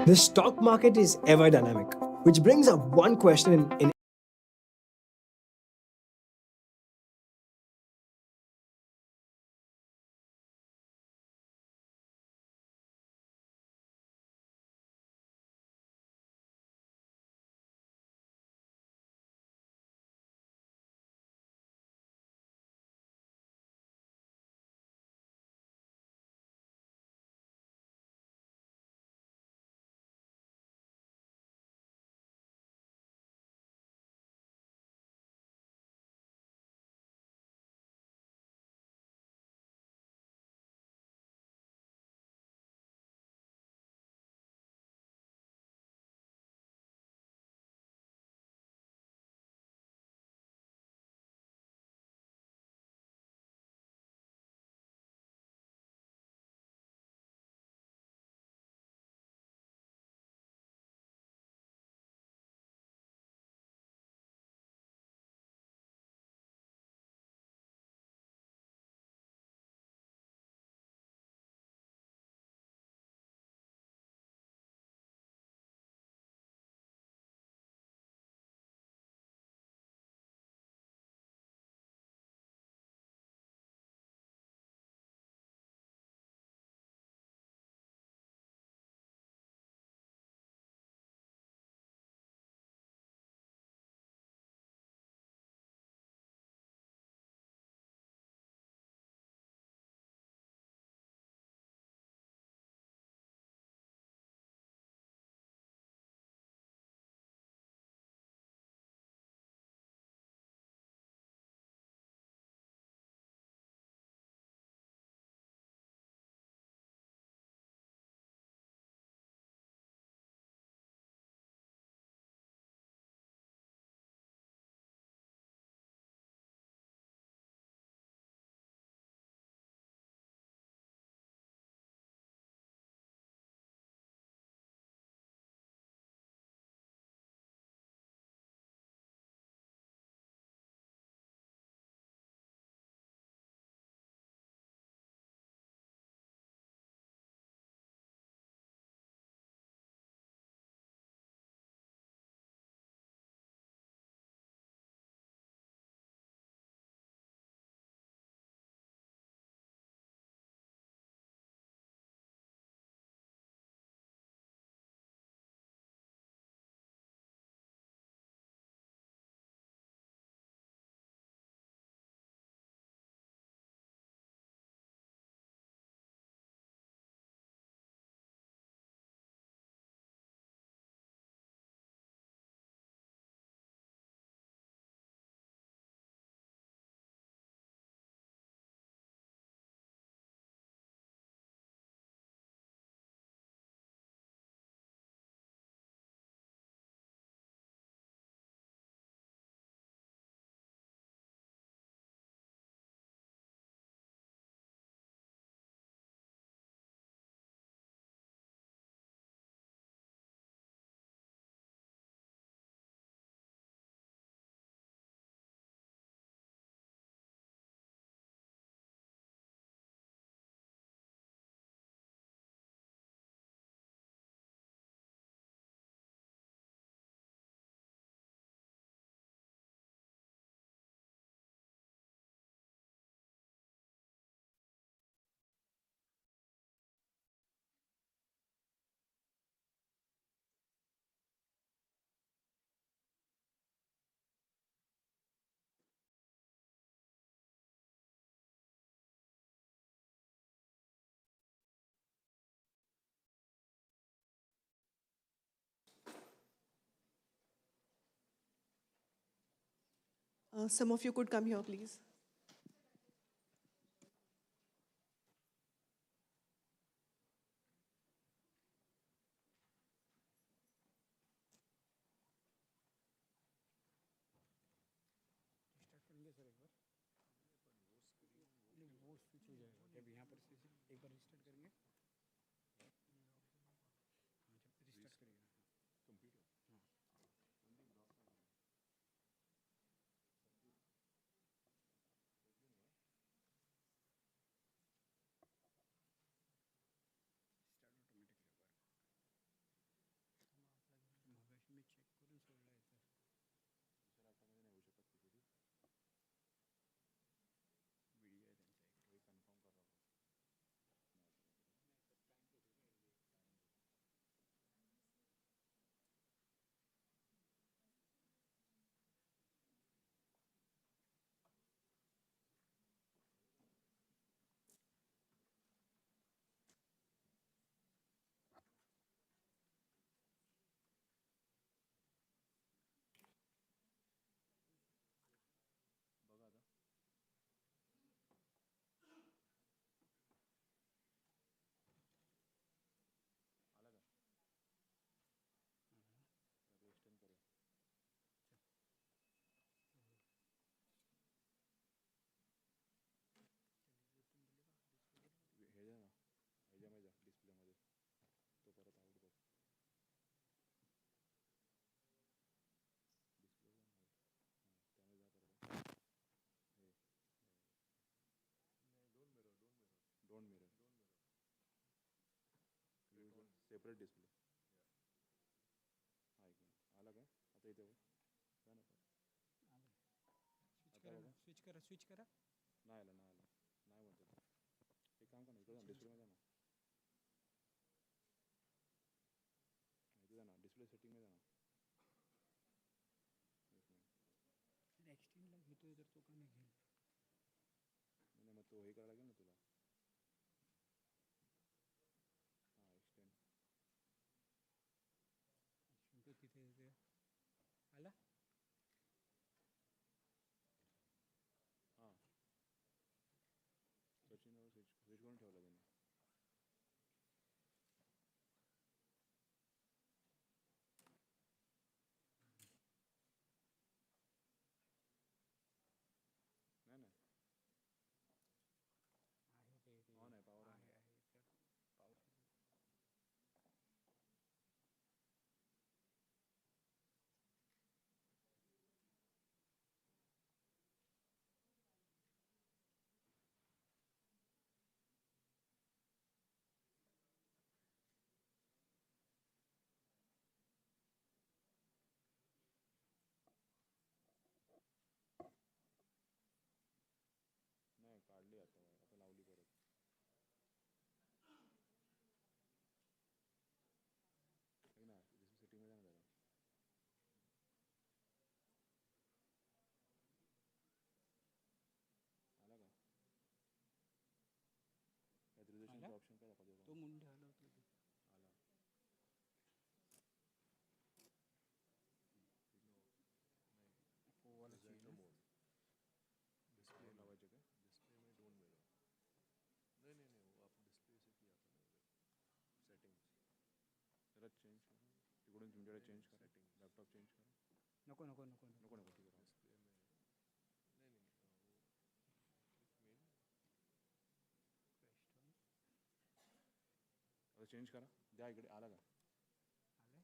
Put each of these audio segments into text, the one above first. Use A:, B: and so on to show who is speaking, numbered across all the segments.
A: The stock market is ever dynamic, which brings up one question in
B: Some of you could come here, please.
C: Separate display हां एक minute आला काय आता इथे काय नको
D: स्विच करा
C: नाही आला नाही म्हणतो एक काम कर ना इकडे डिस्प्लेमध्ये जा ना इथे जा ना डिस्प्ले सेटिंगमध्ये जा ना एक मिनिट
D: एक्सटेंडला घेतोय तर तो का नाही घेईल
C: नाही मग तो हे करायला लागेल ना तुला हां एक्सटेंड
D: तिथे आला
C: हां सचिनवर स्विच करून ठेवला त्यांनी नाही ऑन आहे पॉवर
D: आहे तर पावर
C: नाही काढली आता लावली परत ना सेटिंगमध्ये जाणार जरा आला का रिझर्वेशनचा ऑप्शन काय दाखवतो
D: तो मुंडे आला होता
C: आला
D: वो वाला चाहिए
C: मोड डिस्प्ले लावायचे काय
E: डिस्प्ले में डोंट मिरर नहीं वो आप डिस्प्ले से किया था ना सेटिंग्स
C: जरा चेंज करा तिकडून तुमच्याकडे चेंज करा
E: सेटिंग
C: लॅपटॉप चेंज करा
D: नको
C: ठीक आहे
E: डिस्प्ले में नहीं वो मेन
C: आता चेंज करा द्या इकडे आला का
D: आले
E: नहीं
C: हां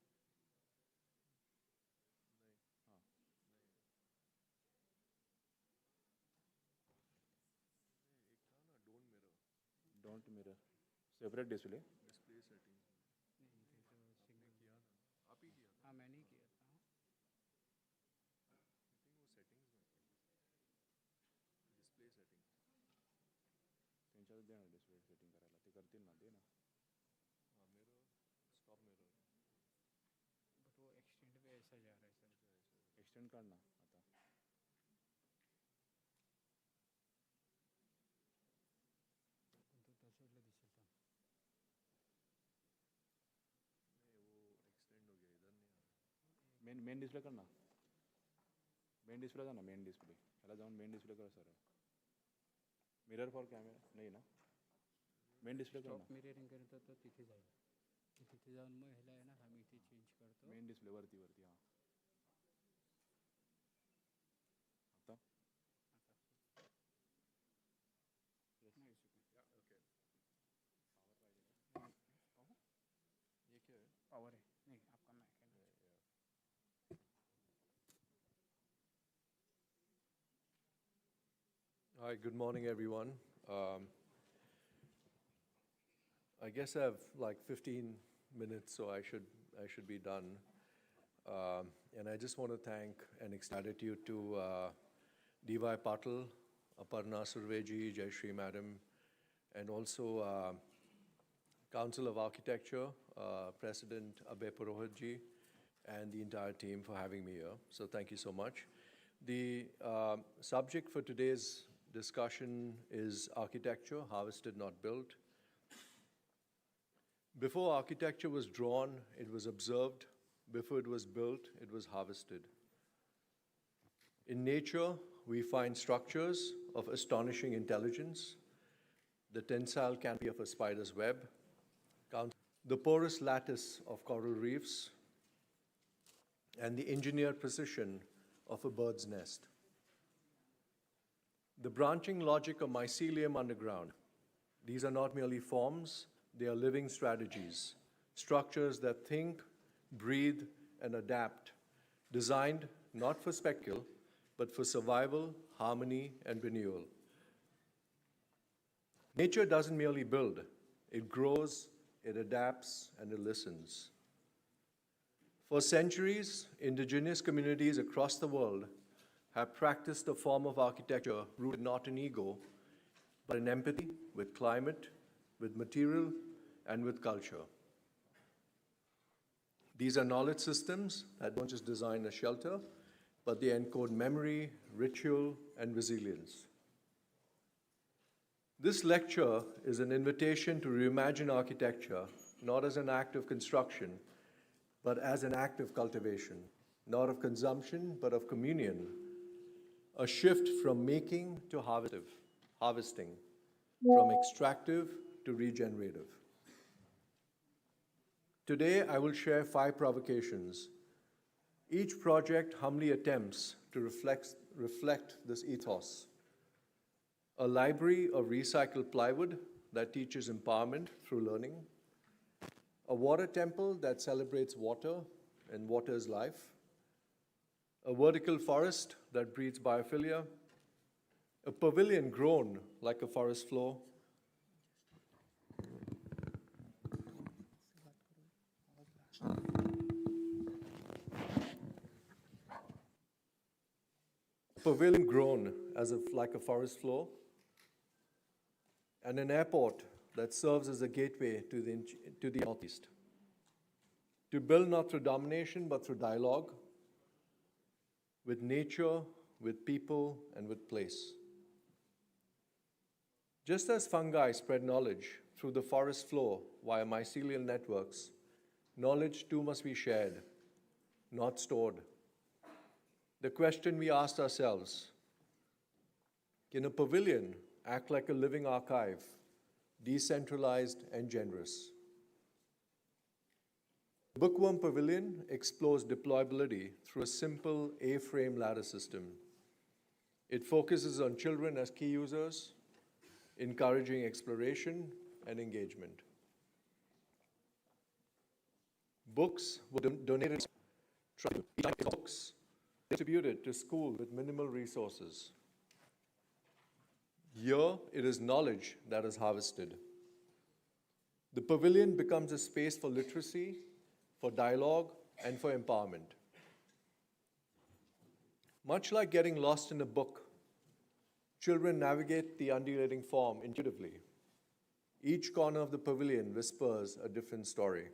E: एक था ना
C: don't mirror separate display
E: display settings
D: नहीं थे तो सिंगल
E: किया था आप ही किया था
D: हाँ मैंने ही किया था
E: आई थिंक वो सेटिंग्स में डिस्प्ले सेटिंग्स
C: त्यांच्यातच द्या ना डिस्प्ले सेटिंग करायला ते करतील ना दे ना
E: हाँ मिरर स्टॉप मिरर
D: बट वो एक्सटेंड पे ऐसा जा रहा है सर
C: एक्सटेंड काढ ना आता
D: पण तो त्या साईडला दिसेल तर
E: नहीं वो एक्सटेंड हो गया इधर नहीं आ रहा
C: मेन डिस्प्ले कर ना मेन डिस्प्ले जा ना मेन डिस्प्ले त्याला जाऊन मेन डिस्प्ले कर सर मिरर फॉर कॅमेरा नाही ना मेन डिस्प्ले कर
D: स्टॉप
C: ना
D: मिररिंग करतो तर तिथे जाईल तिथे जाऊन मग ह्याला आहे ना आम्ही इथे चेंज करतो
C: मेन डिस्प्ले वरती हां आता
D: आता नाही
E: ओके
C: पावर पाहिजे
E: ये क्या है
D: पावर है नहीं आपका मैक है ना
E: Hi, good morning, everyone. I guess I have like 15 minutes, so I should be done. And I just want to thank and extend gratitude to D.Y. Patil, Aparna Surveji, Jayashree Madam, and also Council of Architecture, President Abhay Purohitji, and the entire team for having me here. So thank you so much. The subject for today's discussion is architecture, harvested, not built. Before architecture was drawn, it was observed. Before it was built, it was harvested. In nature, we find structures of astonishing intelligence, the tensile canopy of a spider's web, the porous lattice of coral reefs, and the engineered precision of a bird's nest. The branching logic of mycelium underground. These are not merely forms, they are living strategies, structures that think, breathe, and adapt, designed not for spectacle, but for survival, harmony, and renewal. Nature doesn't merely build, it grows, it adapts, and it listens. For centuries, indigenous communities across the world have practiced a form of architecture rooted not in ego, but in empathy with climate, with material, and with culture. These are knowledge systems that don't just design a shelter, but they encode memory, ritual, and resilience. This lecture is an invitation to reimagine architecture, not as an act of construction, but as an act of cultivation, not of consumption, but of communion, a shift from making to harvesting, from extractive to regenerative. Today, I will share 5 provocations. Each project humbly attempts to reflect this ethos. A library of recycled plywood that teaches empowerment through learning. A water temple that celebrates water and water is life. A vertical forest that breeds biophilia. A pavilion grown like a forest floor. Pavilion grown like a forest floor, and an airport that serves as a gateway to the Northeast. To build not through domination, but through dialogue, with nature, with people, and with place. Just as fungi spread knowledge through the forest floor via mycelial networks, knowledge too must be shared, not stored. The question we asked ourselves, can a pavilion act like a living archive, decentralized and generous? The Bookworm Pavilion explores deployability through a simple A-frame ladder system. It focuses on children as key users, encouraging exploration and engagement. Books were donated, books distributed to schools with minimal resources. Here, it is knowledge that is harvested. The pavilion becomes a space for literacy, for dialogue, and for empowerment. Much like getting lost in a book, children navigate the undulating form intuitively. Each corner of the pavilion whispers a different story.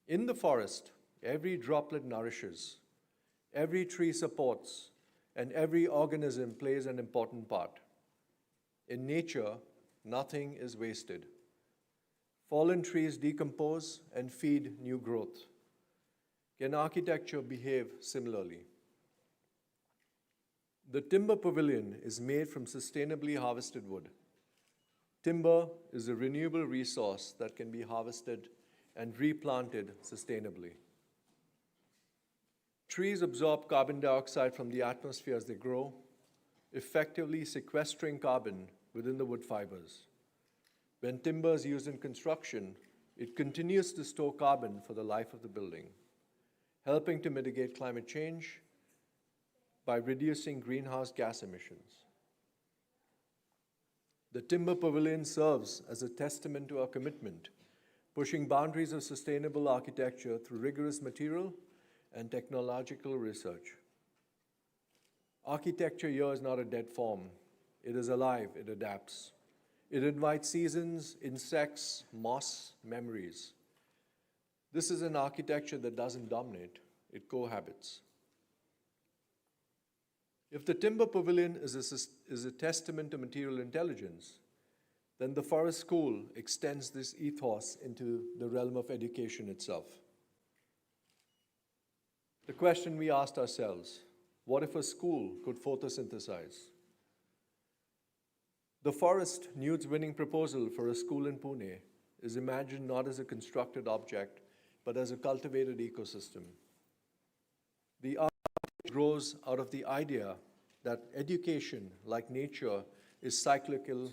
E: In the forest, every droplet nourishes, every tree supports, and every organism plays an important part. In nature, nothing is wasted. Fallen trees decompose and feed new growth. Can architecture behave similarly? The timber pavilion is made from sustainably harvested wood. Timber is a renewable resource that can be harvested and replanted sustainably. Trees absorb carbon dioxide from the atmosphere as they grow, effectively sequestering carbon within the wood fibers. When timber is used in construction, it continues to store carbon for the life of the building, helping to mitigate climate change by reducing greenhouse gas emissions. The timber pavilion serves as a testament to our commitment, pushing boundaries of sustainable architecture through rigorous material and technological research. Architecture here is not a dead form. It is alive, it adapts. It invites seasons, insects, moss, memories. This is an architecture that doesn't dominate, it cohabits. If the timber pavilion is a testament to material intelligence, then the forest school extends this ethos into the realm of education itself. The question we asked ourselves, what if a school could photosynthesize? The forest, Newt's winning proposal for a school in Pune, is imagined not as a constructed object, but as a cultivated ecosystem. The art grows out of the idea that education, like nature, is cyclical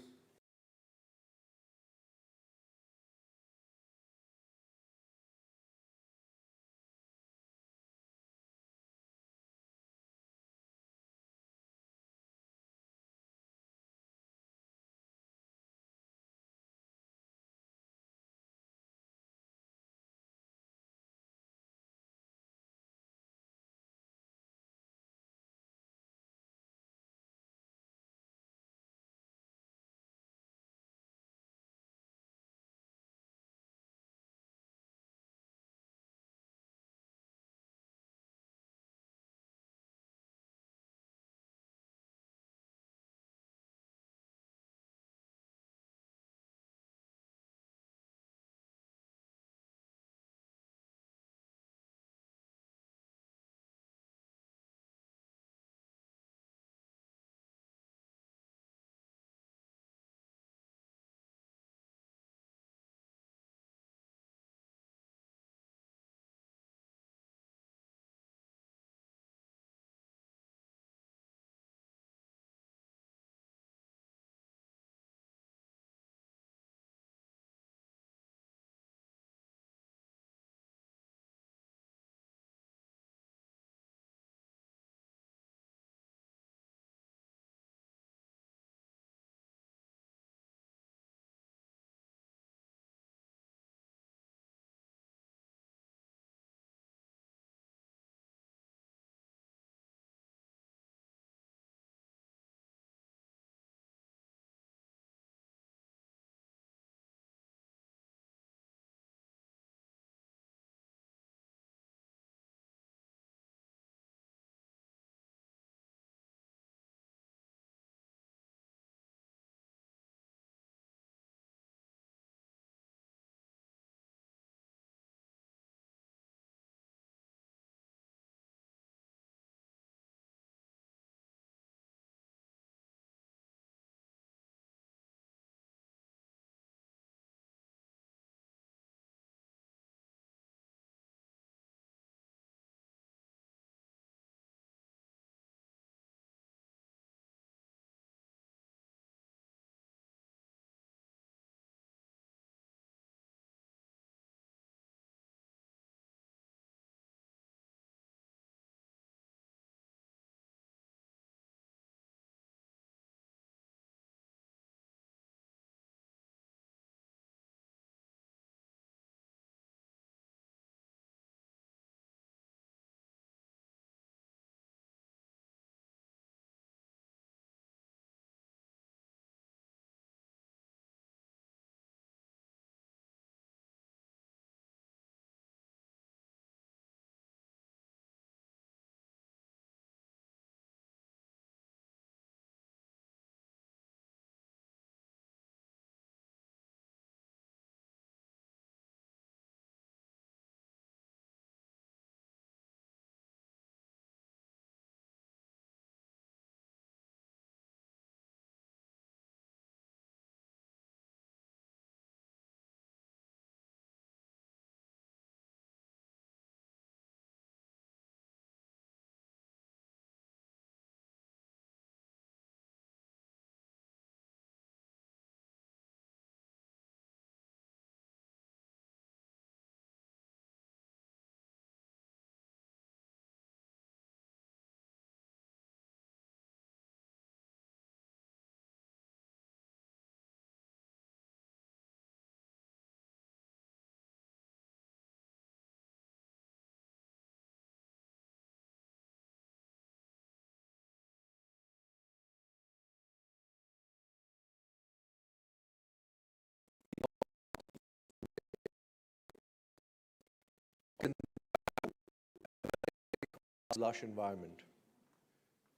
E: lush environment.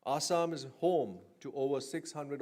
E: Assam is home to over 600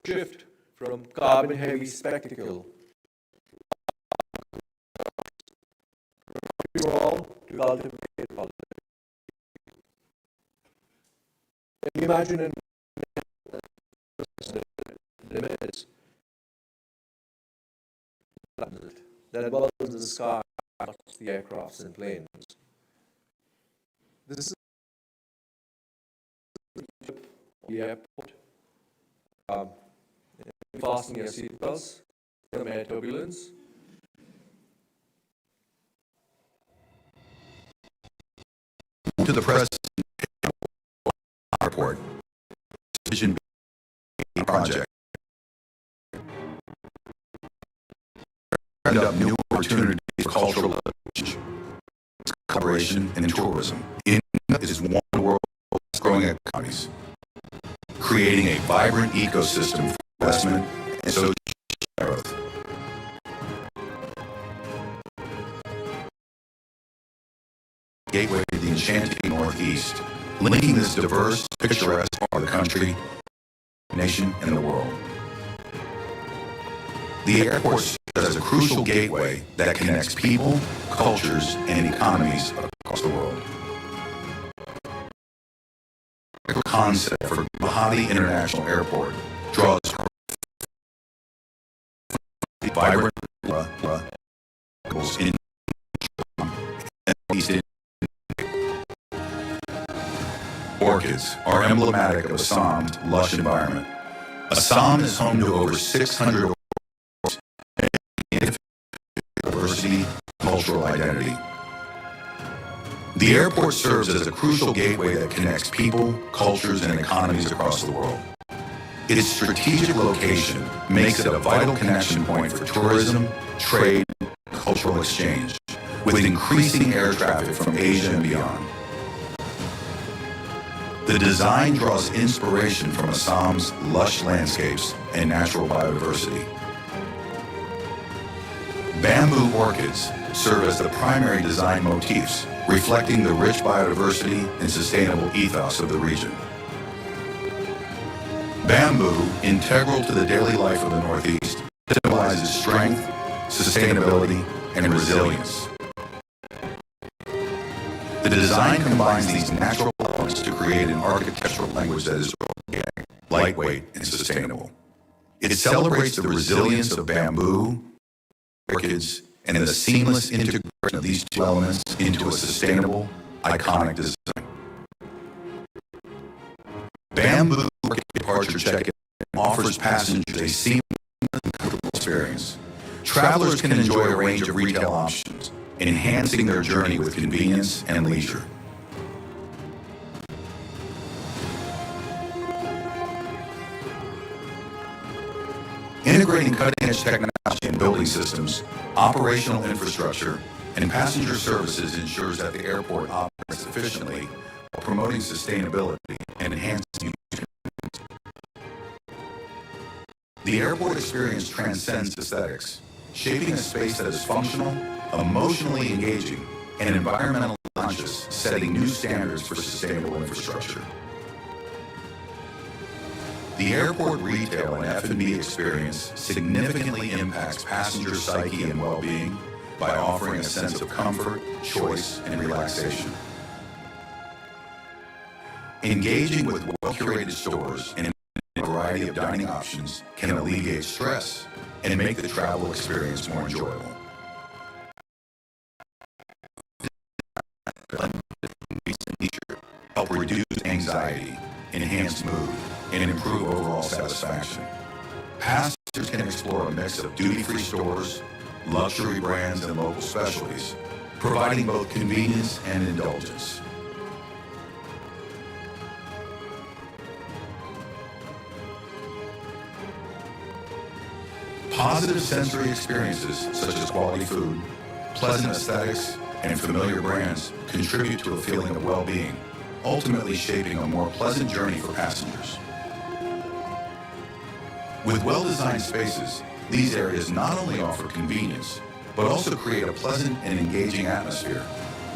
E: shift from carbon-heavy spectacle to cultivate politics. Imagine an limits that bulges the sky, not the aircrafts and planes. This is the airport. Fasten your seatbelts, some air turbulence.
F: To the President Airport Vision Project. Opened up new opportunities for cultural exchange, collaboration, and tourism. India is one of the world's growing economies, creating a vibrant ecosystem for investment and social growth. Gateway to the enchanting Northeast, linking this diverse, picturesque part of the country, nation, and the world. The airport serves as a crucial gateway that connects people, cultures, and economies across the world. The concept for Hadid International Airport draws vibrant in East India. Orchids are emblematic of Assam's lush environment. Assam is home to over 600 diversity, cultural identity. The airport serves as a crucial gateway that connects people, cultures, and economies across the world. Its strategic location makes it a vital connection point for tourism, trade, and cultural exchange, with increasing air traffic from Asia and beyond. The design draws inspiration from Assam's lush landscapes and natural biodiversity. Bamboo orchids serve as the primary design motifs, reflecting the rich biodiversity and sustainable ethos of the region. Bamboo, integral to the daily life of the Northeast, symbolizes strength, sustainability, and resilience. The design combines these natural elements to create an architectural language that is organic, lightweight, and sustainable. It celebrates the resilience of bamboo, orchids, and the seamless integration of these two elements into a sustainable, iconic design. Bamboo Orchid Departure Check-in offers passengers a seamless and comfortable experience. Travelers can enjoy a range of retail options, enhancing their journey with convenience and leisure. Integrating cutting-edge technology in building systems, operational infrastructure, and passenger services ensures that the airport operates efficiently while promoting sustainability and enhancing user experience. The airport experience transcends aesthetics, shaping a space that is functional, emotionally engaging, and environmentally conscious, setting new standards for sustainable infrastructure. The airport retail and F&B experience significantly impacts passenger psyche and well-being by offering a sense of comfort, choice, and relaxation. Engaging with well-curated stores and a variety of dining options can alleviate stress and make the travel experience more enjoyable. Help reduce anxiety, enhance mood, and improve overall satisfaction. Passengers can explore a mix of duty-free stores, luxury brands, and local specialties, providing both convenience and indulgence. Positive sensory experiences such as quality food, pleasant aesthetics, and familiar brands contribute to a feeling of well-being, ultimately shaping a more pleasant journey for passengers. With well-designed spaces, these areas not only offer convenience, but also create a pleasant and engaging atmosphere,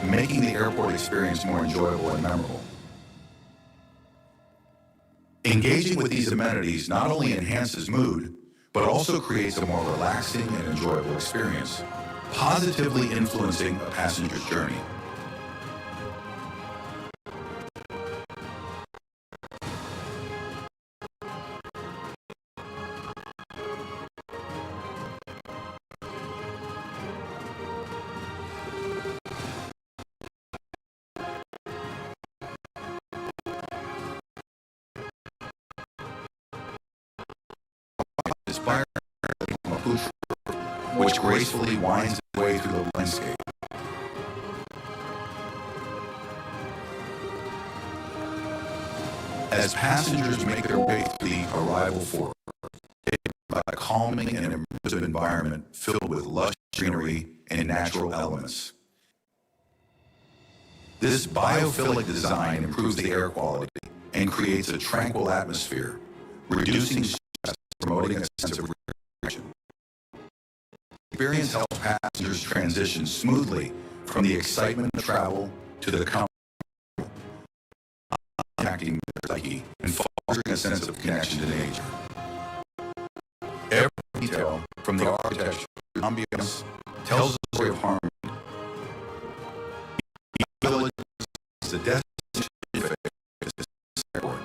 F: making the airport experience more enjoyable and memorable. Engaging with these amenities not only enhances mood, but also creates a more relaxing and enjoyable experience, positively influencing a passenger's journey. Inspiring which gracefully winds its way through the landscape. As passengers make their way through the arrival fort, by a calming and immersive environment filled with lush greenery and natural elements. This biophilic design improves the air quality and creates a tranquil atmosphere, reducing stress, promoting a sense of relaxation. The experience helps passengers transition smoothly from the excitement of travel to the comfort, impacting their psyche and fostering a sense of connection to nature. Every detail, from the architecture to the ambience, tells a story of harmony. The village is the destination of this airport,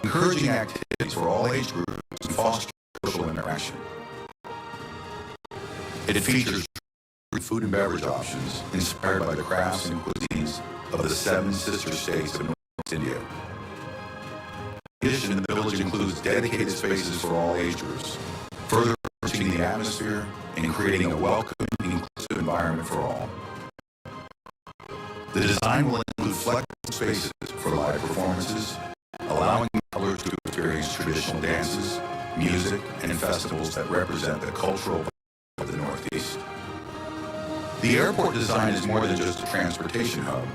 F: encouraging activities for all age groups and fostering social interaction. It features food and beverage options inspired by the crafts and cuisines of the 7 sister states of North India. In addition, the village includes dedicated spaces for all age groups, further enriching the atmosphere and creating a welcoming, inclusive environment for all. The design will include flexible spaces for live performances, allowing travelers to experience traditional dances, music, and festivals that represent the cultural of the Northeast. The airport design is more than just a transportation hub.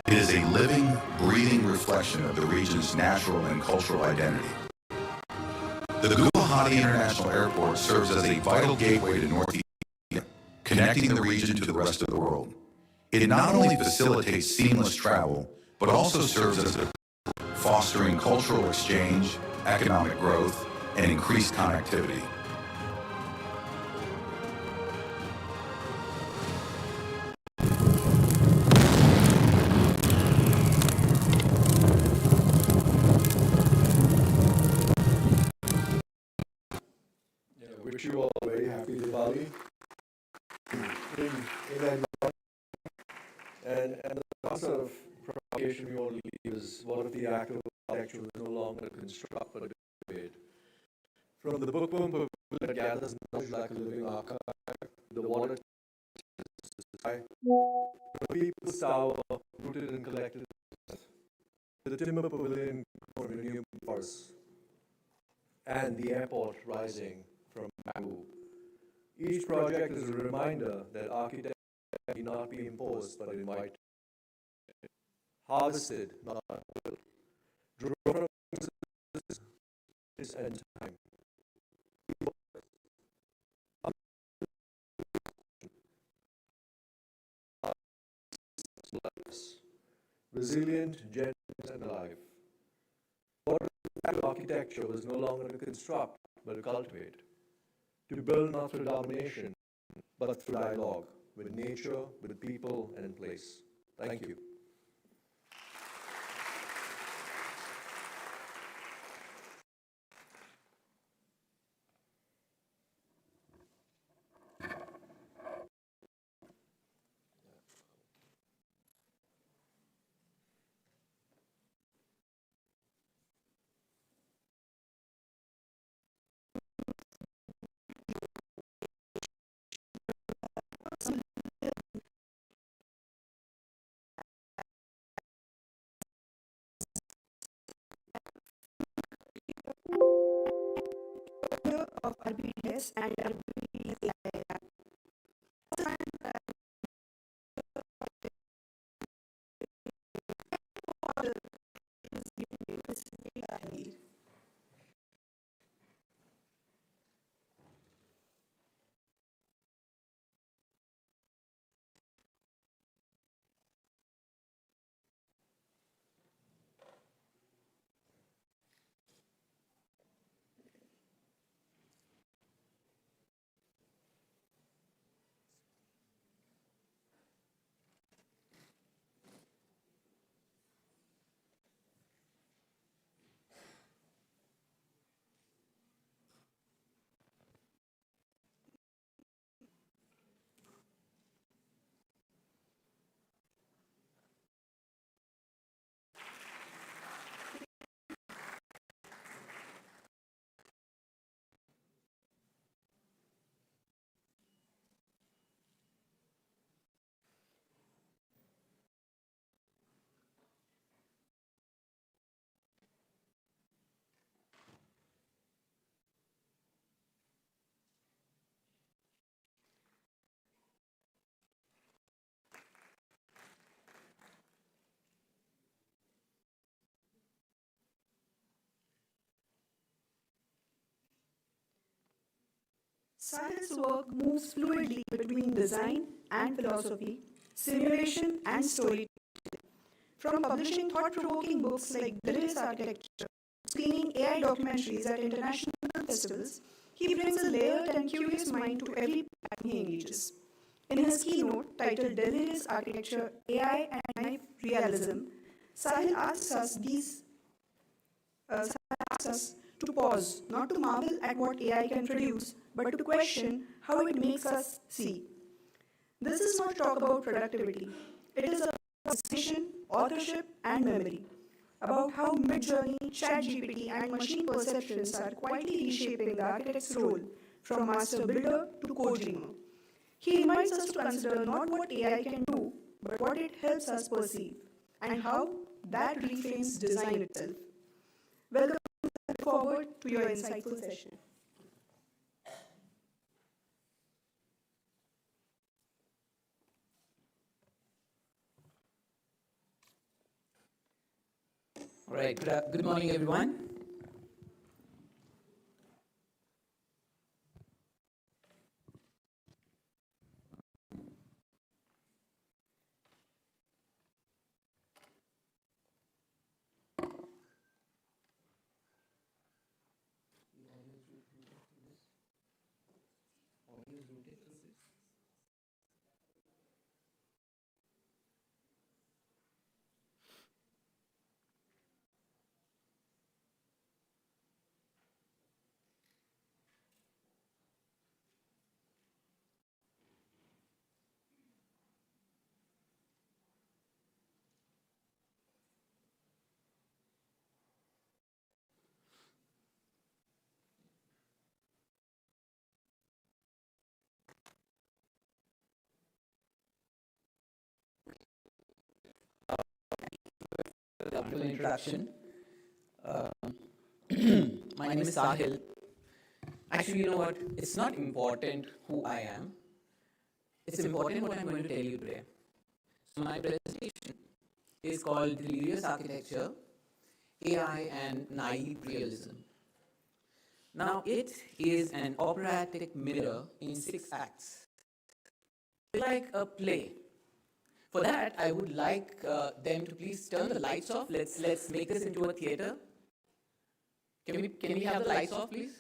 F: It is a living, breathing reflection of the region's natural and cultural identity. The Guwahati International Airport serves as a vital gateway to Northeast Asia, connecting the region to the rest of the world. It not only facilitates seamless travel, but also serves as a fostering cultural exchange, economic growth, and increased connectivity.
E: Wish you all a very happy Diwali. In and the last sort of provocation we want to leave is what if the act of architecture is no longer construct but create? From the bookworm that gathers knowledge like a living archive, the water the sky, the people's tower rooted and collected, the timber pavilion for renewable forests, and the airport rising from bamboo. Each project is a reminder that architecture need not be imposed but invited, harvested, not built, drawn from space and time. Resilient, gentle, and alive. What if architecture was no longer to construct but to cultivate? To build not through domination, but through dialogue with nature, with people, and place. Thank you.
G: of RBDS and RBDS AI. Sahil's work moves fluidly between design and philosophy, simulation and storytelling. From publishing thought-provoking books like Delirious Architecture, screening AI documentaries at international festivals, he brings a layered and curious mind to every platform he engages. In his keynote titled Delirious Architecture, AI and Realism, Sahil asks us to pause, not to marvel at what AI can produce, but to question how it makes us see. This is not talk about productivity. It is about decision, authorship, and memory. About how mid-journey, ChatGPT, and machine perceptions are quietly reshaping the architect's role from master builder to co-dreamer. He invites us to consider not what AI can do, but what it helps us perceive, and how that reframes design itself. Welcome. Look forward to your insightful session.
H: All right, good morning, everyone. Wonderful introduction. My name is Sahil. Actually, you know what? It's not important who I am. It's important what I'm going to tell you today. So my presentation is called Delirious Architecture, AI and Naive Realism. Now, it is an operatic mirror in 6 acts. It's like a play. For that, I would like them to please turn the lights off. Let's make this into a theater. Can we have the lights off, please?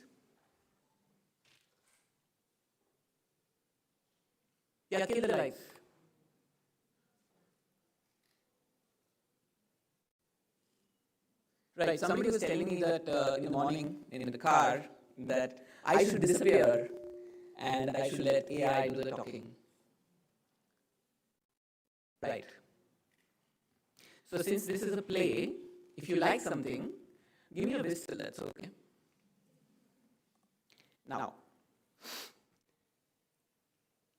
H: Yeah, kill the lights. Right, somebody was telling me that in the morning in the car that I should disappear and I should let AI do the talking. Right. So since this is a play, if you like something, give me a whistle, that's okay. Now,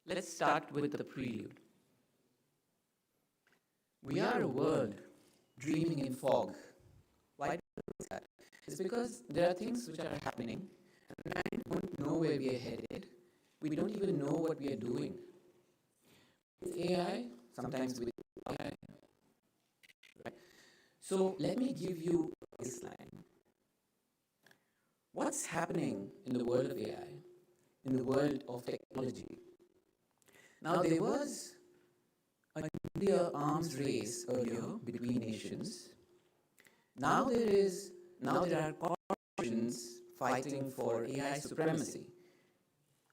H: let's start with the prelude. We are a world dreaming in fog. Why do we do that? It's because there are things which are happening and I don't know where we are headed. We don't even know what we are doing. With AI, sometimes with AI. Right? So let me give you a baseline. What's happening in the world of AI, in the world of technology? Now, there was a nuclear arms race earlier between nations. Now there are corporations fighting for AI supremacy.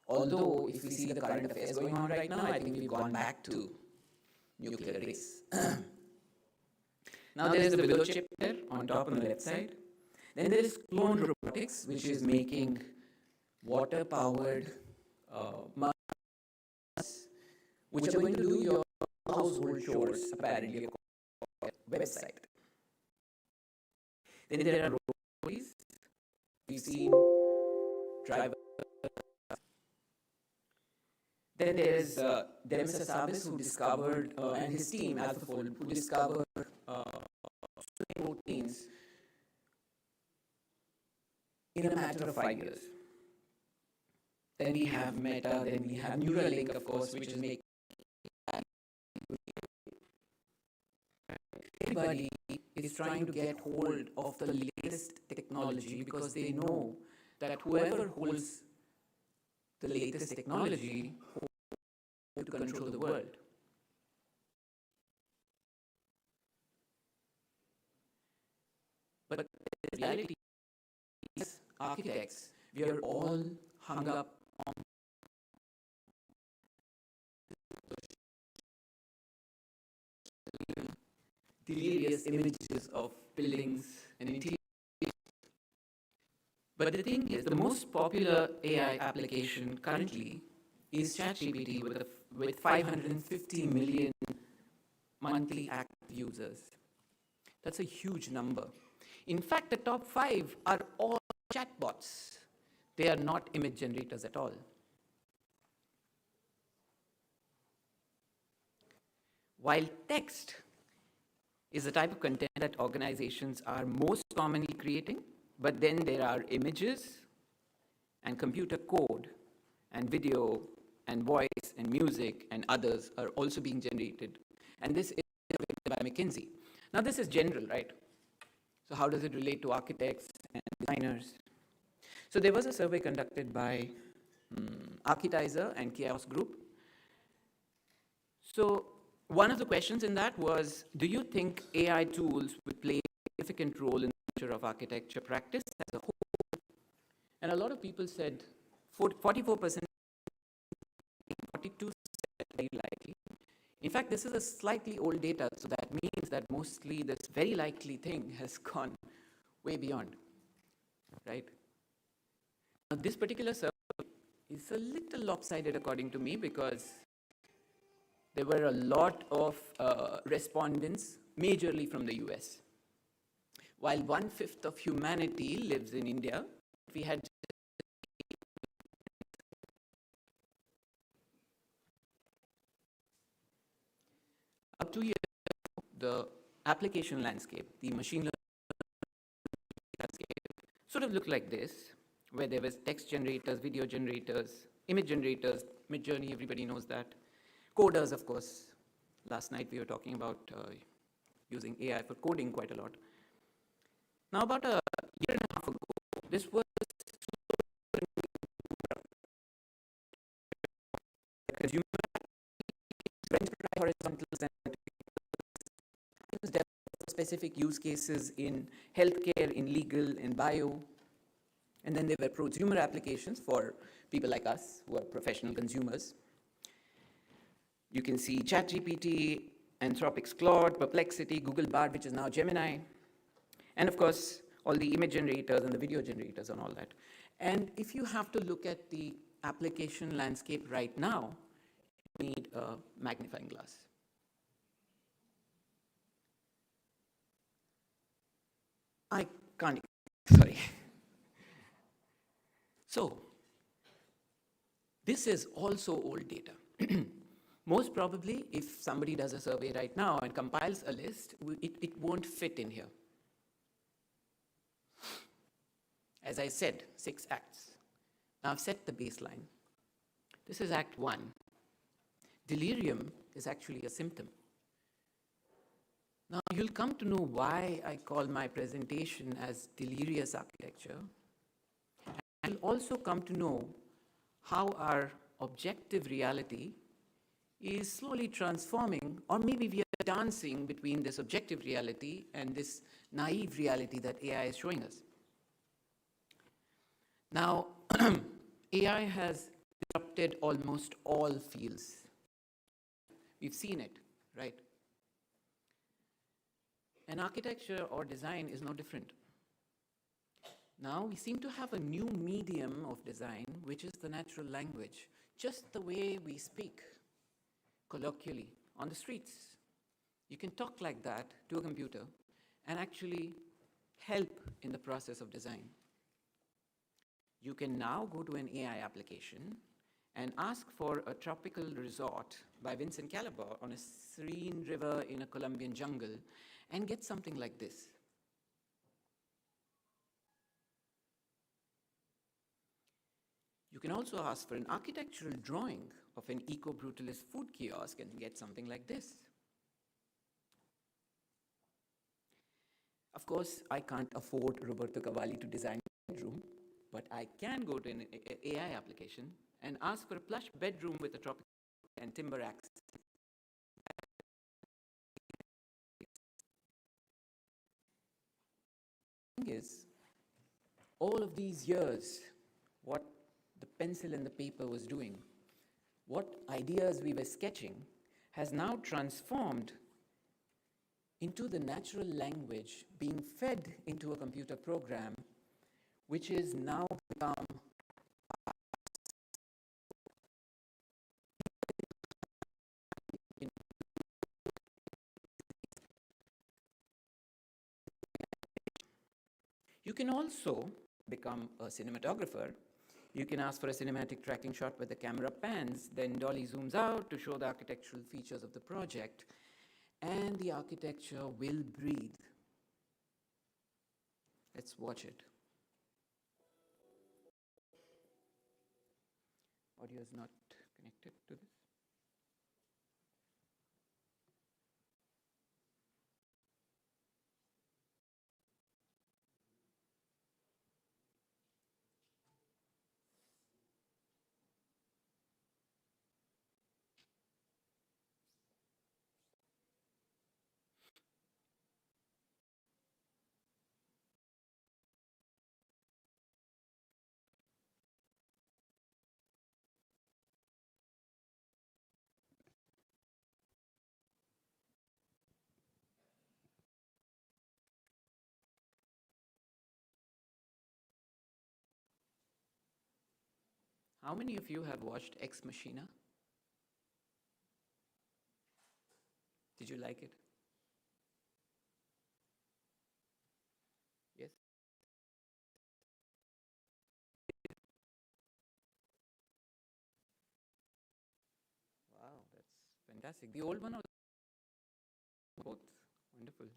H: Although, if we see the current affairs going on right now, I think we've gone back to nuclear race. Now there is the willow chip there on top on the left side. Then there is clone robotics, which is making water-powered which are going to do your household chores, apparently, on a website. Then there are robots. We've seen driver. Then there is Demis Hassabis, who discovered, and his team, AlphaFold, who discovered proteins in a matter of 5 years. Then we have Meta, then we have Neuralink, of course, which is making everybody is trying to get hold of the latest technology because they know that whoever holds the latest technology holds to control the world. But the reality is, architects, we are all hung up on delirious images of buildings and interiors. But the thing is, the most popular AI application currently is ChatGPT with 550 million monthly active users. That's a huge number. In fact, the top 5 are all chatbots. They are not image generators at all. While text is the type of content that organizations are most commonly creating, but then there are images and computer code and video and voice and music and others are also being generated. And this is by McKinsey. Now this is general, right? So how does it relate to architects and designers? So there was a survey conducted by Architizer and Chaos Group. So one of the questions in that was, do you think AI tools will play a significant role in the future of architecture practice as a whole? And a lot of people said 44%, 42% very likely. In fact, this is a slightly old data, so that means that mostly this very likely thing has gone way beyond, right? Now, this particular survey is a little lopsided according to me because there were a lot of respondents, majorly from the US. While 1/5 of humanity lives in India, we had up 2 years ago, the application landscape, the machine learning landscape, sort of looked like this, where there was text generators, video generators, image generators, Midjourney, everybody knows that. Coders, of course. Last night we were talking about using AI for coding quite a lot. Now, about a year and a half ago, this was consumer horizontals and specific use cases in healthcare, in legal, in bio. And then there were prosumer applications for people like us who are professional consumers. You can see ChatGPT, Anthropic's Claude, Perplexity, Google Bard, which is now Gemini, and of course, all the image generators and the video generators and all that. And if you have to look at the application landscape right now, you need a magnifying glass. I can't, sorry. So, this is also old data. Most probably, if somebody does a survey right now and compiles a list, it won't fit in here. As I said, 6 acts. Now I've set the baseline. This is Act 1. Delirium is actually a symptom. Now you'll come to know why I call my presentation as delirious architecture. And you'll also come to know how our objective reality is slowly transforming, or maybe we are dancing between this objective reality and this naive reality that AI is showing us. Now, AI has disrupted almost all fields. We've seen it, right? And architecture or design is no different. Now we seem to have a new medium of design, which is the natural language, just the way we speak colloquially on the streets. You can talk like that to a computer and actually help in the process of design. You can now go to an AI application and ask for a tropical resort by Vincent Calabar on a serene river in a Colombian jungle and get something like this. You can also ask for an architectural drawing of an eco-brutalist food kiosk and get something like this. Of course, I can't afford Roberto Cavalli to design a bedroom, but I can go to an AI application and ask for a plush bedroom with a tropical and timber access. The thing is, all of these years, what the pencil and the paper was doing, what ideas we were sketching, has now transformed into the natural language being fed into a computer program, which is now become You can also become a cinematographer. You can ask for a cinematic tracking shot where the camera pans, then dolly zooms out to show the architectural features of the project, and the architecture will breathe. Let's watch it. Audio is not connected to this. How many of you have watched Ex Machina? Did you like it? Yes? Wow, that's fantastic. The old one or both? Wonderful.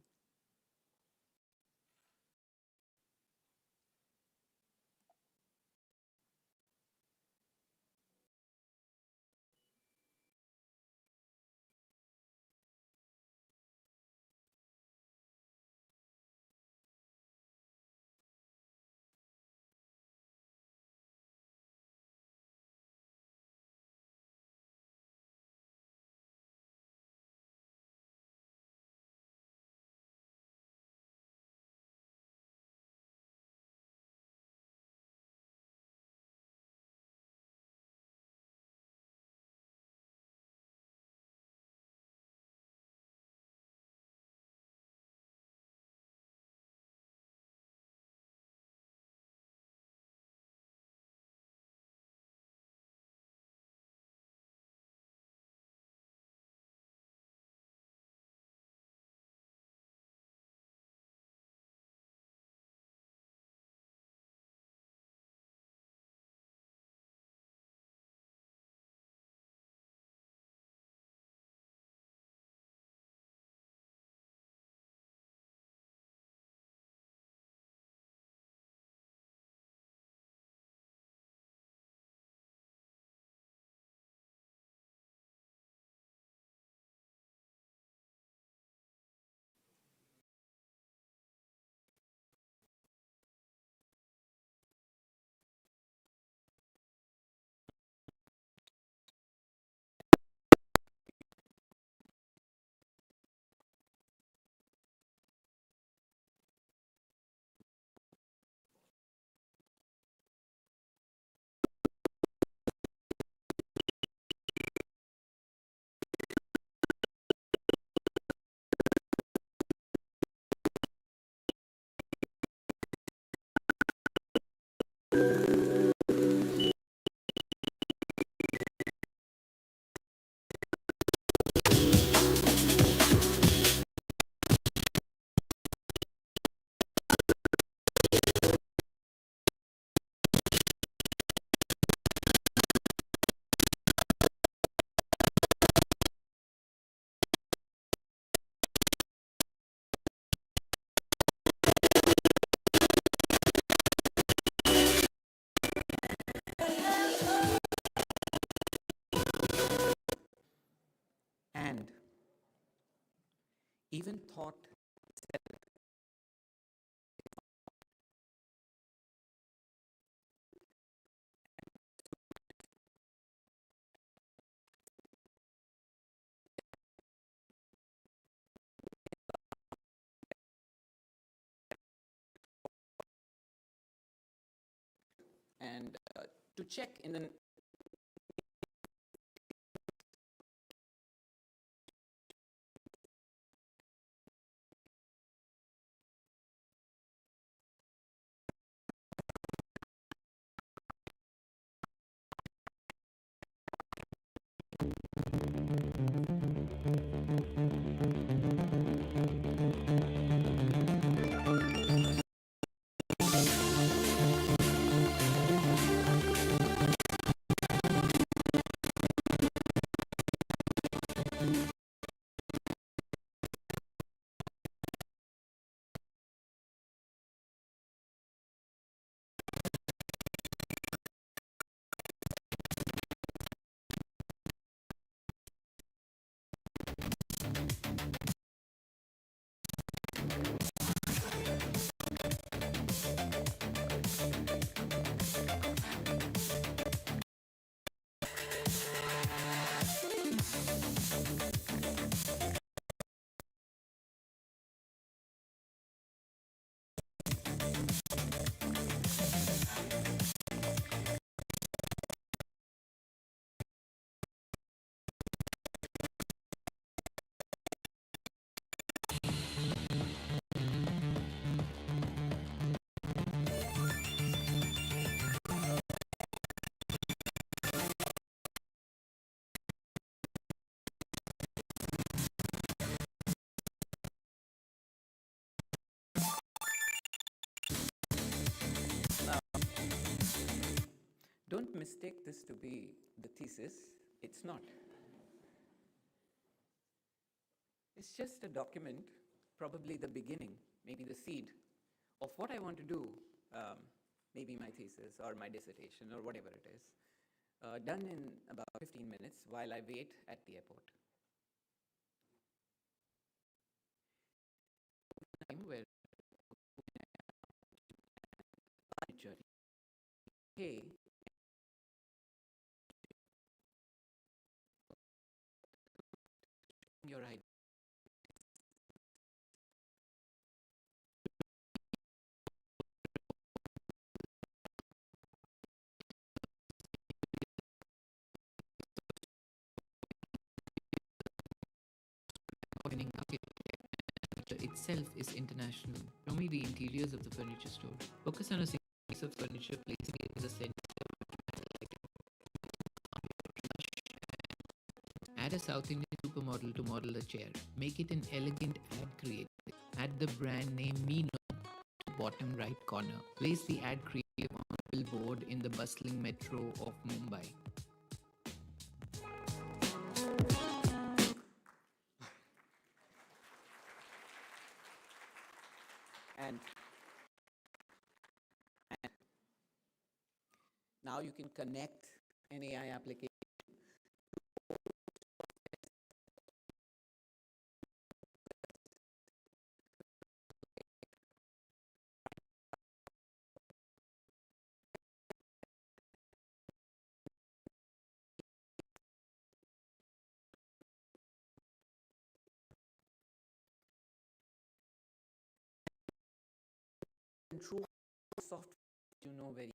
H: even thought and to check in the don't mistake this to be the thesis. It's not. It's just a document, probably the beginning, maybe the seed of what I want to do, maybe my thesis or my dissertation or whatever it is, done in about 15 minutes while I wait at the airport. Time where journey. Hey, your idea.
I: Opening architecture itself is international. Show me the interiors of the furniture store. Focus on a single piece of furniture, placing it in the center. Add a South Indian supermodel to model a chair. Make it an elegant ad creative. Add the brand name Mino to bottom right corner. Place the ad creative on a billboard in the bustling metro of Mumbai.
H: And now you can connect an AI application. Control software, you know, very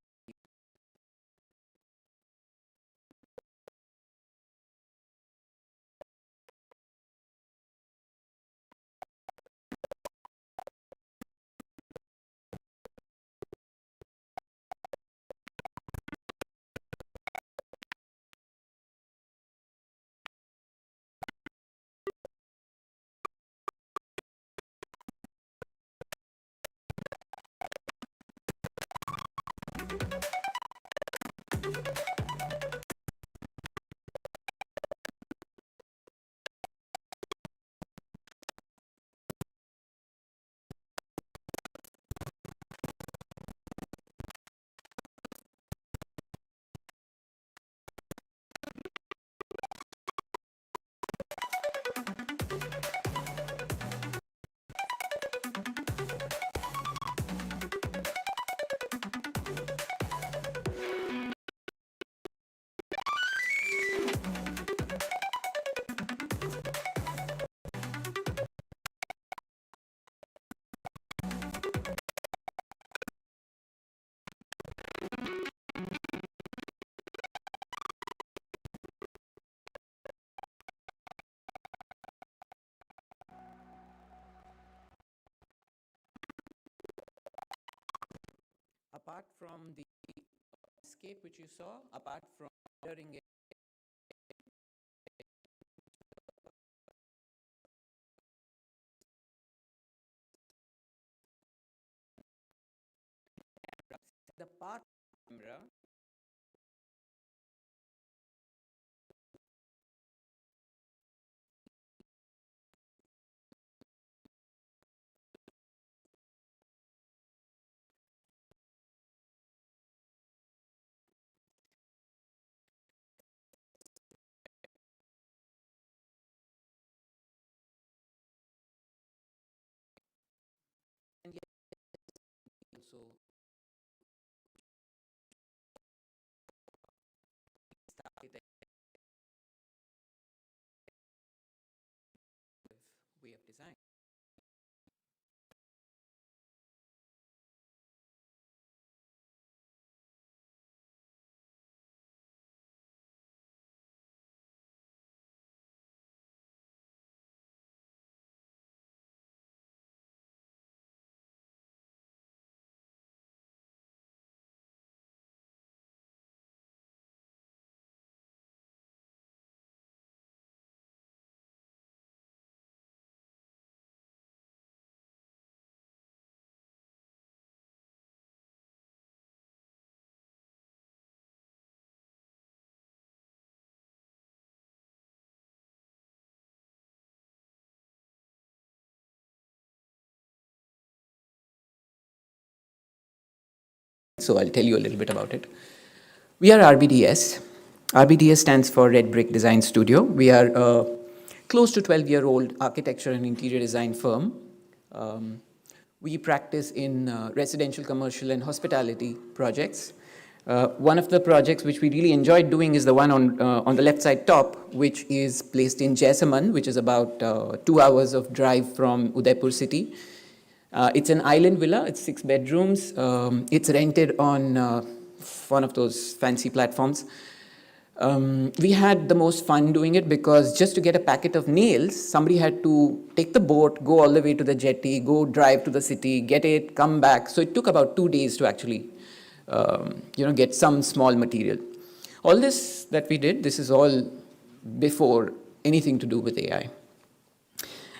I: apart from the escape which you saw, apart from mirroring it, the part camera and yet also architecture way of design. So I'll tell you a little bit about it. We are RBDS. RBDS stands for Red Brick Design Studio. We are a close to 12-year-old architecture and interior design firm. We practice in residential, commercial, and hospitality projects. One of the projects which we really enjoyed doing is the one on the left side top, which is placed in Jaisalmer, which is about 2 hours of drive from Udaipur city. It's an island villa, it's 6 bedrooms. It's rented on one of those fancy platforms. We had the most fun doing it because just to get a packet of nails, somebody had to take the boat, go all the way to the jetty, go drive to the city, get it, come back. So it took about 2 days to actually get some small material. All this that we did, this is all before anything to do with AI.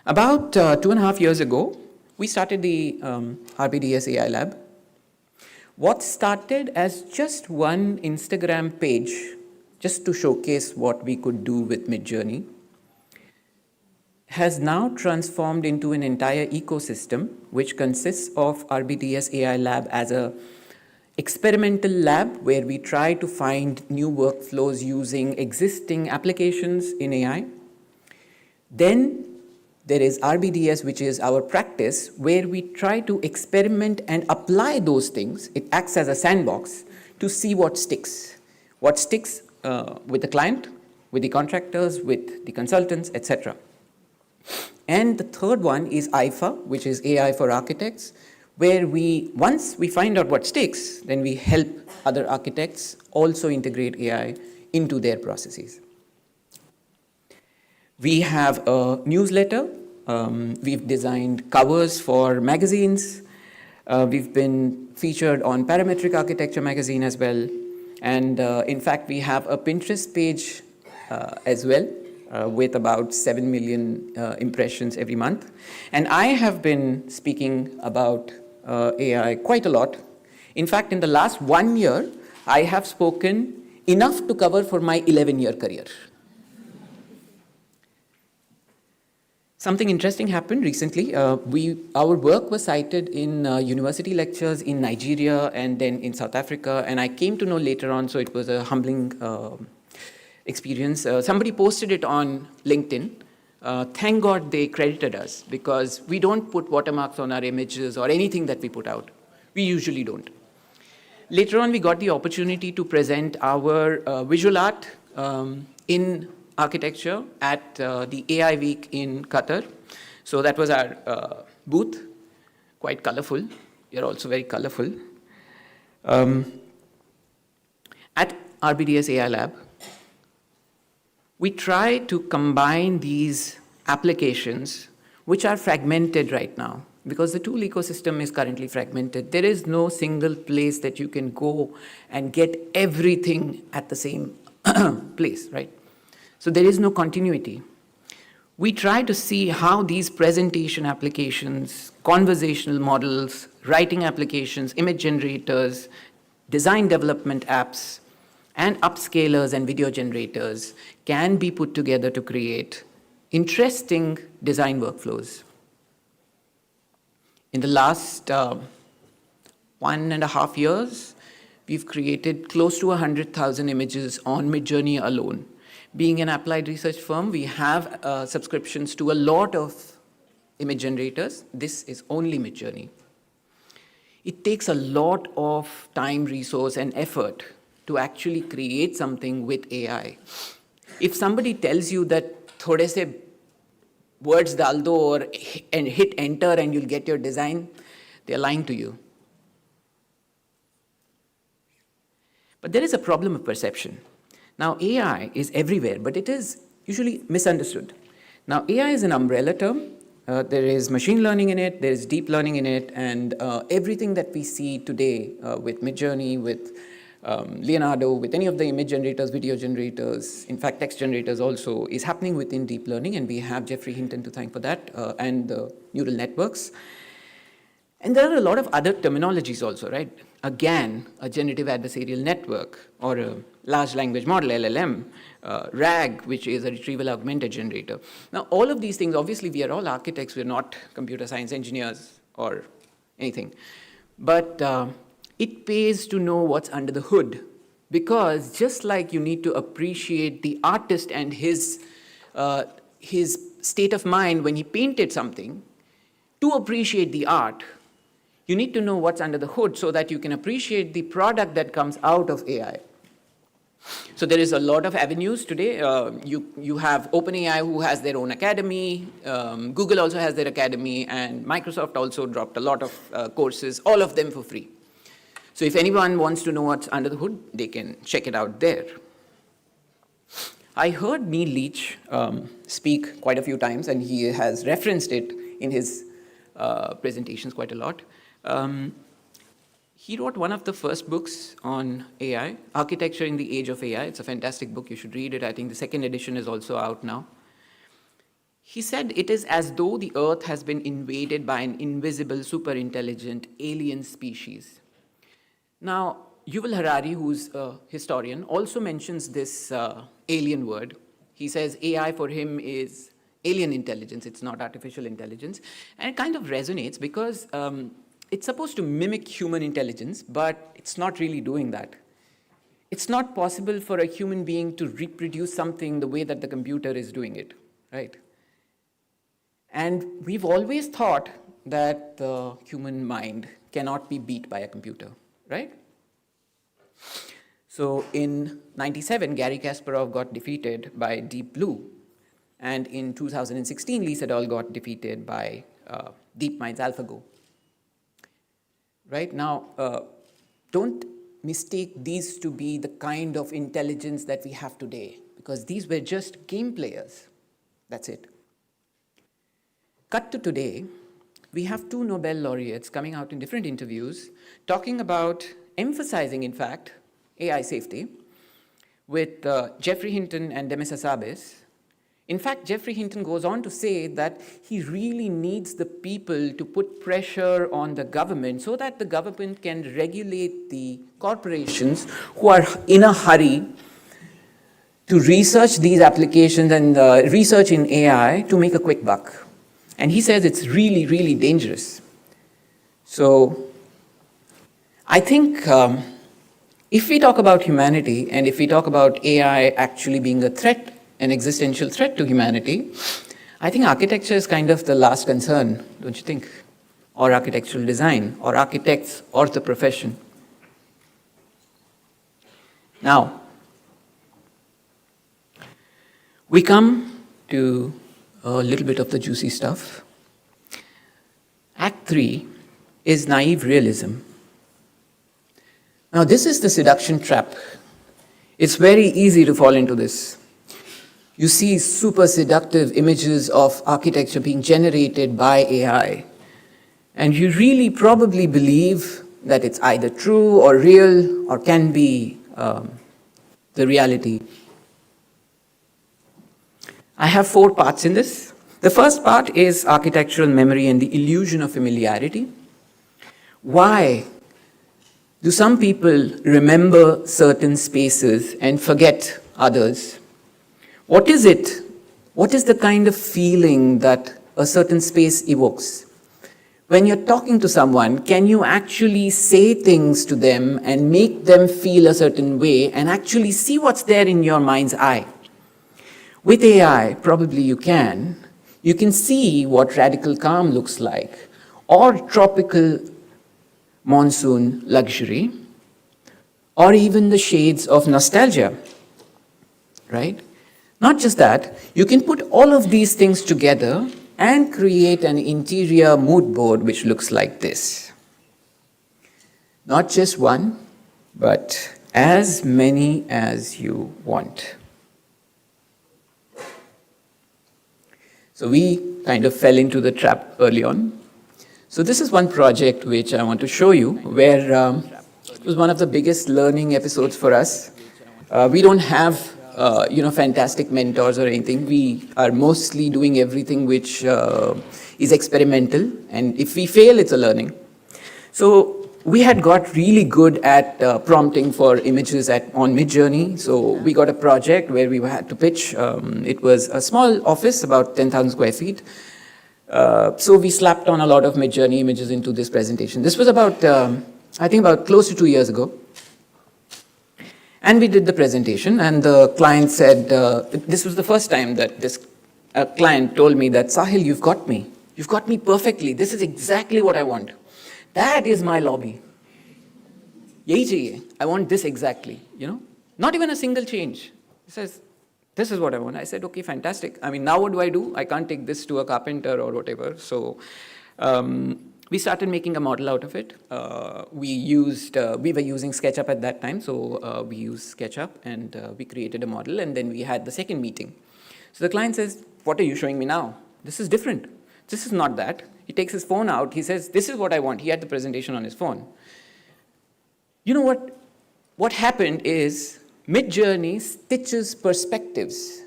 I: About 2.5 years ago, we started the RBDS AI Lab. What started as just one Instagram page, just to showcase what we could do with Midjourney, has now transformed into an entire ecosystem, which consists of RBDS AI Lab as a experimental lab where we try to find new workflows using existing applications in AI. Then there is RBDS, which is our practice, where we try to experiment and apply those things. It acts as a sandbox to see what sticks. What sticks with the client, with the contractors, with the consultants, etc. And the third one is IFA, which is AI for architects, where once we find out what sticks, then we help other architects also integrate AI into their processes. We have a newsletter. We've designed covers for magazines. We've been featured on Parametric Architecture magazine as well. And in fact, we have a Pinterest page as well with about 7 million impressions every month. And I have been speaking about AI quite a lot. In fact, in the last 1 year, I have spoken enough to cover for my 11-year career. Something interesting happened recently. Our work was cited in university lectures in Nigeria and then in South Africa, and I came to know later on, so it was a humbling experience. Somebody posted it on LinkedIn. Thank God they credited us, because we don't put watermarks on our images or anything that we put out. We usually don't. Later on, we got the opportunity to present our visual art in architecture at the AI Week in Qatar. So that was our booth, quite colorful. You're also very colorful. At RBDS AI Lab, we try to combine these applications, which are fragmented right now. because the tool ecosystem is currently fragmented. There is no single place that you can go and get everything at the same place, right? So there is no continuity. We try to see how these presentation applications, conversational models, writing applications, image generators, design development apps, and upscalers and video generators can be put together to create interesting design workflows. In the last 1.5 years, we've created close to 100,000 images on Midjourney alone. Being an applied research firm, we have subscriptions to a lot of image generators. This is only Midjourney. It takes a lot of time, resource, and effort to actually create something with AI. If somebody tells you that thode se words dal do or and hit enter and you'll get your design, they're lying to you. But there is a problem of perception. Now, AI is everywhere, but it is usually misunderstood. Now, AI is an umbrella term. There is machine learning in it, there is deep learning in it, and everything that we see today with Midjourney, with Leonardo, with any of the image generators, video generators, in fact, text generators also, is happening within deep learning, and we have Geoffrey Hinton to thank for that, and the neural networks. And there are a lot of other terminologies also, right? A GAN, a generative adversarial network, or a large language model, LLM, RAG, which is a retrieval augmented generator. Now, all of these things, obviously, we are all architects, we're not computer science engineers or anything. But it pays to know what's under the hood, because just like you need to appreciate the artist and his state of mind when he painted something, to appreciate the art, you need to know what's under the hood so that you can appreciate the product that comes out of AI. So there is a lot of avenues today. You have OpenAI, who has their own academy. Google also has their academy, and Microsoft also dropped a lot of courses, all of them for free. So if anyone wants to know what's under the hood, they can check it out there. I heard Neil Leach speak quite a few times, and he has referenced it in his presentations quite a lot. He wrote one of the first books on AI, Architecture in the Age of AI. It's a fantastic book. You should read it. I think the second edition is also out now. He said it is as though the Earth has been invaded by an invisible, super intelligent alien species. Now, Yuval Harari, who's a historian, also mentions this alien word. He says AI for him is alien intelligence. It's not artificial intelligence. And it kind of resonates because it's supposed to mimic human intelligence, but it's not really doing that. It's not possible for a human being to reproduce something the way that the computer is doing it, right? And we've always thought that the human mind cannot be beat by a computer, right? So in '97, Gary Kasparov got defeated by Deep Blue. And in 2016, Lee Sedol got defeated by DeepMind's AlphaGo. Right now, don't mistake these to be the kind of intelligence that we have today, because these were just game players. That's it. Cut to today, we have 2 Nobel laureates coming out in different interviews, talking about, emphasizing, in fact, AI safety, with Geoffrey Hinton and Demis Hassabis. In fact, Geoffrey Hinton goes on to say that he really needs the people to put pressure on the government so that the government can regulate the corporations who are in a hurry to research these applications and research in AI to make a quick buck. And he says it's really, really dangerous. So I think if we talk about humanity and if we talk about AI actually being a threat, an existential threat to humanity, I think architecture is kind of the last concern, don't you think? Or architectural design, or architects, or the profession. Now, we come to a little bit of the juicy stuff. Act 3 is naive realism. Now, this is the seduction trap. It's very easy to fall into this. You see super seductive images of architecture being generated by AI.
H: And you really probably believe that it's either true or real or can be the reality. I have 4 parts in this. The first part is architectural memory and the illusion of familiarity. Why do some people remember certain spaces and forget others? What is it? What is the kind of feeling that a certain space evokes? When you're talking to someone, can you actually say things to them and make them feel a certain way and actually see what's there in your mind's eye? With AI, probably you can. You can see what radical calm looks like, or tropical monsoon luxury, or even the shades of nostalgia, right? Not just that, you can put all of these things together and create an interior mood board which looks like this. Not just one, but as many as you want. So we kind of fell into the trap early on. So this is one project which I want to show you, where it was one of the biggest learning episodes for us. We don't have fantastic mentors or anything. We are mostly doing everything which is experimental, and if we fail, it's a learning. So we had got really good at prompting for images on Midjourney. So we got a project where we had to pitch. It was a small office, about 10,000 square feet. So we slapped on a lot of Midjourney images into this presentation. This was about, I think about close to 2 years ago. And we did the presentation, and the client said, this was the first time that this client told me that, Sahil, you've got me. You've got me perfectly. This is exactly what I want. That is my lobby. Yahi chahiye. I want this exactly, Not even a single change. He says, this is what I want. I said, okay, fantastic. I mean, now what do? I can't take this to a carpenter or whatever. So we started making a model out of it. We were using SketchUp at that time. So we used SketchUp and we created a model, and then we had the second meeting. So the client says, what are you showing me now? This is different. This is not that. He takes his phone out. He says, this is what I want. He had the presentation on his phone. You know what? What happened is Midjourney stitches perspectives.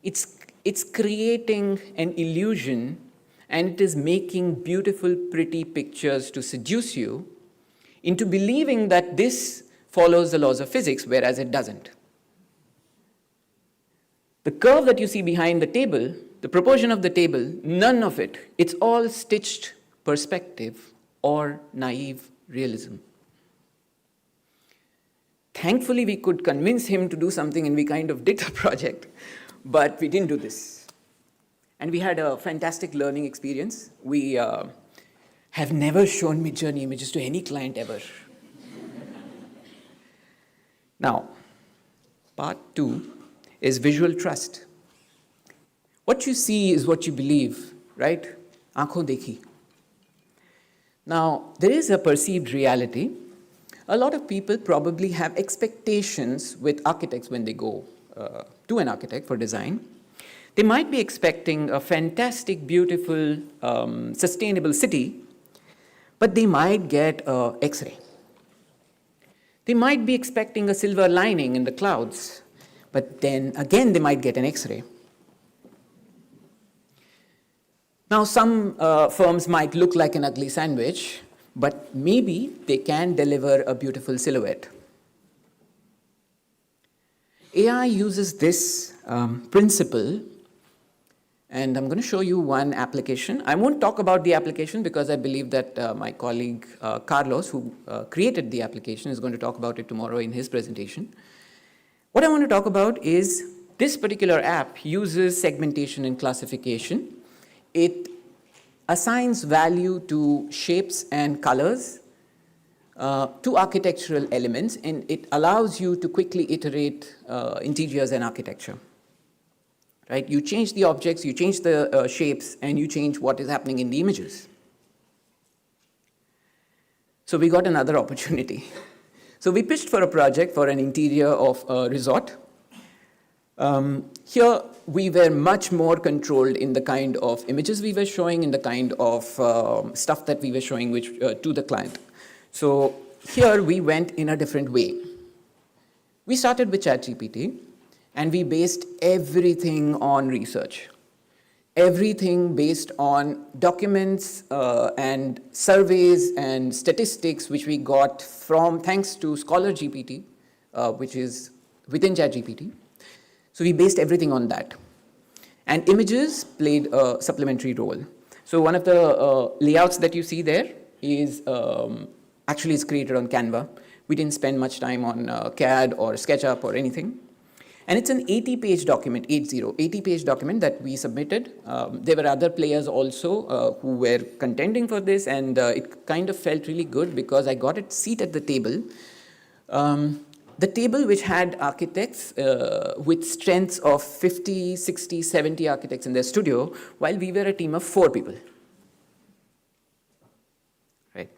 H: It's creating an illusion, and it is making beautiful, pretty pictures to seduce you into believing that this follows the laws of physics, whereas it doesn't. The curve that you see behind the table, the proportion of the table, none of it. It's all stitched perspective or naive realism. Thankfully, we could convince him to do something, and we kind of did the project, but we didn't do this. And we had a fantastic learning experience. We have never shown Midjourney images to any client ever. Now, part 2 is visual trust. What you see is what you believe, right? Aankhon dekhi. Now, there is a perceived reality. A lot of people probably have expectations with architects when they go to an architect for design. They might be expecting a fantastic, beautiful, sustainable city, but they might get an X-ray. They might be expecting a silver lining in the clouds, but then again they might get an X-ray. Now, some firms might look like an ugly sandwich, but maybe they can deliver a beautiful silhouette. AI uses this principle, and I'm going to show you one application. I won't talk about the application because I believe that my colleague Carlos, who created the application, is going to talk about it tomorrow in his presentation. What I want to talk about is this particular app uses segmentation and classification. It assigns value to shapes and colors, to architectural elements, and it allows you to quickly iterate interiors and architecture. Right? You change the objects, you change the shapes, and you change what is happening in the images. So we got another opportunity. So we pitched for a project for an interior of a resort. Here, we were much more controlled in the kind of images we were showing, in the kind of stuff that we were showing to the client. So here, we went in a different way. We started with ChatGPT, and we based everything on research. Everything based on documents and surveys and statistics which we got from, thanks to Scholar GPT, which is within ChatGPT. So we based everything on that. And images played a supplementary role. So one of the layouts that you see there is actually is created on Canva. We didn't spend much time on CAD or SketchUp or anything. And it's an 80-page document, 80-page document that we submitted. There were other players also who were contending for this, and it kind of felt really good because I got a seat at the table. The table which had architects with strengths of 50, 60, 70 architects in their studio, while we were a team of 4 people. Right.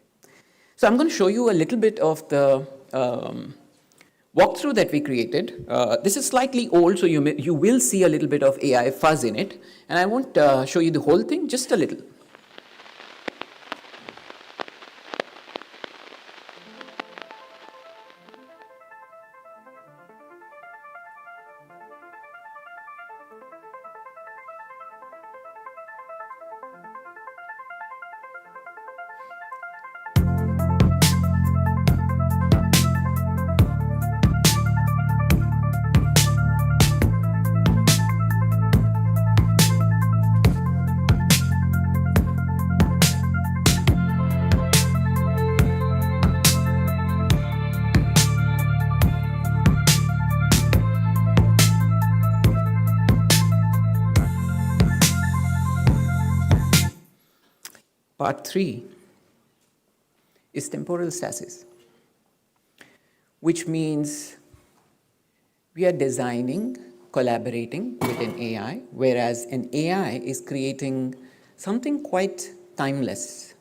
H: So I'm going to show you a little bit of the walkthrough that we created. This is slightly old, so you will see a little bit of AI fuzz in it. And I won't show you the whole thing, just a little. Part 3 is temporal stasis, which means we are designing, collaborating with an AI, whereas an AI is creating something quite timeless.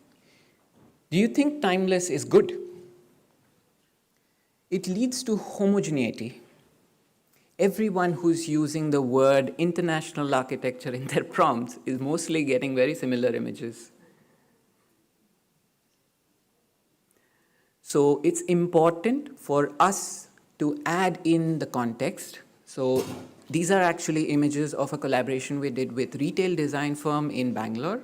H: Do you think timeless is good? It leads to homogeneity. Everyone who's using the word international architecture in their prompts is mostly getting very similar images. So it's important for us to add in the context. So these are actually images of a collaboration we did with retail design firm in Bangalore,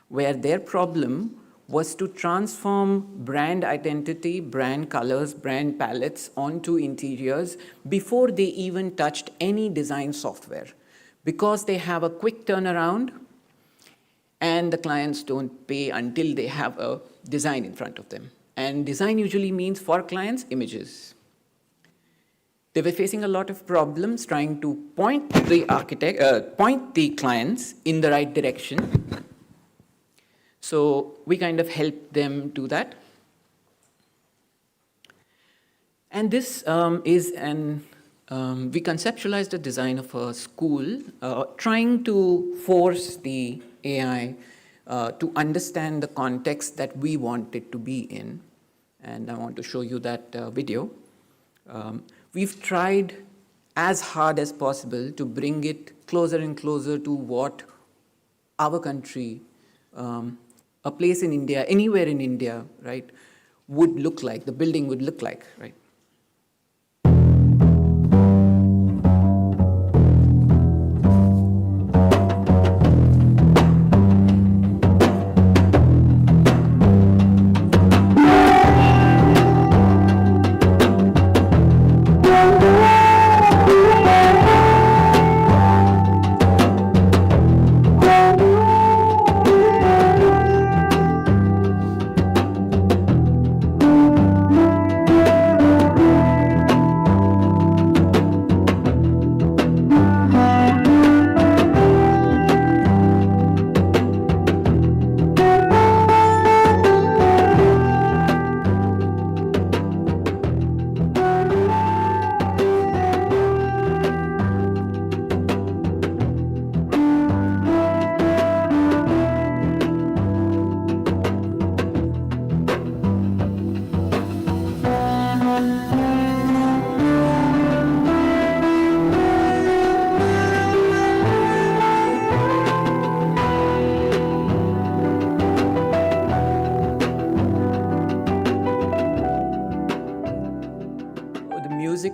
H: where their problem was to transform brand identity, brand colors, brand palettes onto interiors before they even touched any design software. Because they have a quick turnaround and the clients don't pay until they have a design in front of them. And design usually means, for clients, images. They were facing a lot of problems trying to point the clients in the right direction. So we kind of helped them do that. And this is we conceptualized the design of a school, trying to force the AI to understand the context that we want it to be in. And I want to show you that video. We've tried as hard as possible to bring it closer and closer to what our country, a place in India, anywhere in India, right, would look like, the building would look like, right?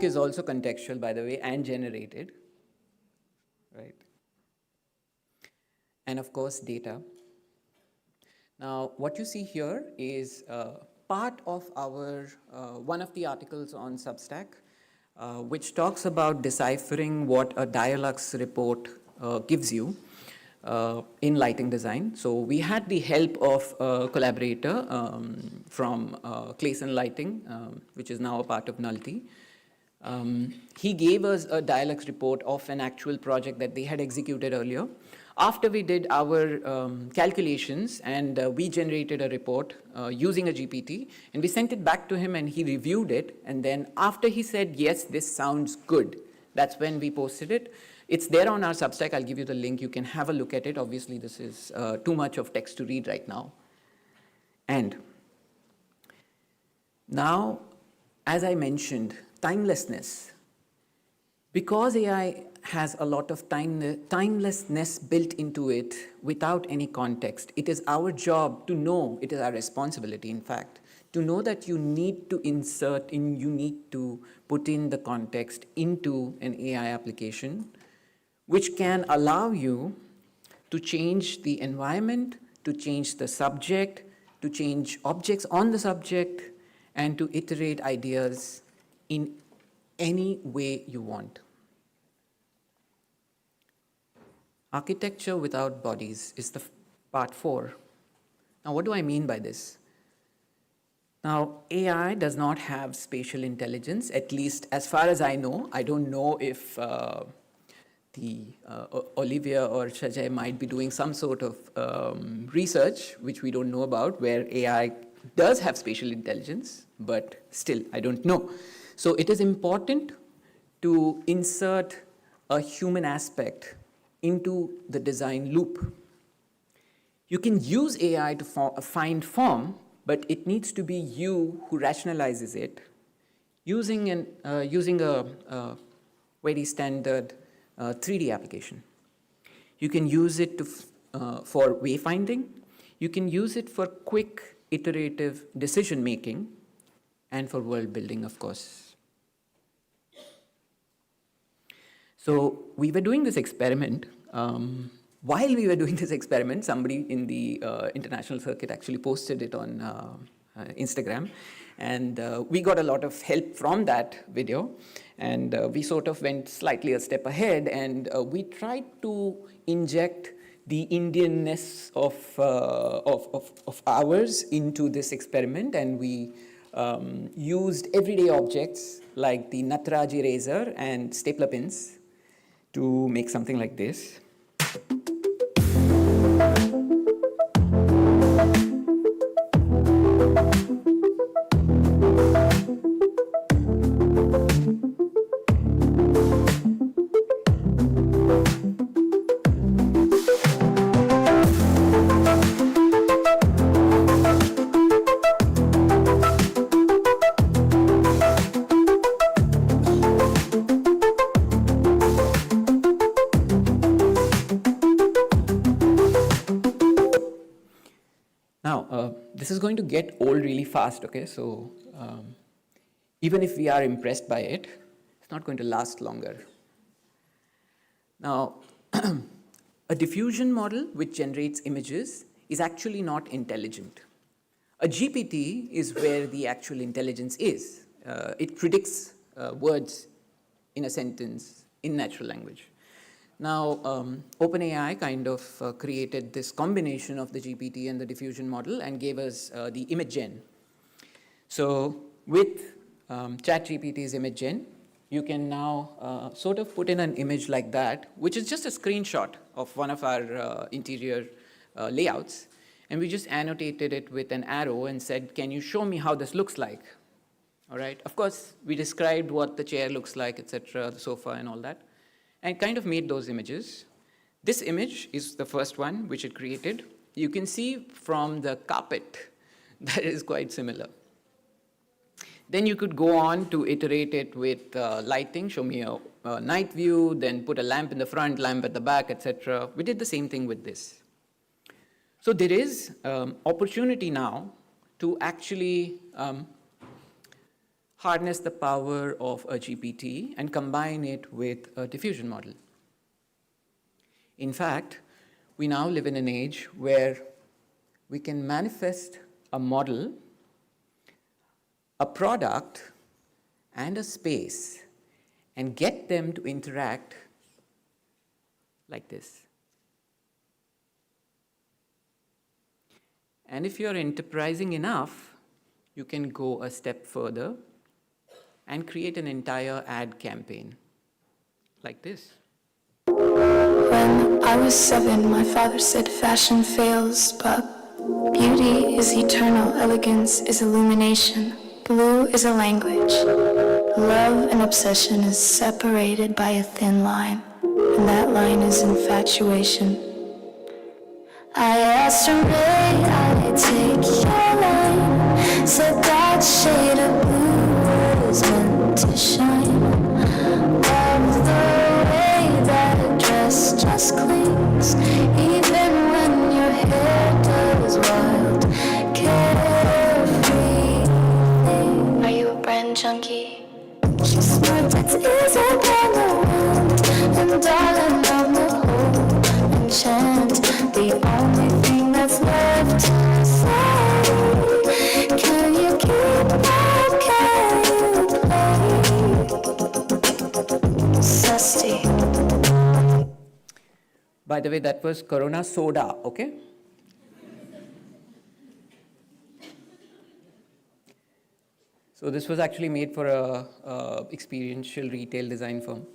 H: music is also contextual, by the way, and generated, right? And of course, data. Now, what you see here is part of our, one of the articles on Substack, which talks about deciphering what a Dialux report gives you in lighting design. So we had the help of a collaborator from Clayson Lighting, which is now a part of Nulti. He gave us a Dialux report of an actual project that they had executed earlier. After we did our calculations and we generated a report using a GPT, and we sent it back to him and he reviewed it, and then after he said, yes, this sounds good, that's when we posted it. It's there on our Substack. I'll give you the link. You can have a look at it. Obviously, this is too much of text to read right now. And now, as I mentioned, timelessness. Because AI has a lot of timelessness built into it without any context, it is our job to know, it is our responsibility, in fact, to know that you need to insert in, you need to put in the context into an AI application, which can allow you to change the environment, to change the subject, to change objects on the subject, and to iterate ideas in any way you want. Architecture without bodies is the part 4. Now, what do I mean by this? Now, AI does not have spatial intelligence, at least as far as I know. I don't know if Olivia or Shajay might be doing some sort of research, which we don't know about, where AI does have spatial intelligence, but still, I don't know. So it is important to insert a human aspect into the design loop. You can use AI to find form, but it needs to be you who rationalizes it using a very standard 3D application. You can use it for wayfinding. You can use it for quick iterative decision making and for world building, of course. So we were doing this experiment. While we were doing this experiment, somebody in the international circuit actually posted it on Instagram. And we got a lot of help from that video. And we sort of went slightly a step ahead, and we tried to inject the Indianness of ours into this experiment. And we used everyday objects like the Natraj eraser and stapler pins to make something like this. This is going to get old really fast, okay? So even if we are impressed by it, it's not going to last longer. Now, a diffusion model which generates images is actually not intelligent. A GPT is where the actual intelligence is. It predicts words in a sentence in natural language. Now, OpenAI kind of created this combination of the GPT and the diffusion model and gave us the image gen. So with ChatGPT's image gen, you can now sort of put in an image like that, which is just a screenshot of one of our interior layouts. And we just annotated it with an arrow and said, can you show me how this looks like? All right. Of course, we described what the chair looks like, etc., the sofa and all that, and kind of made those images. This image is the first one which it created. You can see from the carpet that is quite similar. Then you could go on to iterate it with lighting, show me a night view, then put a lamp in the front, lamp at the back, etc. We did the same thing with this. So there is opportunity now to actually harness the power of a GPT and combine it with a diffusion model. In fact, we now live in an age where we can manifest a model, a product, and a space and get them to interact like this. And if you're enterprising enough, you can go a step further and create an entire ad campaign like this.
J: When I was 7, my father said fashion fails, but beauty is eternal, elegance is illumination, blue is a language. Love and obsession is separated by a thin line, and that line is infatuation. I asked her, may I take your line? Said that shade of blue was meant to shine. Love the way that a dress just clings, even when your hair does wild, carefree thing. Are you a brand junkie? She smiled, it's easy upon the wind, and darling, I'm the whole enchant. The only thing that's left to say, can you keep up, can you play? Susty.
H: By the way, that was Corona soda, okay? So this was actually made for a experiential retail design firm.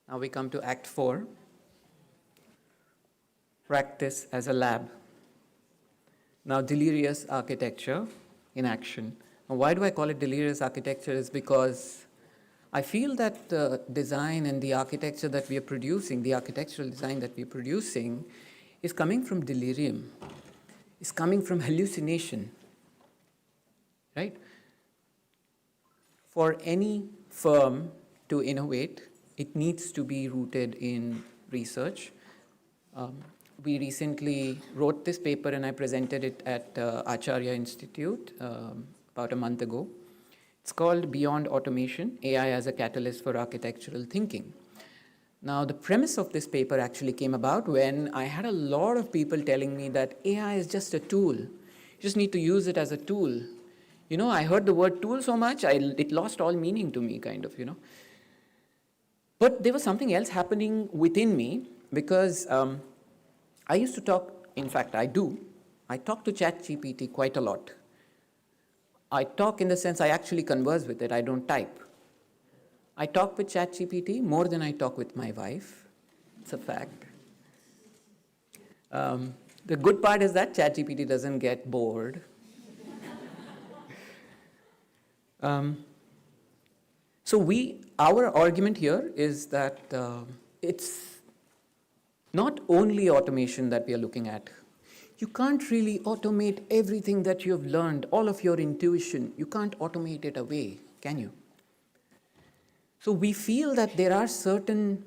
H: Now we come to Act 4, practice as a lab. Now, delirious architecture in action. Now, why do I call it delirious architecture? Is because I feel that the design and the architecture that we are producing, the architectural design that we are producing, is coming from delirium, is coming from hallucination, right? For any firm to innovate, it needs to be rooted in research. We recently wrote this paper and I presented it at Acharya Institute about a month ago. It's called Beyond Automation, AI as a Catalyst for Architectural Thinking. Now, the premise of this paper actually came about when I had a lot of people telling me that AI is just a tool. You just need to use it as a tool. You know, I heard the word tool so much, it lost all meaning to me, kind of, you know. But there was something else happening within me because I used to talk, in fact, I talk to ChatGPT quite a lot. I talk in the sense I actually converse with it, I don't type. I talk with ChatGPT more than I talk with my wife. It's a fact. The good part is that ChatGPT doesn't get bored. So our argument here is that it's not only automation that we are looking at. You can't really automate everything that you have learned, all of your intuition. You can't automate it away, can you? So we feel that there are certain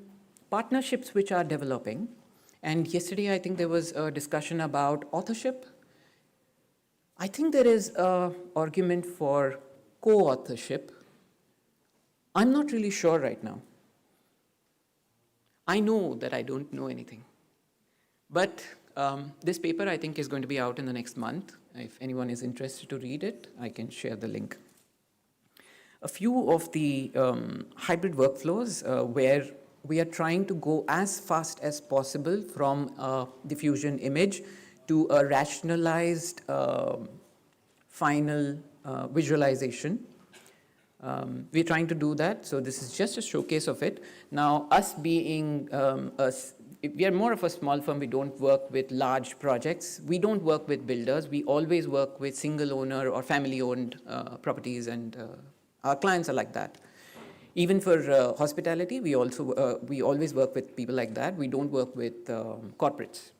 H: partnerships which are developing. And yesterday, I think there was a discussion about authorship. I think there is an argument for co-authorship. I'm not really sure right now. I know that I don't know anything. But this paper, I think, is going to be out in the next month. If anyone is interested to read it, I can share the link. A few of the hybrid workflows where we are trying to go as fast as possible from a diffusion image to a rationalized final visualization. We're trying to do that, so this is just a showcase of it. Now, us being we are more of a small firm, we don't work with large projects. We don't work with builders. We always work with single owner or family-owned properties, and our clients are like that. Even for hospitality, we always work with people like that. We don't work with corporates.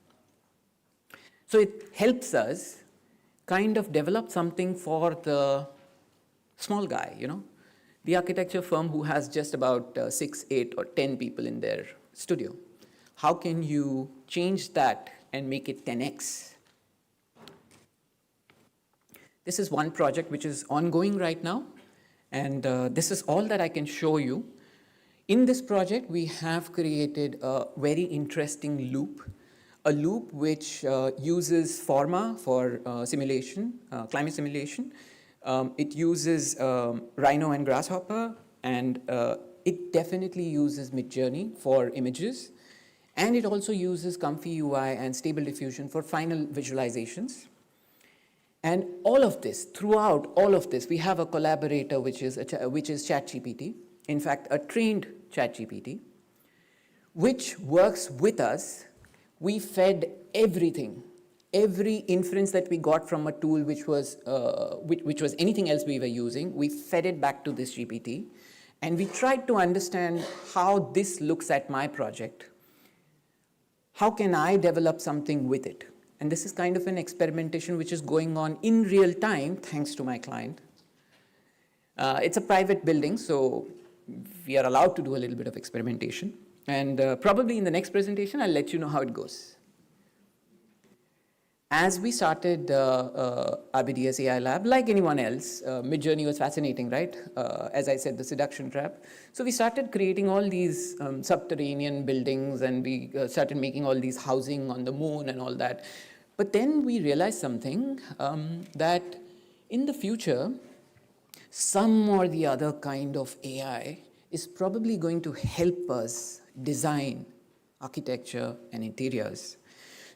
H: So it helps us kind of develop something for the small guy, you know, the architecture firm who has just about 6, 8, or 10 people in their studio. How can you change that and make it 10x? This is one project which is ongoing right now, and this is all that I can show you. In this project, we have created a very interesting loop, a loop which uses Forma for simulation, climate simulation. It uses Rhino and Grasshopper, and it definitely uses Midjourney for images. And it also uses Comfy UI and Stable Diffusion for final visualizations. And all of this, throughout all of this, we have a collaborator which is ChatGPT. In fact, a trained ChatGPT, which works with us. We fed everything, every inference that we got from a tool which was anything else we were using. We fed it back to this GPT, and we tried to understand how this looks at my project. How can I develop something with it? And this is kind of an experimentation which is going on in real time, thanks to my client. It's a private building, so we are allowed to do a little bit of experimentation. And probably in the next presentation, I'll let you know how it goes. As we started RBDS AI Lab, like anyone else, Midjourney was fascinating, right? As I said, the seduction trap. So we started creating all these subterranean buildings, and we started making all these housing on the moon and all that. But then we realized something, that in the future, some or the other kind of AI is probably going to help us design architecture and interiors.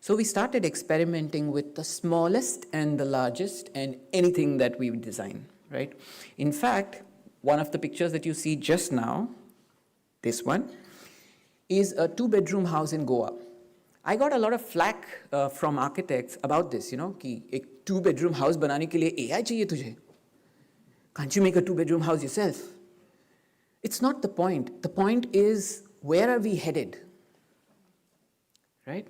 H: So we started experimenting with the smallest and the largest and anything that we would design, right? In fact, one of the pictures that you see just now, this one, is a 2-bedroom house in Goa. I got a lot of flack from architects about this, कि एक 2-bedroom house बनाने के लिए AI चाहिए तुझे. Can't you make a 2-bedroom house yourself? It's not the point. The point is, where are we headed, right?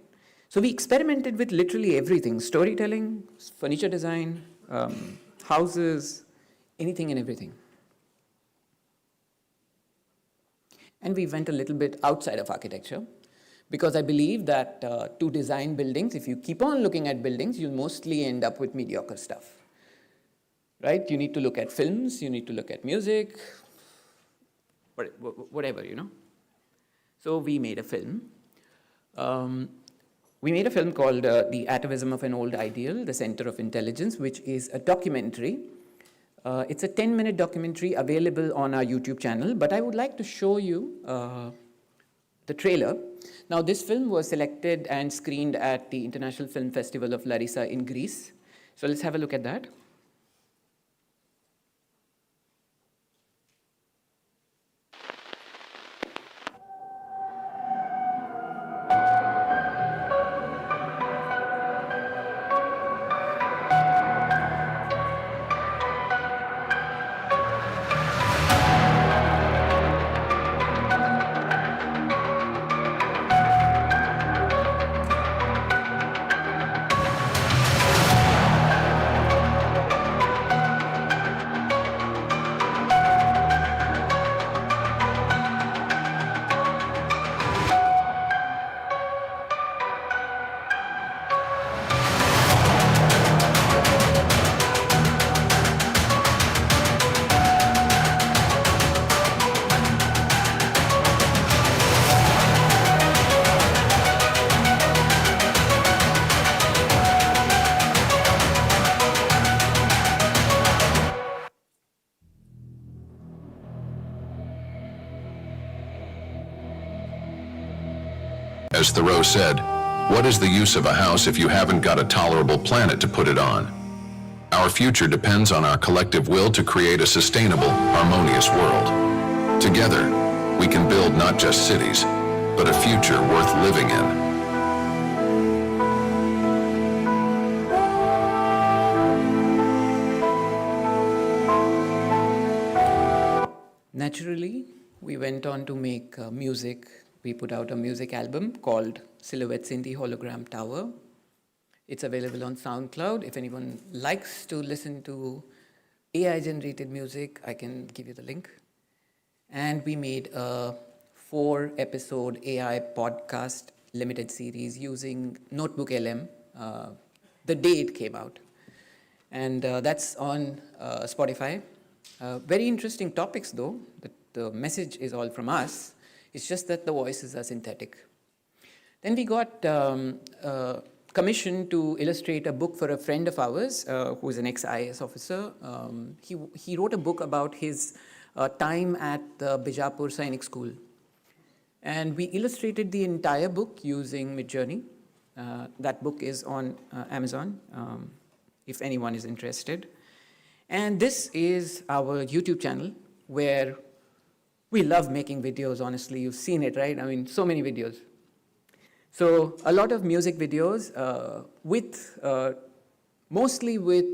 H: So we experimented with literally everything: storytelling, furniture design, houses, anything and everything. And we went a little bit outside of architecture, because I believe that to design buildings, if you keep on looking at buildings, you'll mostly end up with mediocre stuff, right? You need to look at films, you need to look at music, whatever, So we made a film. We made a film called The Atavism of an Old Ideal, The Center of Intelligence, which is a documentary. It's a 10-minute documentary available on our YouTube channel, but I would like to show you the trailer. Now, this film was selected and screened at the International Film Festival of Larissa in Greece. So let's have a look at that.
F: As Thoreau said, what is the use of a house if you haven't got a tolerable planet to put it on? Our future depends on our collective will to create a sustainable, harmonious world. Together, we can build not just cities, but a future worth living in.
H: Naturally, we went on to make music. We put out a music album called Silhouettes in the Hologram Tower. It's available on SoundCloud. If anyone likes to listen to AI-generated music, I can give you the link. And we made a 4-episode AI podcast limited series using Notebook LM the day it came out. And that's on Spotify. Very interesting topics, though. The message is all from us. It's just that the voices are synthetic. Then we got commissioned to illustrate a book for a friend of ours who is an ex-IAS officer. He wrote a book about his time at the Bijapur Sainik School. And we illustrated the entire book using Midjourney. That book is on Amazon, if anyone is interested. And this is our YouTube channel, where we love making videos, honestly. You've seen it, right? I mean, so many videos. So a lot of music videos mostly with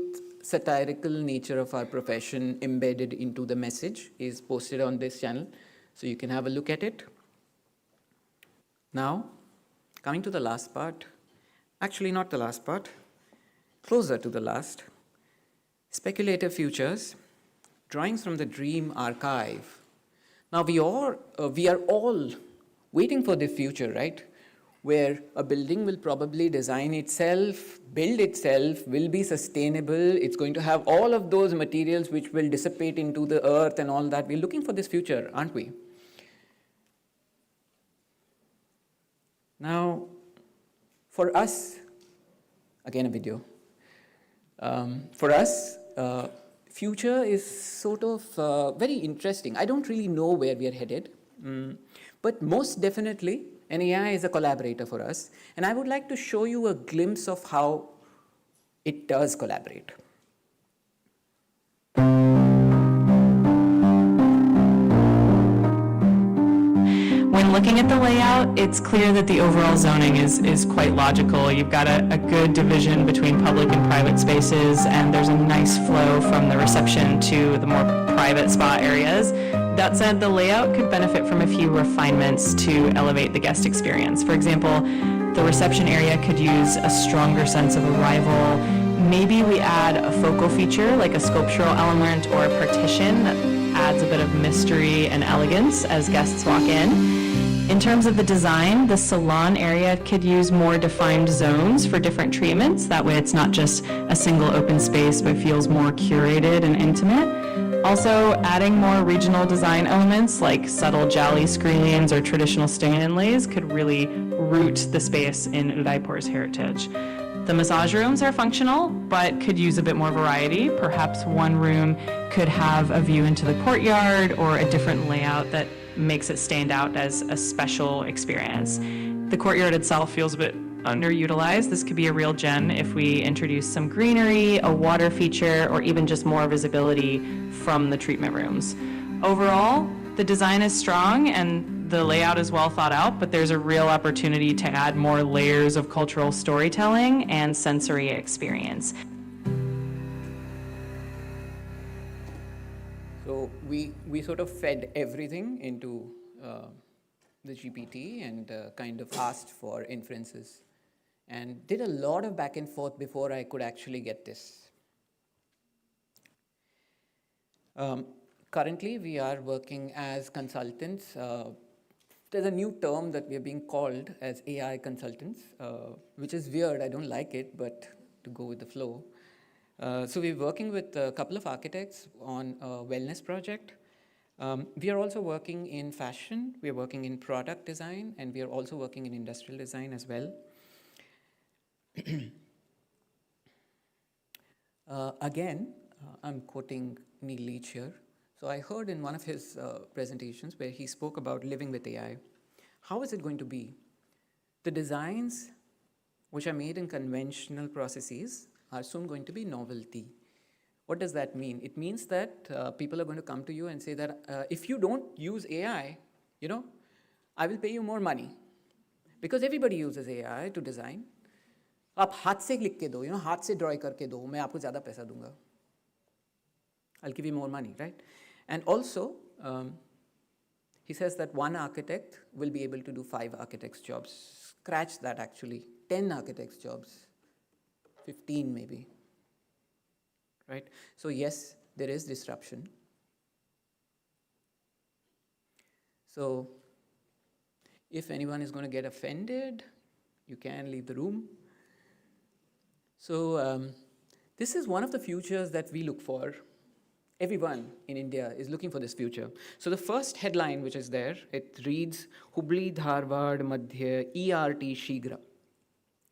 H: satirical nature of our profession embedded into the message is posted on this channel. So you can have a look at it. Now, coming to the last part, actually not the last part, closer to the last, speculative futures, drawings from the dream archive. Now we are all waiting for the future, right? Where a building will probably design itself, build itself, will be sustainable. It's going to have all of those materials which will dissipate into the earth and all that. We're looking for this future, aren't we? Now, for us, again a video. For us, future is sort of very interesting. I don't really know where we are headed, but most definitely, an AI is a collaborator for us. And I would like to show you a glimpse of how it does collaborate.
K: When looking at the layout, it's clear that the overall zoning is quite logical. You've got a good division between public and private spaces, and there's a nice flow from the reception to the more private spa areas. That said, the layout could benefit from a few refinements to elevate the guest experience. For example, the reception area could use a stronger sense of arrival. Maybe we add a focal feature like a sculptural element or a partition that adds a bit of mystery and elegance as guests walk in. In terms of the design, the salon area could use more defined zones for different treatments. That way it's not just a single open space, but feels more curated and intimate. Also, adding more regional design elements like subtle jali screens or traditional stain inlays could really root the space in Udaipur's heritage. The massage rooms are functional, but could use a bit more variety. Perhaps one room could have a view into the courtyard or a different layout that makes it stand out as a special experience. The courtyard itself feels a bit underutilized. This could be a real gem if we introduce some greenery, a water feature, or even just more visibility from the treatment rooms. Overall, the design is strong and the layout is well thought out, but there's a real opportunity to add more layers of cultural storytelling and sensory experience.
H: So we sort of fed everything into the GPT and kind of asked for inferences and did a lot of back and forth before I could actually get this. Currently, we are working as consultants. There's a new term that we are being called as AI consultants, which is weird. I don't like it, but to go with the flow. So we're working with a couple of architects on a wellness project. We are also working in fashion, we are working in product design, and we are also working in industrial design as well. Again, I'm quoting Neil Leach here. So I heard in one of his presentations where he spoke about living with AI. How is it going to be? The designs which are made in conventional processes are soon going to be novelty. What does that mean? It means that people are going to come to you and say that if you don't use AI, I will pay you more money. Because everybody uses AI to design. आप हाथ से लिख के दो, हाथ से draw करके दो, मैं आपको ज़्यादा पैसा दूंगा. I'll give you more money, right? And also, he says that one architect will be able to do 5 architects' jobs. Scratch that actually, 10 architects' jobs, 15 maybe, right? So yes, there is disruption. So if anyone is going to get offended, you can leave the room. So This is one of the futures that we look for. Everyone in India is looking for this future. So the first headline which is there, it reads, Hubli Dharwad Madhya ERT Shigra.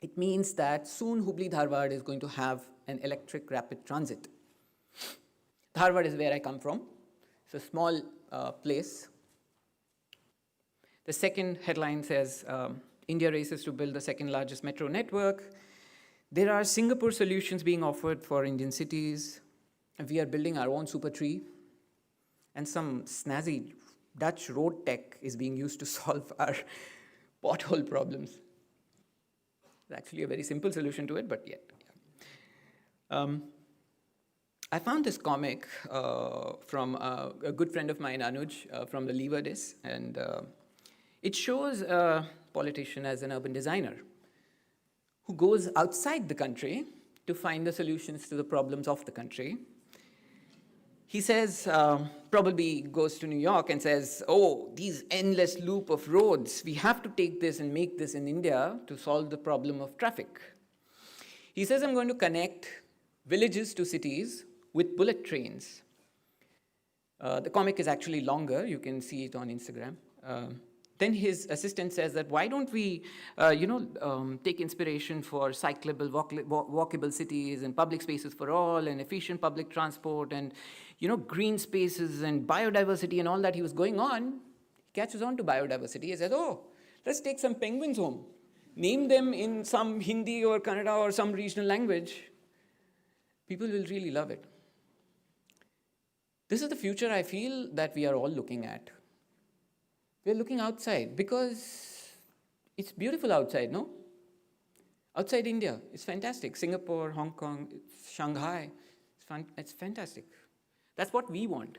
H: It means that soon Hubli Dharwad is going to have an electric rapid transit. Dharwad is where I come from. It's a small place. The second headline says, India races to build the second largest metro network. There are Singapore solutions being offered for Indian cities. We are building our own super tree. And some snazzy Dutch road tech is being used to solve our pothole problems. It's actually a very simple solution to it, but yet. Yeah. I found this comic from a good friend of mine, Anuj, from the Lever Dis, and it shows a politician as an urban designer who goes outside the country to find the solutions to the problems of the country. He says, probably goes to New York and says, oh, these endless loop of roads, we have to take this and make this in India to solve the problem of traffic. He says, I'm going to connect villages to cities with bullet trains. The comic is actually longer. You can see it on Instagram. Then his assistant says that why don't we, take inspiration for cyclable, walkable cities and public spaces for all and efficient public transport and, green spaces and biodiversity and all that he was going on. He catches on to biodiversity. He says, oh, let's take some penguins home. Name them in some Hindi or Kannada or some regional language. People will really love it. This is the future I feel that we are all looking at. We're looking outside because it's beautiful outside, no? Outside India, it's fantastic. Singapore, Hong Kong, Shanghai, it's fantastic. That's what we want.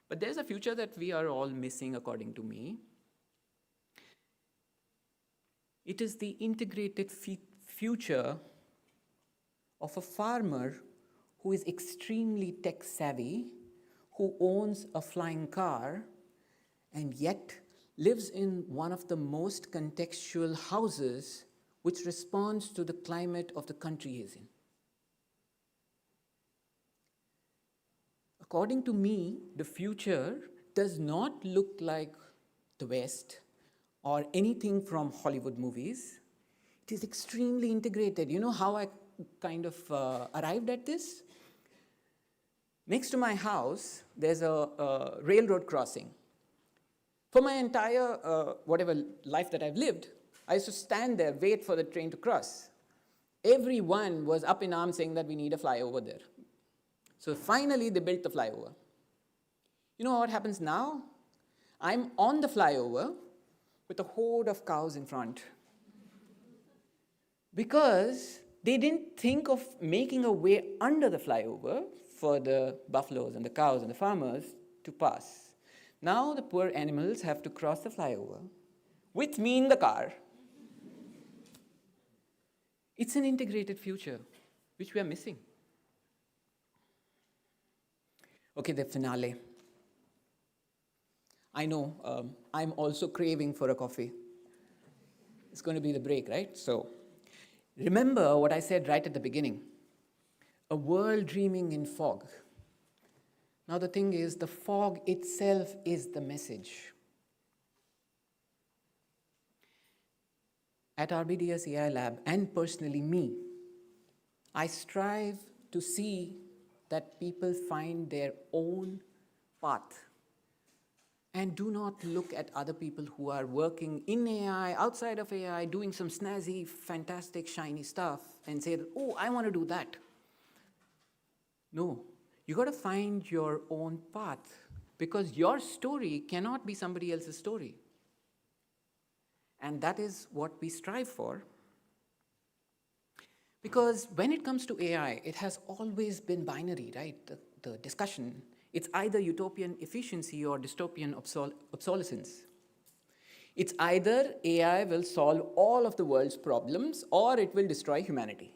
H: But there's a future that we are all missing, according to me. It is the integrated future of a farmer who is extremely tech savvy, who owns a flying car, and yet lives in one of the most contextual houses which responds to the climate of the country he is in. According to me, the future does not look like the West or anything from Hollywood movies. It is extremely integrated. You know how I kind of arrived at this? Next to my house, there's a railroad crossing. For my entire, whatever life that I've lived, I used to stand there, wait for the train to cross. Everyone was up in arms saying that we need a flyover there. So finally, they built the flyover. You know what happens now? I'm on the flyover with a horde of cows in front. Because they didn't think of making a way under the flyover for the buffaloes and the cows and the farmers to pass. Now the poor animals have to cross the flyover with me in the car. It's an integrated future, which we are missing. Okay, the finale. I know, I'm also craving for a coffee. It's going to be the break, right? So remember what I said right at the beginning. A world dreaming in fog. Now the thing is, the fog itself is the message. At RBDS AI Lab, and personally me, I strive to see that people find their own path and do not look at other people who are working in AI, outside of AI, doing some snazzy, fantastic, shiny stuff and say, oh, I want to do that. No, you got to find your own path because your story cannot be somebody else's story. And that is what we strive for. Because when it comes to AI, it has always been binary, right? The discussion. It's either utopian efficiency or dystopian obsolescence. It's either AI will solve all of the world's problems or it will destroy humanity.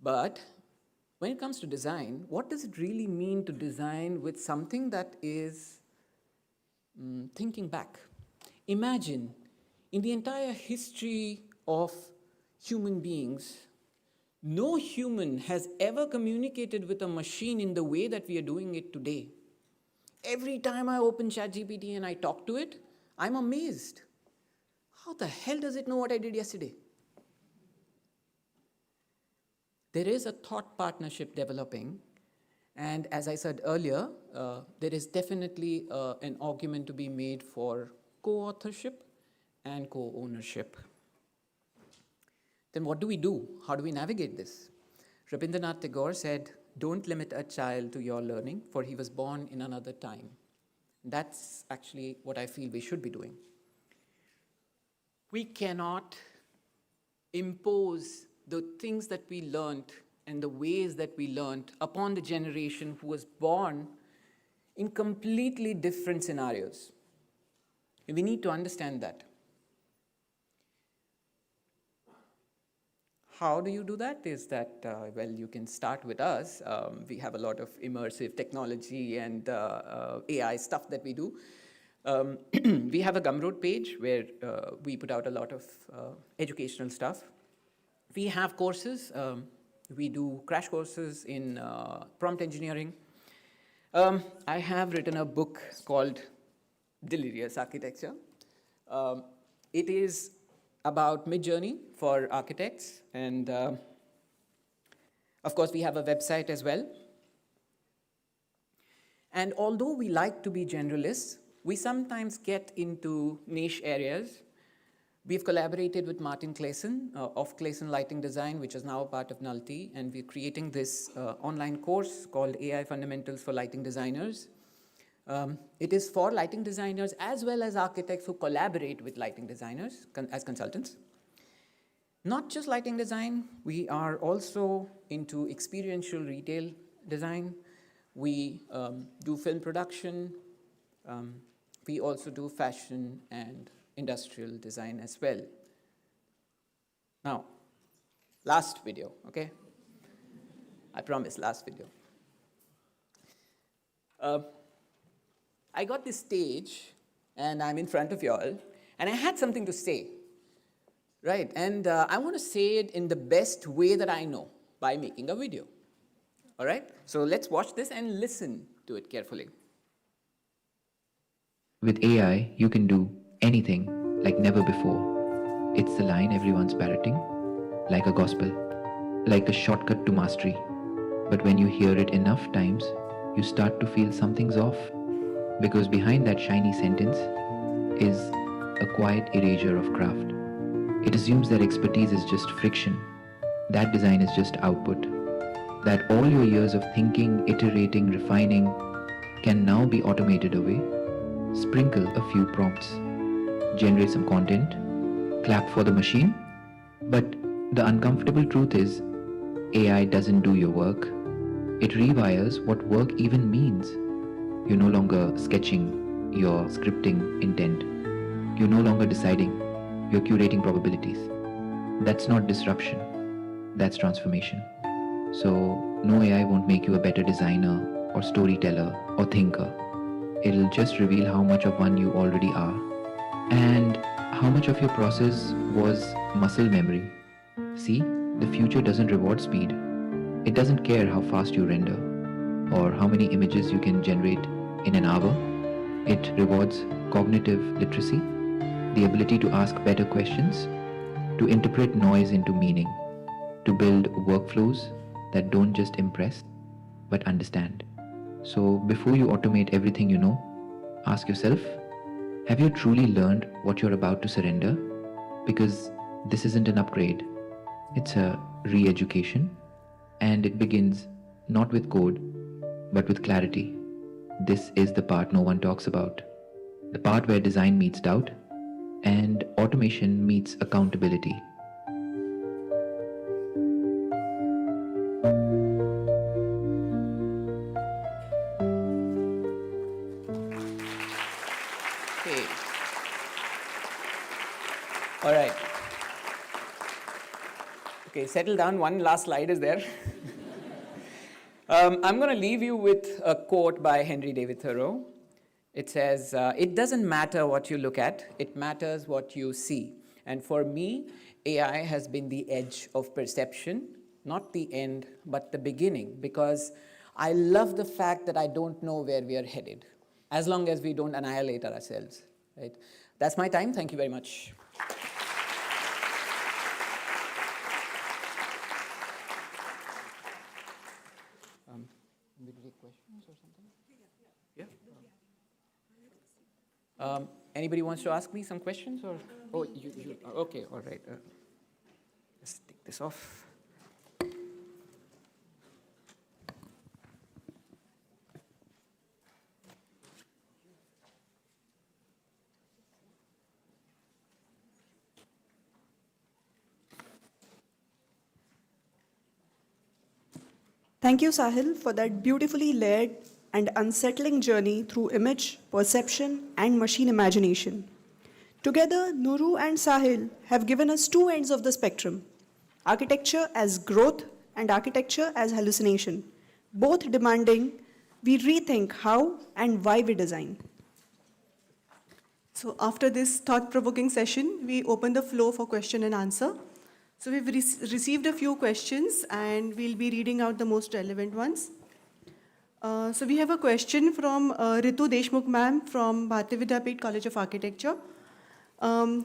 H: But when it comes to design, what does it really mean to design with something that is thinking back? Imagine, in the entire history of human beings, No human has ever communicated with a machine in the way that we are doing it today. Every time I open ChatGPT and I talk to it, I'm amazed. How the hell does it know what I did yesterday? There is a thought partnership developing, and as I said earlier, there is definitely an argument to be made for co-authorship and co-ownership. Then what do we do? How do we navigate this? Rabindranath Tagore said, "Don't limit a child to your learning, for he was born in another time." That's actually what I feel we should be doing. We cannot impose the things that we learned and the ways that we learned upon the generation who was born in completely different scenarios. We need to understand that. How do you do that? Is that, well, you can start with us. We have a lot of immersive technology and AI stuff that we do. We have a Gumroad page where we put out a lot of educational stuff. We have courses. We do crash courses in prompt engineering. I have written a book called Delirious Architecture. It is about Mid-Journey for architects. And of course, we have a website as well. And although we like to be generalists, we sometimes get into niche areas. We've collaborated with Martin Clayson of Clayson Lighting Design, which is now a part of Nulty, and we're creating this online course called AI Fundamentals for Lighting Designers. It is for lighting designers as well as architects who collaborate with lighting designers as consultants. Not just lighting design, we are also into experiential retail design. We do film production. We also do fashion and industrial design as well. Now, last video, okay? I promise, last video. I got this stage, and I'm in front of y'all, and I had something to say, right? And I want to say it in the best way that I know, by making a video, all right? So let's watch this and listen to it carefully.
I: With AI, you can do anything like never before. It's the line everyone's parroting, like a gospel, like a shortcut to mastery. But when you hear it enough times, you start to feel something's off, because behind that shiny sentence is a quiet erasure of craft. It assumes that expertise is just friction, that design is just output, that all your years of thinking, iterating, refining can now be automated away. Sprinkle a few prompts, generate some content, clap for the machine. But the uncomfortable truth is, AI doesn't do your work. It rewires what work even means. You're no longer sketching your scripting intent. You're no longer deciding. You're curating probabilities. That's not disruption. That's transformation. So no AI won't make you a better designer or storyteller or thinker. It'll just reveal how much of one you already are and how much of your process was muscle memory. See, the future doesn't reward speed. It doesn't care how fast you render or how many images you can generate in an hour. It rewards cognitive literacy, the ability to ask better questions, to interpret noise into meaning, to build workflows that don't just impress, but understand. So before you automate everything you know, ask yourself, have you truly learned what you're about to surrender? Because this isn't an upgrade, it's a re-education, and it begins not with code, but with clarity. This is the part no one talks about. The part where design meets doubt and automation meets accountability.
H: Okay. All right. Okay, settle down. One last slide is there. I'm going to leave you with a quote by Henry David Thoreau. It says, it doesn't matter what you look at, it matters what you see. And for me, AI has been the edge of perception, not the end, but the beginning, because I love the fact that I don't know where we are headed, as long as we don't annihilate ourselves, right? That's my time. Thank you very much. Questions or something? Yeah. Anybody wants to ask me some questions, or you okay? All right. Let's take this off.
G: Thank you, Sahil, for that beautifully layered and unsettling journey through image, perception, and machine imagination. Together, Nuru and Sahil have given us two ends of the spectrum: architecture as growth and architecture as hallucination, both demanding we rethink how and why we design.
B: So after this thought-provoking session, we open the floor for question and answer. So we've received a few questions, and we'll be reading out the most relevant ones. So we have a question from Ritu Deshmukh ma'am from Bharatiya Vidyapeeth College of Architecture.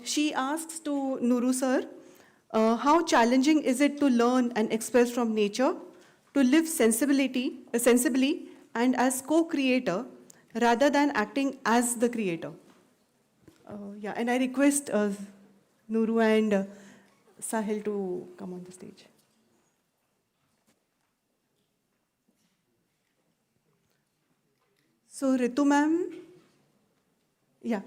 B: She asks to Nuru sir, how challenging is it to learn and express from nature, to live sensibly and as co-creator rather than acting as the creator? Yeah, and I request Nuru and Sahil to come on the stage. So Ritu ma'am, yeah.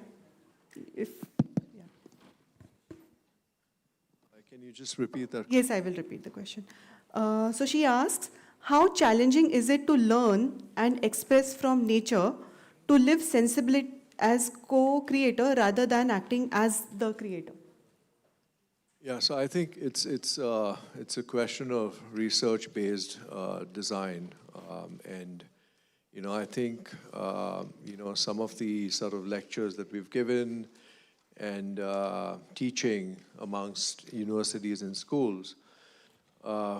E: Can you just repeat that?
B: Yes, I will repeat the question. So she asks, how challenging is it to learn and express from nature, to live sensibly as co-creator rather than acting as the creator?
E: Yeah, so I think it's a question of research-based design, and I think some of the sort of lectures that we've given and teaching amongst universities and schools,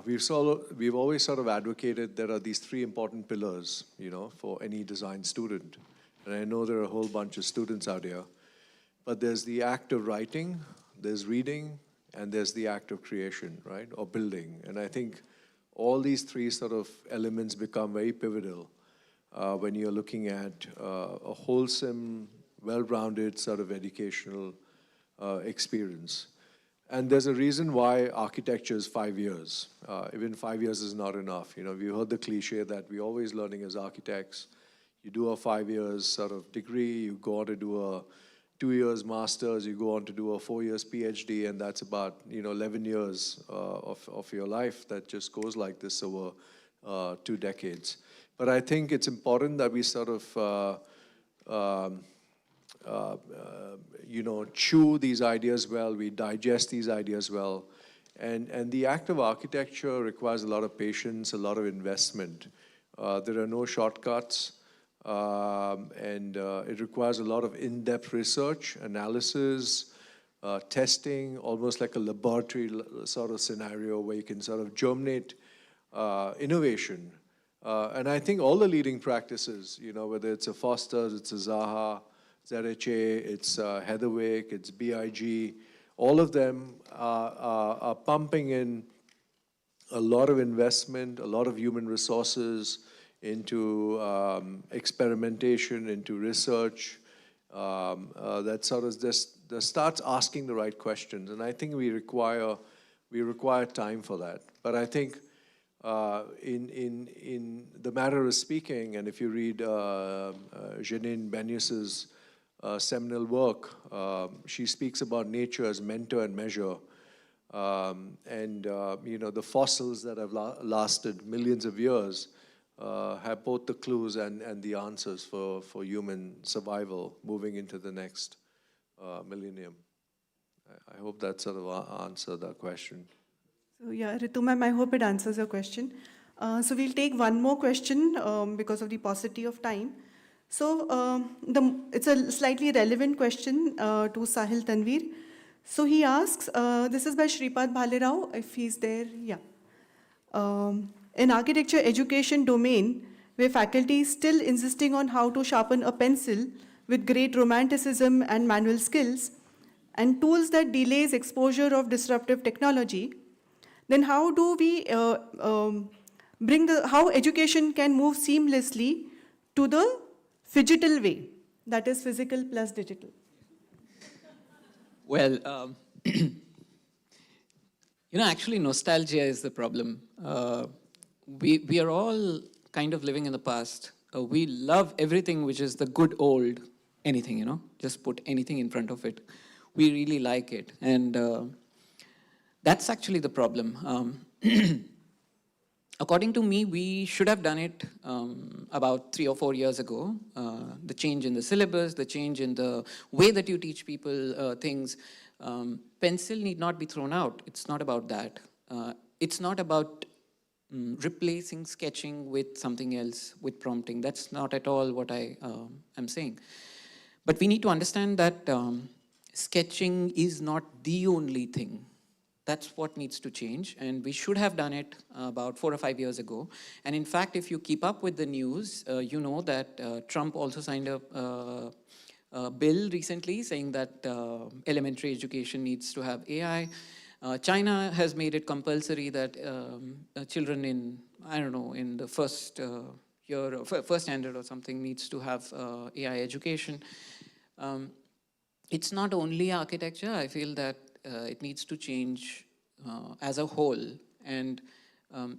E: we've always sort of advocated there are these three important pillars, for any design student. And I know there are a whole bunch of students out here, but there's the act of writing, there's reading, and there's the act of creation, right, or building. And I think all these three sort of elements become very pivotal when you're looking at a wholesome, well-rounded sort of educational experience. And there's a reason why architecture is 5 years. Even 5 years is not enough. We heard the cliche that we're always learning as architects. You do a 5 years sort of degree, you go on to do a 2 years master's, you go on to do a 4 years PhD, and that's about 11 years of your life that just goes like this over 2 decades. But I think it's important that we sort of chew these ideas well, we digest these ideas well. And the act of architecture requires a lot of patience, a lot of investment. There are no shortcuts, and it requires a lot of in-depth research, analysis, testing, almost like a laboratory sort of scenario where you can sort of germinate innovation. And I think all the leading practices, whether it's a Foster's, it's a Zaha, ZHA, it's Heatherwick, it's BIG, all of them are pumping in a lot of investment, a lot of human resources into experimentation, into research, that sort of just starts asking the right questions. And I think we require time for that. But I think in the matter of speaking, and if you read Janine Benyus's seminal work, she speaks about nature as mentor and measure. The fossils that have lasted millions of years have both the clues and the answers for human survival moving into the next millennium. I hope that sort of answered that question.
B: So yeah, Ritu ma'am, I hope it answers your question. So we'll take one more question because of the paucity of time. So it's a slightly relevant question to Sahil Tanveer. So he asks, this is by Shripad Bhalerao, if he's there, yeah. in architecture education domain, where faculty is still insisting on how to sharpen a pencil with great romanticism and manual skills, and tools that delays exposure of disruptive technology, then how do we how education can move seamlessly to the phygital way, that is physical plus digital?
H: Well, actually nostalgia is the problem. We are all kind of living in the past. We love everything which is the good old anything, just put anything in front of it. We really like it. And that's actually the problem. According to me, we should have done it about 3 or 4 years ago. The change in the syllabus, the change in the way that you teach people things. Pencil need not be thrown out. It's not about that. It's not about replacing sketching with something else, with prompting. That's not at all what I am saying. But we need to understand that sketching is not the only thing. That's what needs to change, and we should have done it about 4 or 5 years ago. And in fact, if you keep up with the news, you know that Trump also signed a bill recently saying that elementary education needs to have AI. China has made it compulsory that children in, in the first year, first standard or something needs to have AI education. It's not only architecture. I feel that it needs to change as a whole. And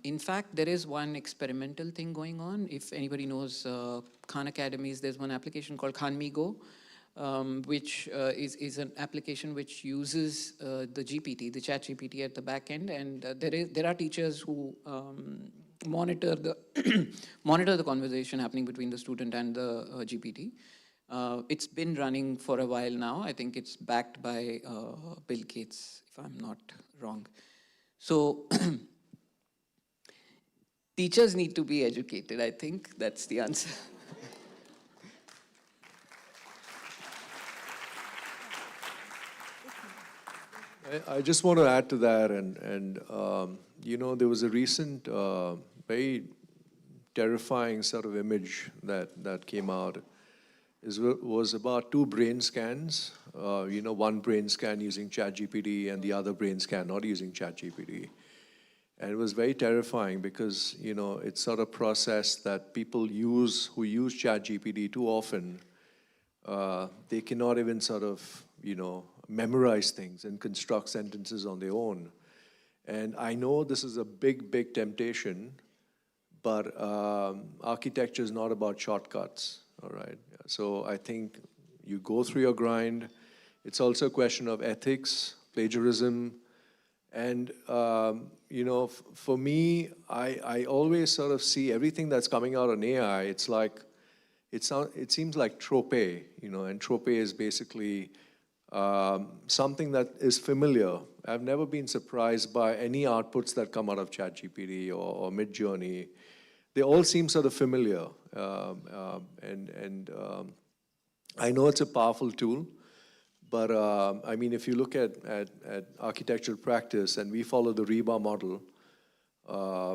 H: in fact, there is one experimental thing going on. If anybody knows Khan Academies, there's one application called Khanmigo, which is an application which uses the GPT, the chat GPT at the back end. And there are teachers who monitor the conversation happening between the student and the GPT. It's been running for a while now. I think it's backed by Bill Gates, if I'm not wrong. So teachers need to be educated. I think that's the answer.
E: I just want to add to that, and there was a recent, very terrifying sort of image that came out. Was about 2 brain scans, one brain scan using ChatGPT and the other brain scan not using ChatGPT. And it was very terrifying because, it's sort of process that people who use ChatGPT too often, they cannot even sort of, memorize things and construct sentences on their own. And I know this is a big, big temptation, but architecture is not about shortcuts, all right? So I think you go through your grind. It's also a question of ethics, plagiarism. And, for me, I always sort of see everything that's coming out on AI, it's like, it seems like trope, and trope is basically something that is familiar. I've never been surprised by any outputs that come out of ChatGPT or Midjourney. They all seem sort of familiar. I know it's a powerful tool, but if you look at architectural practice, and we follow the REBA model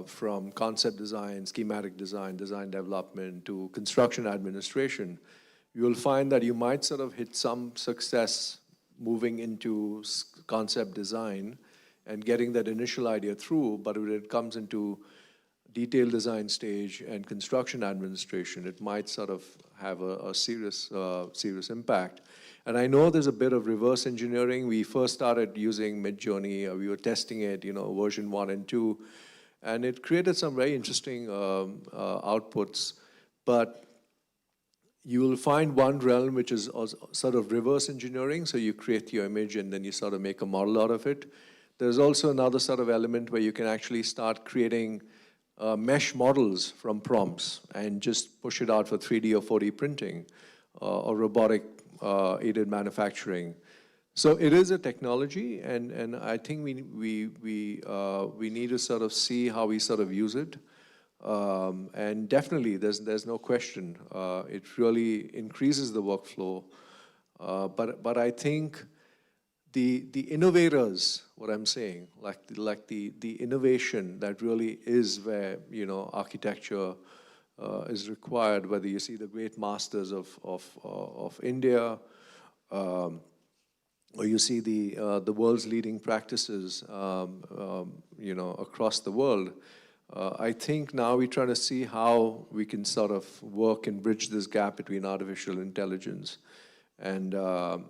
E: from concept design, schematic design, design development to construction administration, you will find that you might sort of hit some success moving into concept design and getting that initial idea through, but when it comes into detailed design stage and construction administration, it might sort of have a serious impact. And I know there's a bit of reverse engineering. We first started using Midjourney. We were testing it, version 1 and 2, and it created some very interesting outputs. But you will find one realm which is sort of reverse engineering. So you create your image and then you sort of make a model out of it. There's also another sort of element where you can actually start creating mesh models from prompts and just push it out for 3D or 4D printing or robotic aided manufacturing. So it is a technology, and I think we need to sort of see how we sort of use it. And definitely, there's no question, it really increases the workflow. But I think the innovators, what I'm saying, like the innovation that really is where, you know, architecture is required, whether you see the great masters of India, or you see the world's leading practices, you know, across the world. I think now we're trying to see how we can sort of work and bridge this gap between artificial intelligence and,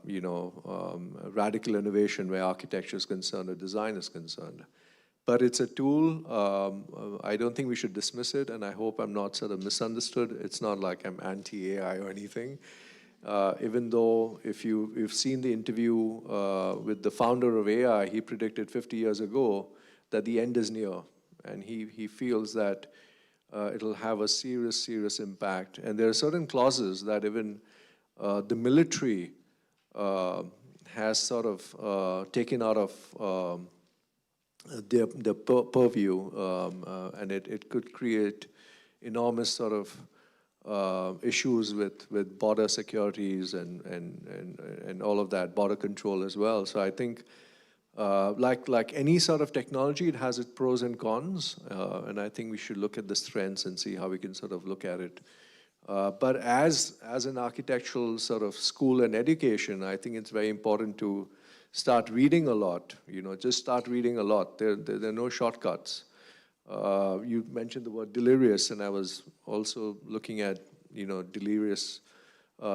E: you know, radical innovation where architecture is concerned or design is concerned. But it's a tool. I don't think we should dismiss it, and I hope I'm not sort of misunderstood. It's not like I'm anti-AI or anything. Even though if you've seen the interview with the founder of AI, he predicted 50 years ago that the end is near. And he feels that it'll have a serious impact. And there are certain clauses that even the military has sort of taken out of their purview, and it could create enormous sort of issues with border securities and all of that, border control as well. So I think like any sort of technology, it has its pros and cons, and I think we should look at the strengths and see how we can sort of look at it. But as an architectural sort of school and education, I think it's very important to start reading a lot, you know, just start reading a lot. There are no shortcuts. You mentioned the word delirious, and I was also looking at, you know, Delirious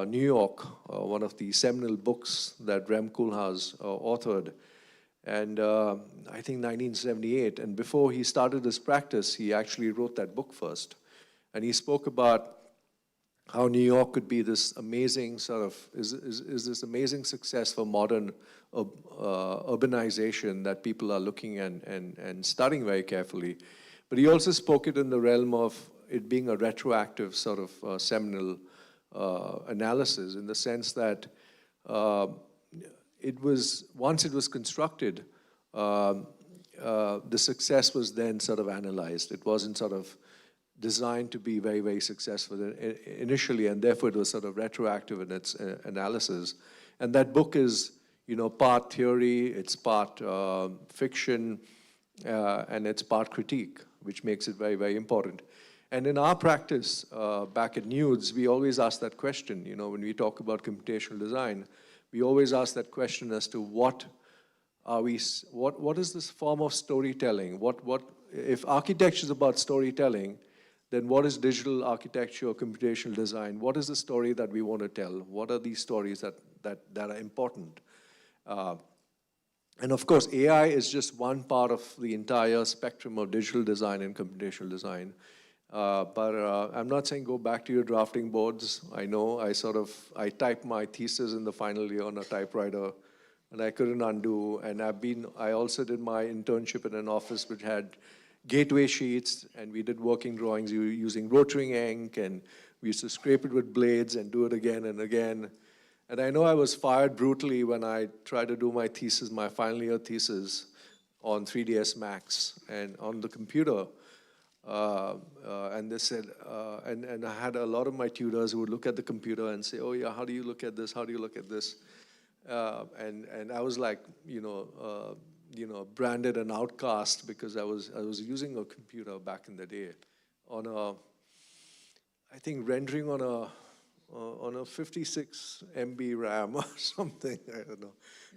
E: New York, one of the seminal books that Rem Koolhaas authored. And I think 1978, and before he started his practice, he actually wrote that book first. And he spoke about how New York could be this amazing sort of, is this amazing success for modern urbanization that people are looking and studying very carefully. But he also spoke it in the realm of it being a retroactive sort of seminal analysis, in the sense that it was, once it was constructed, the success was then sort of analyzed. It wasn't sort of designed to be very successful initially, and therefore it was sort of retroactive in its analysis. And that book is, you know, part theory, it's part fiction, and it's part critique, which makes it very important. And in our practice back at NUDES, we always ask that question, you know, when we talk about computational design, we always ask that question as to what is this form of storytelling? If architecture is about storytelling, then what is digital architecture or computational design? What is the story that we want to tell? What are these stories that are important? And of course, AI is just one part of the entire spectrum of digital design and computational design. But I'm not saying go back to your drafting boards. I know I typed my thesis in the final year on a typewriter, and I couldn't undo. And I also did my internship in an office which had gateway sheets, and we did working drawings using rotary ink, and we used to scrape it with blades and do it again and again. And I know I was fired brutally when I tried to do my thesis, my final year thesis, on 3ds Max and on the computer. And they said, and I had a lot of my tutors who would look at the computer and say, oh yeah, how do you look at this? How do you look at this? And I was like, you know, branded an outcast because I was using a computer back in the day on I think rendering on a 56 MB RAM or something, I don't know.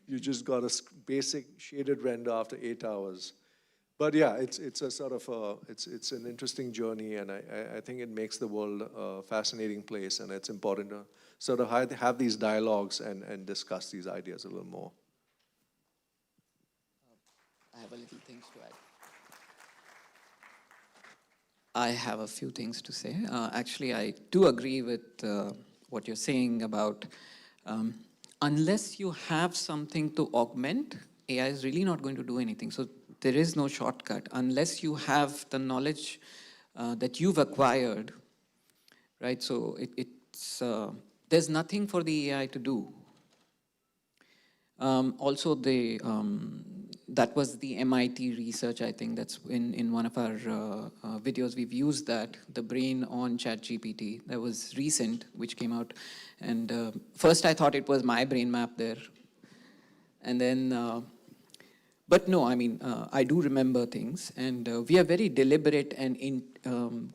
E: You just got a basic shaded render after 8 hours. But yeah, it's a sort of it's an interesting journey, and I think it makes the world a fascinating place, and it's important to sort of have these dialogues and discuss these ideas a little more.
H: I have a little things to add. I have a few things to say. Actually, I do agree with what you're saying about unless you have something to augment, AI is really not going to do anything. So there is no shortcut. Unless you have the knowledge that you've acquired, right? So there's nothing for the AI to do. Also, that was the MIT research, I think that's in one of our videos, we've used that, the brain on ChatGPT. That was recent, which came out. And first I thought it was my brain map there.
I: And then, but no, I mean, I do remember things, and we are very deliberate, and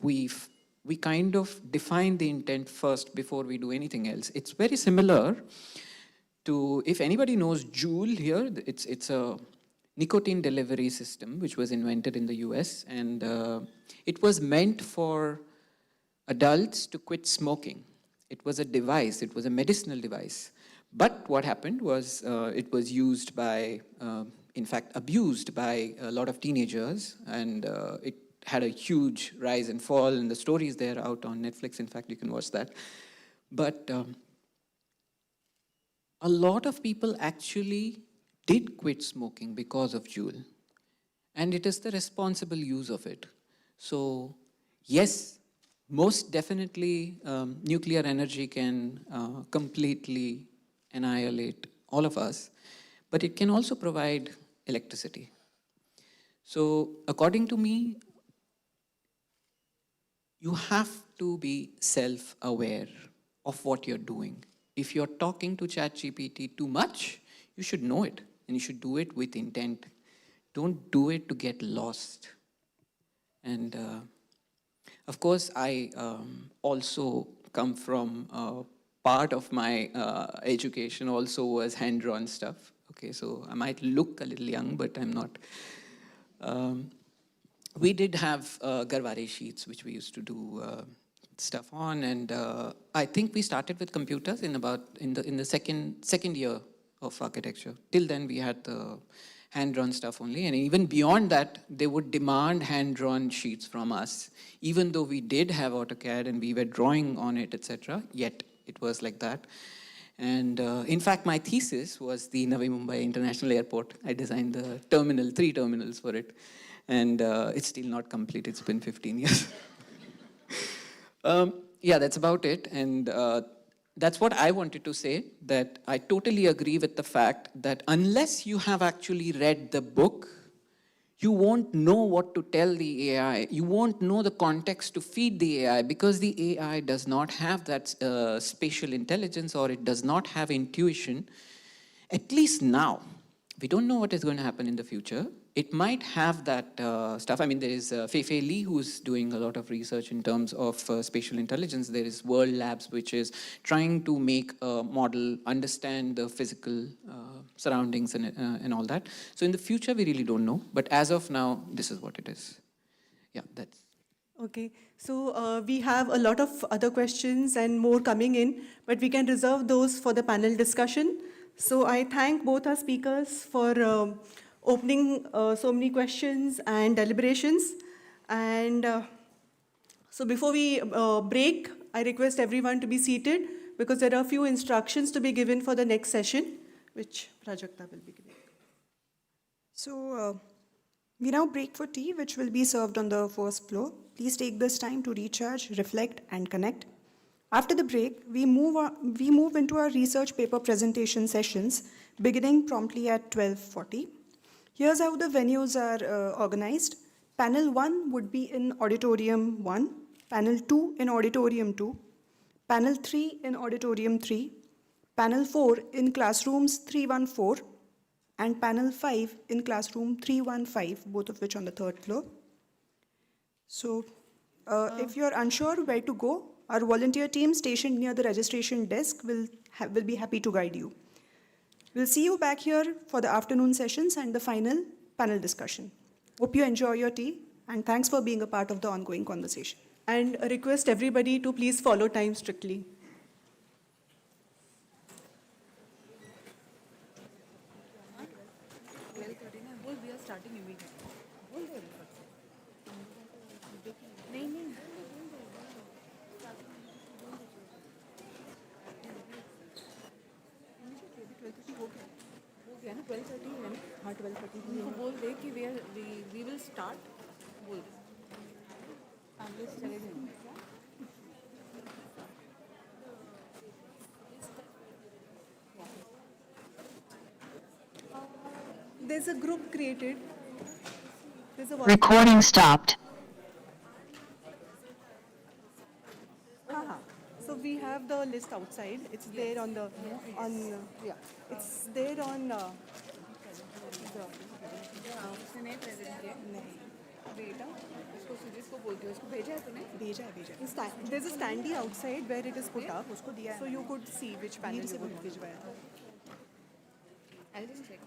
I: we kind of define the intent first before we do anything else. It's very similar to, if anybody knows Joule here, it's a nicotine delivery system which was invented in the US, and it was meant for adults to quit smoking. It was a device, it was a medicinal device. But what happened was it was used by, in fact, abused by a lot of teenagers, and it had a huge rise and fall, and the story is there out on Netflix. In fact, you can watch that. But a lot of people actually did quit smoking because of Joule, and it is the responsible use of it. So yes, most definitely nuclear energy can completely annihilate all of us, but it can also provide electricity. So according to me, you have to be self-aware of what you're doing. If you're talking to ChatGPT too much, you should know it, and you should do it with intent. Don't do it to get lost. And of course, I also come from part of my education also was hand-drawn stuff. Okay, so I might look a little young, but I'm not. We did have Garware sheets, which we used to do stuff on, and I think we started with computers in the second year of architecture. Till then, we had the hand-drawn stuff only, and even beyond that, they would demand hand-drawn sheets from us, even though we did have AutoCAD and we were drawing on it, etc. Yet it was like that. And in fact, my thesis was the Navi Mumbai International Airport. I designed the 3 terminals for it, and it's still not complete. It's been 15 years. Yeah, that's about it. And that's what I wanted to say, that I totally agree with the fact that unless you have actually read the book, you won't know what to tell the AI. You won't know the context to feed the AI, because the AI does not have that spatial intelligence, or it does not have intuition, at least now. We don't know what is going to happen in the future. It might have that stuff. I mean, there is Fei Li, who's doing a lot of research in terms of spatial intelligence. There is World Labs, which is trying to make a model understand the physical surroundings and all that. So in the future, we really don't know. But as of now, this is what it is. Yeah, that's.
B: Okay, so we have a lot of other questions and more coming in, but we can reserve those for the panel discussion. So I thank both our speakers for opening so many questions and deliberations. And so before we break, I request everyone to be seated, because there are a few instructions to be given for the next session, which Prajakta will be giving.
G: So we now break for tea, which will be served on the first floor. Please take this time to recharge, reflect, and connect. After the break, we move into our research paper presentation sessions, beginning promptly at 12:40. Here's how the venues are organized. Panel 1 would be in Auditorium 1, Panel 2 in Auditorium 2, Panel 3 in Auditorium 3, Panel 4 in Classrooms 314, and Panel 5 in Classroom 315, both of which on the 3rd floor. So if you're unsure where to go, our volunteer team stationed near the registration desk will be happy to guide you. We'll see you back here for the afternoon sessions and the final panel discussion. Hope you enjoy your tea, and thanks for being a part of the ongoing conversation.
B: And request everybody to please follow time strictly.
L: we will start.
B: There's a group created. There's a
J: Recording stopped.
B: So we have the list. just outside. It's there on the yeah. It's there on
L: उसने नहीं present किया नहीं बेटा उसको सुजीत को बोलती हूँ उसको भेजा है तूने भेजा है
B: there's a standee outside where it is put up.
L: उसको दिया है
B: So you could see which panel you would want.
L: भिजवाया था I'll just check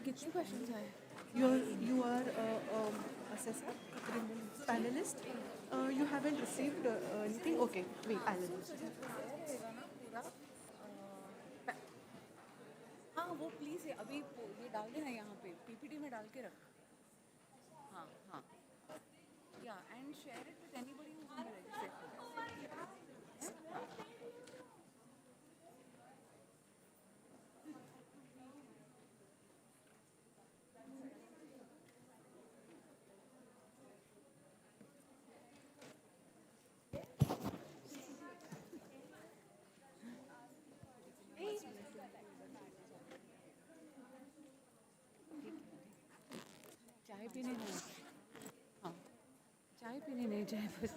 L: कितने क्वेश्चंस आए
B: You are assessor, panelist. You haven't received anything. Okay, wait, panelist.
L: हाँ वो please अभी ये डाल देना यहाँ पे पीपीटी में डाल के रख हाँ हाँ या and share it with anybody who is in the registration चाय पीने नहीं हाँ चाय पीने नहीं जाए बस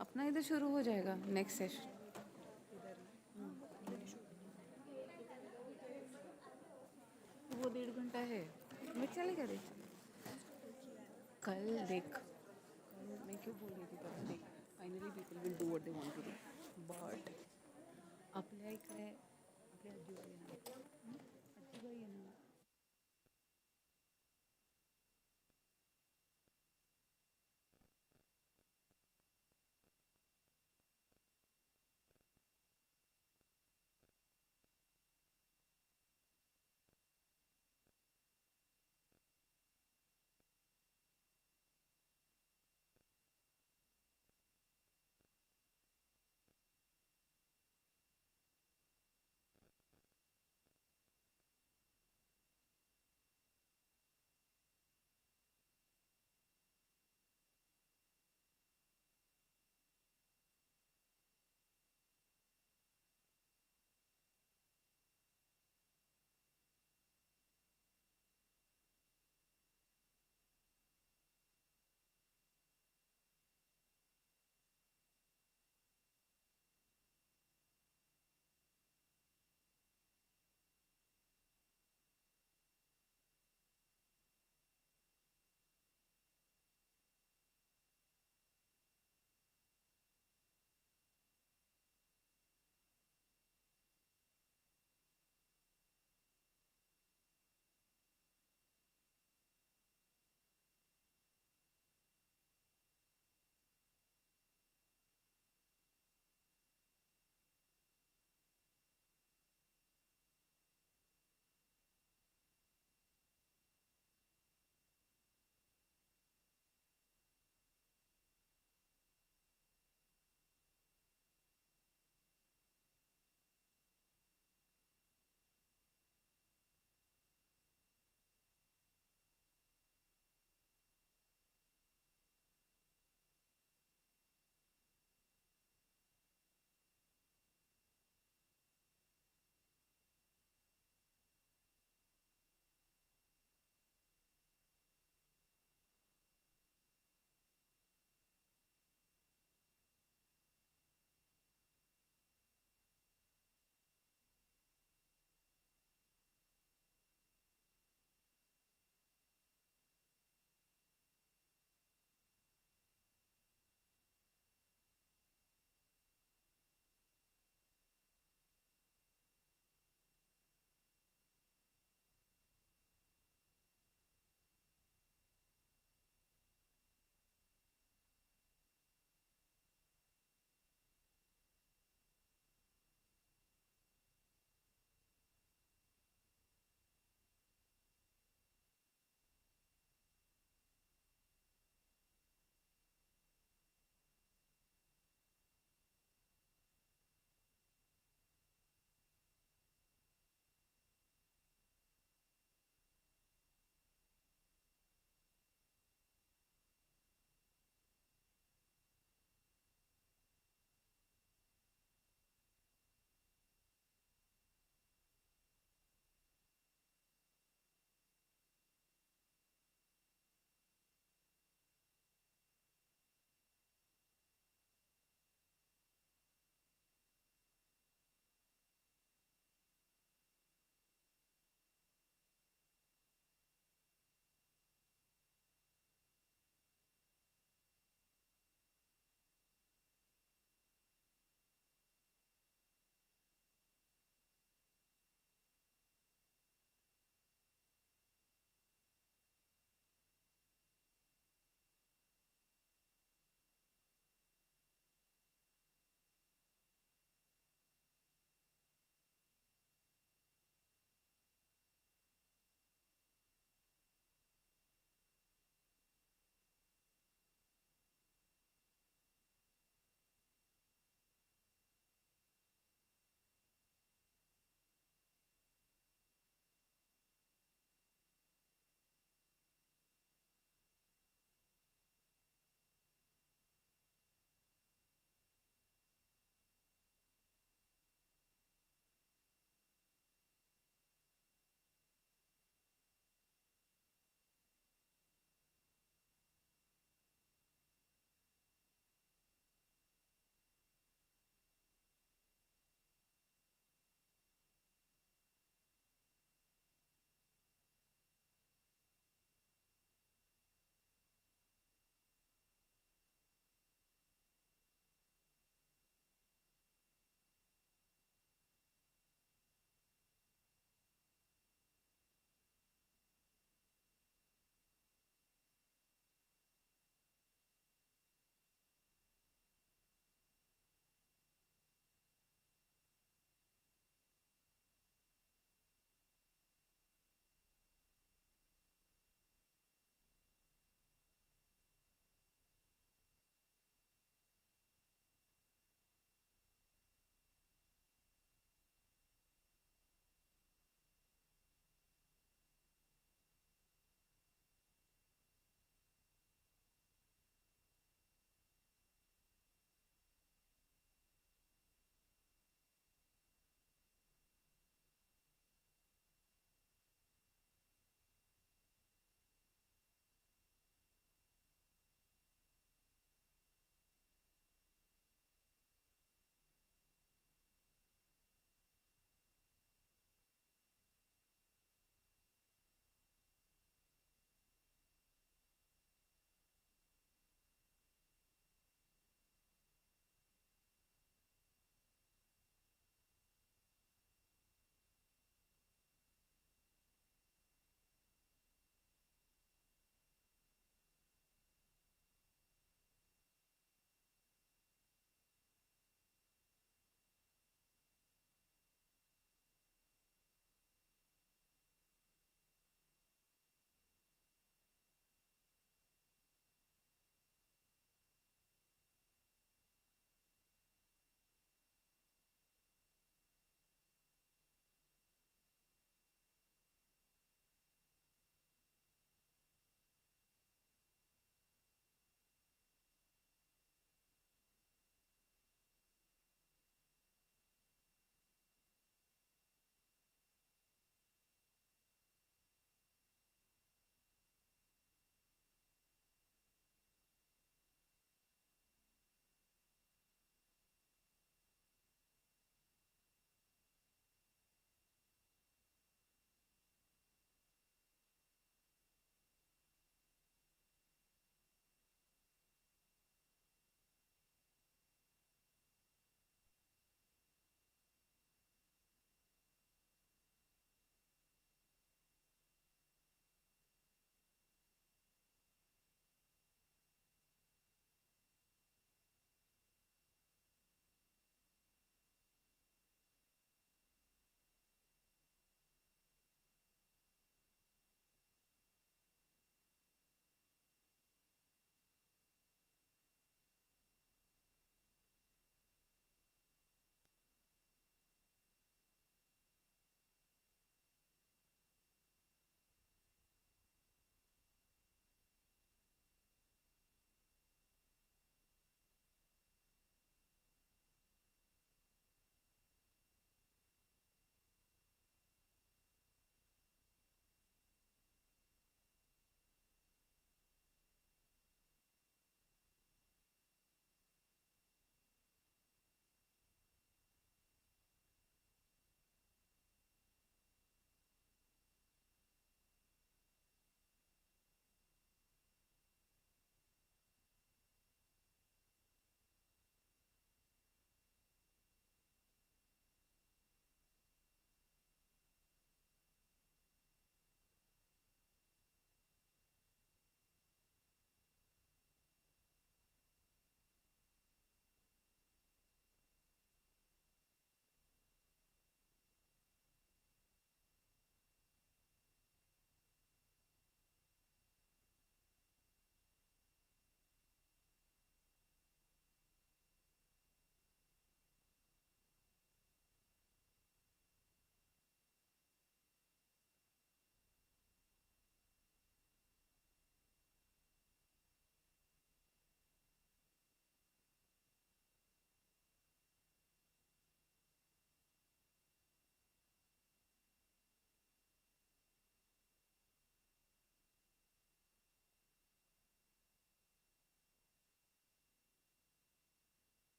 L: अपना इधर शुरू हो जाएगा नेक्स्ट सेशन वो 1.5 घंटा है मैं चलेगा देख कल देख कल मैं क्यों बोल रही थी पता देख finally people will do what they want to do but apply करे आपल्या आजीबाई आहे ना आजीबाई आहे ना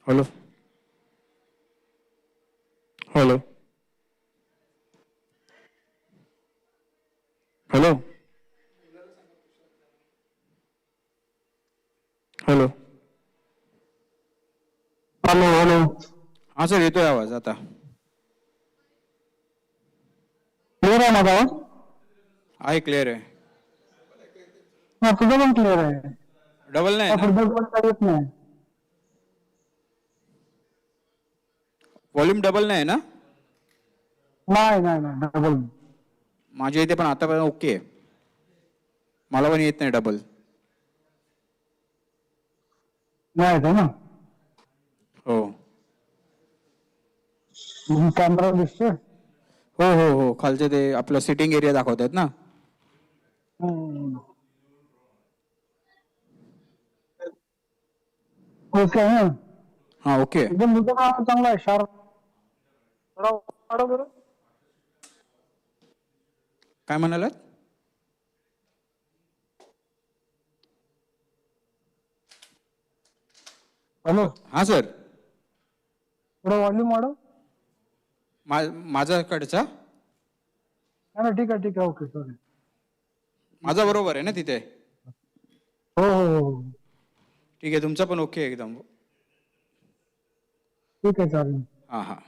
C: Hello. Hello. Hello. Hello.
M: Hello hello.
C: हां सर, येतोय आवाज आता.
M: क्लिअर आहे माझा आवाज?
C: आहे, क्लिअर आहे.
M: हा, तुझं पण क्लिअर आहे.
C: डबल नाही ना?
M: फुटबॉल पण येत नाही.
C: व्हॉल्यूम डबल नाही ना?
M: नाही नाही नाही, डबल.
C: माझ्या इथे पण आतापर्यंत ओके आहे. मला पण येत नाही डबल.
M: नाही येत ना?
C: हो
M: कॅमेरा दिसतोय?
C: हो हो हो, खालचे ते आपलं सिटिंग एरिया दाखवत आहेत ना?
M: ओके आहे ना?
C: हां, ओके.
M: एकदम तुझं नाव चांगला आहे, शार्प. बरोबर.
C: काय म्हणालात?
M: हॅलो.
C: हां सर.
M: थोडा व्हॉल्यूम वाढव.
C: माझ्याकडचा?
M: ना ठीक आहे ठीक आहे, ओके सॉरी.
C: माझा बरोबर आहे ना तिथे?
M: हो हो हो,
C: ठीक आहे, तुमचा पण ओके आहे एकदम.
M: ठीक आहे, चालेल.
C: हां हां.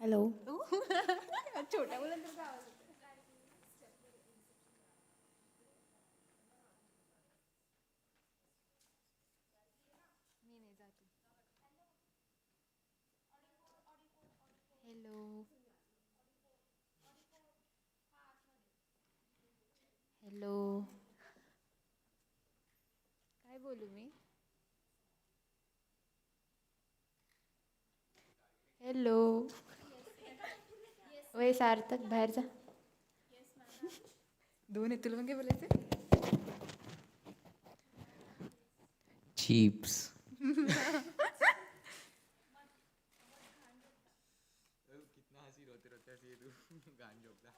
L: हेलो छोटा बोला तर आवाज
N: हॅलो हॅलो काय बोलू मी हॅलो वय सार्थक बाहेर जा दोन आहे तुला मग काय बोलायचं
H: चिप्स
N: कितना हंसी रोते रोते हंसी है तू गान जोकता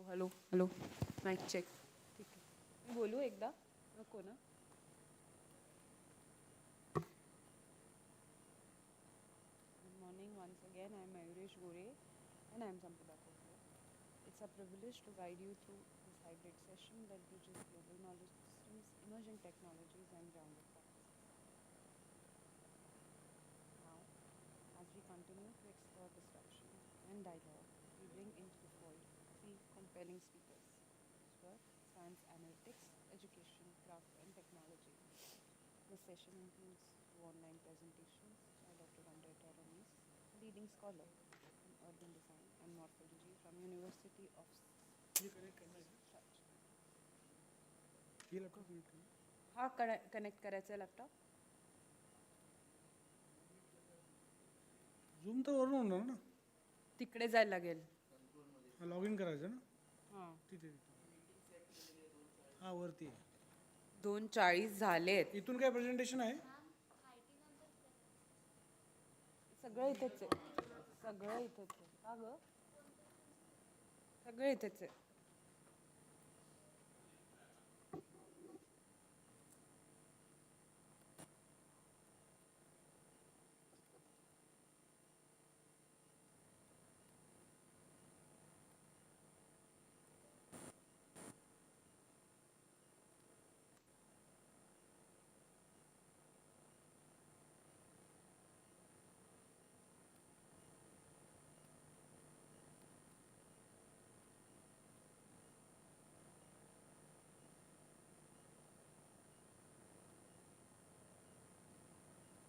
L: हॅलो हॅलो माईक चेक ठीक आहे मी बोलू एकदा नको ना Good morning once again. I am Mayuresh Gore and I am Sampada Kothare. It's a privilege to guide you through this hybrid session that bridges global knowledge systems, emerging technologies and grounded practices. Now, as we continue to explore disruption and dialogue, we bring into the fold three compelling speakers. Work, science, analytics, education, craft and technology. This session includes two online presentations by Dr. Amrita Ramesh, leading scholar in urban design and morphology from University of हा connect करायचा laptop
O: झूम तर वरून होणार ना
L: तिकडे जायला लागेल
O: लॉग इन करायचं ना
L: हां
O: तिथे हा वरती आहे
L: 2:40 झालेत
O: इथून काय प्रेझेंटेशन आहे
L: सगळं इथेच आहे सगळं इथेच आहे का गं सगळं इथेच आहे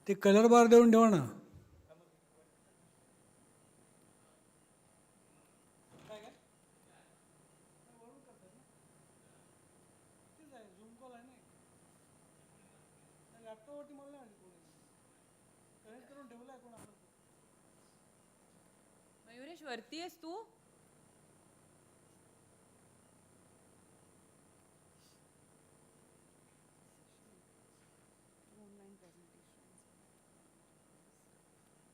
O: ते कलर बार देऊन ठेवा ना लॅपटॉपवरती मला नाही कनेक्ट करून ठेवलाय कोण
L: मयुरेश वरती आहेस तू online presentations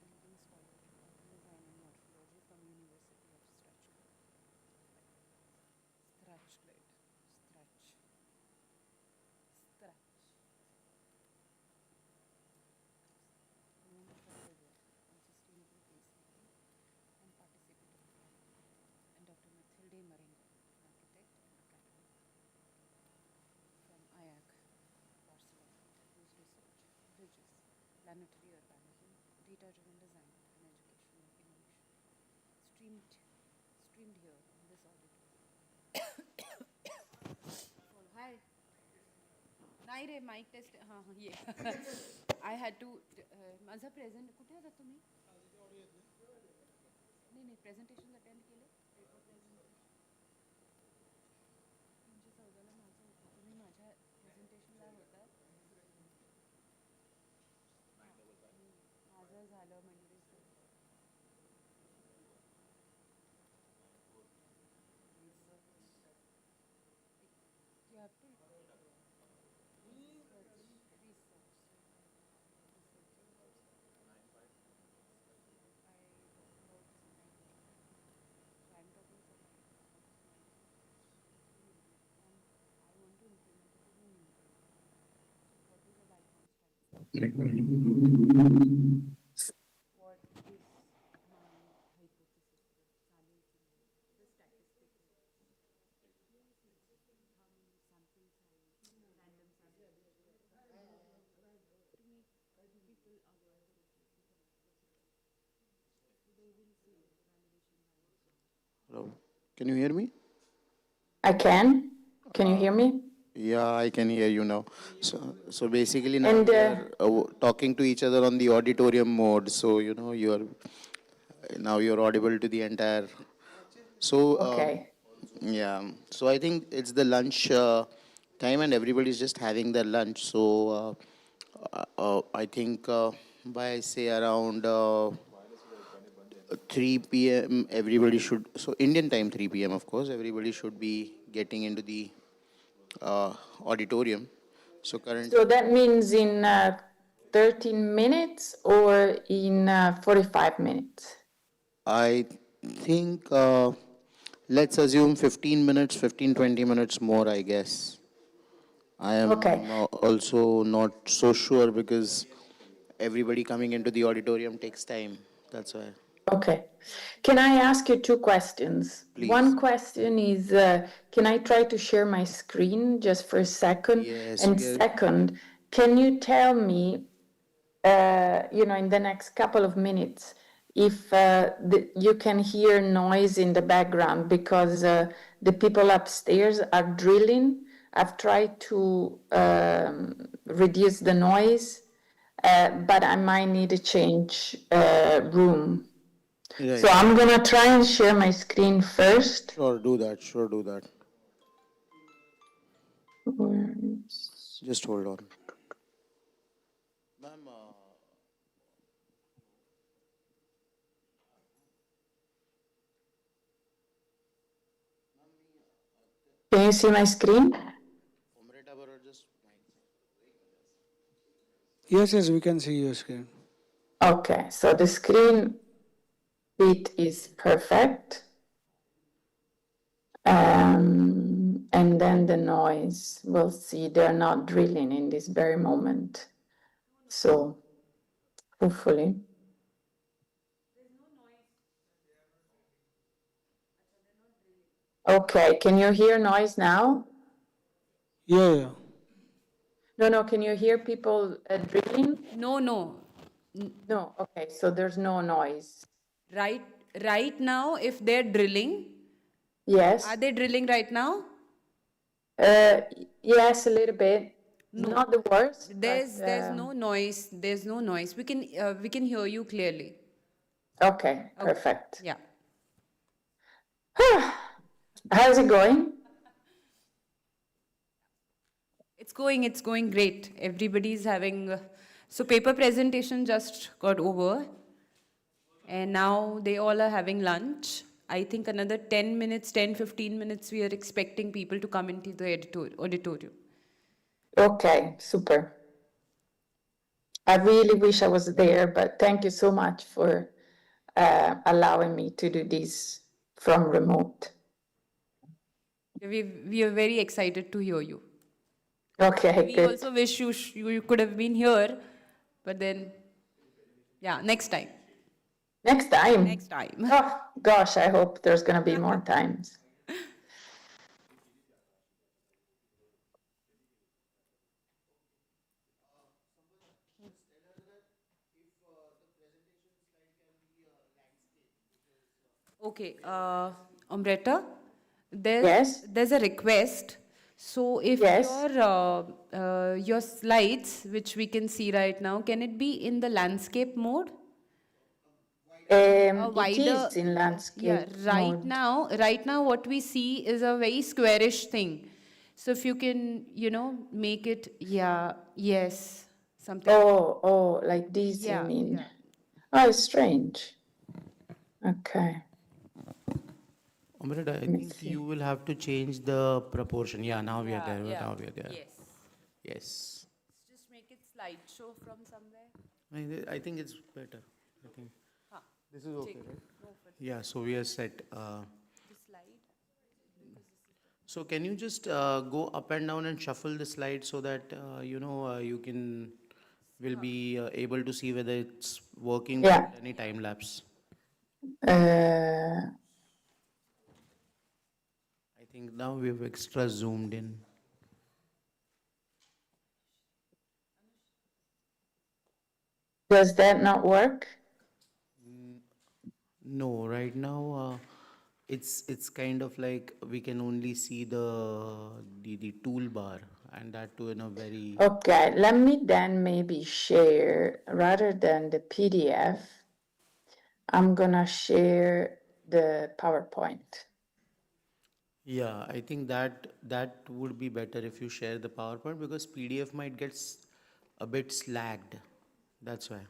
L: leading scholar in design and morphology from University of Strathclyde. Known for her work on sustainable placemaking and participative design. And Dr. Mathilde Marengo, an architect and academic from IAC, Barcelona, whose research bridges planetary urbanism, data-driven design, and educational innovation. Streamed here in this auditorium. Hi. नाही रे mike test हां हां ये I had to माझं present कुठे होता तुम्ही नाही नाही प्रेझेंटेशन अटेंड केले पेपर प्रेझेंटेशन 314ला माझं होतं तुम्ही माझ्या प्रेझेंटेशनला होता माझं झालं Mayuresh you have to what is my hypothesis चालू की the statistics sample size random sample to make people aware they will see validation bias.
P: Hello, can you hear me?
J: I can. Can you hear me?
P: Yeah, I can hear you now. So basically now
J: And,
P: we are talking to each other on the auditorium mode. So you're audible to the entire. So
J: Okay.
P: yeah. So I think it's the lunch time and everybody's just having their lunch. So I think by say around 3 p.m. everybody should. So Indian time 3 p.m. of course everybody should be getting into the auditorium. So
J: So that means in 13 minutes or in 45 minutes?
P: I think Let's assume 15 minutes, 15, 20 minutes more, I guess. I am also not so sure because everybody coming into the auditorium takes time. That's why.
J: Okay. Can I ask you two questions?
P: Please.
J: One question is, can I try to share my screen just for a second?
P: Yes.
J: And second, can you tell me, in the next couple of minutes, if you can hear noise in the background because the people upstairs are drilling? I've tried to reduce the noise, but I might need to change room.
P: Right.
J: So I'm gonna try and share my screen first.
P: Sure, do that. Sure, do that. Just hold on. Ma'am,
J: Can you see my screen?
O: Yes, yes, we can see your screen.
J: Okay, so the screen width is perfect. And then the noise, we'll see, they're not drilling in this very moment. So hopefully. Okay, can you hear noise now?
O: Yeah.
J: No, can you hear people drilling?
L: No.
J: No, okay, so there's no noise.
L: Right now, if they're drilling.
J: Yes.
L: Are they drilling right now?
J: Yes, a little bit.
L: No.
J: Not the worst.
L: There's no noise. There's no noise. We can hear you clearly.
J: Okay, perfect.
L: Yeah.
J: How's it going?
L: It's going great. Everybody's having, so paper presentation just got over. And now they all are having lunch. I think another 10 minutes, 10, 15 minutes, we are expecting people to come into the auditorium.
J: Okay, super. I really wish I was there, but thank you so much for allowing me to do this from remote.
L: We are very excited to hear you.
J: Okay,
L: we
J: good.
L: also wish you could have been here, but then, yeah, next time.
J: Next time?
L: Next time.
J: Oh, gosh, I hope there's going to be more times.
L: Okay, Amrita, there's a request. So if your slides, which we can see right now, can it be in the landscape mode?
J: It is in landscape
L: right
J: mode.
L: right now what we see is a very squarish thing. So if you can, make it, yes, something.
J: Oh, like this, you mean?
L: Yeah.
J: Oh, it's strange. Okay.
Q: Amrita, I think you will have to change the proportion. Yeah, now we are there. Now we are there. Yes.
L: Just make it slideshow from somewhere.
Q: I think it's better. I think this is okay, right? Yeah, so we are set. So can you just go up and down and shuffle the slide so that you will be able to see whether it's working without any time lapse. I think now we've extra zoomed in.
J: Does that not work?
Q: No, right now it's kind of like we can only see the toolbar, and that too in a very.
J: Okay, let me then maybe share, rather than the PDF, I'm gonna share the PowerPoint.
Q: Yeah, I think that would be better if you share the PowerPoint, because PDF might get a bit slagged. That's why.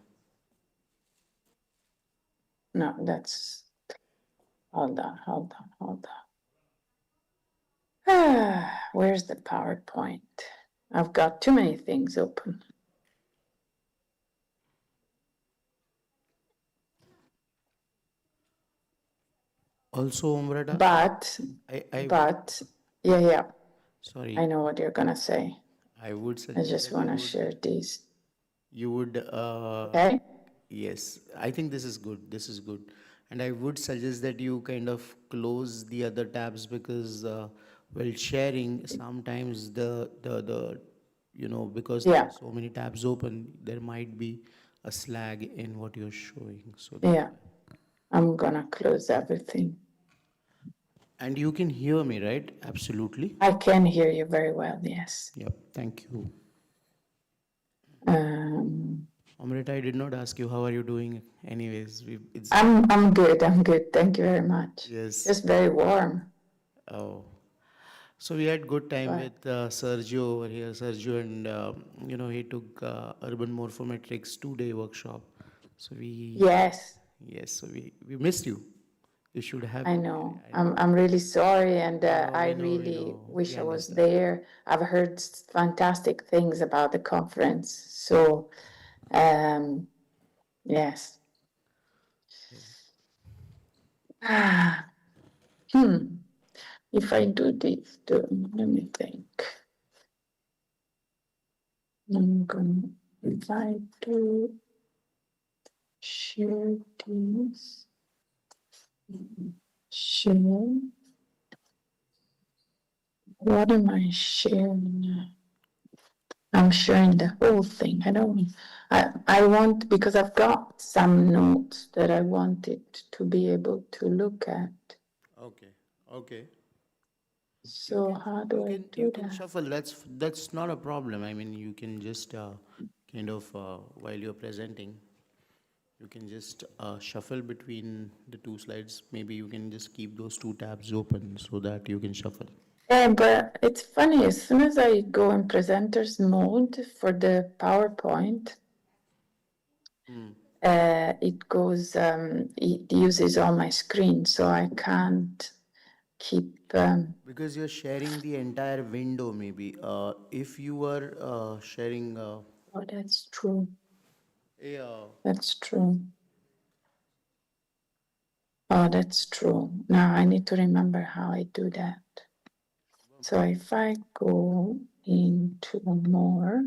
J: No, hold on. Where's the PowerPoint? I've got too many things open.
Q: Also, Umrata,
G: But,
Q: I
G: but, yeah,
Q: sorry,
G: I know what you're gonna say.
Q: I would
G: I
Q: suggest
G: just
Q: that
G: wanna share this.
Q: you would,
G: Okay?
Q: yes, I think this is good. This is good. And I would suggest that you kind of close the other tabs because while sharing, sometimes because there
G: Yeah,
Q: are so many tabs open, there might be a slag in what you're showing. So
G: yeah. I'm gonna close everything.
Q: and you can hear me, right? Absolutely.
G: I can hear you very well, yes.
Q: Yep. Thank you.
G: Um,
Q: Amrita, I did not ask you how are you doing. Anyways,
G: I'm good. I'm good. Thank you very much.
Q: Yes.
G: Just very warm.
Q: Oh, so we had good time
G: But-
Q: with Sergio over here. Sergio and he took urban morphometrics 2-day workshop. So
G: Yes,
Q: yes, so we missed you. You should have.
G: I know. I'm really sorry, and I
Q: we know,
G: really wish
Q: we
G: I was
Q: understand.
G: there. I've heard fantastic things about the conference. So, yes. If I do this, let me think. If I do share this, share. What am I sharing now? I'm sharing the whole thing. I want, because I've got some notes that I wanted to be able to look at.
Q: Okay.
G: So how do I do that?
Q: Shuffle. That's not a problem. I mean, you can just kind of while you're presenting, you can just shuffle between the two slides. Maybe you can just keep those two tabs open so that you can shuffle.
G: Yeah, but it's funny, as soon as I go in presenters mode for the PowerPoint, it goes, it uses all my screen, so I can't keep.
Q: Because you're sharing the entire window, maybe. If you were sharing.
G: Oh, that's true.
Q: Yeah.
G: That's true. Oh, that's true. Now I need to remember how I do that. So if I go into more,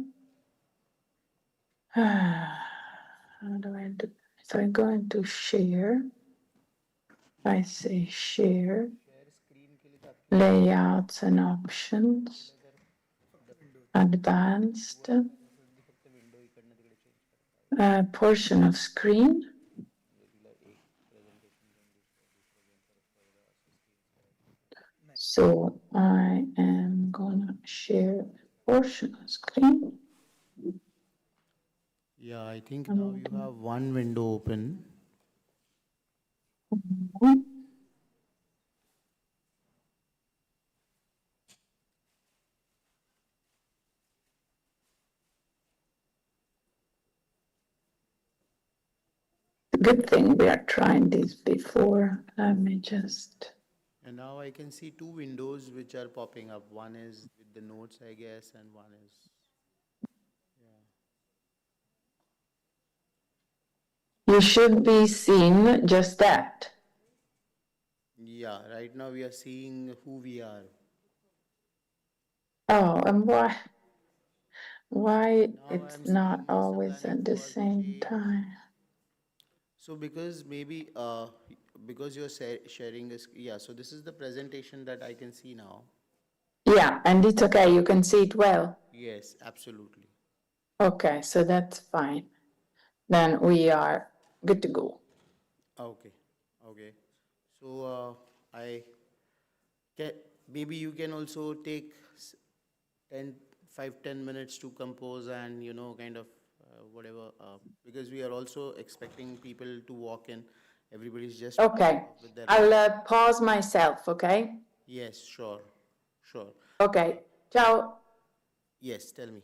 G: how do I do? So I go into share. I say share, layouts and options, advanced, portion of screen. So I am gonna share a portion of screen.
Q: Yeah, I think now you have one window open.
G: Good thing we are trying this before. Let me just.
Q: And now I can see two windows which are popping up. One is with the notes, I guess, and one is.
G: You should be seeing just that.
Q: Yeah, right now we are seeing who we are.
G: Oh, and why it's not always at the same time?
Q: So because maybe because you're sharing a yeah, so this is the presentation that I can see now.
G: Yeah, and it's okay, you can see it well.
Q: Yes, absolutely.
G: Okay, so that's fine. Then we are good to go.
Q: Okay. So I can, maybe you can also take 10 minutes to compose and kind of whatever because we are also expecting people to walk in. Everybody's just
G: Okay,
Q: with their
G: I'll pause myself, okay?
Q: Yes, sure.
G: Okay, ciao.
Q: Yes, tell me.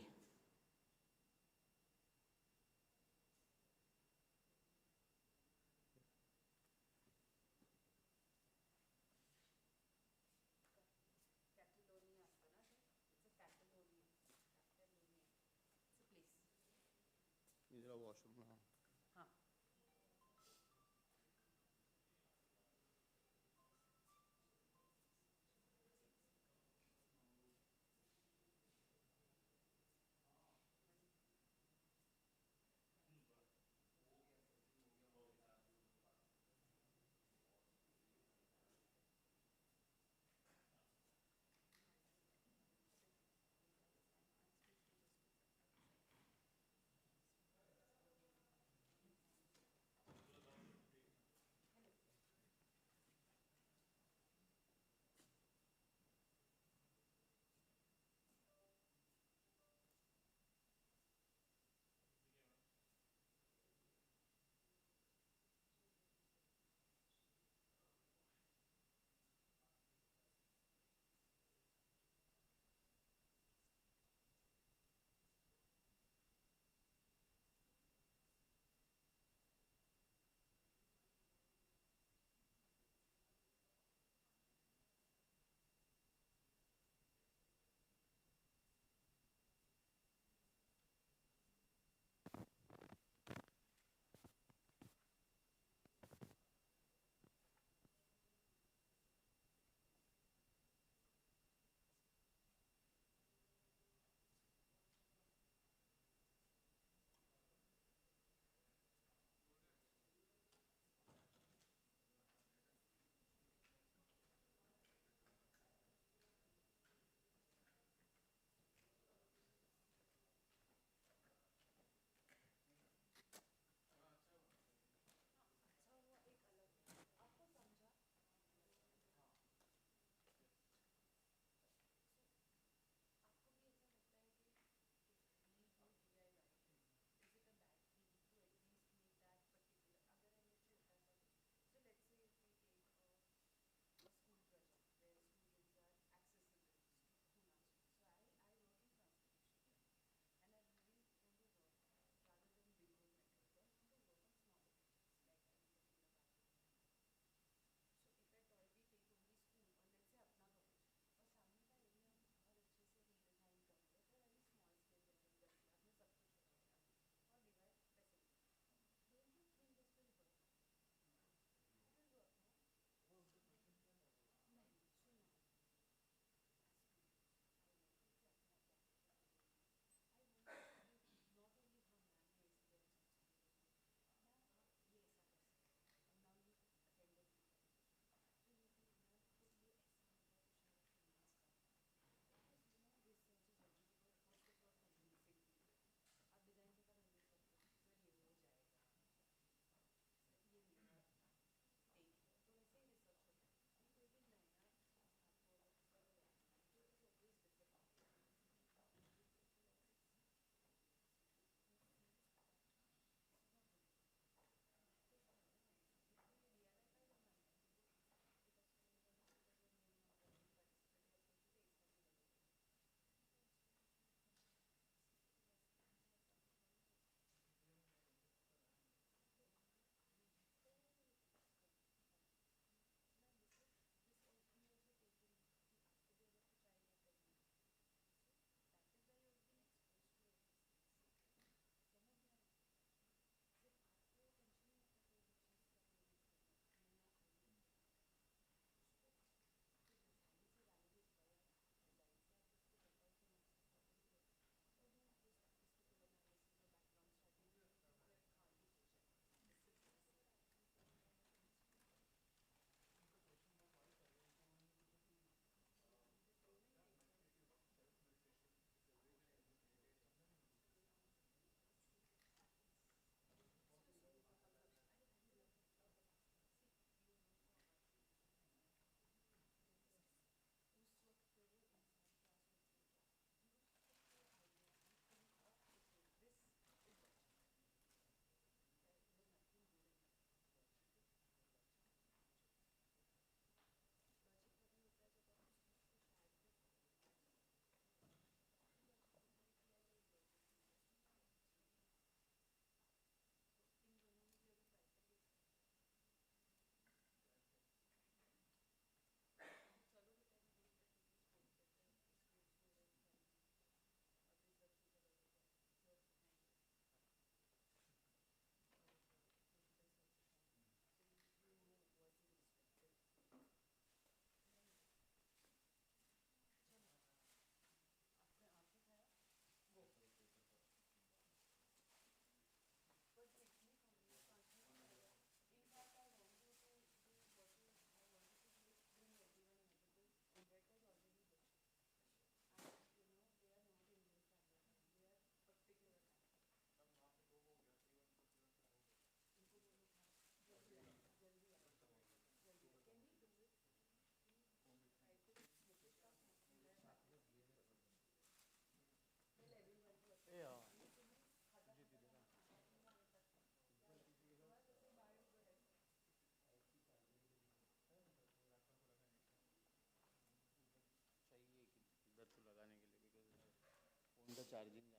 Q: Charging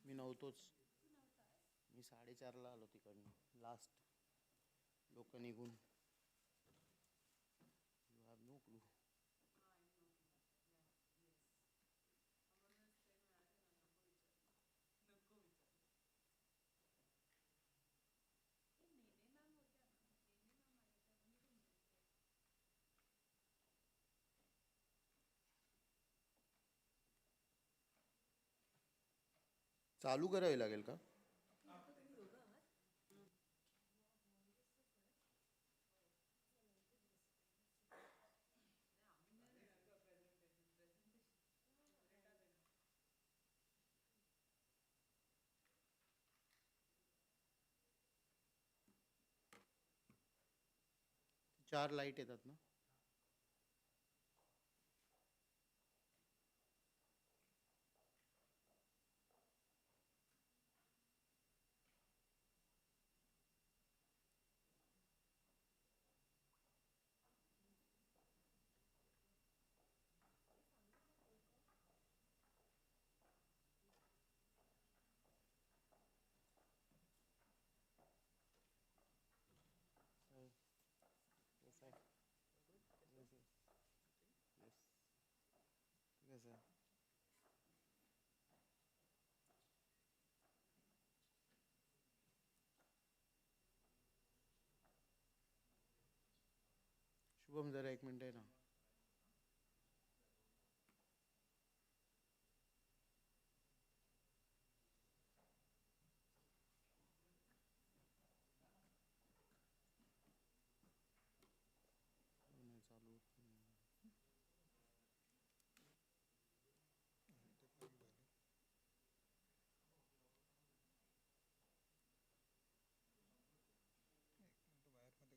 Q: मी नव्हतोच. मी 4:30ला आलो तिकडनं last लोक निघून. You have no clue. चालू करावी लागेल का? चार लाईट येतात ना? Yes, I. Yes, yes. Yes. Yes, sir. Shubham जरा एक मिनिट आहे ना. नाही चालू होत नाही.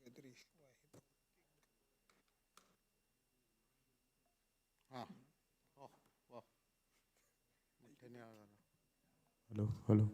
R: काहीतरी इश्यू आहे.
Q: हां. वा मोठ्याने आवाज आला.
C: Hello, hello.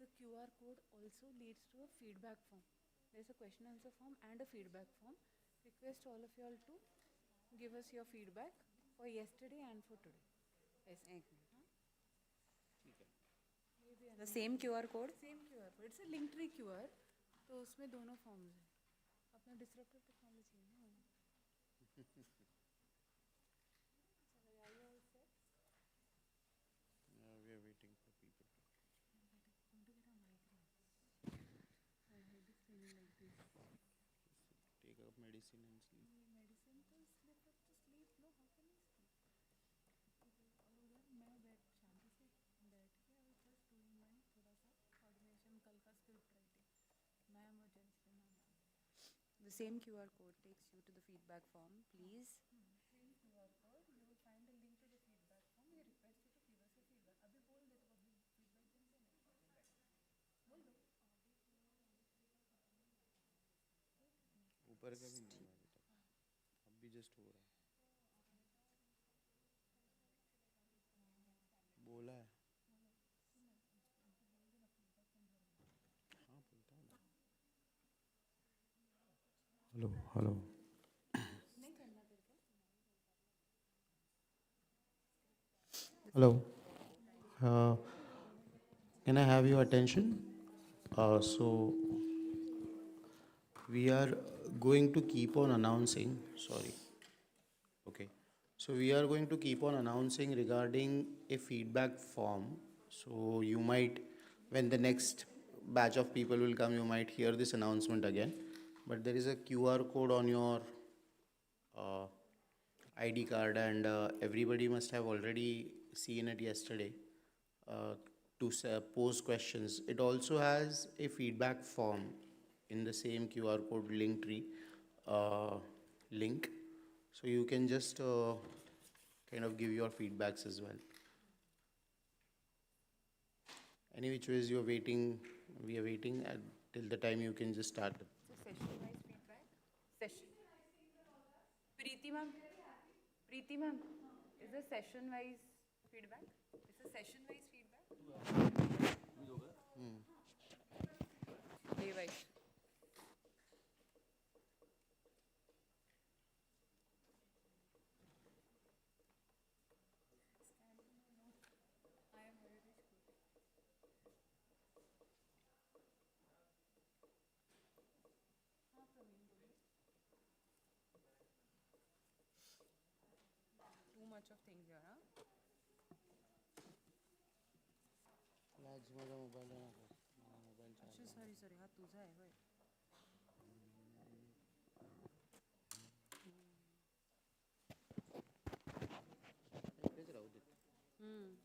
L: The QR code also leads to a feedback form. There's a question answer form and a feedback form. Request all of you all to give us your feedback for yesterday and for today. Yes, एक minute, हाँ? The same QR code? Same QR code. It's a link tree QR. तो उसमें दोनों forms हैं. अपना disruptive technology है ना? चलो, are you all set?
Q: We are waiting for people.
L: Want to get a migraine. I hate this feeling like this.
Q: Take up medicine and sleep.
L: Medicine to sleep, but to sleep, no, how can I sleep? मैं बैठ शांति से बैठ के और just doing my थोड़ा सा coordination कल का script writing. मैं emergency में ना. The same QR code takes you to the feedback form, please. Same QR code, you will find a link to the feedback form. We request you to give us your feedback. अभी बोल दे तो अभी feedback देंगे नहीं. बोल दो.
Q: ऊपर का भी नहीं हुआ अभी तक. अब भी जस्ट हो रहा है. बोला है. हाँ बोलता हूँ.
C: Hello, hello.
L: नहीं करना तेरे को.
Q: Hello. Can I have your attention? So we are going to keep on announcing. Sorry. Okay. So we are going to keep on announcing regarding a feedback form. So you might, when the next batch of people will come, you might hear this announcement again. But there is a QR code on your ID card, and everybody must have already seen it yesterday to pose questions. It also has a feedback form in the same QR code link tree link. So you can just kind of give your feedbacks as well. Any which ways you're waiting, we are waiting till the time you can just start.
L: So session-wise feedback? Session. Preeti ma'am, is a session-wise feedback? It's a session-wise feedback? Day-wise. Too much of things here, huh? अच्छा sorry sorry हा तुझा आहे होय.
Q: इकडेच राहू दे.
L: तुझी ही माझी.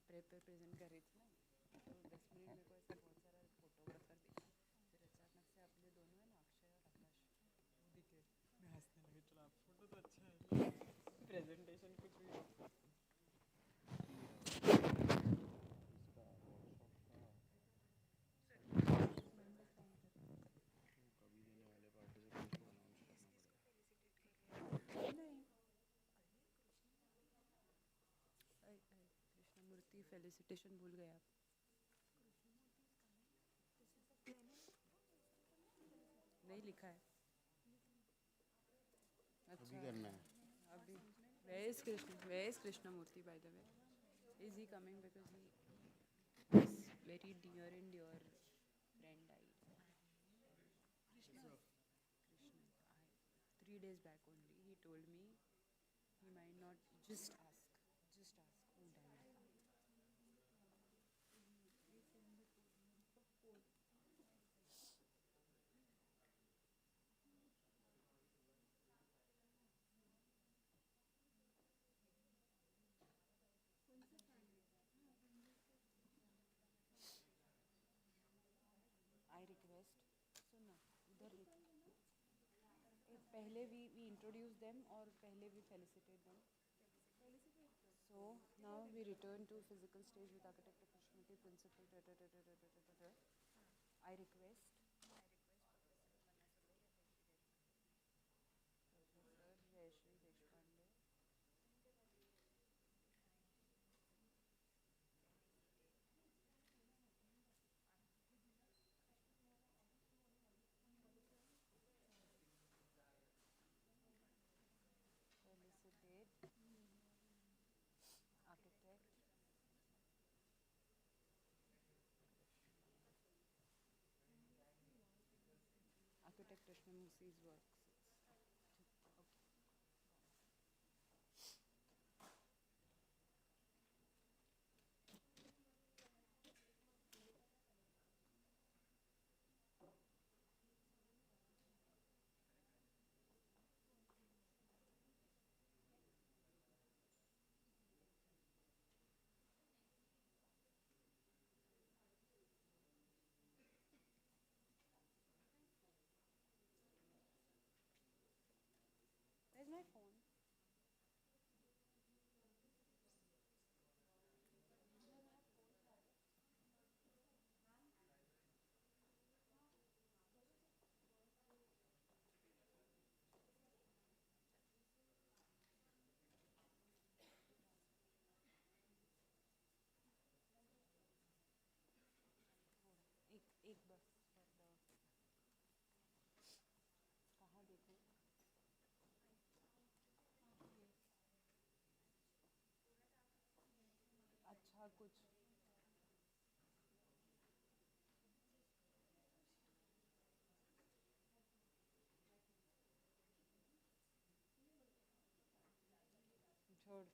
L: Present कर रही थी ना, तो 10 मिनट मेरे को ऐसा बहुत सारा फोटोग्राफर दिखा, फिर अचानक से अपने दोनों है ना, अक्षय और आकाश, वो दिखे, मैं हंसने लगी, चलो आप फोटो तो अच्छा है, प्रेजेंटेशन कुछ भी
C: कभी देने वाले पार्टिसिपेंट्स को अनाउंस करना पड़ेगा।
L: नहीं। कृष्णमूर्ति फेलिसिटेशन भूल गए आप। नहीं लिखा है। अच्छा
Q: करना है।
L: अभी where is Krishnamurti by the way? Is he coming because he is very dear and dear friend died? Krishna. 3 days back only he told me he might not just ask who died. I request सुनो उधर लिख पहले we introduce them or पहले we felicitate them. So now we return to physical stage with architect opportunity principle. I request Professor Jayashree Deshpande. Felicitate architect Krishnamurthy's works. Okay. Where's my phone? एक बस कहाँ देखूँ? अच्छा कुछ छोड़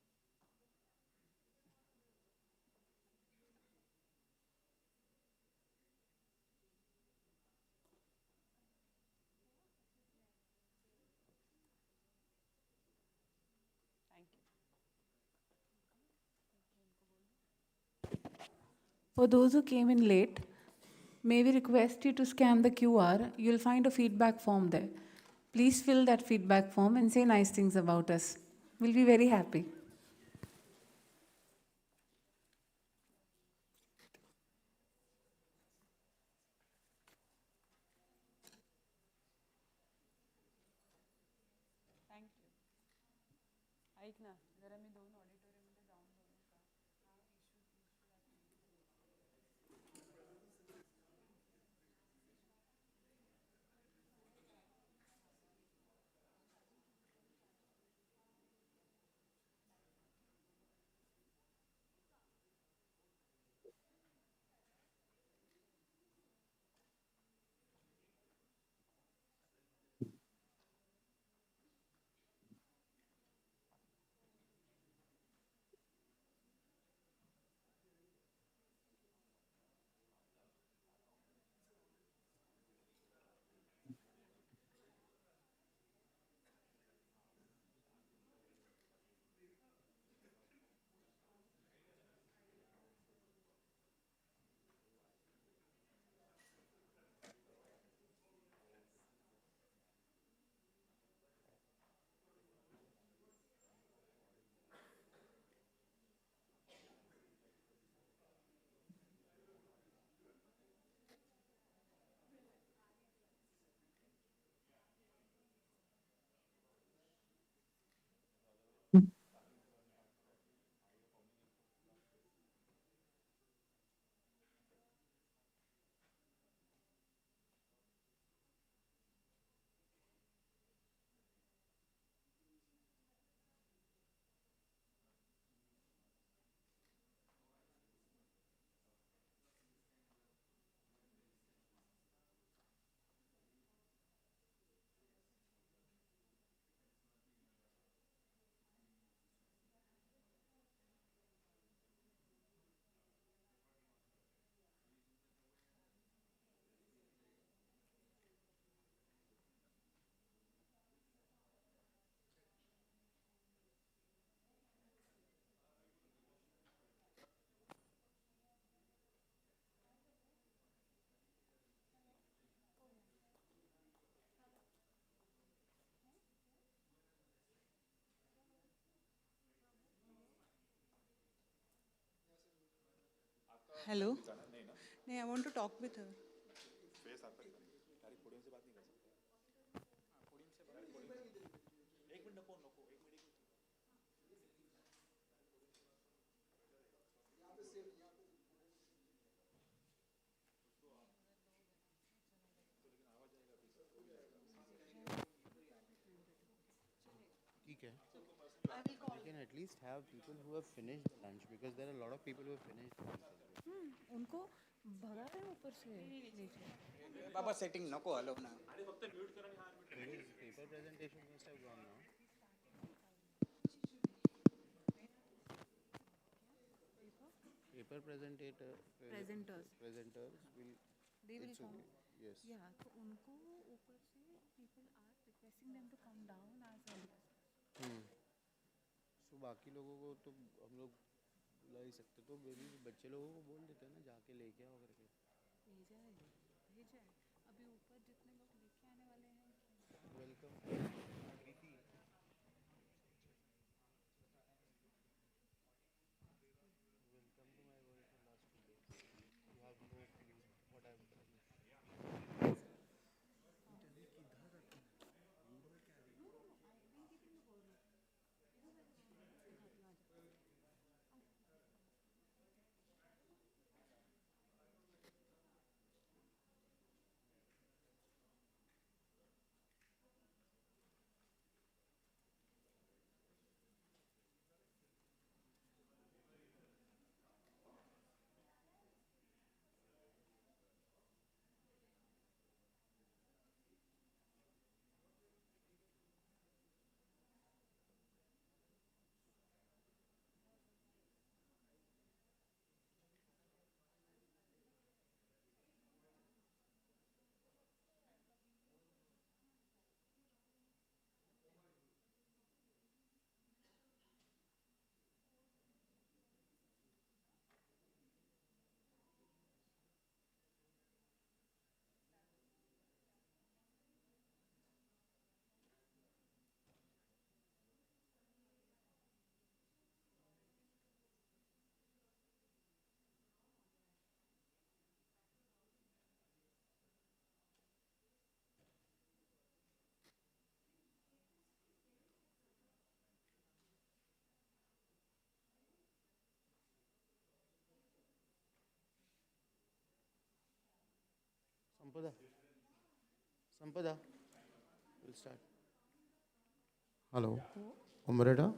L: Thank you. For those who came in late, may we request you to scan the QR. You'll find a feedback form there. Please fill that feedback form and say nice things about us. We'll be very happy. Thank you. ऐक ना जरा मी 2 ऑडिटोरियममध्ये जाऊन बोलू का?
B: Hello. No, I want to talk with her.
Q: Okay. We can at least have people who have finished the lunch because there are a lot of people who have finished the lunch.
L: उनको भगा रहे हैं ऊपर से नीचे.
N: बाबा setting नको हलव ना.
Q: Because paper presentation must have gone now. Paper presenters will.
L: They will
Q: it's
L: come.
Q: okay. Yes.
L: Yeah, तो उनको ऊपर से people are requesting them to come down as well.
Q: So बाकी लोगों को तो हम लोग बुला ही सकते, तो मेरी बच्चे लोगों को बोल देते हैं ना जाके लेके आओ करके.
L: भेजा है. अभी ऊपर जितने लोग लेके आने वाले हैं.
Q: Welcome. Welcome to my world for last 2 days. You have no clue what I've done. Sampada, we'll start. Hello, Umbretta.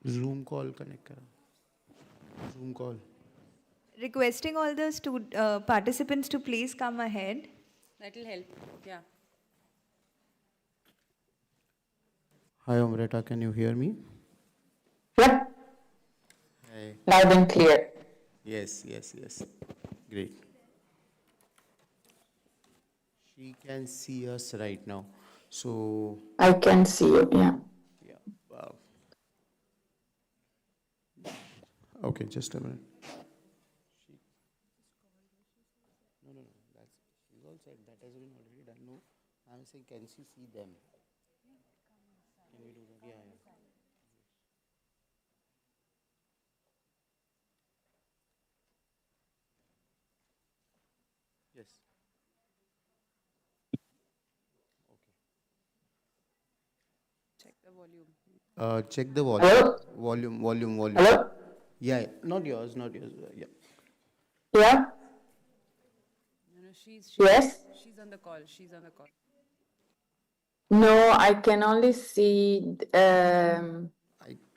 Q: Zoom call connect करा. Zoom call.
R: Requesting all the participants to please come ahead.
L: That will help. Yeah.
Q: Hi, Umbretta, can you hear me?
S: Yep.
Q: Hey.
S: Loud and clear.
Q: Yes. Great. She can see us right now. So.
S: I can see you, yeah.
Q: Yeah. Wow. Okay, just a minute. No. She's all said that has been already done. No, I'm saying, can she see them? Can we do that? Yeah. Yes. Okay.
L: Check the volume.
Q: Check the volume.
S: Hello?
Q: Volume.
S: Hello?
Q: Yeah. Not yours. Yeah.
S: Yeah?
L: No, she's
S: Yes?
L: She's on the call.
S: No, I can only see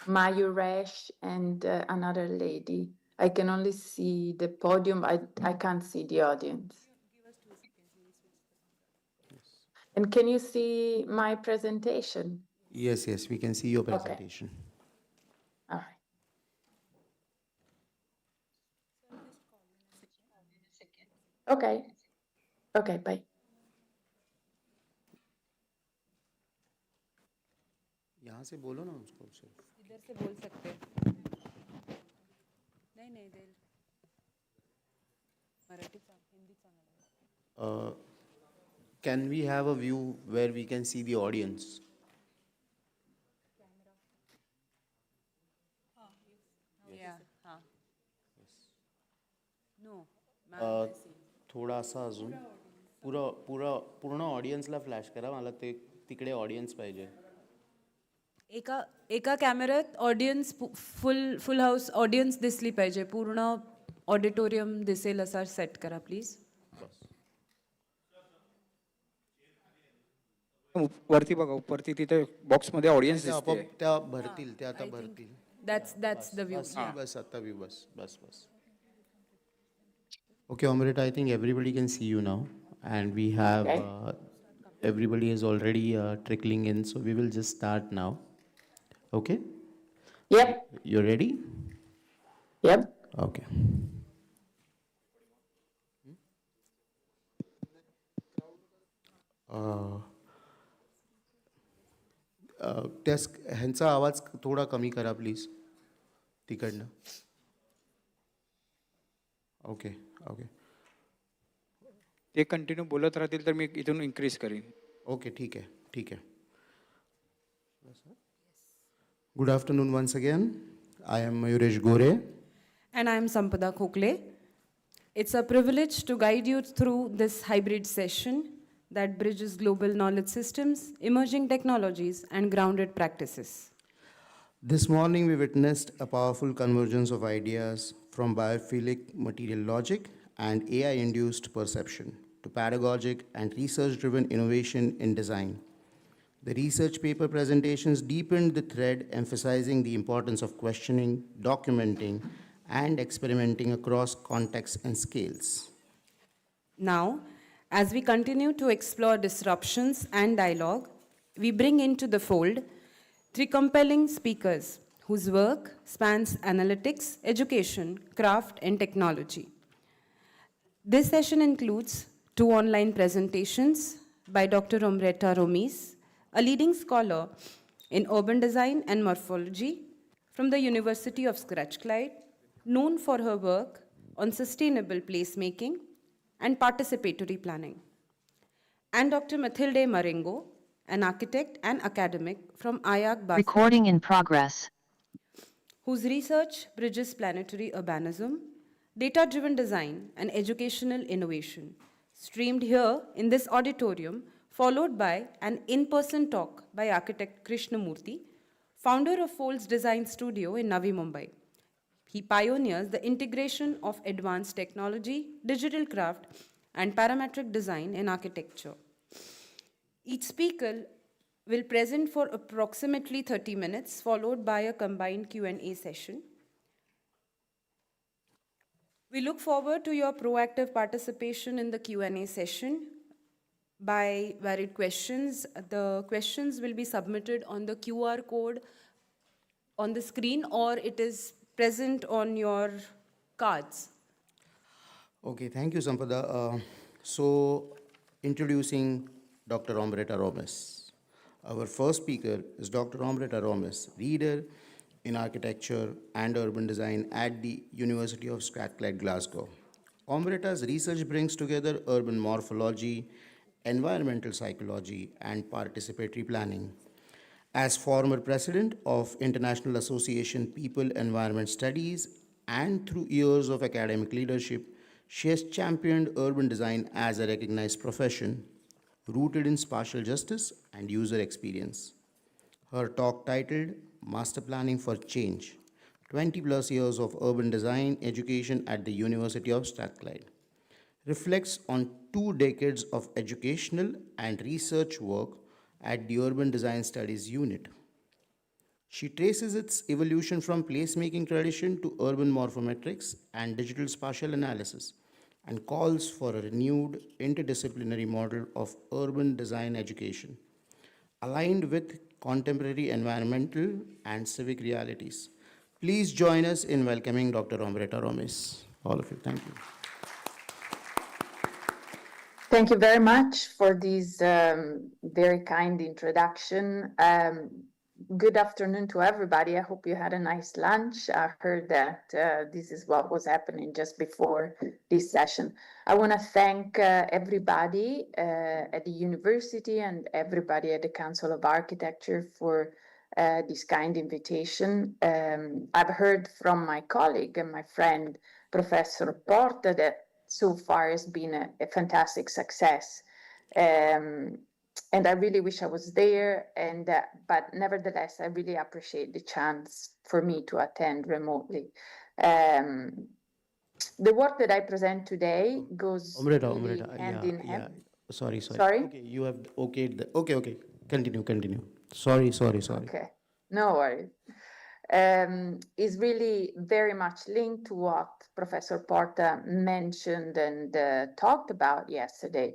S: Mayuresh and another lady. I can only see the podium. I can't see the audience. And can you see my presentation?
Q: Yes, we can see your presentation.
S: All right. Okay, bye.
Q: यहाँ से बोलो ना उसको सिर्फ.
L: इधर से बोल सकते हैं. नहीं देल. मराठी हिंदी चांगलं.
Q: Can we have a view where we can see the audience?
L: Yeah. No.
Q: थोडासा अजून पूर्ण ऑडियन्सला फ्लॅश करा, मला ते तिकडे ऑडियन्स पाहिजे.
L: एका कॅमेऱ्यात ऑडियन्स फुल हाऊस ऑडियन्स दिसली पाहिजे, पूर्ण ऑडिटोरियम दिसेल असा सेट करा प्लीज.
T: वरती बघा, वरती तिथे बॉक्समध्ये ऑडियन्स दिसते.
Q: त्या भरतील, त्या आता भरतील.
L: That's the view.
Q: बस आता व्यू बस. Okay, Amrit, I think everybody can see you now, and we have everybody is already trickling in, so we will just start now. Okay?
S: Yep.
Q: You ready?
S: Yep.
Q: Okay. ह्यांचा आवाज थोडा कमी करा please तिकडनं. Okay.
T: ते continue बोलत राहतील तर मी इथून इन्क्रीज करीन.
Q: ओके, ठीक आहे. Good afternoon once again. I am Mayuresh Gore.
L: And I am Sampada Khokle. It's a privilege to guide you through this hybrid session that bridges global knowledge systems, emerging technologies, and grounded practices.
Q: This morning we witnessed a powerful convergence of ideas from biophilic material logic and AI-induced perception to pedagogic and research-driven innovation in design. The research paper presentations deepened the thread, emphasizing the importance of questioning, documenting, and experimenting across contexts and scales.
L: Now, as we continue to explore disruptions and dialogue, we bring into the fold three compelling speakers whose work spans analytics, education, craft, and technology. This session includes 2 online presentations by Dr. Omreta Romis, a leading scholar in urban design and morphology from the University of Strathclyde, known for her work on sustainable placemaking and participatory planning. And Dr. Mathilde Marengo, an architect and academic from IAC Barcelona.
U: Recording in progress.
L: Whose research bridges planetary urbanism, data-driven design, and educational innovation. Streamed here in this auditorium, followed by an in-person talk by architect Krishnamurthy, founder of Folds Design Studio in Navi, Mumbai. He pioneers the integration of advanced technology, digital craft, and parametric design in architecture. Each speaker will present for approximately 30 minutes, followed by a combined Q&A session. We look forward to your proactive participation in the Q&A session by varied questions. The questions will be submitted on the QR code on the screen, or it is present on your cards.
Q: Okay, thank you, Sampada. So, introducing Dr. Omreta Romis. Our first speaker is Dr. Omreta Romis, reader in architecture and urban design at the University of Strathclyde, Glasgow. Omreta's research brings together urban morphology, environmental psychology, and participatory planning. As former president of International Association People Environment Studies and through years of academic leadership, she has championed urban design as a recognized profession, rooted in spatial justice and user experience. Her talk titled Master Planning for Change, 20 plus years of urban design education at the University of Strathclyde, reflects on 2 decades of educational and research work at the Urban Design Studies unit. She traces its evolution from placemaking tradition to urban morphometrics and digital spatial analysis, and calls for a renewed interdisciplinary model of urban design education, aligned with contemporary environmental and civic realities. Please join us in welcoming Dr. Omreta Romis. All of you, thank you.
S: Thank you very much for this very kind introduction. good afternoon to everybody. I hope you had a nice lunch. I heard that this is what was happening just before this session. I want to thank everybody at the university and everybody at the Council of Architecture for this kind invitation. I've heard from my colleague and my friend, Professor Porta, that so far has been a fantastic success. And I really wish I was there, but nevertheless, I really appreciate the chance for me to attend remotely. The work that I present today goes really hand in hand.
Q: Sorry.
S: Sorry?
Q: Okay, you have okayed the, okay. Continue. Sorry.
S: Okay, no worries. Is really very much linked to what Professor Porta mentioned and talked about yesterday.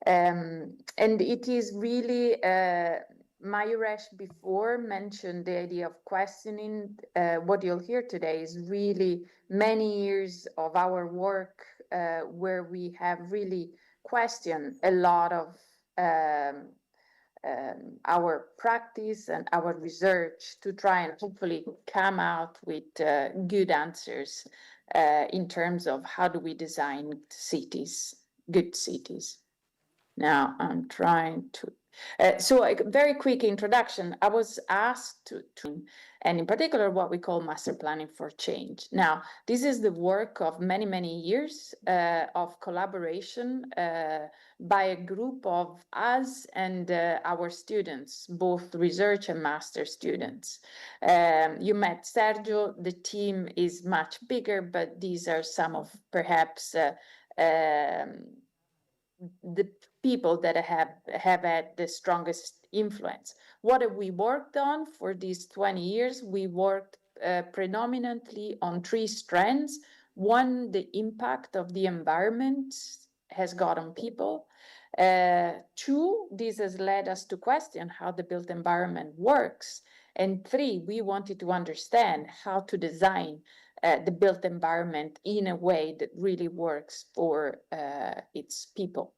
S: And it is really, Mayuresh before mentioned the idea of questioning. What you'll hear today is really many years of our work where we have really questioned a lot of our practice and our research to try and hopefully come out with good answers in terms of how do we design cities, good cities. Now I'm trying to, so a very quick introduction. I was asked to, and in particular, what we call master planning for change. Now, this is the work of many, many years of collaboration by a group of us and our students, both research and master students. You met Sergio. The team is much bigger, but these are some of perhaps the people that have had the strongest influence. What have we worked on for these 20 years? We worked predominantly on 3 strands. One, the impact of the environment has got on people. 2, this has led us to question how the built environment works. And 3, we wanted to understand how to design the built environment in a way that really works for its people.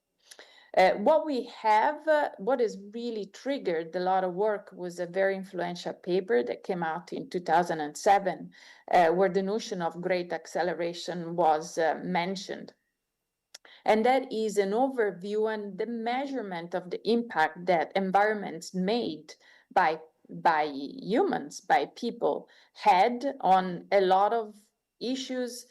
S: What we have, what has really triggered a lot of work was a very influential paper that came out in 2007, where the notion of great acceleration was mentioned. And that is an overview and the measurement of the impact that environments made by humans, by people, had on a lot of issues,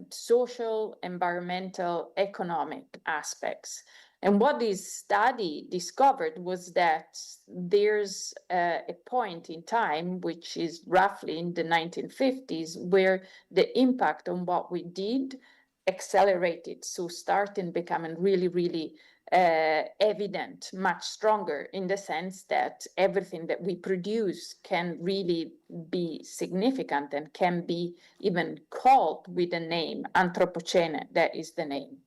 S: social, environmental, economic aspects. And what this study discovered was that there's a point in time, which is roughly in the 1950s, where the impact on what we did accelerated, so starting becoming really, really evident, much stronger, in the sense that everything that we produce can really be significant and can be even called with a name, Anthropocene, that is the name.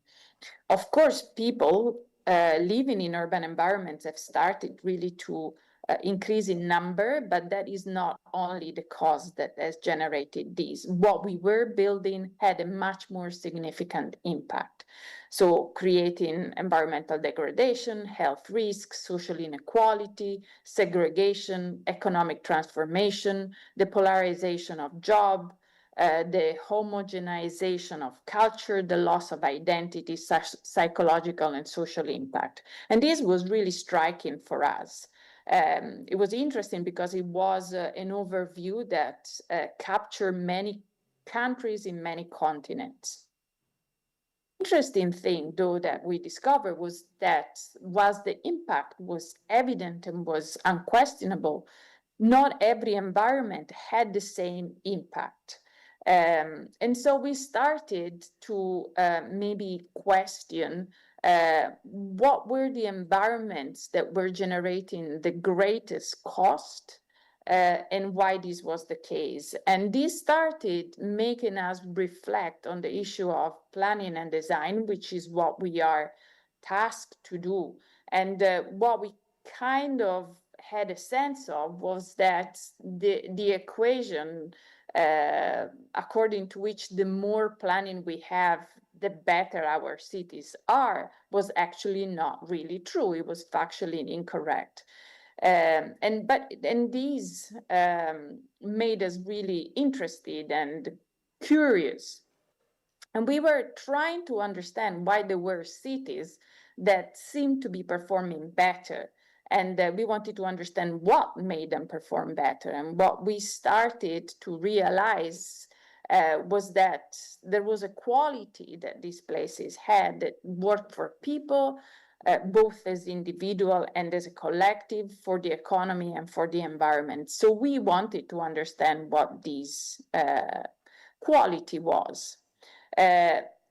S: Of course, people living in urban environments have started really to increase in number, but that is not only the cause that has generated this. What we were building had a much more significant impact. So creating environmental degradation, health risks, social inequality, segregation, economic transformation, the polarization of job, the homogenization of culture, the loss of identity, psychological and social impact. And this was really striking for us. It was interesting because it was an overview that captured many countries in many continents. Interesting thing, though, that we discovered was that whilst the impact was evident and was unquestionable, not every environment had the same impact. And so we started to maybe question what were the environments that were generating the greatest cost and why this was the case. And this started making us reflect on the issue of planning and design, which is what we are tasked to do. And what we kind of had a sense of was that the equation according to which the more planning we have, the better our cities are, was actually not really true. It was factually incorrect. And these made us really interested and curious. And we were trying to understand why there were cities that seemed to be performing better. And we wanted to understand what made them perform better. And what we started to realize was that there was a quality that these places had that worked for people, both as individual and as a collective, for the economy and for the environment. So we wanted to understand what this quality was.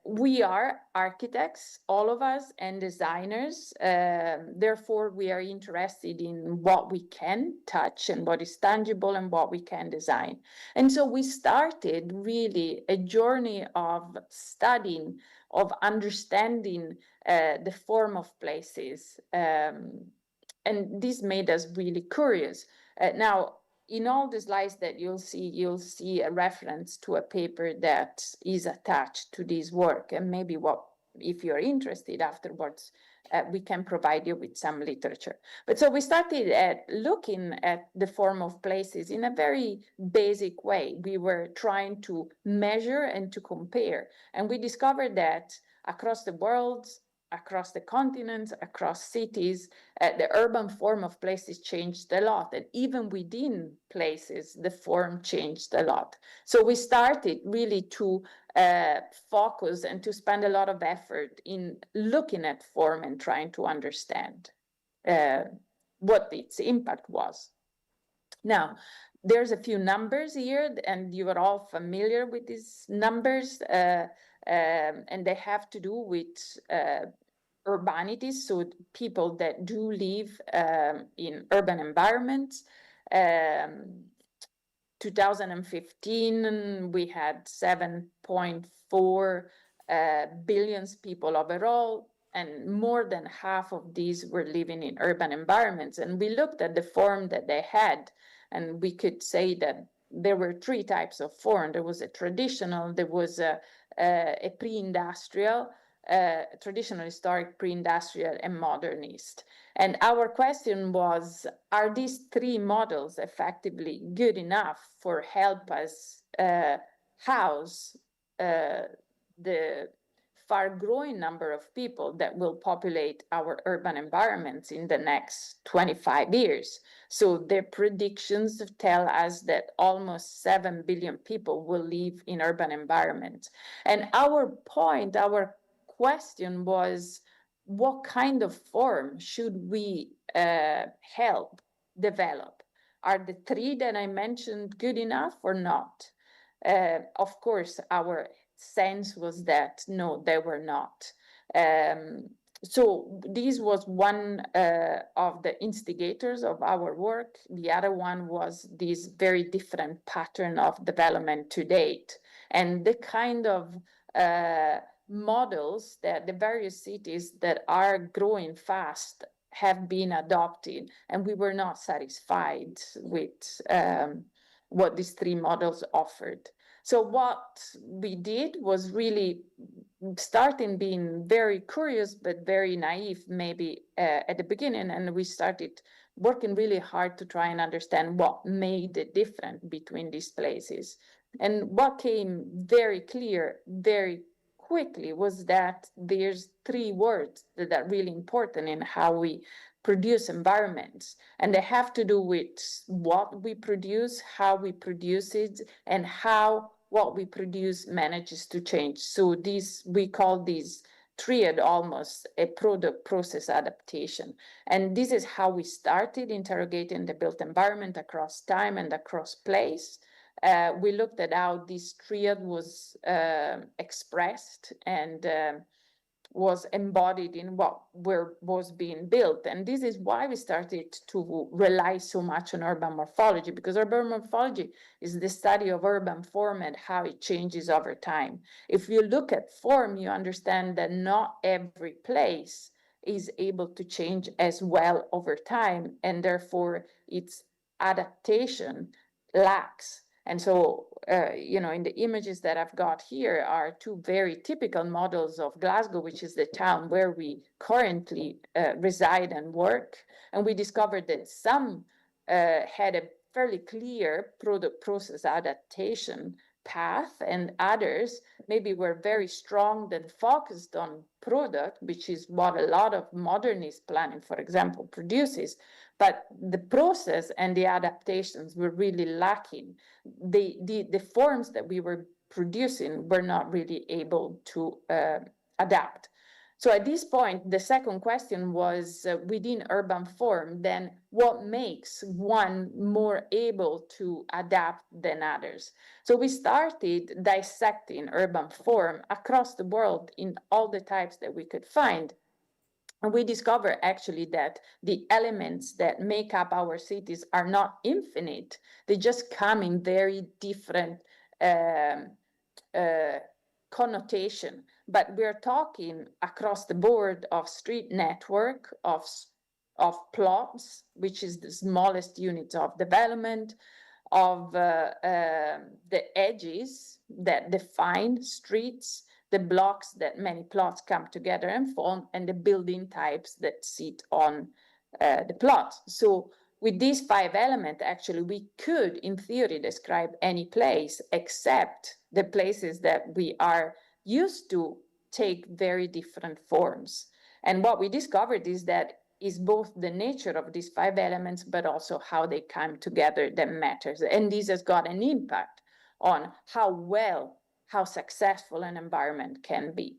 S: We are architects, all of us, and designers. Therefore, we are interested in what we can touch and what is tangible and what we can design. And so we started really a journey of studying, of understanding the form of places. And this made us really curious. Now, in all the slides that you'll see a reference to a paper that is attached to this work. And maybe if you're interested afterwards, we can provide you with some literature. But so we started looking at the form of places in a very basic way. We were trying to measure and to compare. And we discovered that across the world, across the continents, across cities, the urban form of places changed a lot. And even within places, the form changed a lot. So we started really to focus and to spend a lot of effort in looking at form and trying to understand what its impact was. Now, there's a few numbers here, and you are all familiar with these numbers. And they have to do with urbanities, so people that do live in urban environments. 2015, we had 7.4 billion people overall, and more than half of these were living in urban environments. And we looked at the form that they had, and we could say that there were three types of form. There was a traditional, there was a pre-industrial, traditional, historic, pre-industrial, and modernist. And our question was, are these three models effectively good enough for help us house the far-growing number of people that will populate our urban environments in the next 25 years? So their predictions tell us that almost 7 billion people will live in urban environments. And our question was, what kind of form should we help develop? Are the three that I mentioned good enough or not? Of course, our sense was that no, they were not. So this was one of the instigators of our work. The other one was this very different pattern of development to date, and the kind of models that the various cities that are growing fast have been adopted, and we were not satisfied with what these three models offered. So what we did was really starting being very curious, but very naive maybe at the beginning. And we started working really hard to try and understand what made the difference between these places. And what came very clear, very quickly, was that there's three words that are really important in how we produce environments, and they have to do with what we produce, how we produce it, and how what we produce manages to change. So we call this triad almost a product process adaptation. And this is how we started interrogating the built environment across time and across place. We looked at how this triad was expressed and was embodied in what was being built. And this is why we started to rely so much on urban morphology, because urban morphology is the study of urban form and how it changes over time. If you look at form, you understand that not every place is able to change as well over time, and therefore its adaptation lacks. And so, in the images that I've got here are two very typical models of Glasgow, which is the town where we currently reside and work. And we discovered that some had a fairly clear product process adaptation path, and others maybe were very strong and focused on product, which is what a lot of modernist planning, for example, produces. But the process and the adaptations were really lacking. The forms that we were producing were not really able to adapt. So at this point, the second question was within urban form, then what makes one more able to adapt than others? So we started dissecting urban form across the world in all the types that we could find. And we discovered actually that the elements that make up our cities are not infinite. They just come in very different connotation. But we're talking across the board of street network, of plots, which is the smallest unit of development, of the edges that define streets, the blocks that many plots come together and form, and the building types that sit on the plot. So with these 5 elements, actually, we could, in theory, describe any place except the places that we are used to take very different forms. And what we discovered is that is both the nature of these 5 elements, but also how they come together that matters. And this has got an impact on how successful an environment can be.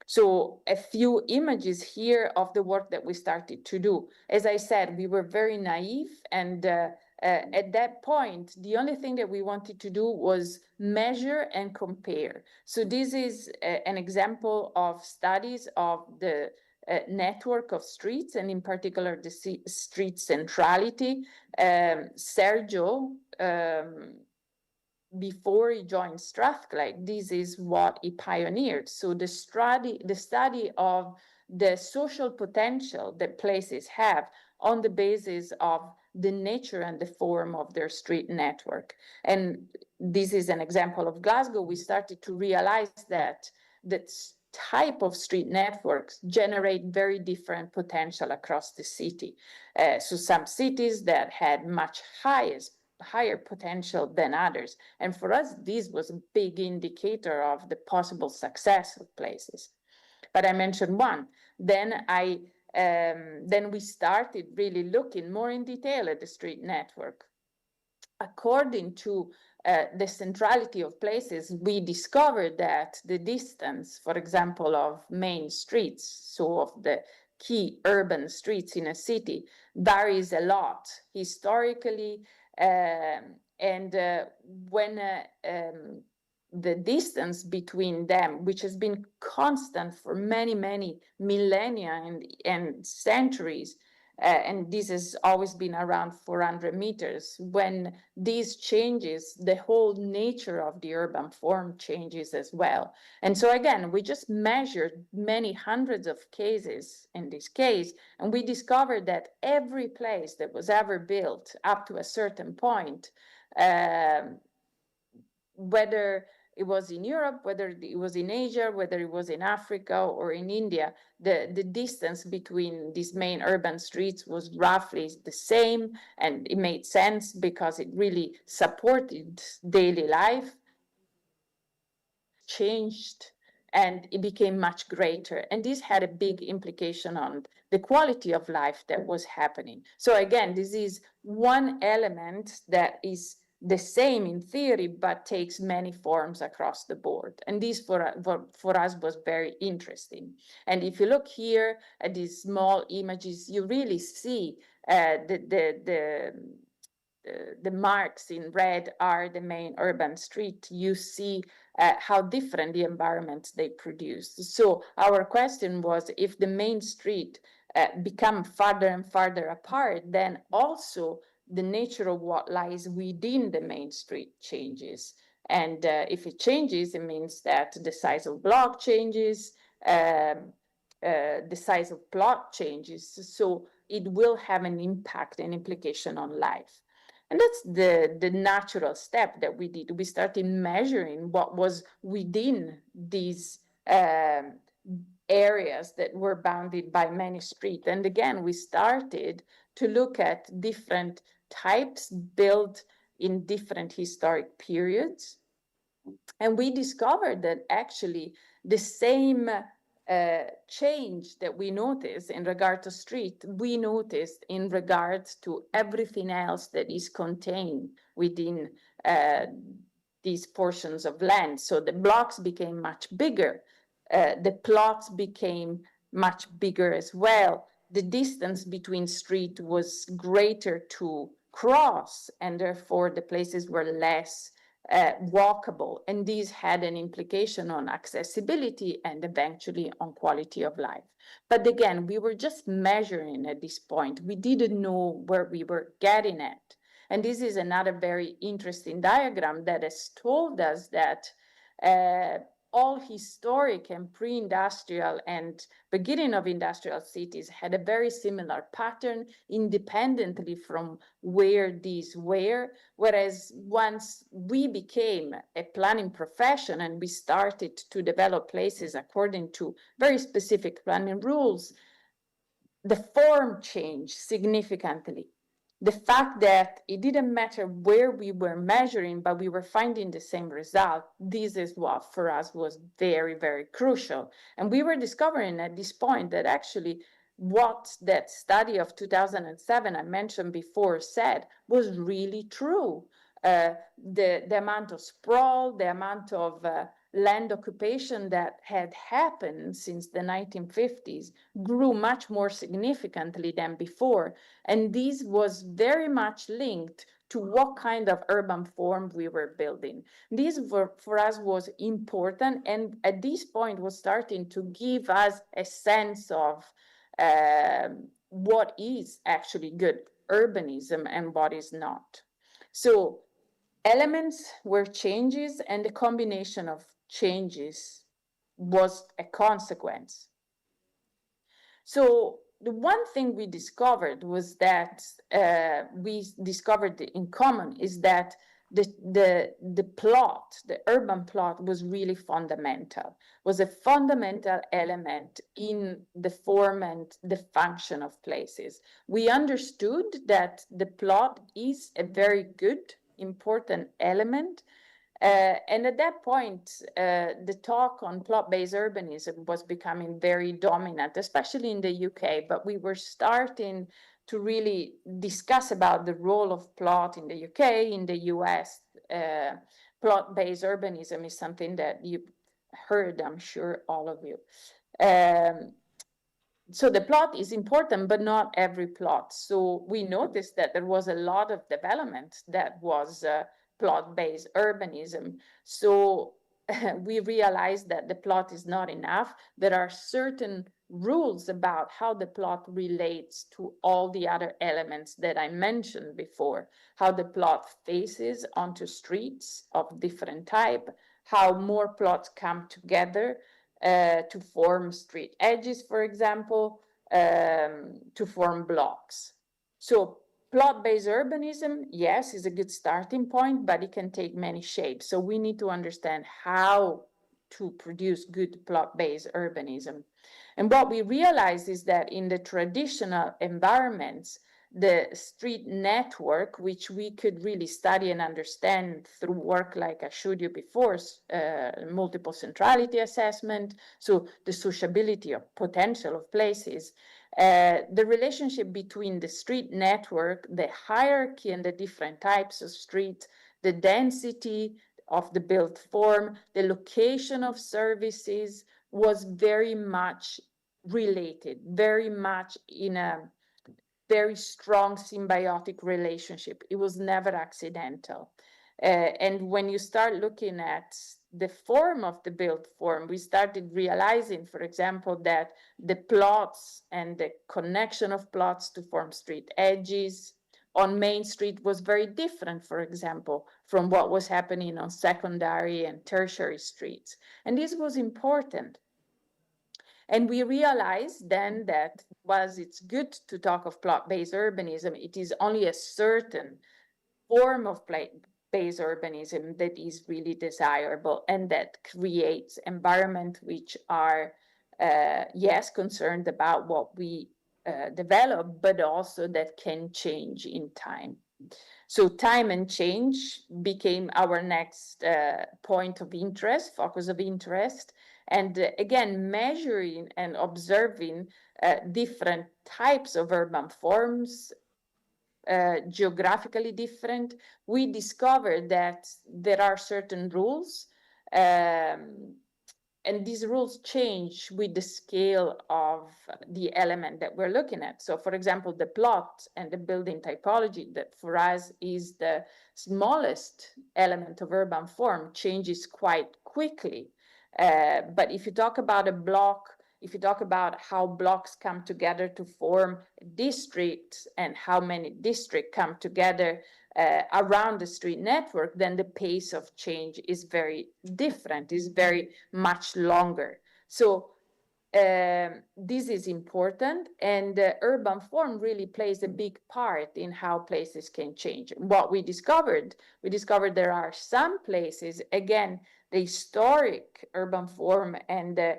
S: So a few images here of the work that we started to do. As I said, we were very naive, and at that point, the only thing that we wanted to do was measure and compare. So this is an example of studies of the network of streets, and in particular the street centrality. Sergio, before he joined Strathclyde, this is what he pioneered. So the study of the social potential that places have on the basis of the nature and the form of their street network. And this is an example of Glasgow. We started to realize that type of street networks generate very different potential across the city. So some cities that had much higher potential than others. And for us, this was a big indicator of the possible success of places. But I mentioned one. Then we started really looking more in detail at the street network. According to the centrality of places, we discovered that the distance, for example, of main streets, so of the key urban streets in a city, varies a lot historically. When the distance between them, which has been constant for many, many millennia and centuries, and this has always been around 400 meters. When this changes, the whole nature of the urban form changes as well. And so again, we just measured many hundreds of cases in this case, and we discovered that every place that was ever built up to a certain point, whether it was in Europe, whether it was in Asia, whether it was in Africa or in India, the distance between these main urban streets was roughly the same, and it made sense because it really supported daily life, changed, and it became much greater. And this had a big implication on the quality of life that was happening. So again, this is one element that is the same in theory, but takes many forms across the board. And this for us was very interesting. And if you look here at these small images, you really see the marks in red are the main urban street. You see how different the environments they produce. So our question was, if the main street become farther and farther apart, then also the nature of what lies within the main street changes. And if it changes, it means that the size of block changes, the size of plot changes. So it will have an impact and implication on life. And that's the natural step that we did. We started measuring what was within these areas that were bounded by many streets. And again, we started to look at different types built in different historic periods. And we discovered that actually the same change that we noticed in regard to street, we noticed in regards to everything else that is contained within these portions of land. So the blocks became much bigger. The plots became much bigger as well. The distance between street was greater to cross, and therefore the places were less walkable, and these had an implication on accessibility and eventually on quality of life. But again, we were just measuring at this point. We didn't know where we were getting at. And this is another very interesting diagram that has told us that all historic and pre-industrial and beginning of industrial cities had a very similar pattern independently from where these were. Whereas once we became a planning profession and we started to develop places according to very specific planning rules, the form changed significantly. The fact that it didn't matter where we were measuring, but we were finding the same result, this is what for us was very, very crucial. And we were discovering at this point that actually what that study of 2007 I mentioned before said was really true. The amount of sprawl, the amount of land occupation that had happened since the 1950s grew much more significantly than before. And this was very much linked to what kind of urban form we were building. This for us was important, and at this point was starting to give us a sense of what is actually good urbanism and what is not. So elements were changes, and the combination of changes was a consequence. So the one thing we discovered was that we discovered in common is that the plot, the urban plot, was really fundamental, was a fundamental element in the form and the function of places. We understood that the plot is a very good, important element. And at that point, the talk on plot-based urbanism was becoming very dominant, especially in the UK, but we were starting to really discuss about the role of plot in the UK, in the US. Plot-based urbanism is something that you've heard, I'm sure, all of you. So the plot is important, but not every plot. So we noticed that there was a lot of development that was plot-based urbanism. So we realized that the plot is not enough. There are certain rules about how the plot relates to all the other elements that I mentioned before, how the plot faces onto streets of different type, how more plots come together to form street edges, for example, to form blocks. So plot-based urbanism, yes, is a good starting point, but it can take many shapes. So we need to understand how to produce good plot-based urbanism. And what we realize is that in the traditional environments, the street network, which we could really study and understand through work like I showed you before, multiple centrality assessment, so the sociability of potential of places, the relationship between the street network, the hierarchy and the different types of streets, the density of the built form, the location of services was very much related, very much in a very strong symbiotic relationship. It was never accidental. And when you start looking at the form of the built form, we started realizing, for example, that the plots and the connection of plots to form street edges on Main Street was very different, for example, from what was happening on secondary and tertiary streets. And this was important. And we realized then that whilst it's good to talk of plot-based urbanism, it is only a certain form of based urbanism that is really desirable and that creates environment which are, yes, concerned about what we develop, but also that can change in time. So time and change became our next point of interest, focus of interest. And again, measuring and observing different types of urban forms, geographically different, we discovered that there are certain rules, and these rules change with the scale of the element that we're looking at. So for example, the plot and the building typology that for us is the smallest element of urban form changes quite quickly. But if you talk about a block, if you talk about how blocks come together to form districts and how many districts come together around the street network, then the pace of change is very different, is very much longer. So this is important, and urban form really plays a big part in how places can change. What we discovered there are some places, again, the historic urban form and the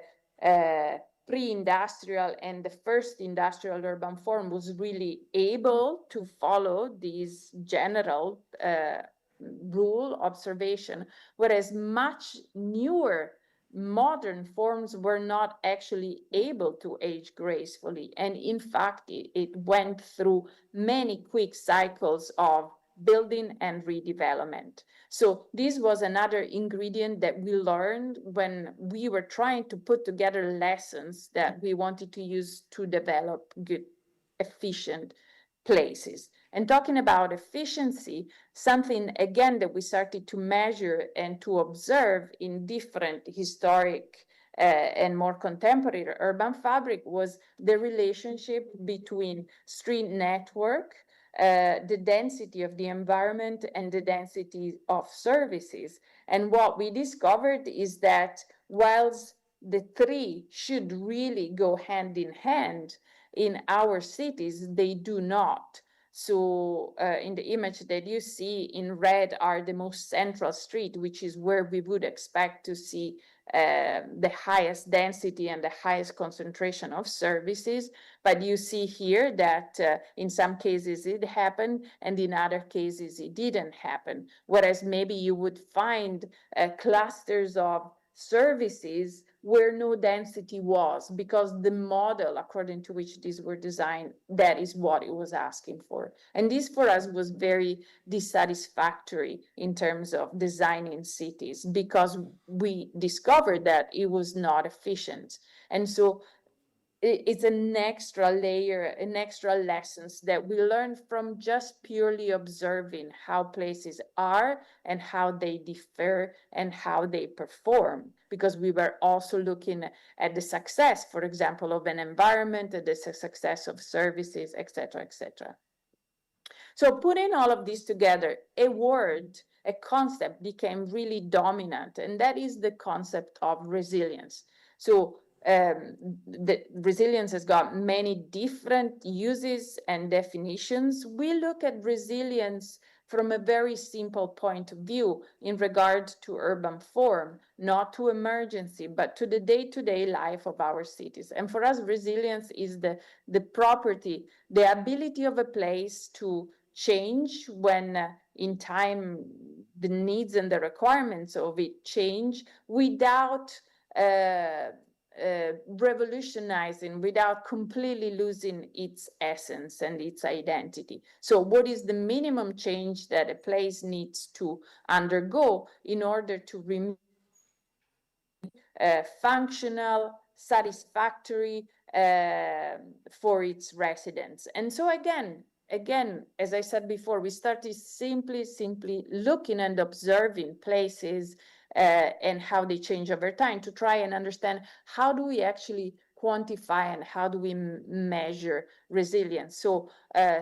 S: pre-industrial and the first industrial urban form was really able to follow these general rule observation, whereas much newer modern forms were not actually able to age gracefully. And in fact, it went through many quick cycles of building and redevelopment. So this was another ingredient that we learned when we were trying to put together lessons that we wanted to use to develop good, efficient places. And talking about efficiency, something again that we started to measure and to observe in different historic and more contemporary urban fabric was the relationship between street network, the density of the environment, and the density of services. And what we discovered is that whilst the three should really go hand in hand in our cities, they do not. So in the image that you see in red are the most central street, which is where we would expect to see the highest density and the highest concentration of services. But you see here that in some cases it happened and in other cases it didn't happen. Whereas maybe you would find clusters of services where no density was, because the model according to which these were designed, that is what it was asking for. And this for us was very dissatisfactory in terms of designing cities, because we discovered that it was not efficient. And so it's an extra layer, an extra lessons that we learn from just purely observing how places are and how they differ and how they perform, because we were also looking at the success, for example, of an environment, the success of services, etc., etc. So putting all of this together, a word, a concept became really dominant, and that is the concept of resilience. So the resilience has got many different uses and definitions. We look at resilience from a very simple point of view in regard to urban form, not to emergency, but to the day-to-day life of our cities. And for us, resilience is the property, the ability of a place to change when in time the needs and the requirements of it change without revolutionizing, without completely losing its essence and its identity. So what is the minimum change that a place needs to undergo in order to remain functional, satisfactory for its residents? And so again, as I said before, we started simply looking and observing places and how they change over time to try and understand how do we actually quantify and how do we measure resilience. So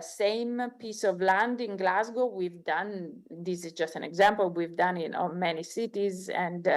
S: same piece of land in Glasgow, we've done, this is just an example, we've done in many cities and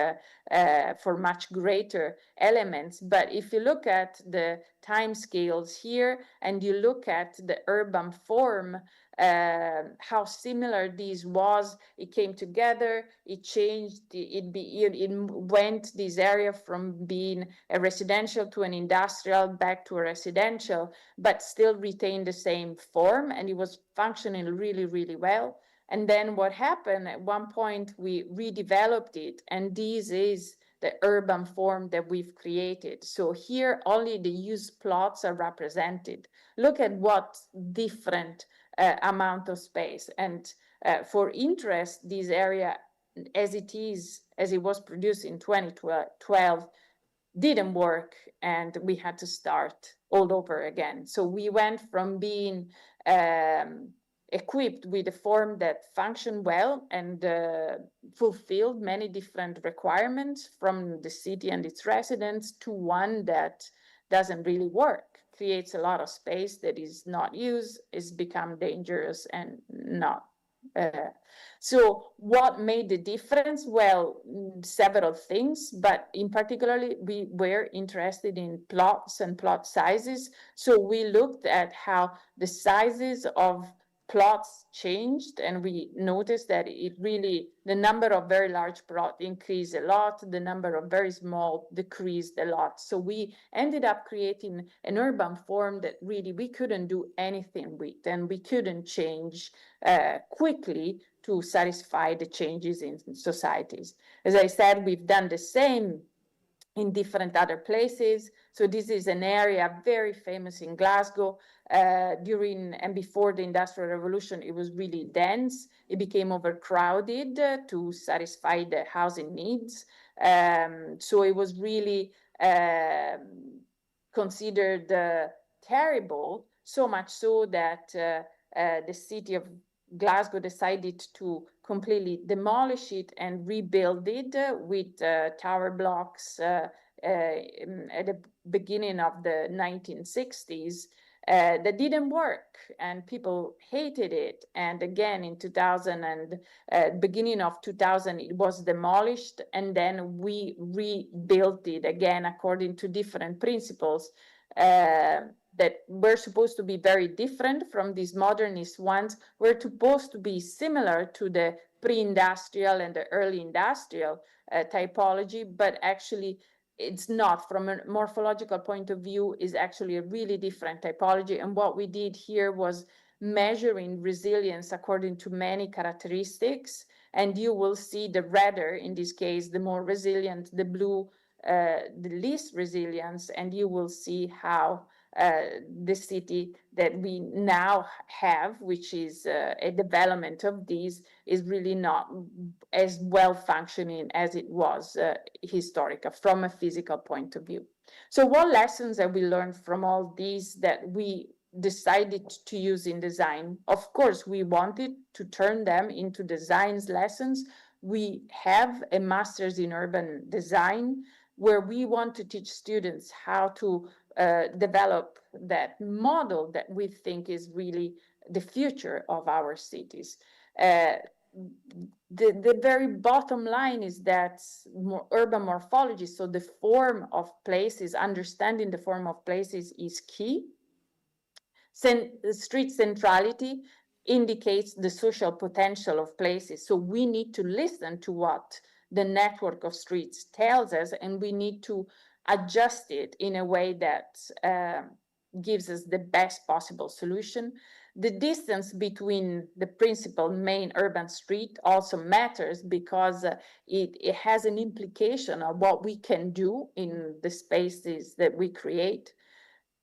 S: for much greater elements. But if you look at the time scales here, and you look at the urban form, how similar this was. It came together, it changed, it went this area from being a residential to an industrial back to a residential, but still retained the same form, and it was functioning really, really well. And then what happened, at one point we redeveloped it, and this is the urban form that we've created. So here only the used plots are represented. Look at what different amount of space. And for interest, this area as it was produced in 2012, didn't work, and we had to start all over again. So we went from being equipped with a form that functioned well and fulfilled many different requirements from the city and its residents to one that doesn't really work, creates a lot of space that is not used, is become dangerous and not. So what made the difference? Well, several things, but in particularly we were interested in plots and plot sizes. So we looked at how the sizes of plots changed, and we noticed that the number of very large plots increased a lot, the number of very small decreased a lot. So we ended up creating an urban form that really we couldn't do anything with, and we couldn't change quickly to satisfy the changes in societies. As I said, we've done the same in different other places. So this is an area very famous in Glasgow. During and before the Industrial Revolution, it was really dense. It became overcrowded to satisfy the housing needs. So it was really considered terrible, so much so that the city of Glasgow decided to completely demolish it and rebuild it with tower blocks at the beginning of the 1960s. That didn't work, and people hated it. And again, in 2000 and beginning of 2000, it was demolished, and then we rebuilt it again according to different principles that were supposed to be very different from these modernist ones, were supposed to be similar to the pre-industrial and the early industrial typology, but actually it's not. From a morphological point of view, is actually a really different typology. And what we did here was measuring resilience according to many characteristics. And you will see the redder, in this case, the more resilient, the blue, the least resilience, and you will see how the city that we now have, which is a development of these, is really not as well functioning as it was historical from a physical point of view. So what lessons have we learned from all these that we decided to use in design? Of course, we wanted to turn them into designs lessons. We have a master's in urban design where we want to teach students how to develop that model that we think is really the future of our cities. The very bottom line is that urban morphology, so the form of places, understanding the form of places is key. Street centrality indicates the social potential of places. So we need to listen to what the network of streets tells us, and we need to adjust it in a way that gives us the best possible solution. The distance between the principal main urban street also matters because it has an implication of what we can do in the spaces that we create.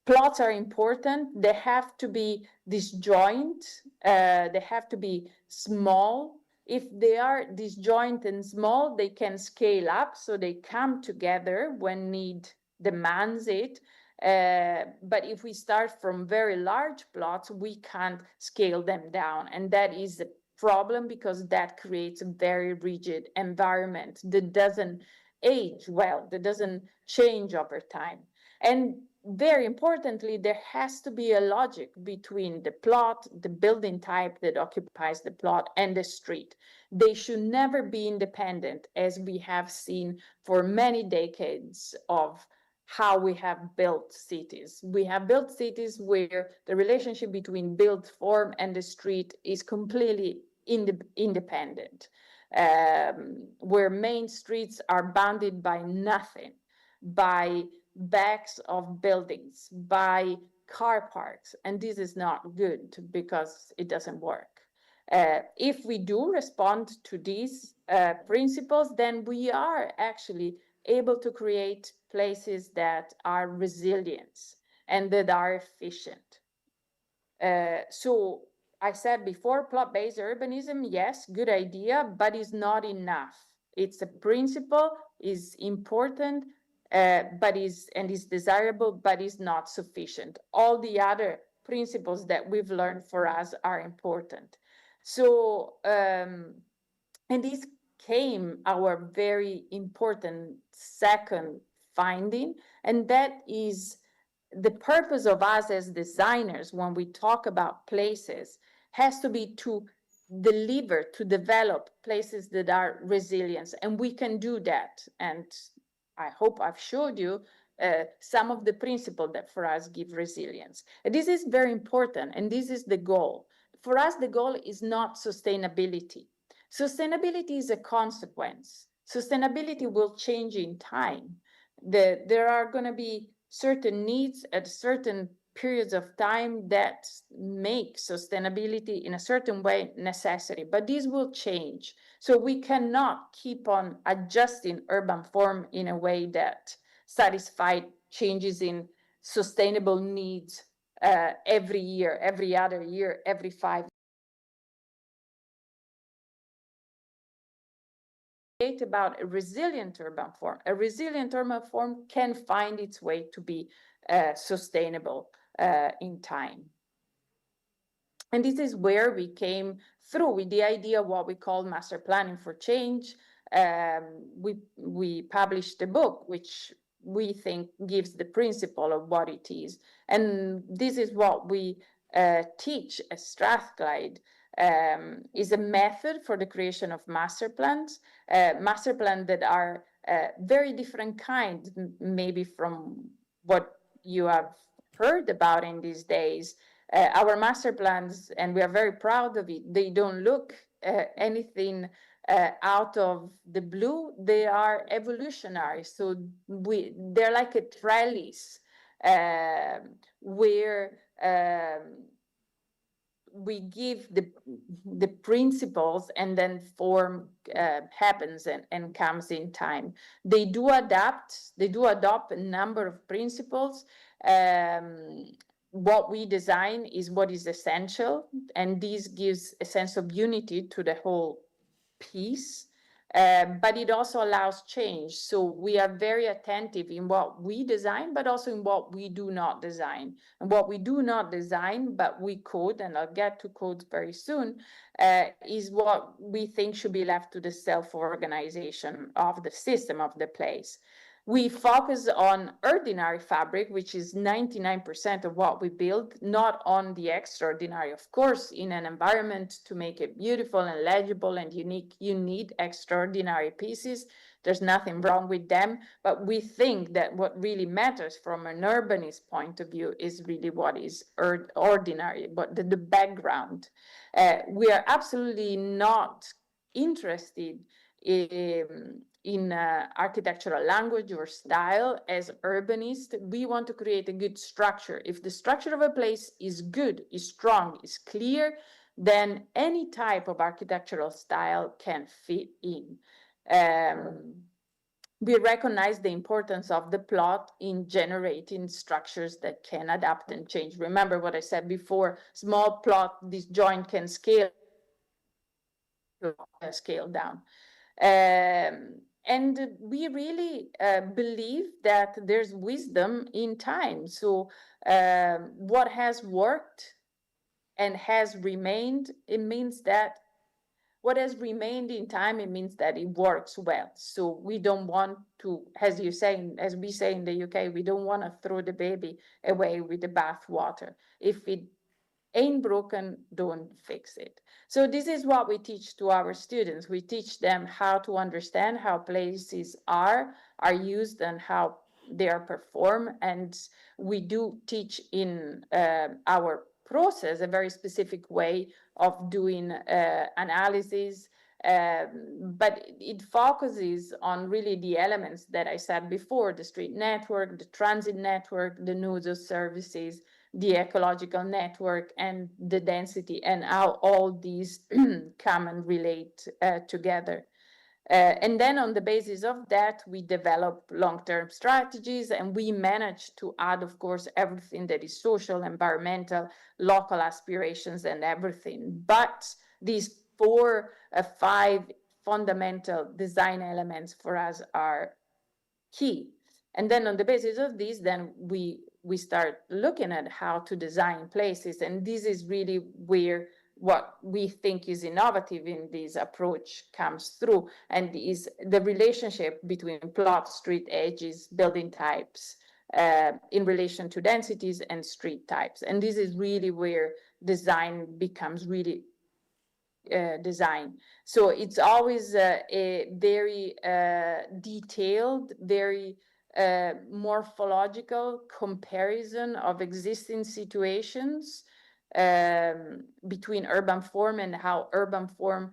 S: Plots are important. They have to be disjoint. They have to be small. If they are disjoint and small, they can scale up, so they come together when need demands it. But if we start from very large plots, we can't scale them down. And that is a problem because that creates a very rigid environment that doesn't age well, that doesn't change over time. And very importantly, there has to be a logic between the plot, the building type that occupies the plot, and the street. They should never be independent, as we have seen for many decades of how we have built cities. We have built cities where the relationship between built form and the street is completely independent, where main streets are bounded by nothing, by backs of buildings, by car parks, and this is not good because it doesn't work. If we do respond to these principles, then we are actually able to create places that are resilient and that are efficient. So I said before, plot-based urbanism, yes, good idea, but it's not enough. It's a principle, is important, but is desirable, but is not sufficient. All the other principles that we've learned for us are important. So, and this came our very important second finding, and that is the purpose of us as designers when we talk about places has to be to deliver, to develop places that are resilient, and we can do that. And I hope I've showed you some of the principles that for us give resilience. And this is very important, and this is the goal. For us, the goal is not sustainability. Sustainability is a consequence. Sustainability will change in time. There are going to be certain needs at certain periods of time that make sustainability in a certain way necessary, but this will change. So we cannot keep on adjusting urban form in a way that satisfies changes in sustainable needs every year, every other year, every 5 about a resilient urban form. A resilient urban form can find its way to be sustainable in time. And this is where we came through with the idea of what we call master planning for change. We published a book which we think gives the principle of what it is. And this is what we teach at Strathclyde. Is a method for the creation of master plans that are very different kinds, maybe from what you have heard about in these days. Our master plans, and we are very proud of it, they don't look anything out of the blue. They are evolutionary. So they're like a trellis where we give the principles and then form happens and comes in time. They do adopt a number of principles. What we design is what is essential, and this gives a sense of unity to the whole piece. But it also allows change. So we are very attentive in what we design, but also in what we do not design. And what we do not design, but we code, and I'll get to codes very soon, is what we think should be left to the self-organization of the system of the place. We focus on ordinary fabric, which is 99% of what we build, not on the extraordinary. Of course, in an environment to make it beautiful and legible and unique, you need extraordinary pieces. There's nothing wrong with them, but we think that what really matters from an urbanist point of view is really what is ordinary, but the background. We are absolutely not interested in architectural language or style as urbanists. We want to create a good structure. If the structure of a place is good, is strong, is clear, then any type of architectural style can fit in. We recognize the importance of the plot in generating structures that can adapt and change. Remember what I said before, small plot, this joint can scale down. And we really believe that there's wisdom in time. So what has worked and has remained, it means that what has remained in time, it means that it works well. So we don't want to, as we say in the UK, we don't want to throw the baby away with the bathwater. If it ain't broken, don't fix it. So this is what we teach to our students. We teach them how to understand how places are used and how they are performed. And we do teach in our process a very specific way of doing analysis, but it focuses on really the elements that I said before: the street network, the transit network, the nodes of services, the ecological network, and the density, and how all these come and relate together. And then on the basis of that, we develop long-term strategies, and we manage to add, of course, everything that is social, environmental, local aspirations, and everything. But these 5 fundamental design elements for us are key. And then on the basis of this, then we start looking at how to design places. And this is really where what we think is innovative in this approach comes through, and is the relationship between plot, street edges, building types, in relation to densities and street types. And this is really where design becomes really design. So it's always a very detailed, very morphological comparison of existing situations between urban form and how urban form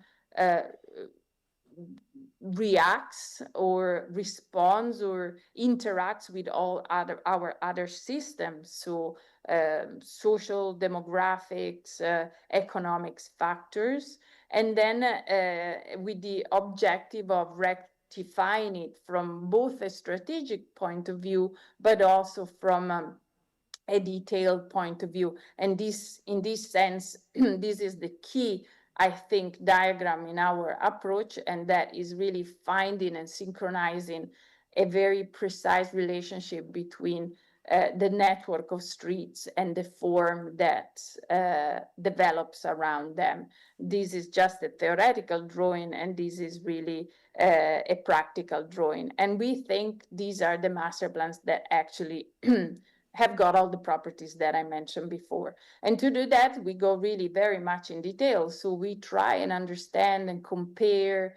S: reacts or responds or interacts with all our other systems. So social, demographics, economics factors, and then with the objective of rectifying it from both a strategic point of view, but also from a detailed point of view. And this, in this sense, this is the key, I think, diagram in our approach, and that is really finding and synchronizing a very precise relationship between the network of streets and the form that develops around them. This is just a theoretical drawing, and this is really a practical drawing. And we think these are the master plans that actually have got all the properties that I mentioned before. And to do that, we go really very much in detail. So we try and understand and compare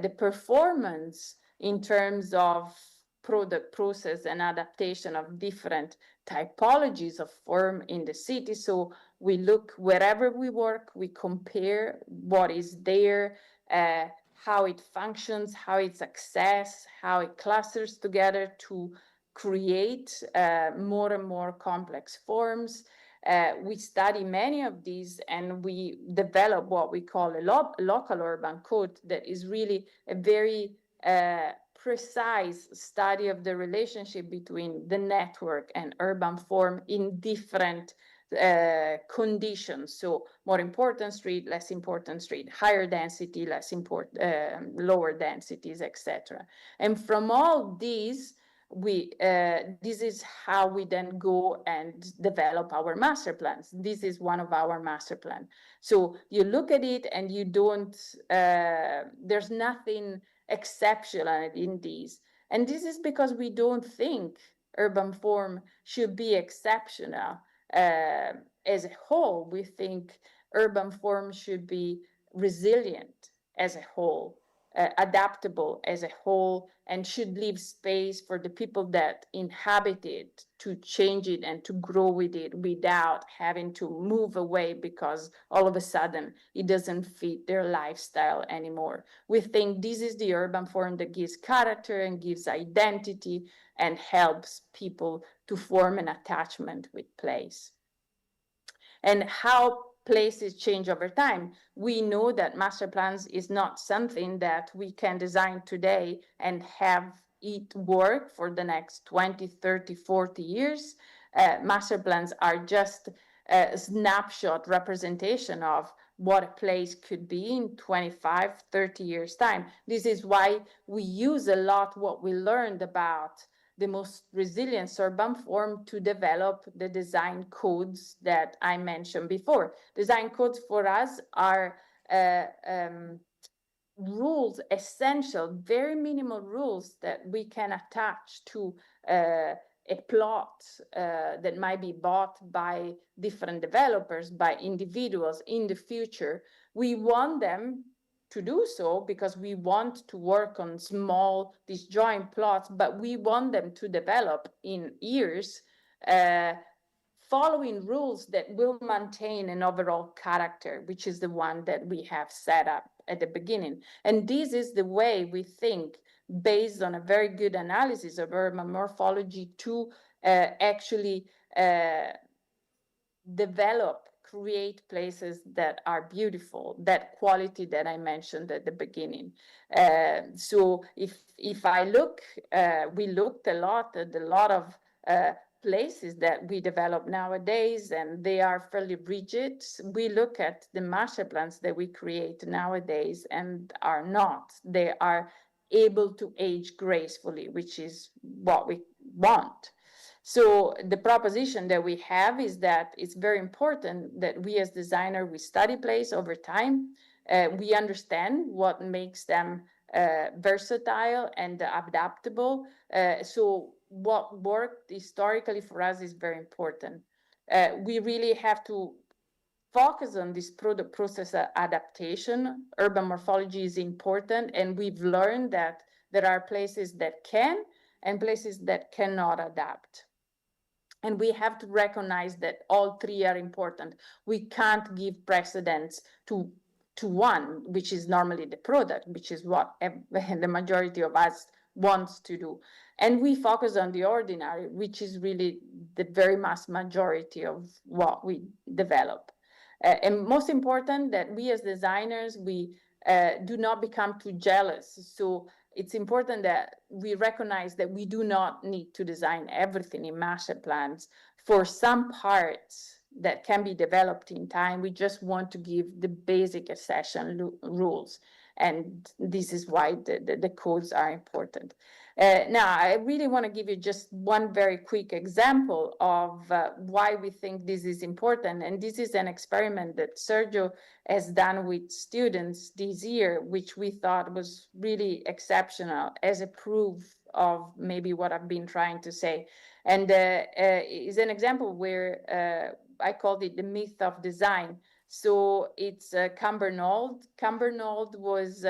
S: the performance in terms of product, process, and adaptation of different typologies of form in the city. So we look wherever we work, we compare what is there, how it functions, how it's accessed, how it clusters together to create more and more complex forms. We study many of these, and we develop what we call a local urban code that is really a very precise study of the relationship between the network and urban form in different conditions. So more important street, less important street, higher density, less important, lower densities, etc. And from all these, this is how we then go and develop our master plans. This is one of our master plan. So you look at it and you don't, there's nothing exceptional in these. And this is because we don't think urban form should be exceptional as a whole. We think urban form should be resilient as a whole, adaptable as a whole, and should leave space for the people that inhabit it to change it and to grow with it without having to move away because all of a sudden it doesn't fit their lifestyle anymore. We think this is the urban form that gives character and gives identity and helps people to form an attachment with place. And how places change over time. We know that master plans is not something that we can design today and have it work for the next 20, 30, 40 years. Master plans are just a snapshot representation of what a place could be in 25, 30 years' time. This is why we use a lot what we learned about the most resilient urban form to develop the design codes that I mentioned before. Design codes for us are rules, essential, very minimal rules that we can attach to a plot that might be bought by different developers, by individuals in the future. We want them to do so because we want to work on small disjoint plots, but we want them to develop in years, following rules that will maintain an overall character, which is the one that we have set up at the beginning. And this is the way we think, based on a very good analysis of urban morphology, to actually develop, create places that are beautiful, that quality that I mentioned at the beginning. So if I look, we looked a lot at a lot of places that we develop nowadays, and they are fairly rigid. We look at the master plans that we create nowadays and are not. They are able to age gracefully, which is what we want. So the proposition that we have is that it's very important that we as designer, we study plays over time. We understand what makes them versatile and adaptable. So what worked historically for us is very important. We really have to focus on this process adaptation. Urban morphology is important, and we've learned that there are places that can and places that cannot adapt. And we have to recognize that all three are important. We can't give precedence to one, which is normally the product, which is what the majority of us wants to do. And we focus on the ordinary, which is really the very mass majority of what we develop. And most important, that we as designers, we do not become too jealous. So it's important that we recognize that we do not need to design everything in master plans. For some parts that can be developed in time, we just want to give the basic accession rules. And this is why the codes are important. Now, I really want to give you just one very quick example of why we think this is important. And this is an experiment that Sergio has done with students this year, which we thought was really exceptional as a proof of maybe what I've been trying to say. And is an example where I called it the myth of design. So it's Cumbernauld. Cumbernauld was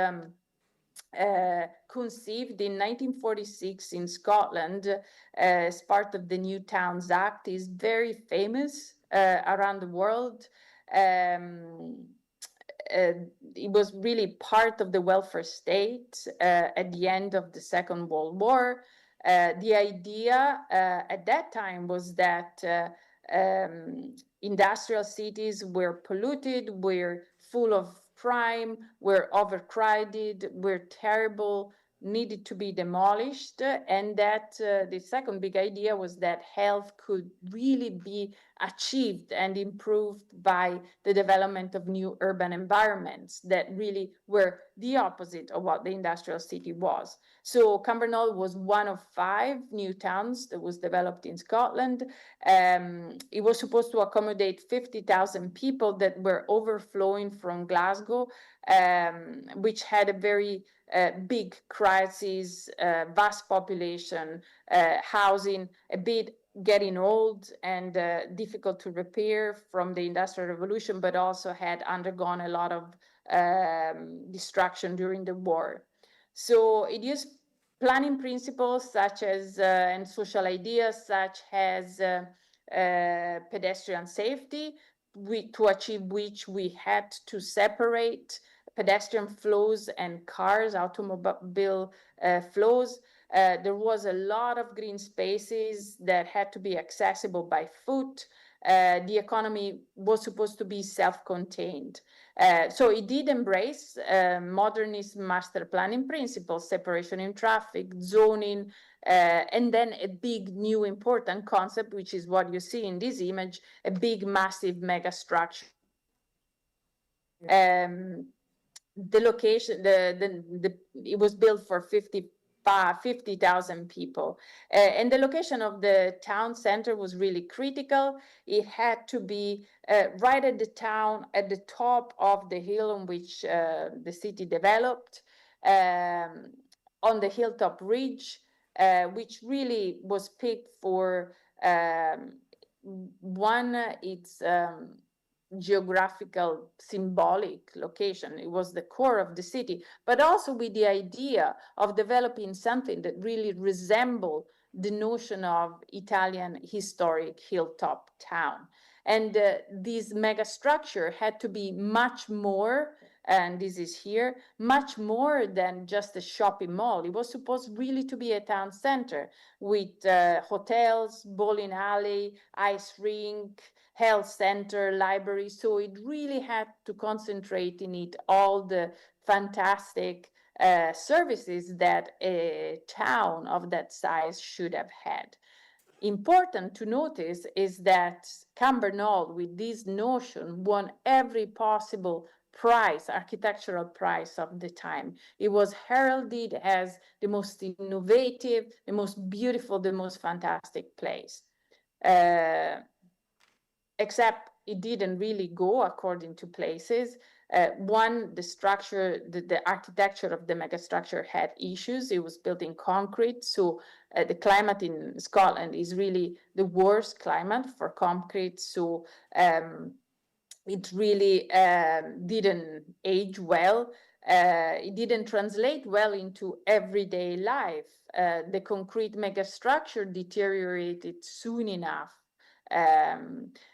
S: conceived in 1946 in Scotland as part of the New Towns Act. Is very famous around the world. It was really part of the welfare state at the end of the Second World War. The idea at that time was that industrial cities were polluted, were full of crime, were overcrowded, were terrible, needed to be demolished, and that the second big idea was that health could really be achieved and improved by the development of new urban environments that really were the opposite of what the industrial city was. So Cumbernauld was one of 5 new towns that was developed in Scotland. It was supposed to accommodate 50,000 people that were overflowing from Glasgow, which had a very big crisis, vast population, housing, a bit getting old and difficult to repair from the Industrial Revolution, but also had undergone a lot of destruction during the war. So it used planning principles such as and social ideas such as pedestrian safety, to achieve which we had to separate pedestrian flows and cars, automobile flows. There was a lot of green spaces that had to be accessible by foot. The economy was supposed to be self-contained. So it did embrace modernist master planning principles, separation in traffic, zoning, and then a big new important concept, which is what you see in this image, a big massive mega structure. The location, it was built for 50,000 people. And the location of the town center was really critical. It had to be right at the town, at the top of the hill on which the city developed, on the hilltop ridge, which really was picked for one, its geographical symbolic location. It was the core of the city, but also with the idea of developing something that really resembled the notion of Italian historic hilltop town. And this megastructure had to be much more, and this is here, much more than just a shopping mall. It was supposed really to be a town center with hotels, bowling alley, ice rink, health center, library. So it really had to concentrate in it all the fantastic services that a town of that size should have had. Important to notice is that Cumbernauld, with this notion, won every possible prize, architectural prize of the time. It was heralded as the most innovative, the most beautiful, the most fantastic place. Except it didn't really go according to places. One, the structure, the architecture of the megastructure had issues. It was built in concrete, so the climate in Scotland is really the worst climate for concrete. So it really didn't age well. It didn't translate well into everyday life. The concrete megastructure deteriorated soon enough.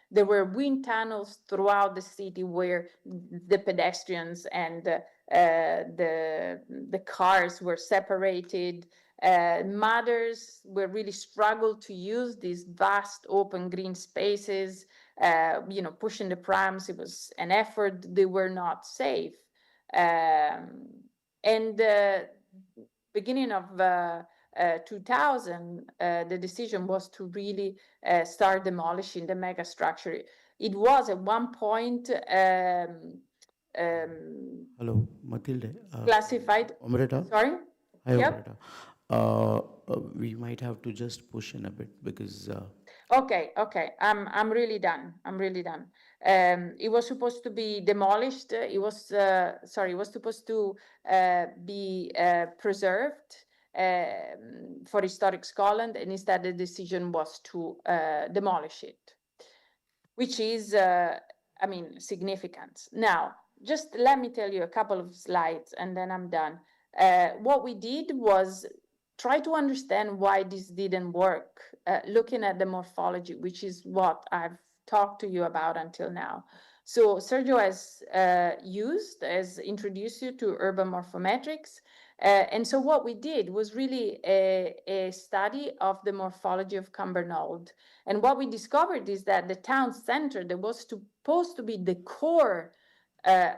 S: There were wind tunnels throughout the city where the pedestrians and the cars were separated. Mothers were really struggled to use these vast open green spaces. Pushing the prams, it was an effort. They were not safe. And beginning of 2000, the decision was to really start demolishing the megastructure. It was at one point
Q: Hello, Matilde.
S: Classified.
Q: Omreta?
S: Sorry?
Q: Hi,
S: Yep.
Q: Omreta. We might have to just push in a bit because.
S: Okay. I'm really done. It was supposed to be demolished. It was supposed to be preserved for historic Scotland, and instead the decision was to demolish it, which is, significant. Now, just let me tell you a couple of slides, and then I'm done. What we did was try to understand why this didn't work, looking at the morphology, which is what I've talked to you about until now. So Sergio has introduced you to urban morphometrics. And so what we did was really a study of the morphology of Cumbernauld. And what we discovered is that the town center that was supposed to be the core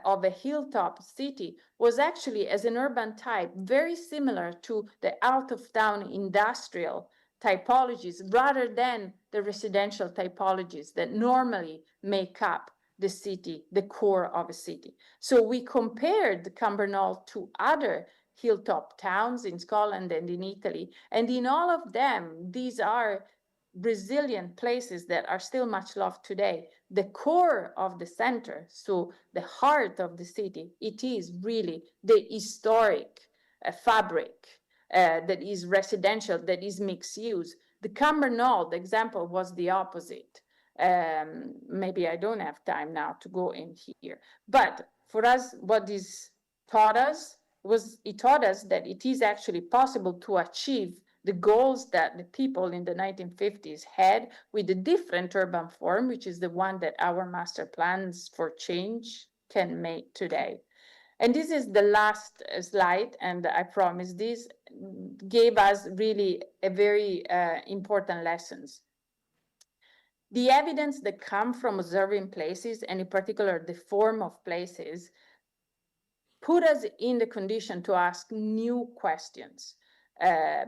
S: of a hilltop city was actually, as an urban type, very similar to the out-of-town industrial typologies rather than the residential typologies that normally make up the city, the core of a city. So we compared Cumbernauld to other hilltop towns in Scotland and in Italy, and in all of them, these are resilient places that are still much loved today. The core of the center, so the heart of the city, it is really the historic fabric that is residential, that is mixed use. The Cumbernauld example was the opposite. Maybe I don't have time now to go in here, but for us, what this taught us was, it taught us that it is actually possible to achieve the goals that the people in the 1950s had with a different urban form, which is the one that our master plans for change can make today. And this is the last slide, and I promise this gave us really a very important lessons. The evidence that come from observing places, and in particular the form of places, put us in the condition to ask new questions.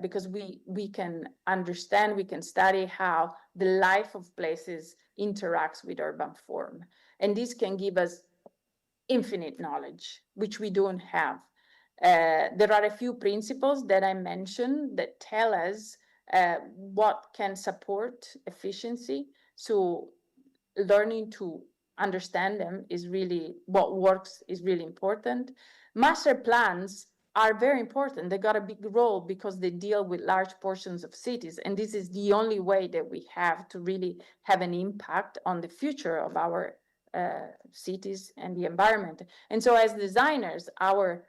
S: Because we can understand, we can study how the life of places interacts with urban form. And this can give us infinite knowledge, which we don't have. There are a few principles that I mentioned that tell us what can support efficiency. So learning to understand them is really, what works is really important. Master plans are very important. They got a big role because they deal with large portions of cities. And this is the only way that we have to really have an impact on the future of our cities and the environment. And so as designers, our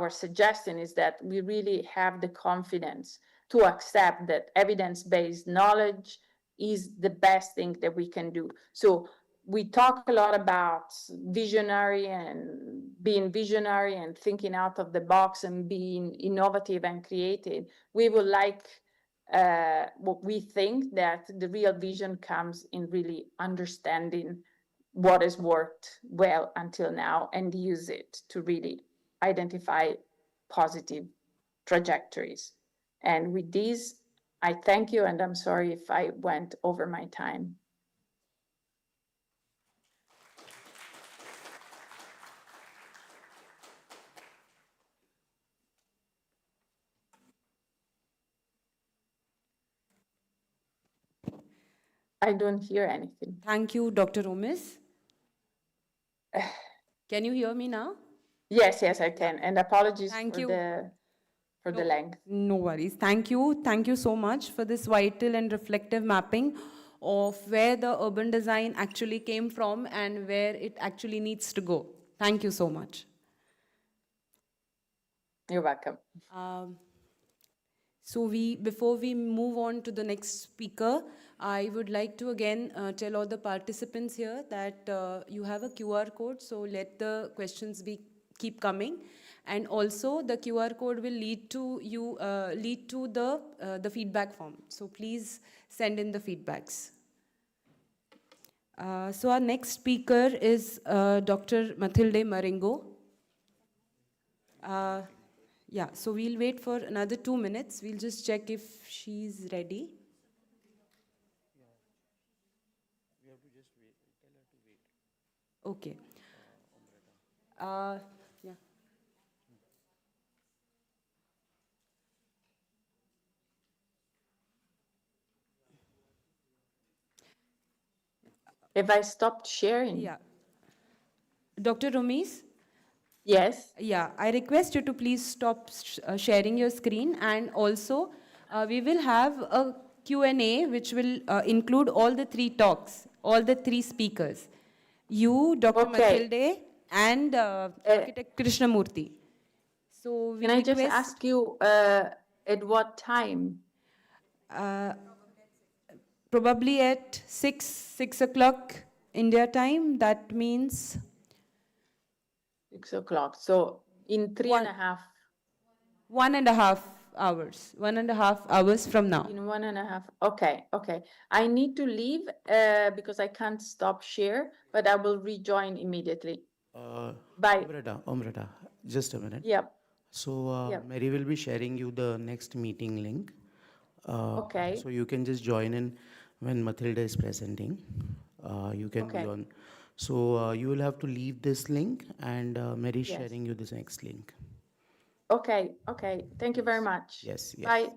S: suggestion is that we really have the confidence to accept that evidence-based knowledge is the best thing that we can do. So we talk a lot about visionary and being visionary and thinking out of the box and being innovative and creative. We would like, what we think that the real vision comes in really understanding what has worked well until now and use it to really identify positive trajectories. And with this, I thank you, and I'm sorry if I went over my time. I don't hear anything.
U: Thank you, Dr. Omis. Can you hear me now?
S: Yes, I can. And apologies for the length.
U: No worries. Thank you. Thank you so much for this vital and reflective mapping of where the urban design actually came from and where it actually needs to go. Thank you so much.
S: You're welcome.
U: So before we move on to the next speaker, I would like to again tell all the participants here that you have a QR code, so let the questions keep coming. And also the QR code will lead to the feedback form. So please send in the feedbacks. So our next speaker is Dr. Matilde Marengo. Yeah, so we'll wait for another 2 minutes. We'll just check if she's ready.
Q: We have to just wait. Tell her to wait.
U: Okay. Yeah.
S: Have I stopped sharing?
U: Yeah. Dr. Rumis?
S: Yes.
U: Yeah, I request you to please stop sharing your screen, and also we will have a Q&A which will include all the 3 talks, all the 3 speakers. You, Dr. Matilde, and Architect Krishnamurthy. So
S: can I just ask you at what time?
U: Probably at 6 o'clock India time. That means
S: 6 o'clock. So in 3.5.
U: 1.5 hours. 1.5 hours from now.
S: In 1.5. Okay. I need to leave because I can't stop share, but I will rejoin immediately. Bye.
Q: Omrata, just a minute.
S: Yep.
Q: So Mary will be sharing you the next meeting link.
S: Okay.
Q: So you can just join in when Matilda is presenting. You can be on. So you will have to leave this link, and Mary is sharing you this next link.
S: Okay. Thank you very much.
Q: Yes.
S: Bye.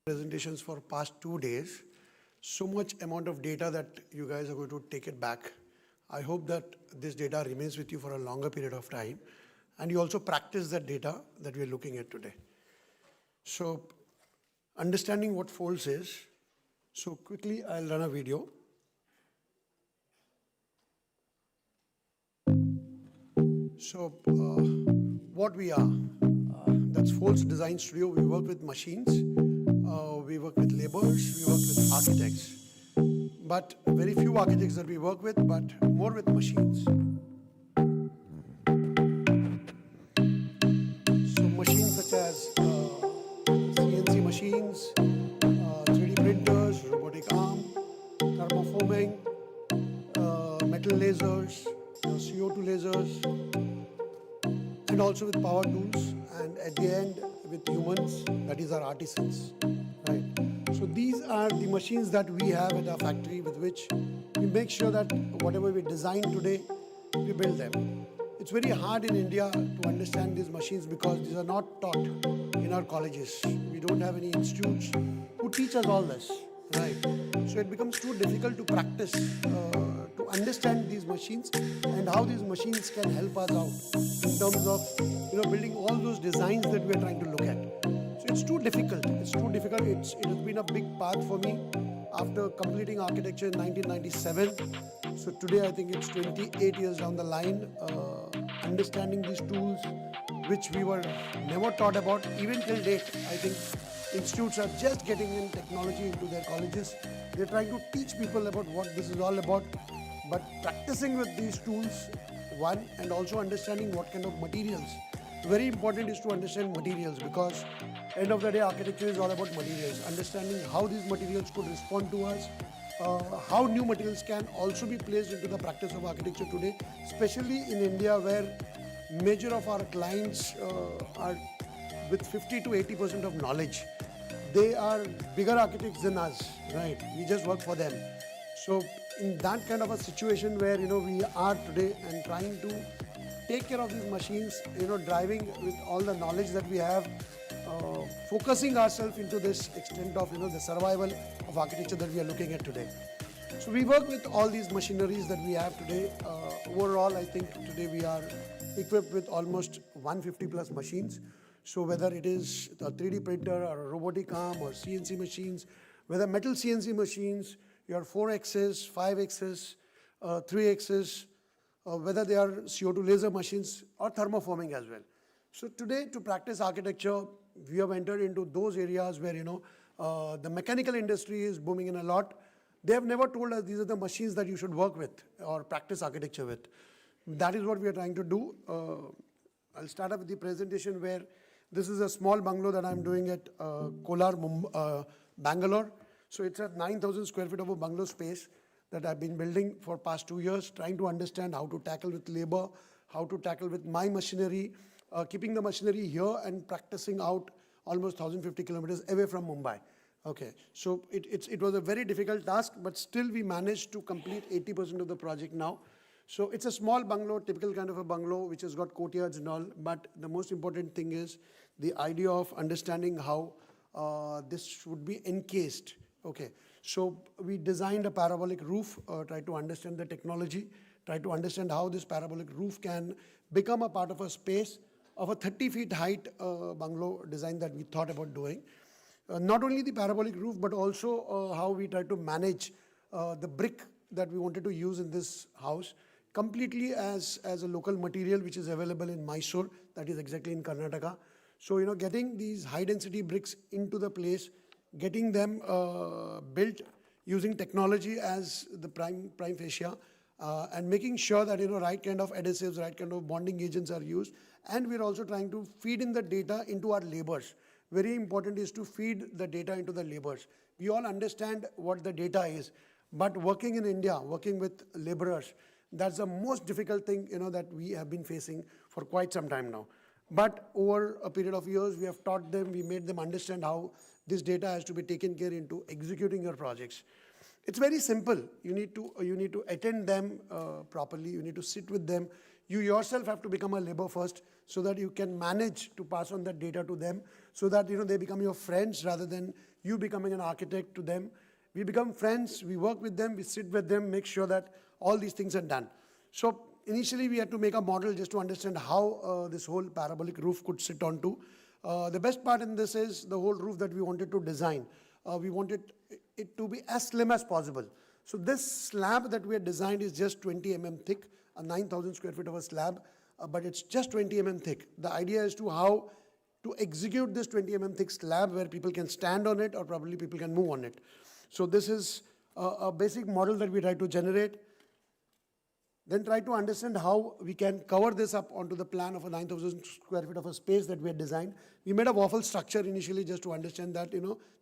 A: presentations for past 2 days. So much amount of data that you guys are going to take it back. I hope that this data remains with you for a longer period of time, and you also practice that data that we are looking at today. So, understanding what folds is. So quickly, I'll run a video. So, what we are, that's Folds Design Studio. We work with machines, we work with laborers, we work with architects. But very few architects that we work with, but more with machines. So machines such as CNC machines, 3D printers, robotic arm, thermoforming, metal lasers, CO2 lasers, and also with power tools, and at the end with humans, that is our artisans, right? So these are the machines that we have at our factory with which we make sure that whatever we design today, we build them. It's very hard in India to understand these machines because these are not taught in our colleges. We don't have any institutes who teach us all this, right? So it becomes too difficult to practice, to understand these machines and how these machines can help us out in terms of building all those designs that we are trying to look at. So it's too difficult. It's too difficult. It has been a big path for me after completing architecture in 1997. So today I think it's 28 years down the line, understanding these tools which we were never taught about even till date. I think institutes are just getting in technology into their colleges. They're trying to teach people about what this is all about, but practicing with these tools, one, and also understanding what kind of materials. Very important is to understand materials, because end of the day architecture is all about materials. Understanding how these materials could respond to us, how new materials can also be placed into the practice of architecture today, especially in India where major of our clients are with 50 to 80% of knowledge. They are bigger architects than us, right? We just work for them. So in that kind of a situation where we are today and trying to take care of these machines, driving with all the knowledge that we have, focusing ourselves into this extent of the survival of architecture that we are looking at today. So we work with all these machineries that we have today. Overall, I think today we are equipped with almost 150 plus machines. So whether it is a 3D printer or a robotic arm or CNC machines, whether metal CNC machines, your 4-axis, 5-axis, 3-axis, whether they are CO2 laser machines or thermoforming as well. So today, to practice architecture, we have entered into those areas where the mechanical industry is booming in a lot. They have never told us these are the machines that you should work with or practice architecture with. That is what we are trying to do. I'll start up with the presentation where this is a small bungalow that I'm doing at Kolar, Bangalore. So it's a 9,000 square feet of a bungalow space that I've been building for past 2 years, trying to understand how to tackle with labor, how to tackle with my machinery, keeping the machinery here and practicing out almost 1,050 kilometers away from Mumbai. Okay, so it was a very difficult task, but still we managed to complete 80% of the project now. So it's a small bungalow, typical kind of a bungalow, which has got courtyards and all, but the most important thing is the idea of understanding how this should be encased. Okay, so we designed a parabolic roof, try to understand the technology, try to understand how this parabolic roof can become a part of a space of a 30 feet height bungalow design that we thought about doing. Not only the parabolic roof, but also how we try to manage the brick that we wanted to use in this house completely as a local material which is available in Mysore, that is exactly in Karnataka. So, getting these high density bricks into the place, getting them built using technology as the prime fascia, and making sure that right kind of adhesives, right kind of bonding agents are used. And we're also trying to feed in the data into our laborers. Very important is to feed the data into the laborers. We all understand what the data is, but working in India, working with laborers, that's the most difficult thing that we have been facing for quite some time now. But over a period of years, we have taught them, we made them understand how this data has to be taken care into executing your projects. It's very simple. You need to attend them properly. You need to sit with them. You yourself have to become a labor first so that you can manage to pass on that data to them so that they become your friends rather than you becoming an architect to them. We become friends, we work with them, we sit with them, make sure that all these things are done. So initially we had to make a model just to understand how this whole parabolic roof could sit onto. The best part in this is the whole roof that we wanted to design. We wanted it to be as slim as possible. So this slab that we had designed is just 20 mm thick, a 9,000 square feet of a slab, but it's just 20 mm thick. The idea is to how to execute this 20 mm thick slab where people can stand on it or probably people can move on it. So this is a basic model that we try to generate. Then try to understand how we can cover this up onto the plan of a 9,000 square feet of a space that we had designed. We made a waffle structure initially just to understand that,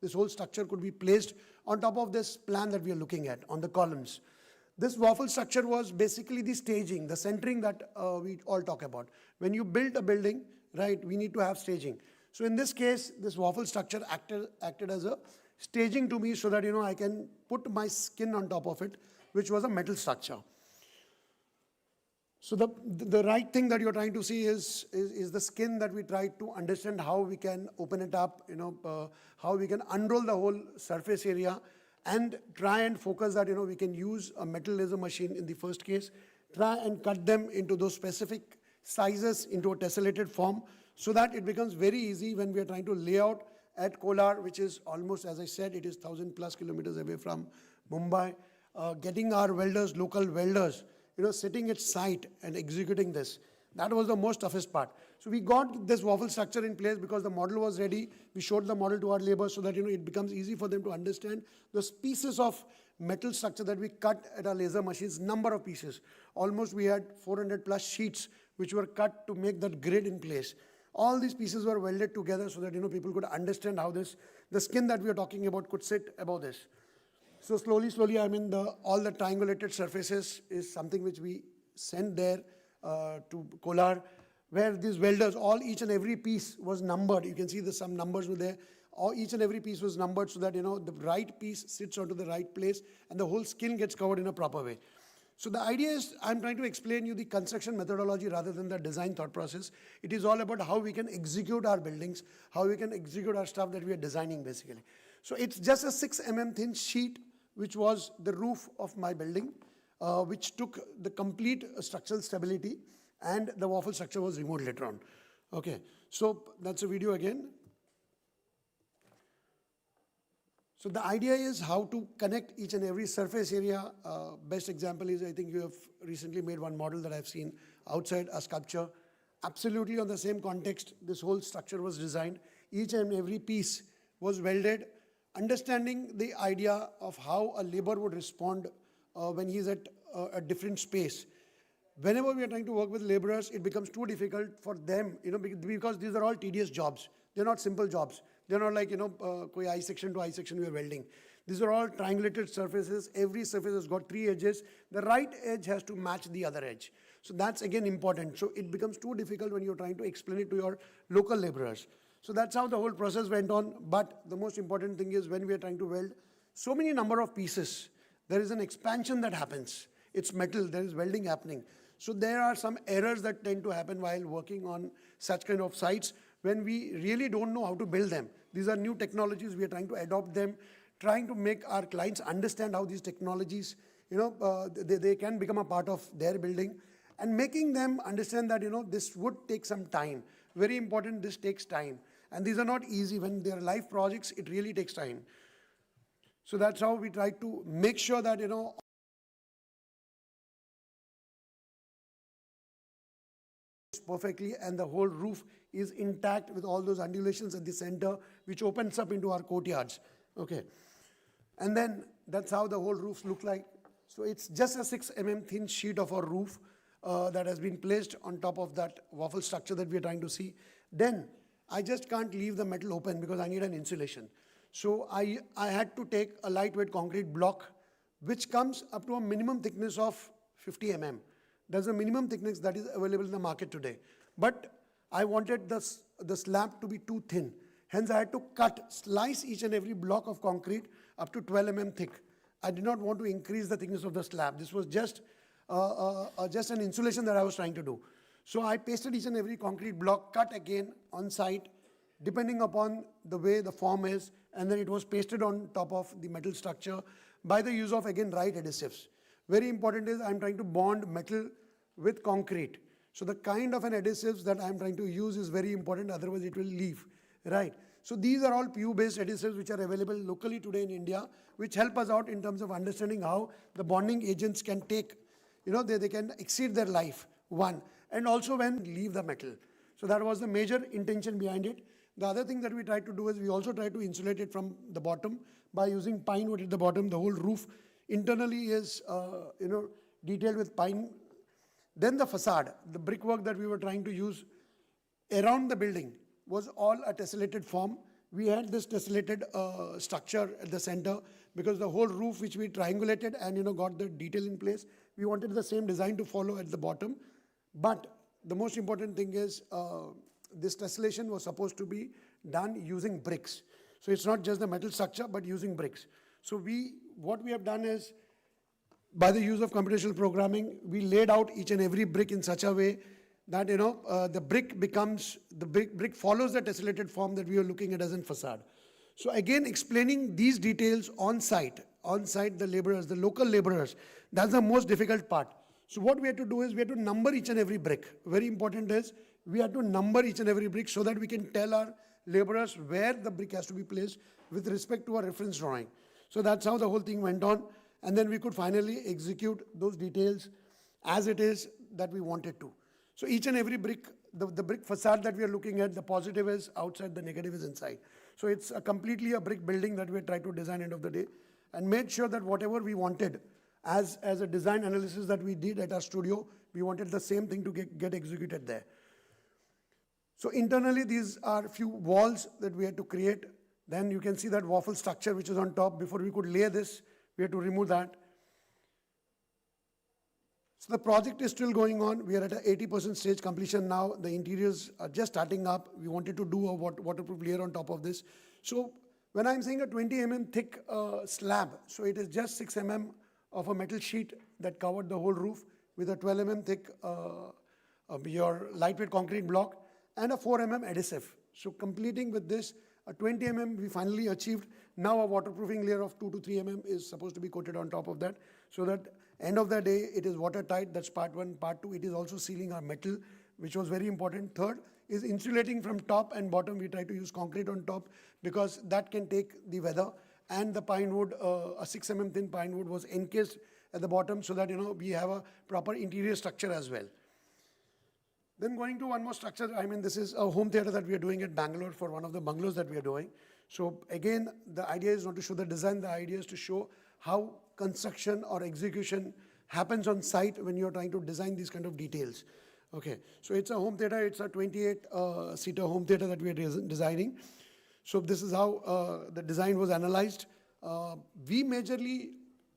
A: this whole structure could be placed on top of this plan that we are looking at on the columns. This waffle structure was basically the staging, the centering that we all talk about. When you build a building, right, we need to have staging. So in this case, this waffle structure acted as a staging to me so that, I can put my skin on top of it, which was a metal structure. So the right thing that you're trying to see is the skin that we try to understand how we can open it up, how we can unroll the whole surface area and try and focus that, we can use a metal laser machine in the first case, try and cut them into those specific sizes into a tessellated form so that it becomes very easy when we are trying to lay out at Kolar, which is almost, as I said, it is 1,000+ kilometers away from Mumbai, getting our welders, local welders, sitting at site and executing this. That was the most toughest part. So we got this waffle structure in place because the model was ready. We showed the model to our laborers so that, it becomes easy for them to understand those pieces of metal structure that we cut at our laser machines, number of pieces. Almost we had 400+ sheets which were cut to make that grid in place. All these pieces were welded together so that, people could understand how the skin that we are talking about could sit above this. So slowly, all the triangulated surfaces is something which we sent there to Kolar, where these welders, each and every piece was numbered. You can see some numbers were there. Each and every piece was numbered so that, the right piece sits onto the right place and the whole skin gets covered in a proper way. So the idea is, I'm trying to explain you the construction methodology rather than the design thought process. It is all about how we can execute our buildings, how we can execute our stuff that we are designing basically. So it's just a 6 mm thin sheet, which was the roof of my building, which took the complete structural stability, and the waffle structure was removed later on. Okay, so that's a video again. So the idea is how to connect each and every surface area. Best example is, I think you have recently made one model that I've seen outside, a sculpture. Absolutely on the same context, this whole structure was designed. Each and every piece was welded, understanding the idea of how a laborer would respond when he's at a different space. Whenever we are trying to work with laborers, it becomes too difficult for them, because these are all tedious jobs. They're not simple jobs. They're not like, koi I section to I section we are welding. These are all triangulated surfaces. Every surface has got 3 edges. The right edge has to match the other edge. So that's again important. So it becomes too difficult when you're trying to explain it to your local laborers. So that's how the whole process went on. But the most important thing is when we are trying to weld so many number of pieces, there is an expansion that happens. It's metal, there is welding happening. So there are some errors that tend to happen while working on such kind of sites when we really don't know how to build them. These are new technologies, we are trying to adopt them, trying to make our clients understand how these technologies, they can become a part of their building, and making them understand that, this would take some time. Very important, this takes time. And these are not easy. When they are live projects, it really takes time. So that's how we try to make sure that, perfectly, and the whole roof is intact with all those undulations at the center, which opens up into our courtyards. Okay. And then that's how the whole roofs look like. So it's just a 6 mm thin sheet of our roof that has been placed on top of that waffle structure that we are trying to see. Then I just can't leave the metal open because I need an insulation. So I had to take a lightweight concrete block, which comes up to a minimum thickness of 50 mm. That's the minimum thickness that is available in the market today. But I wanted the slab to be too thin. Hence, I had to slice each and every block of concrete up to 12 mm thick. I did not want to increase the thickness of the slab. This was just an insulation that I was trying to do. So I pasted each and every concrete block, cut again on site, depending upon the way the form is, and then it was pasted on top of the metal structure by the use of, again, right adhesives. Very important is I'm trying to bond metal with concrete. So the kind of an adhesives that I'm trying to use is very important, otherwise it will leave, right? So these are all PU-based adhesives which are available locally today in India, which help us out in terms of understanding how the bonding agents can take, they can exceed their life, one, and also when leave the metal. So that was the major intention behind it. The other thing that we tried to do is we also tried to insulate it from the bottom by using pine wood at the bottom. The whole roof internally is, detailed with pine. Then the facade, the brickwork that we were trying to use around the building was all a tessellated form. We had this tessellated structure at the center because the whole roof which we triangulated and got the detail in place, we wanted the same design to follow at the bottom. But the most important thing is this tessellation was supposed to be done using bricks. So it's not just the metal structure, but using bricks. So what we have done is, by the use of computational programming, we laid out each and every brick in such a way that the brick follows the tessellated form that we are looking at as in facade. So again, explaining these details on site, the laborers, the local laborers, that's the most difficult part. So what we had to do is we had to number each and every brick. Very important is we had to number each and every brick so that we can tell our laborers where the brick has to be placed with respect to our reference drawing. So that's how the whole thing went on. And then we could finally execute those details as it is that we wanted to. So each and every brick, the brick facade that we are looking at, the positive is outside, the negative is inside. So it's completely a brick building that we tried to design end of the day, and made sure that whatever we wanted as a design analysis that we did at our studio, we wanted the same thing to get executed there. So internally, these are a few walls that we had to create. Then you can see that waffle structure which is on top. Before we could lay this, we had to remove that. So the project is still going on. We are at an 80% stage completion now. The interiors are just starting up. We wanted to do a waterproof layer on top of this. So when I'm saying a 20 mm thick slab, so it is just 6 mm of a metal sheet that covered the whole roof with a 12 mm thick your lightweight concrete block and a 4 mm adhesive. So completing with this, a 20 mm we finally achieved. Now a waterproofing layer of 2 to 3 mm is supposed to be coated on top of that, so that end of the day it is watertight. That's part one. Part two, it is also sealing our metal, which was very important. Third is insulating from top and bottom. We try to use concrete on top because that can take the weather. And the pine wood, a 6 mm thin pine wood was encased at the bottom so that we have a proper interior structure as well. Then going to one more structure, this is a home theater that we are doing at Bangalore for one of the bungalows that we are doing. So again, the idea is not to show the design, the idea is to show how construction or execution happens on site when you're trying to design these kind of details. Okay, so it's a home theater, it's a 28-seater home theater that we are designing. So this is how the design was analyzed. We majorly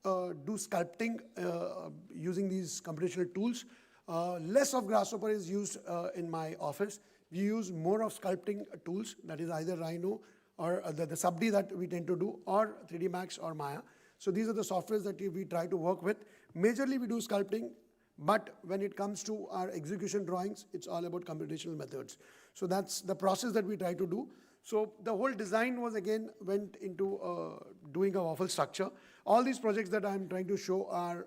A: do sculpting using these computational tools. Less of Grasshopper is used in my office. We use more of sculpting tools, that is either Rhino or the sub-D that we tend to do, or 3D Max or Maya. So these are the softwares that we try to work with. Majorly we do sculpting, but when it comes to our execution drawings, it's all about computational methods. So that's the process that we try to do. So the whole design was again went into doing a waffle structure. All these projects that I'm trying to show are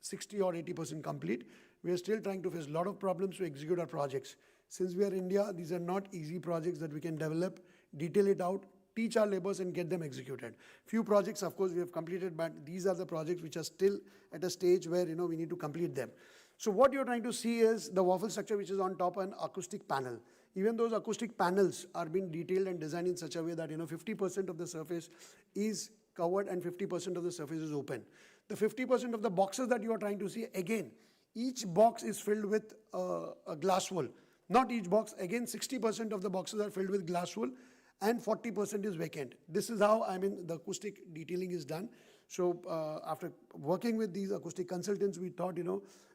A: 60 or 80% complete. We are still trying to face a lot of problems to execute our projects. Since we are India, these are not easy projects that we can develop, detail it out, teach our laborers and get them executed. Few projects, of course, we have completed, but these are the projects which are still at a stage where we need to complete them. So what you're trying to see is the waffle structure which is on top an acoustic panel. Even those acoustic panels are being detailed and designed in such a way that 50% of the surface is covered and 50% of the surface is open. The 50% of the boxes that you are trying to see, again, each box is filled with a glass wool. Not each box, again 60% of the boxes are filled with glass wool and 40% is vacant. This is how the acoustic detailing is done. So after working with these acoustic consultants, we thought,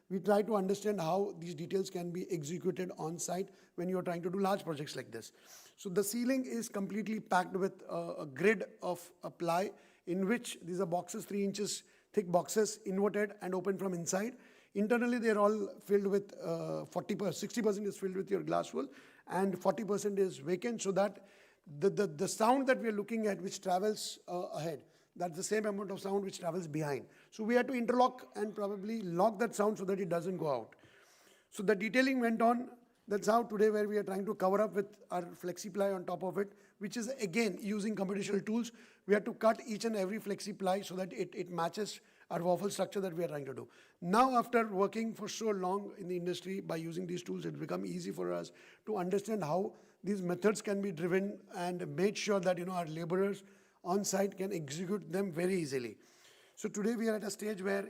A: we try to understand how these details can be executed on site when you're trying to do large projects like this. So the ceiling is completely packed with a grid of a ply in which these are boxes, 3 inches thick boxes, inverted and open from inside. Internally, they're all filled with 60% is filled with your glass wool, and 40% is vacant, so that the sound that we are looking at, which travels ahead, that's the same amount of sound which travels behind. So we had to interlock and probably lock that sound so that it doesn't go out. So the detailing went on. That's how today, where we are trying to cover up with our flexi-ply on top of it, which is again using computational tools. We have to cut each and every flexi-ply so that it matches our waffle structure that we are trying to do. Now, after working for so long in the industry by using these tools, it's become easy for us to understand how these methods can be driven and made sure that our laborers on site can execute them very easily. So today we are at a stage where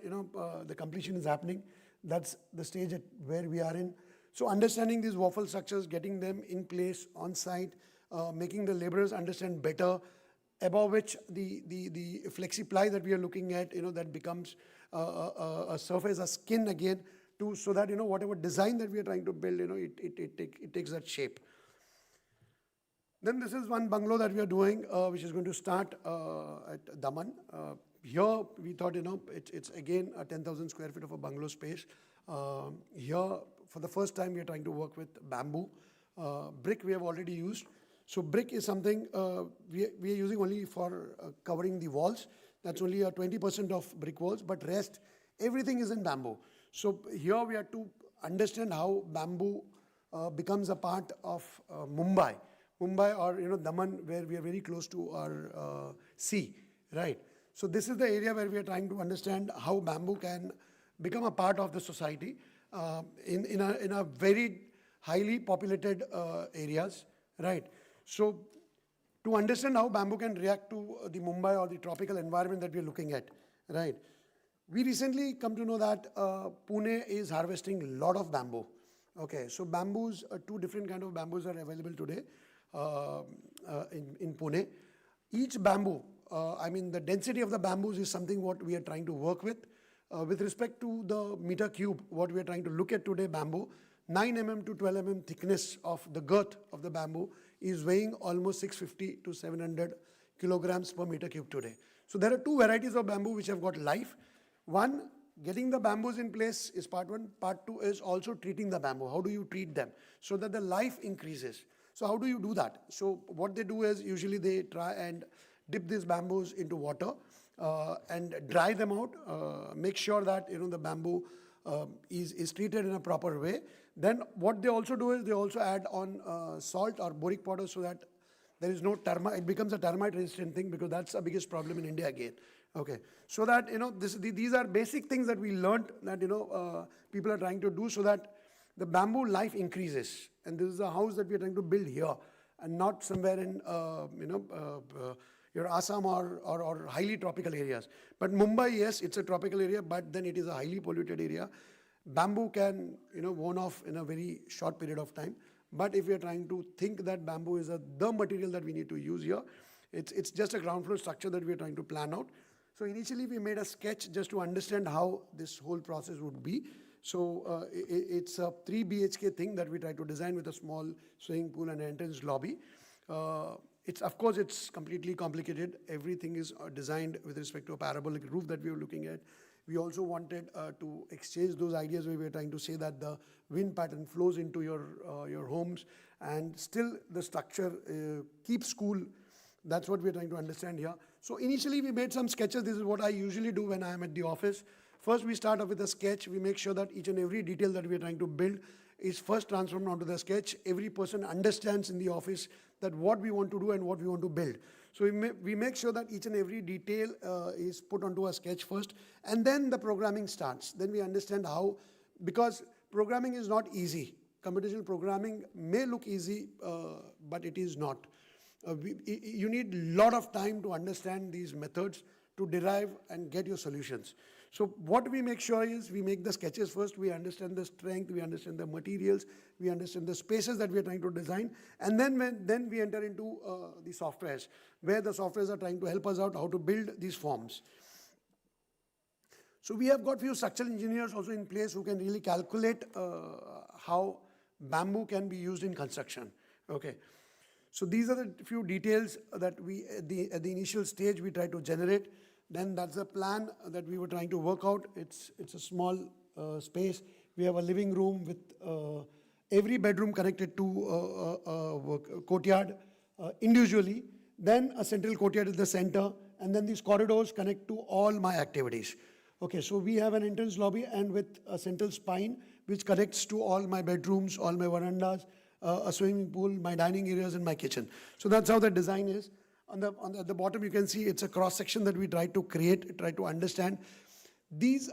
A: the completion is happening. That's the stage where we are in. So understanding these waffle structures, getting them in place on site, making the laborers understand better, above which the flexi-ply that we are looking at, that becomes a surface, a skin again, so that whatever design that we are trying to build, it takes that shape. Then this is one bungalow that we are doing, which is going to start at Daman. Here we thought, it's again a 10,000 square feet of a bungalow space. Here, for the first time, we are trying to work with bamboo. Brick we have already used. So brick is something we are using only for covering the walls. That's only 20% of brick walls, but rest, everything is in bamboo. So here we have to understand how bamboo becomes a part of Mumbai or Daman, where we are very close to our sea, right? So this is the area where we are trying to understand how bamboo can become a part of the society in a very highly populated areas, right? So to understand how bamboo can react to the Mumbai or the tropical environment that we are looking at, right? We recently come to know that Pune is harvesting a lot of bamboo. Okay, so bamboos, two different kind of bamboos are available today in Pune. Each bamboo, the density of the bamboos is something what we are trying to work with. With respect to the meter cube, what we are trying to look at today, bamboo, 9 mm to 12 mm thickness of the girth of the bamboo is weighing almost 650 to 700 kilograms per meter cube today. So there are two varieties of bamboo which have got life. One, getting the bamboos in place is part one. Part two is also treating the bamboo. How do you treat them so that the life increases? So how do you do that? So what they do is usually they try and dip these bamboos into water and dry them out, make sure that the bamboo is treated in a proper way. Then what they also do is they also add on salt or boric powder so that there is no termite. It becomes a termite resistant thing, because that's the biggest problem in India again. Okay, so that these are basic things that we learned that people are trying to do so that the bamboo life increases. And this is a house that we are trying to build here and not somewhere in your Assam or highly tropical areas. But Mumbai, yes, it's a tropical area, but then it is a highly polluted area. Bamboo can, worn off in a very short period of time. But if we are trying to think that bamboo is the material that we need to use here, it's just a ground floor structure that we are trying to plan out. So initially we made a sketch just to understand how this whole process would be. So it's a 3 BHK thing that we try to design with a small swimming pool and entrance lobby. Of course, it's completely complicated. Everything is designed with respect to a parabolic roof that we were looking at. We also wanted to exchange those ideas where we were trying to say that the wind pattern flows into your homes and still the structure keeps cool. That's what we're trying to understand here. So initially we made some sketches. This is what I usually do when I am at the office. First we start off with a sketch. We make sure that each and every detail that we are trying to build is first transformed onto the sketch. Every person understands in the office that what we want to do and what we want to build. So we make sure that each and every detail is put onto a sketch first, and then the programming starts. Then we understand how, because programming is not easy. Computational programming may look easy, but it is not. You need a lot of time to understand these methods to derive and get your solutions. So what we make sure is we make the sketches first, we understand the strength, we understand the materials, we understand the spaces that we are trying to design, and then we enter into the softwares, where the softwares are trying to help us out how to build these forms. So we have got few structural engineers also in place who can really calculate how bamboo can be used in construction. Okay. So these are the few details that we, at the initial stage, we try to generate. Then that's the plan that we were trying to work out. It's a small space. We have a living room with every bedroom connected to a courtyard individually, then a central courtyard is the center, and then these corridors connect to all my activities. Okay, so we have an entrance lobby and with a central spine which connects to all my bedrooms, all my verandas, a swimming pool, my dining areas, and my kitchen. So that's how the design is. At the bottom, you can see it's a cross section that we try to create, try to understand. These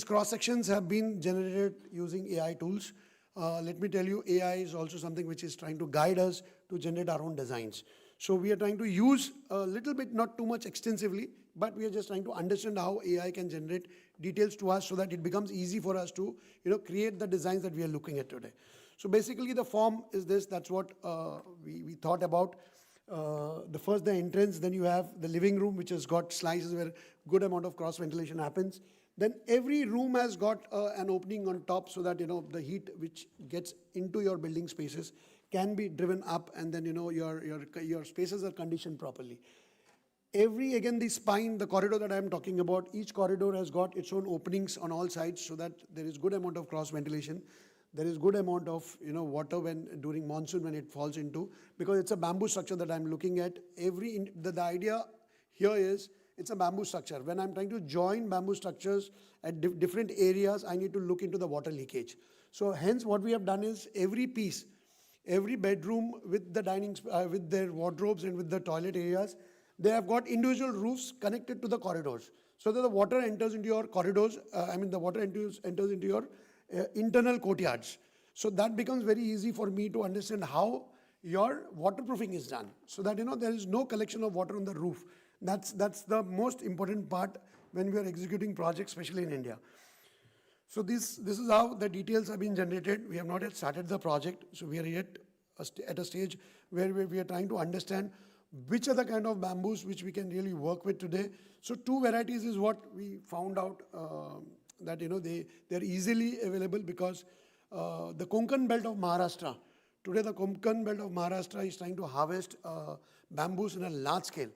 A: cross sections have been generated using AI tools. Let me tell you, AI is also something which is trying to guide us to generate our own designs. So we are trying to use a little bit, not too much extensively, but we are just trying to understand how AI can generate details to us so that it becomes easy for us to create the designs that we are looking at today. So basically the form is this, that's what we thought about. The entrance, then you have the living room, which has got slices where good amount of cross ventilation happens. Then every room has got an opening on top so that the heat which gets into your building spaces can be driven up, and then your spaces are conditioned properly. Again, the spine, the corridor that I am talking about, each corridor has got its own openings on all sides so that there is good amount of cross ventilation. There is good amount of water during monsoon when it falls into, because it's a bamboo structure that I'm looking at. The idea here is it's a bamboo structure. When I'm trying to join bamboo structures at different areas, I need to look into the water leakage. So hence what we have done is every piece, every bedroom with the with their wardrobes and with the toilet areas, they have got individual roofs connected to the corridors, so that the water enters into your corridors. The water enters into your internal courtyards. So that becomes very easy for me to understand how your waterproofing is done, so that there is no collection of water on the roof. That's the most important part when we are executing projects, especially in India. So this is how the details have been generated. We have not yet started the project, so we are yet at a stage where we are trying to understand which are the kind of bamboos which we can really work with today. So 2 varieties is what we found out that they're easily available, because the Konkan belt of Maharashtra, today the Konkan belt of Maharashtra is trying to harvest bamboos in a large scale.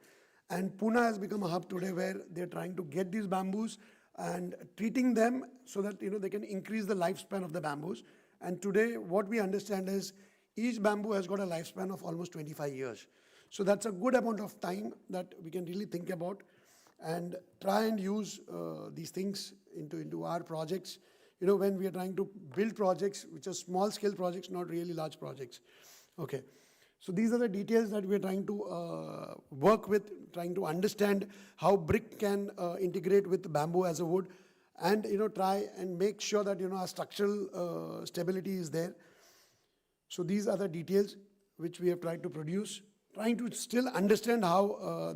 A: And Pune has become a hub today where they're trying to get these bamboos and treating them so that they can increase the lifespan of the bamboos. And today what we understand is each bamboo has got a lifespan of almost 25 years. So that's a good amount of time that we can really think about and try and use these things into our projects, when we are trying to build projects which are small scale projects, not really large projects. Okay. So these are the details that we are trying to work with, trying to understand how brick can integrate with bamboo as a wood, and try and make sure that our structural stability is there. So these are the details which we have tried to produce, trying to still understand how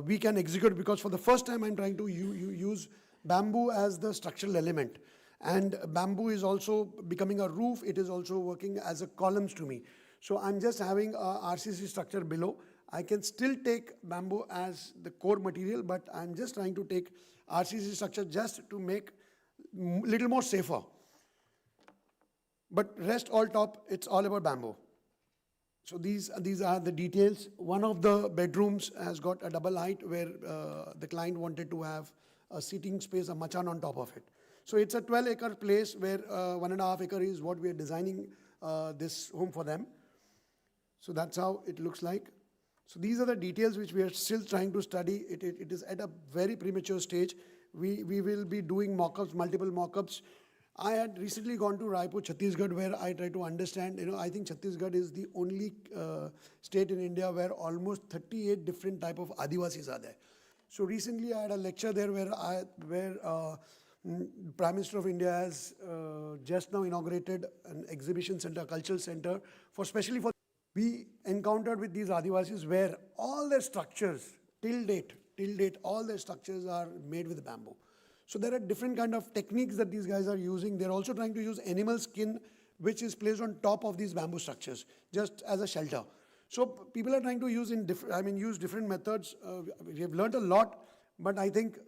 A: we can execute, because for the first time I'm trying to use bamboo as the structural element. And bamboo is also becoming a roof, it is also working as a columns to me. So I'm just having a RCC structure below. I can still take bamboo as the core material, but I'm just trying to take RCC structure just to make little more safer. But rest all top, it's all about bamboo. So these are the details. One of the bedrooms has got a double height where the client wanted to have a seating space, a machan on top of it. So it's a 12-acre place where 1.5 acre is what we are designing this home for them. So that's how it looks like. So these are the details which we are still trying to study. It is at a very premature stage. We will be doing mock-ups, multiple mock-ups. I had recently gone to Raipur, Chhattisgarh, where I try to understand, I think Chhattisgarh is the only state in India where almost 38 different type of Adivasis are there. So recently I had a lecture there where Prime Minister of India has just now inaugurated an exhibition center, cultural center, especially for. We encountered with these Adivasis where all their structures, till date, all their structures are made with bamboo. So there are different kind of techniques that these guys are using. They're also trying to use animal skin, which is placed on top of these bamboo structures, just as a shelter. So people are trying to use use different methods. We have learned a lot, but I think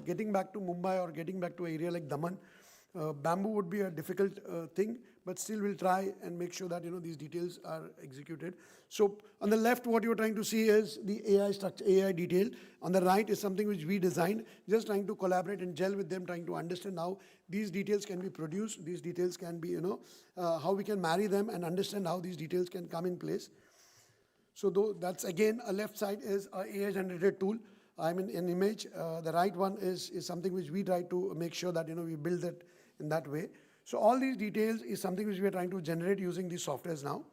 A: getting back to Mumbai or getting back to an area like Daman, bamboo would be a difficult thing. but still we'll try and make sure that these details are executed. So on the left, what you're trying to see is the AI structure, AI detail. On the right is something which we designed, just trying to collaborate and gel with them, trying to understand how these details can be produced, these details can be, how we can marry them and understand how these details can come in place. So that's again, a left side is a AI generated tool. I mean, an image. The right one is something which we try to make sure that we build it in that way. So all these details is something which we are trying to generate using these softwares now.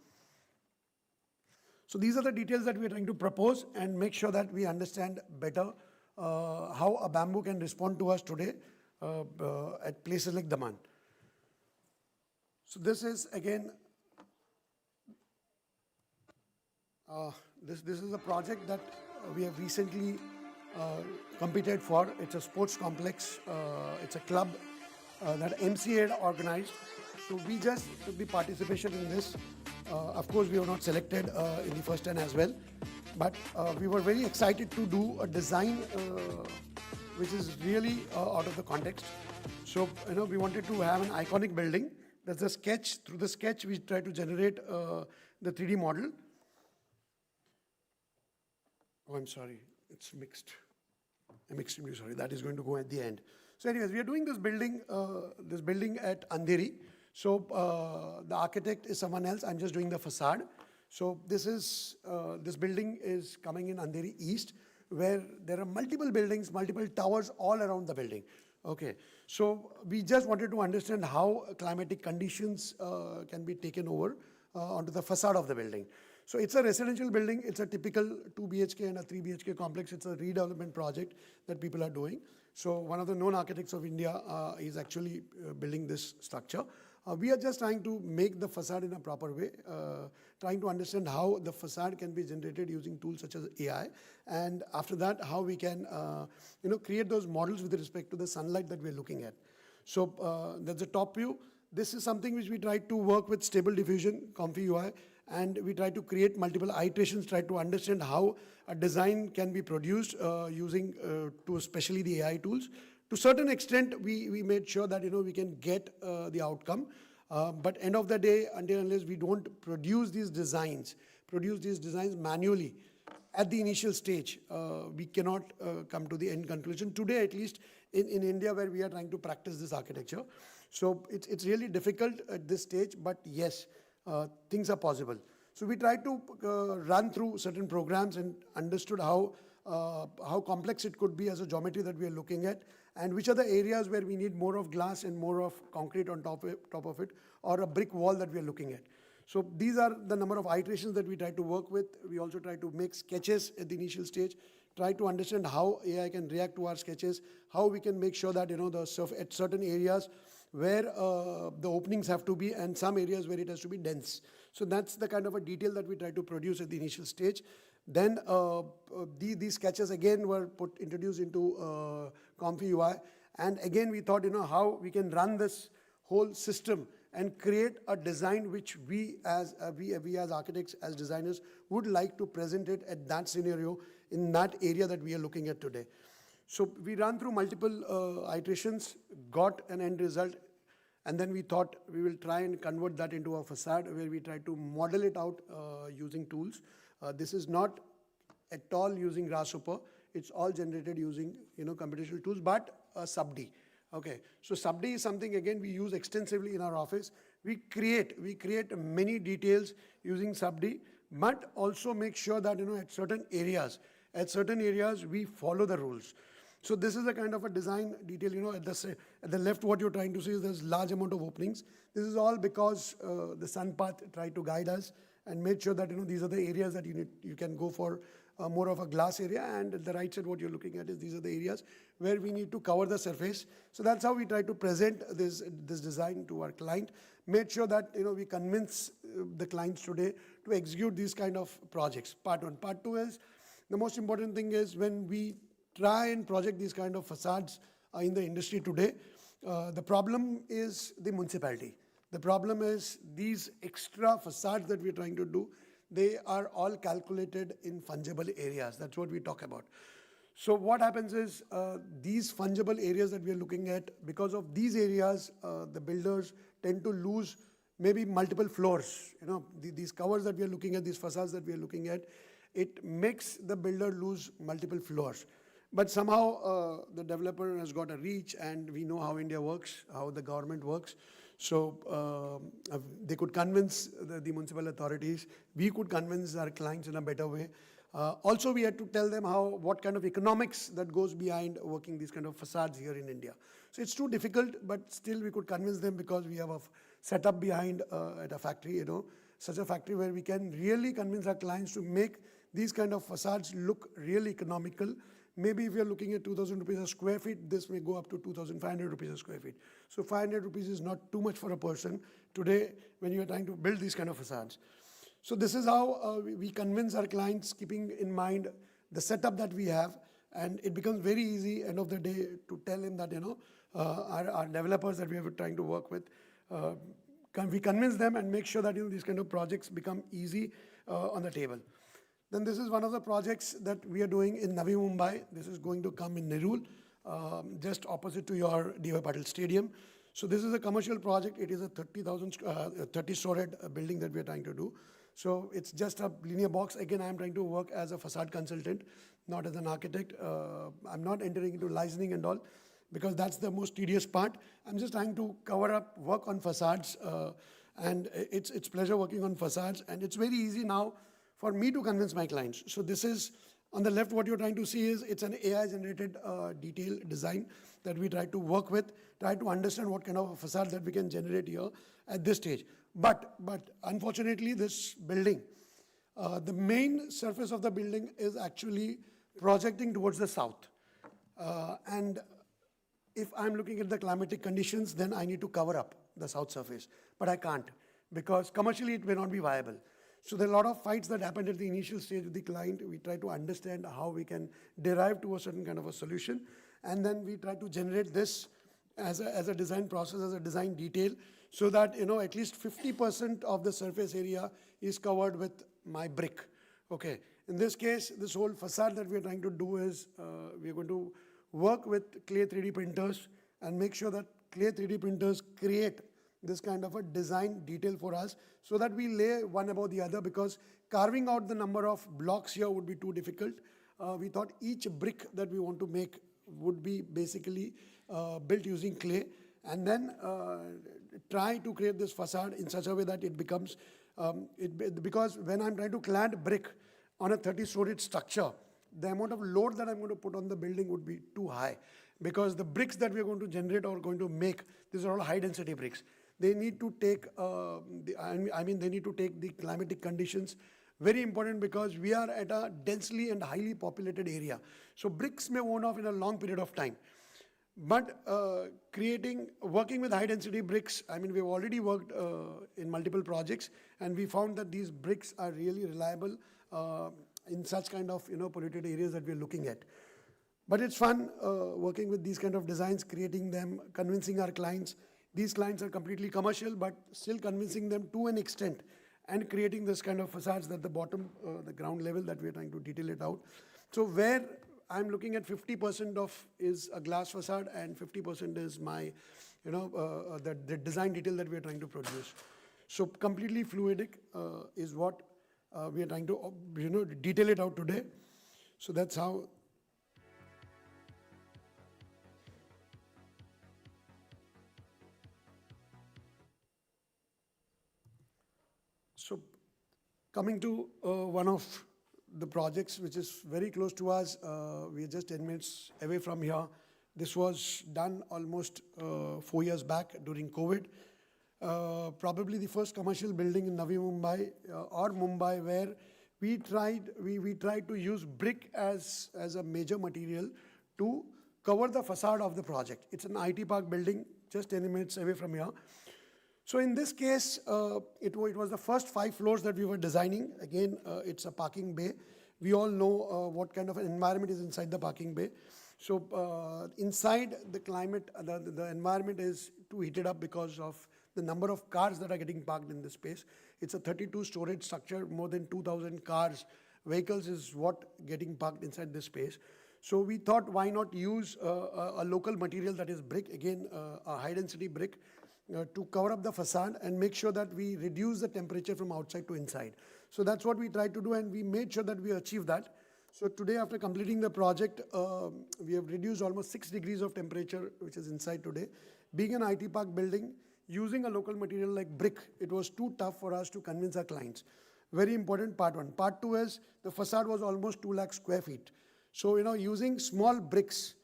A: So these are the details that we are trying to propose and make sure that we understand better how a bamboo can respond to us today at places like Daman. So this is again, this is a project that we have recently competed for. It's a sports complex. It's a club that MCA had organized. So we just took the participation in this. Of course, we were not selected in the first 10 as well. But we were very excited to do a design which is really out of the context. So, we wanted to have an iconic building. That's a sketch. Through the sketch, we try to generate the 3D model. Oh, I'm sorry. It's mixed. I'm extremely sorry. That is going to go at the end. So anyways, we are doing this building at Andheri. So the architect is someone else. I'm just doing the facade. So this building is coming in Andheri East, where there are multiple buildings, multiple towers all around the building. Okay. So we just wanted to understand how climatic conditions can be taken over onto the facade of the building. So it's a residential building. It's a typical 2 BHK and a 3 BHK complex. It's a redevelopment project that people are doing. So one of the known architects of India is actually building this structure. We are just trying to make the facade in a proper way, trying to understand how the facade can be generated using tools such as AI. And after that, how we can create those models with respect to the sunlight that we're looking at. So that's the top view. This is something which we try to work with Stable Diffusion, Comfy UI, and we try to create multiple iterations, try to understand how a design can be produced using to especially the AI tools. To a certain extent, we made sure that we can get the outcome. But end of the day, until unless we don't produce these designs manually at the initial stage, we cannot come to the end conclusion. Today, at least in India, where we are trying to practice this architecture. So it's really difficult at this stage, but yes, things are possible. So we tried to run through certain programs and understood how complex it could be as a geometry that we are looking at, and which are the areas where we need more of glass and more of concrete on top of it, or a brick wall that we are looking at. So these are the number of iterations that we try to work with. We also try to make sketches at the initial stage, try to understand how AI can react to our sketches, how we can make sure that at certain areas where the openings have to be, and some areas where it has to be dense. So that's the kind of a detail that we try to produce at the initial stage. Then these sketches again were introduced into Comfy UI. And again, we thought, how we can run this whole system and create a design which we as architects, as designers, would like to present it at that scenario in that area that we are looking at today. So we ran through multiple iterations, got an end result, and then we thought we will try and convert that into a facade where we try to model it out using tools. This is not at all using Grasshopper. It's all generated using computational tools, but sub-D. Okay, so sub-D is something again we use extensively in our office. We create many details using sub-D, but also make sure that at certain areas we follow the rules. So this is a kind of a design detail. At the left, what you're trying to see is there's large amount of openings. This is all because the sun path tried to guide us and made sure that these are the areas that you can go for more of a glass area, and at the right side what you're looking at is these are the areas where we need to cover the surface. So that's how we try to present this design to our client. Made sure that we convince the clients today to execute these kind of projects. Part one. Part two is the most important thing is when we try and project these kind of facades in the industry today, the problem is the municipality. The problem is these extra facades that we're trying to do, they are all calculated in fungible areas. That's what we talk about. So what happens is these fungible areas that we are looking at, because of these areas, the builders tend to lose maybe multiple floors. These covers that we are looking at, these facades that we are looking at, it makes the builder lose multiple floors. But somehow the developer has got a reach, and we know how India works, how the government works. So they could convince the municipal authorities. We could convince our clients in a better way. Also, we had to tell them what kind of economics that goes behind working these kind of facades here in India. So it's too difficult, but still we could convince them because we have a setup behind at a factory, such a factory where we can really convince our clients to make these kind of facades look really economical. Maybe if you're looking at 2,000 rupees a square feet, this may go up to 2,500 rupees a square feet. So 500 rupees is not too much for a person today when you're trying to build these kind of facades. So this is how we convince our clients, keeping in mind the setup that we have, and it becomes very easy end of the day to tell him that our developers that we are trying to work with, we convince them and make sure that these kind of projects become easy on the table. Then this is one of the projects that we are doing in Navi, Mumbai. This is going to come in Nerul, just opposite to your D.Y. Patil Stadium. So this is a commercial project. It is a 30-storied building that we are trying to do. So it's just a linear box. Again, I'm trying to work as a facade consultant, not as an architect. I'm not entering into licensing and all, because that's the most tedious part. I'm just trying to cover up, work on facades, and it's pleasure working on facades. And it's very easy now for me to convince my clients. So this is, on the left, what you're trying to see is, it's an AI-generated detail design that we try to work with, try to understand what kind of a facade that we can generate here at this stage. But unfortunately, this building, the main surface of the building is actually projecting towards the south. And if I'm looking at the climatic conditions, then I need to cover up the south surface. But I can't, because commercially it may not be viable. So there are a lot of fights that happened at the initial stage with the client. We try to understand how we can derive to a certain kind of a solution. And then we try to generate this as a design process, as a design detail, so that at least 50% of the surface area is covered with my brick. Okay. In this case, this whole facade that we are trying to do is we are going to work with clay 3D printers and make sure that clay 3D printers create this kind of a design detail for us, so that we lay one above the other, because carving out the number of blocks here would be too difficult. We thought each brick that we want to make would be basically built using clay, and then try to create this facade in such a way that it becomes, because when I'm trying to clad brick on a 30-storied structure, the amount of load that I'm going to put on the building would be too high, because the bricks that we are going to generate or going to make, these are all high-density bricks. They need to take, they need to take the climatic conditions. Very important, because we are at a densely and highly populated area. So bricks may worn off in a long period of time. But working with high-density bricks, we've already worked in multiple projects, and we found that these bricks are really reliable in such kind of polluted areas that we're looking at. But it's fun working with these kind of designs, creating them, convincing our clients. These clients are completely commercial, but still convincing them to an extent, and creating this kind of facades at the bottom, the ground level, that we're trying to detail it out. So where I'm looking at 50% of is a glass facade and 50% is my, the design detail that we're trying to produce. So completely fluidic is what we are trying to, detail it out today. So that's how. So coming to one of the projects which is very close to us, we are just 10 minutes away from here. This was done almost 4 years back during COVID. Probably the first commercial building in Navi, Mumbai, or Mumbai, where we tried to use brick as a major material to cover the facade of the project. It's an IT park building, just 10 minutes away from here. So in this case, it was the first 5 floors that we were designing. Again, it's a parking bay. We all know what kind of an environment is inside the parking bay. So inside, the climate, the environment is too heated up because of the number of cars that are getting parked in this space. It's a 32-storage structure, more than 2,000 cars. Vehicles is what getting parked inside this space. So we thought, why not use a local material that is brick, again, a high-density brick, to cover up the facade and make sure that we reduce the temperature from outside to inside. So that's what we tried to do, and we made sure that we achieved that. So today, after completing the project, we have reduced almost 6 degrees of temperature, which is inside today. Being an IT park building, using a local material like brick, it was too tough for us to convince our clients. Very important, part one. Part two is the facade was almost 2 lakh square feet. So, using small bricks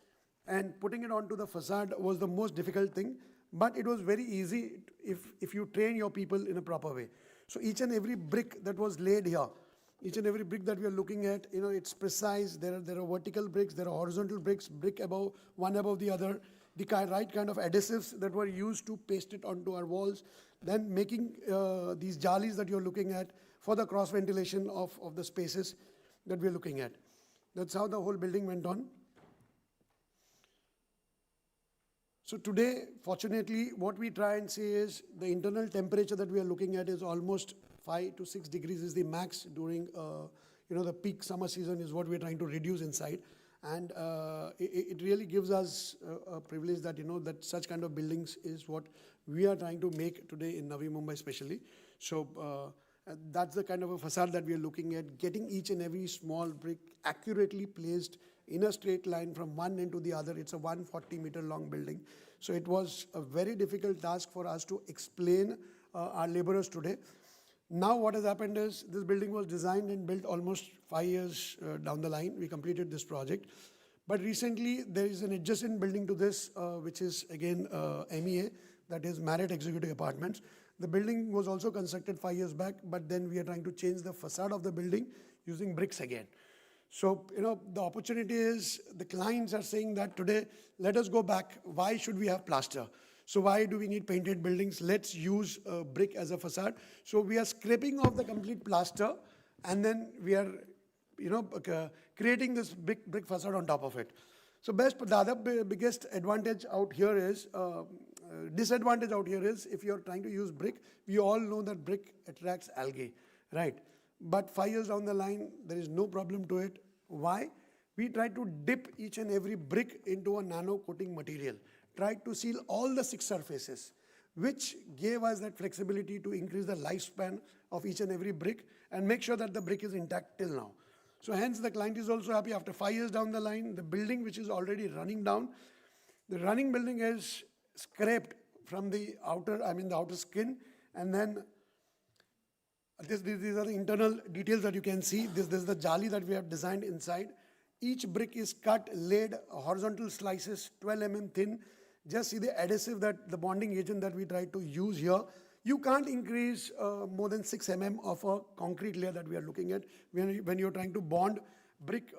A: and putting it onto the facade was the most difficult thing, but it was very easy if you train your people in a proper way. So each and every brick that was laid here, each and every brick that we are looking at, it's precise. There are vertical bricks, there are horizontal bricks, brick above, one above the other, the right kind of adhesives that were used to paste it onto our walls, then making these jalis that you're looking at for the cross ventilation of the spaces that we're looking at. That's how the whole building went on. So today, fortunately, what we try and say is the internal temperature that we are looking at is almost 5 to 6 degrees is the max during, the peak summer season is what we're trying to reduce inside. And it really gives us a privilege that, that such kind of buildings is what we are trying to make today in Navi Mumbai especially. So that's the kind of a facade that we are looking at, getting each and every small brick accurately placed in a straight line from one end to the other. It's a 140-meter long building. So it was a very difficult task for us to explain our laborers today. Now what has happened is this building was designed and built almost 5 years down the line. We completed this project. But recently there is an adjacent building to this, which is again MEA, that is Marriott Executive Apartments. The building was also constructed 5 years back, but then we are trying to change the facade of the building using bricks again. So, the opportunity is the clients are saying that today, let us go back. Why should we have plaster? So why do we need painted buildings? Let's use brick as a facade. So we are scraping off the complete plaster, and then we are, creating this brick facade on top of it. So the other biggest advantage out here is, disadvantage out here is if you're trying to use brick, we all know that brick attracts algae, right? But 5 years down the line, there is no problem to it. Why? We try to dip each and every brick into a nano coating material, tried to seal all the 6 surfaces, which gave us that flexibility to increase the lifespan of each and every brick and make sure that the brick is intact till now. So hence the client is also happy. After 5 years down the line, the building which is already running down, the running building is scraped from the outer skin, and then these are the internal details that you can see. This is the jali that we have designed inside. Each brick is cut, laid, horizontal slices, 12 mm thin. Just see the adhesive, that the bonding agent that we try to use here. You can't increase more than 6 mm of a concrete layer that we are looking at when you're trying to bond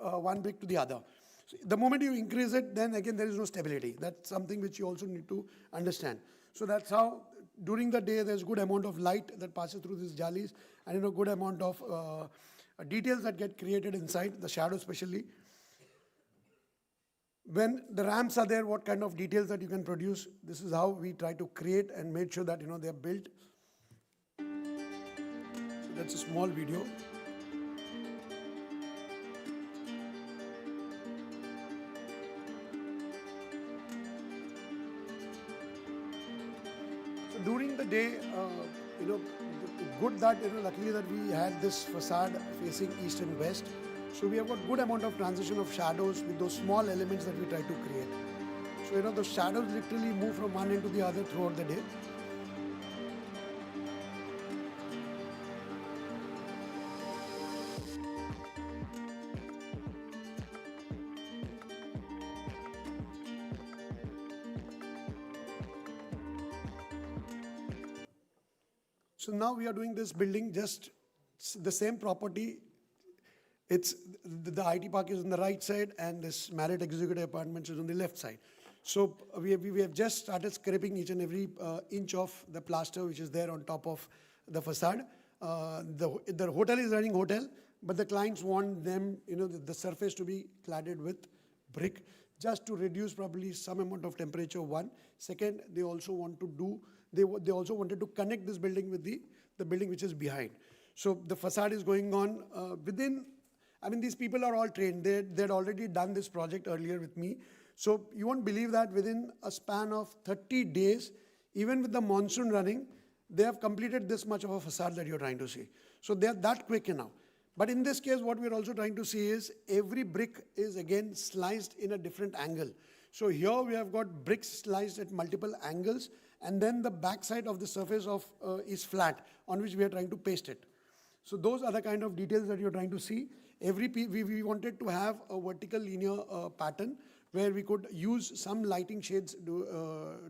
A: one brick to the other. So the moment you increase it, then again there is no stability. That's something which you also need to understand. So that's how during the day there's good amount of light that passes through these jalis, and a good amount of details that get created inside, the shadow especially. When the ramps are there, what kind of details that you can produce, this is how we try to create and make sure that they are built. So that's a small video. So during the day, good that luckily that we had this facade facing east and west. So we have got good amount of transition of shadows with those small elements that we try to create. So those shadows literally move from one end to the other throughout the day. So now we are doing this building, just the same property. It's the IT park is on the right side, and this Marriott Executive Apartments is on the left side. So we have just started scraping each and every inch of the plaster which is there on top of the facade. The hotel is running hotel, but the clients want them, the surface to be cladded with brick, just to reduce probably some amount of temperature. One. Second, they also want to do. They also wanted to connect this building with the building which is behind. So the facade is going on within. These people are all trained. They'd already done this project earlier with me. So you won't believe that within a span of 30 days, Even with the monsoon running, they have completed this much of a facade that you're trying to see. So they are that quick now. But in this case, what we're also trying to see is every brick is again sliced in a different angle. So here we have got bricks sliced at multiple angles, and then the backside of the surface is flat, on which we are trying to paste it. So those are the kind of details that you're trying to see. Every piece, we wanted to have a vertical linear pattern where we could use some lighting shades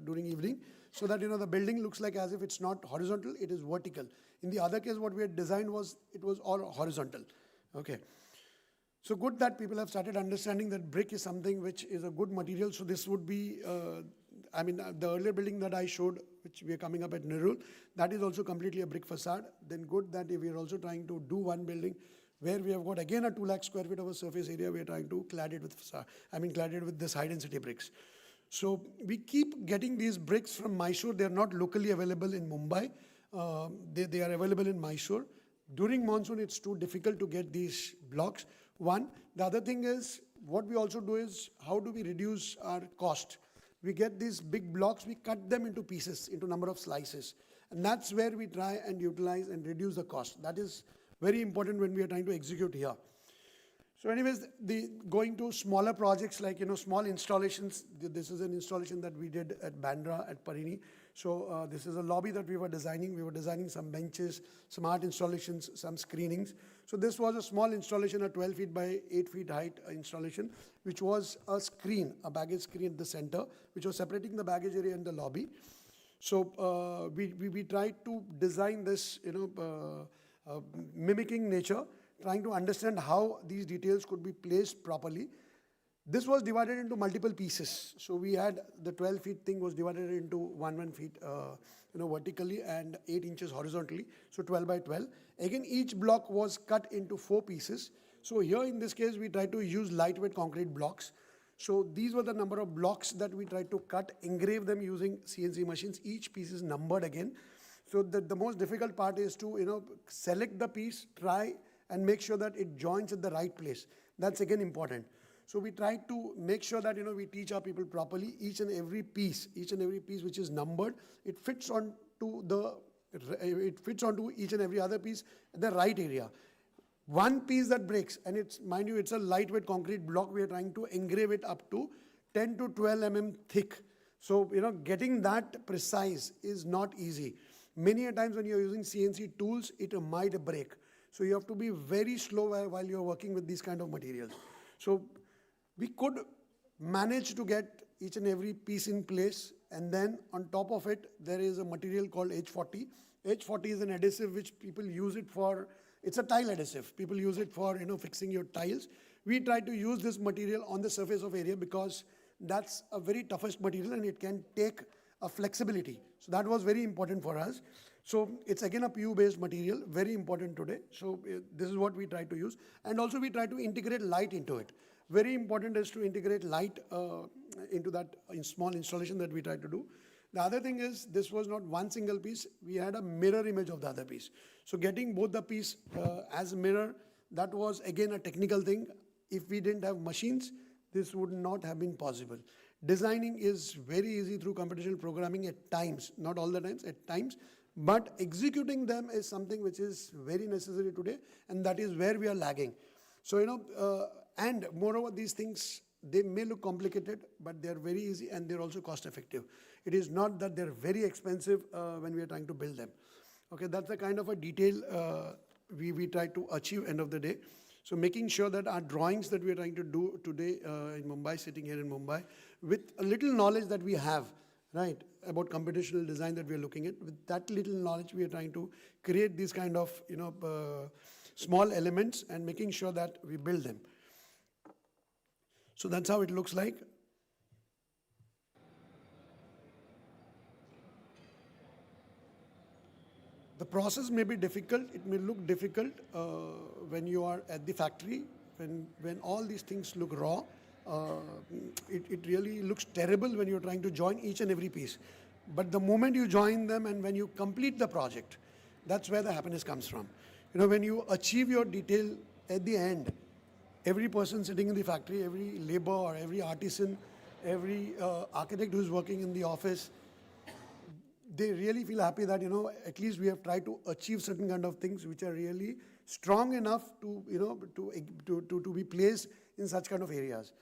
A: during evening, so that the building looks like as if it's not horizontal, it is vertical. In the other case, what we had designed was, it was all horizontal. Okay. So good that people have started understanding that brick is something which is a good material. So this would be, the earlier building that I showed, which we are coming up at Nerul, that is also completely a brick facade. Then good that we are also trying to do one building where we have got again a 2 lakh square feet of a surface area. We are trying to clad it with facade. Clad it with this high density bricks. So we keep getting these bricks from Mysore. They are not locally available in Mumbai. They are available in Mysore. During monsoon, it's too difficult to get these blocks. One. The other thing is, what we also do is, how do we reduce our cost? We get these big blocks, we cut them into pieces, into number of slices. And that's where we try and utilize and reduce the cost. That is very important when we are trying to execute here. So anyways, going to smaller projects like, small installations. This is an installation that we did at Bandra, at Parini. So this is a lobby that we were designing. We were designing some benches, some art installations, some screenings. So this was a small installation, a 12 feet by 8 feet height installation, which was a screen, a baggage screen at the center, which was separating the baggage area and the lobby. So we tried to design this, mimicking nature, trying to understand how these details could be placed properly. This was divided into multiple pieces. So we had the 12 feet thing was divided into 1 feet vertically and 8 inches horizontally. So 12 by 12. Again, each block was cut into 4 pieces. So here in this case, we tried to use lightweight concrete blocks. So these were the number of blocks that we tried to cut, engrave them using CNC machines. Each piece is numbered again. So the most difficult part is to, select the piece, try and make sure that it joins at the right place. That's again important. So we try to make sure that, we teach our people properly. Each and every piece which is numbered, it fits onto each and every other piece at the right area. One piece that breaks, and mind you, it's a lightweight concrete block. We are trying to engrave it up to 10 to 12 mm thick. So, getting that precise is not easy. Many a times when you're using CNC tools, it might break. So you have to be very slow while you're working with these kind of materials. So we could manage to get each and every piece in place, and then on top of it, there is a material called H40. H40 is an adhesive which people use it for, it's a tile adhesive. People use it for, fixing your tiles. We try to use this material on the surface of area because that's a very toughest material and it can take a flexibility. So that was very important for us. So it's again a PU-based material, very important today. So this is what we try to use. And also we try to integrate light into it. Very important is to integrate light into that small installation that we try to do. The other thing is, this was not one single piece. We had a mirror image of the other piece. So getting both the piece as a mirror, that was again a technical thing. If we didn't have machines, this would not have been possible. Designing is very easy through computational programming at times, not all the times, at times. But executing them is something which is very necessary today, and that is where we are lagging. So, and moreover, these things, they may look complicated, but they're very easy and they're also cost effective. It is not that they're very expensive when we are trying to build them. Okay, that's the kind of a detail we try to achieve end of the day. So making sure that our drawings that we are trying to do today in Mumbai, sitting here in Mumbai, with a little knowledge that we have, right, about computational design that we are looking at, with that little knowledge we are trying to create these kind of, small elements and making sure that we build them. So that's how it looks like. The process may be difficult, it may look difficult when you are at the factory, when all these things look raw. It really looks terrible when you're trying to join each and every piece. But the moment you join them and when you complete the project, that's where the happiness comes from. When you achieve your detail at the end, every person sitting in the factory, every labor or every artisan, every architect who's working in the office, they really feel happy that, at least we have tried to achieve certain kind of things which are really strong enough to, to be placed in such kind of areas.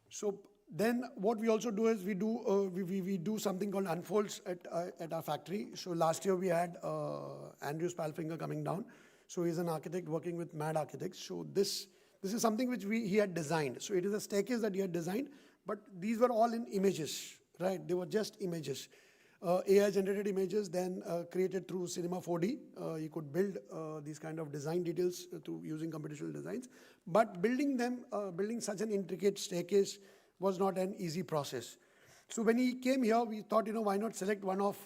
A: So then what we also do is we do something called unfolds at our factory. So last year we had Andrew Spalfinger coming down. So he's an architect working with Mad Architects. So this is something which he had designed. So it is a staircase that he had designed, but these were all in images, right? They were just images. AI generated images, then created through Cinema 4D. You could build these kind of design details through using computational designs. But building such an intricate staircase was not an easy process. So when he came here, we thought, why not select one of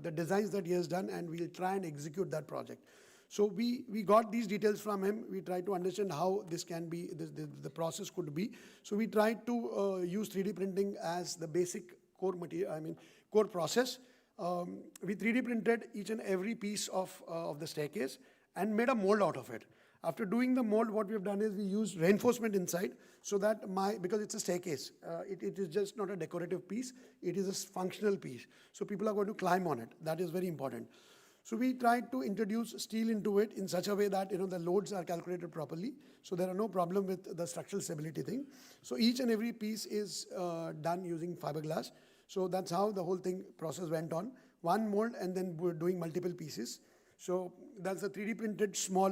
A: the designs that he has done and we'll try and execute that project. So we got these details from him. We tried to understand how this can be, the process could be. So we tried to use 3D printing as the basic core material, core process. We 3D printed each and every piece of the staircase and made a mold out of it. After doing the mold, what we have done is we used reinforcement inside so that because it's a staircase, it is just not a decorative piece, it is a functional piece. So people are going to climb on it. That is very important. So we tried to introduce steel into it in such a way that the loads are calculated properly. So there are no problem with the structural stability thing. So each and every piece is done using fiberglass. So that's how the whole process went on. One mold and then we're doing multiple pieces. So that's a 3D printed small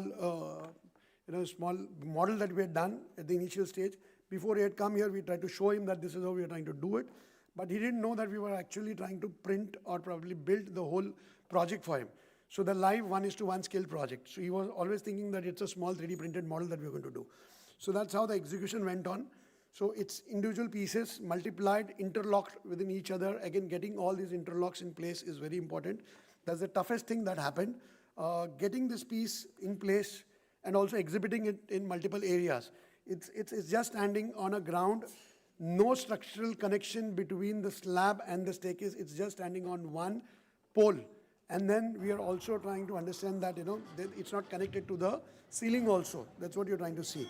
A: model that we had done at the initial stage. Before he had come here, we tried to show him that this is how we are trying to do it. But he didn't know that we were actually trying to print or probably build the whole project for him. So the live 1:1 scale project. So he was always thinking that it's a small 3D printed model that we're going to do. So that's how the execution went on. So it's individual pieces multiplied, interlocked within each other. Again, getting all these interlocks in place is very important. That's the toughest thing that happened. Getting this piece in place and also exhibiting it in multiple areas. It's just standing on a ground, no structural connection between the slab and the staircase. It's just standing on one pole. And then we are also trying to understand that, that it's not connected to the ceiling also. That's what you're trying to see.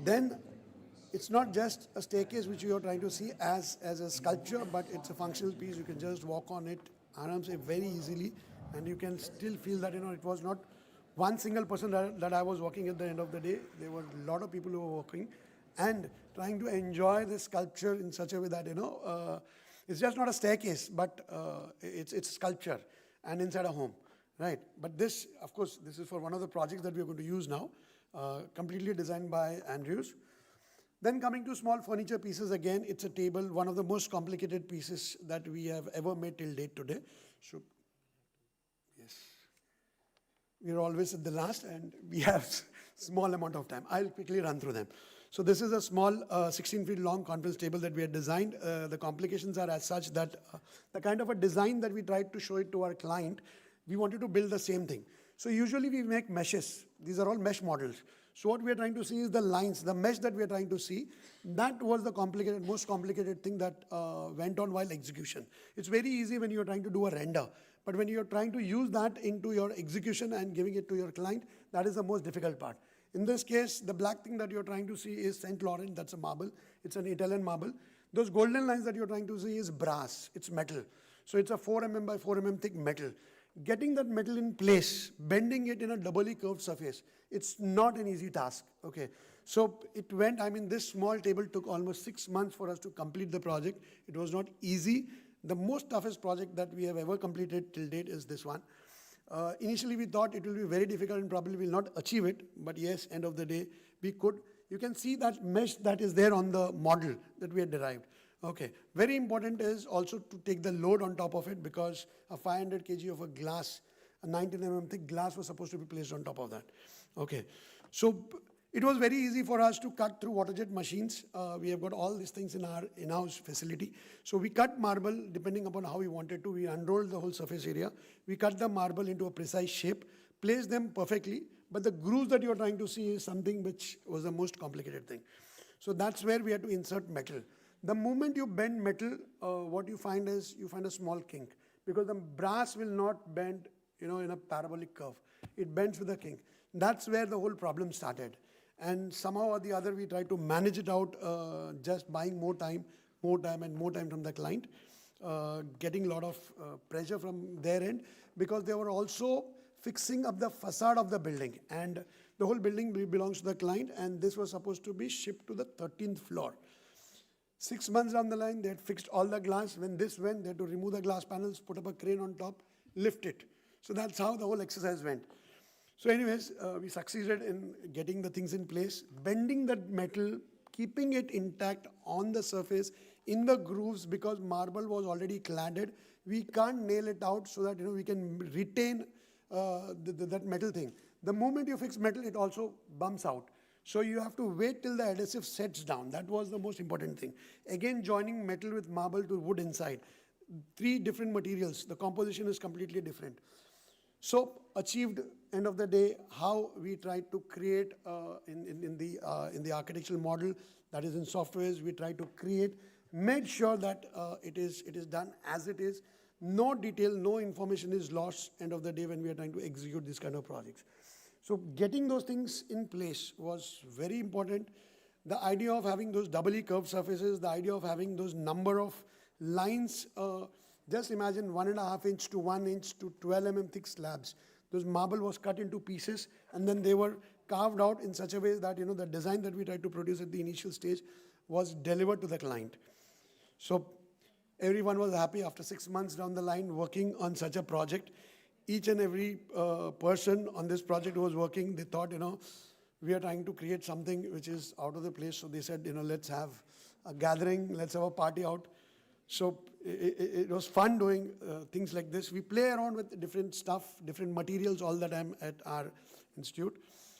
A: Then it's not just a staircase which you are trying to see as a sculpture, but it's a functional piece. You can just walk on it, very easily, and you can still feel that, it was not one single person that I was working at the end of the day. There were a lot of people who were working and trying to enjoy the sculpture in such a way that, it's just not a staircase, but it's sculpture and inside a home, right? But this, of course, this is for one of the projects that we are going to use now, completely designed by Andrews. Then coming to small furniture pieces, again, it's a table, one of the most complicated pieces that we have ever made till date today. So, yes, we're always at the last and we have small amount of time. I'll quickly run through them. So this is a small 16 feet long conference table that we had designed. The complications are as such that the kind of a design that we tried to show it to our client, we wanted to build the same thing. So usually we make meshes. These are all mesh models. So what we are trying to see is the lines, the mesh that we are trying to see. That was the most complicated thing that went on while execution. It's very easy when you're trying to do a render. But when you're trying to use that into your execution and giving it to your client, that is the most difficult part. In this case, the black thing that you're trying to see is St. Laurent. That's a marble. It's an Italian marble. Those golden lines that you're trying to see is brass. It's metal. So it's a 4 mm by 4 mm thick metal. Getting that metal in place, bending it in a doubly curved surface, it's not an easy task. Okay. So it went, this small table took almost 6 months for us to complete the project. It was not easy. The most toughest project that we have ever completed till date is this one. Initially, we thought it will be very difficult and probably will not achieve it. But yes, end of the day, we could. You can see that mesh that is there on the model that we had derived. Okay. Very important is also to take the load on top of it because a 500 kg of a glass, a 19 mm thick glass was supposed to be placed on top of that. Okay. So it was very easy for us to cut through water jet machines. We have got all these things in our in-house facility. So we cut marble depending upon how we wanted to. We unrolled the whole surface area. We cut the marble into a precise shape, placed them perfectly. But the grooves that you're trying to see is something which was the most complicated thing. So that's where we had to insert metal. The moment you bend metal, what you find is you find a small kink because the brass will not bend, in a parabolic curve. It bends with a kink. That's where the whole problem started. And somehow or the other, we tried to manage it out, just buying more time, more time and more time from the client, getting a lot of pressure from their end, because they were also fixing up the facade of the building, and the whole building belongs to the client, and this was supposed to be shipped to the 13th floor. 6 months down the line, they had fixed all the glass. When this went, they had to remove the glass panels, put up a crane on top, lift it. So that's how the whole exercise went. So anyways, we succeeded in getting the things in place, bending that metal, keeping it intact on the surface, in the grooves, because marble was already cladded. We can't nail it out so that we can retain that metal thing. The moment you fix metal, it also bumps out. So you have to wait till the adhesive sets down. That was the most important thing. Again, joining metal with marble to wood inside. 3 different materials. The composition is completely different. So achieved, end of the day, how we tried to create in the architectural model, that is in softwares, we tried to create, made sure that it is done as it is. No detail, no information is lost end of the day when we are trying to execute this kind of projects. So getting those things in place was very important. The idea of having those doubly curved surfaces, the idea of having those number of lines, just imagine 1.5 inch to 1 inch to 12 mm thick slabs. Those marble was cut into pieces, and then they were carved out in such a way that the design that we tried to produce at the initial stage was delivered to the client. So everyone was happy after 6 months down the line working on such a project. Each and every person on this project who was working, they thought, we are trying to create something which is out of the place. So they said, let's have a gathering, let's have a party out. So it was fun doing things like this. We play around with different stuff, different materials all the time at our institute.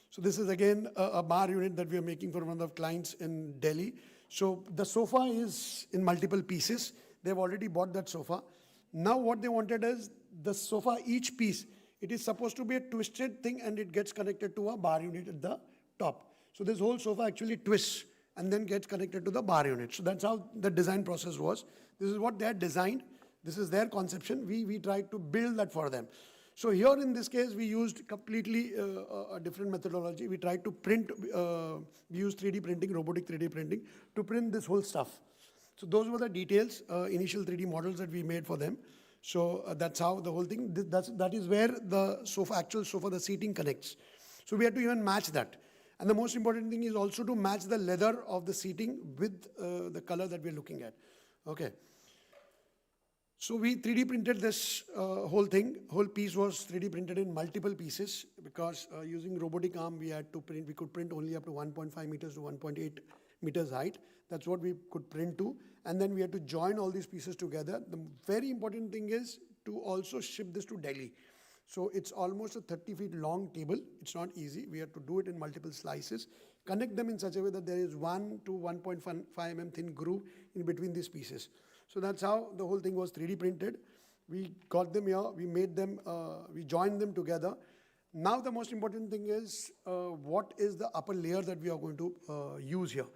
A: So this is again a bar unit that we are making for one of the clients in Delhi. So the sofa is in multiple pieces. They've already bought that sofa. Now what they wanted is the sofa, each piece, it is supposed to be a twisted thing, and it gets connected to a bar unit at the top. So this whole sofa actually twists and then gets connected to the bar unit. So that's how the design process was. This is what they had designed. This is their conception. We tried to build that for them. So here in this case, we used completely a different methodology. We tried to print, we used 3D printing, robotic 3D printing, to print this whole stuff. So those were the details, initial 3D models that we made for them. So that's how the whole thing, that is where the sofa, actual sofa, the seating connects. So we had to even match that. And the most important thing is also to match the leather of the seating with the color that we're looking at. Okay. So we 3D printed this whole thing. Whole piece was 3D printed in multiple pieces, because using robotic arm, we could print only up to 1.5 meters to 1.8 meters height. That's what we could print to. And then we had to join all these pieces together. The very important thing is to also ship this to Delhi. So it's almost a 30 feet long table. It's not easy. We have to do it in multiple slices, connect them in such a way that there is 1 to 1.5 mm thin groove in between these pieces. So that's how the whole thing was 3D printed. We got them here, we made them, we joined them together. Now the most important thing is what is the upper layer that we are going to use here.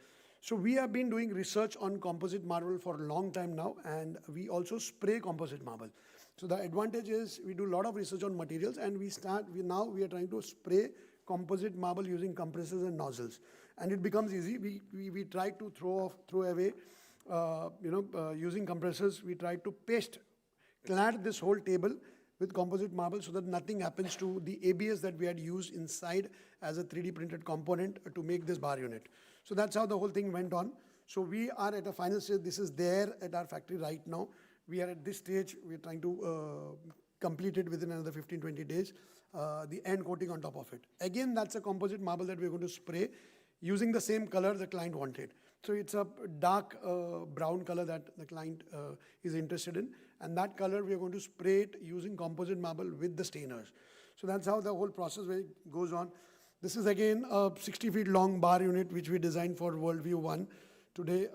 A: So we have been doing research on composite marble for a long time now, and we also spray composite marble. So the advantage is we do a lot of research on materials, and now we are trying to spray composite marble using compressors and nozzles. And it becomes easy. We try to throw away, using compressors. We try to clad this whole table with composite marble so that nothing happens to the ABS that we had used inside as a 3D printed component to make this bar unit. So that's how the whole thing went on. So we are at a final stage. This is there at our factory right now. We are at this stage. We're trying to complete it within another 15-20 days, the end coating on top of it. Again, that's a composite marble that we're going to spray using the same color the client wanted. So it's a dark brown color that the client is interested in. And that color, we are going to spray it using composite marble with the stainers. So that's how the whole process goes on. This is again a 60 feet long bar unit, which we designed for Worldview 1. Today,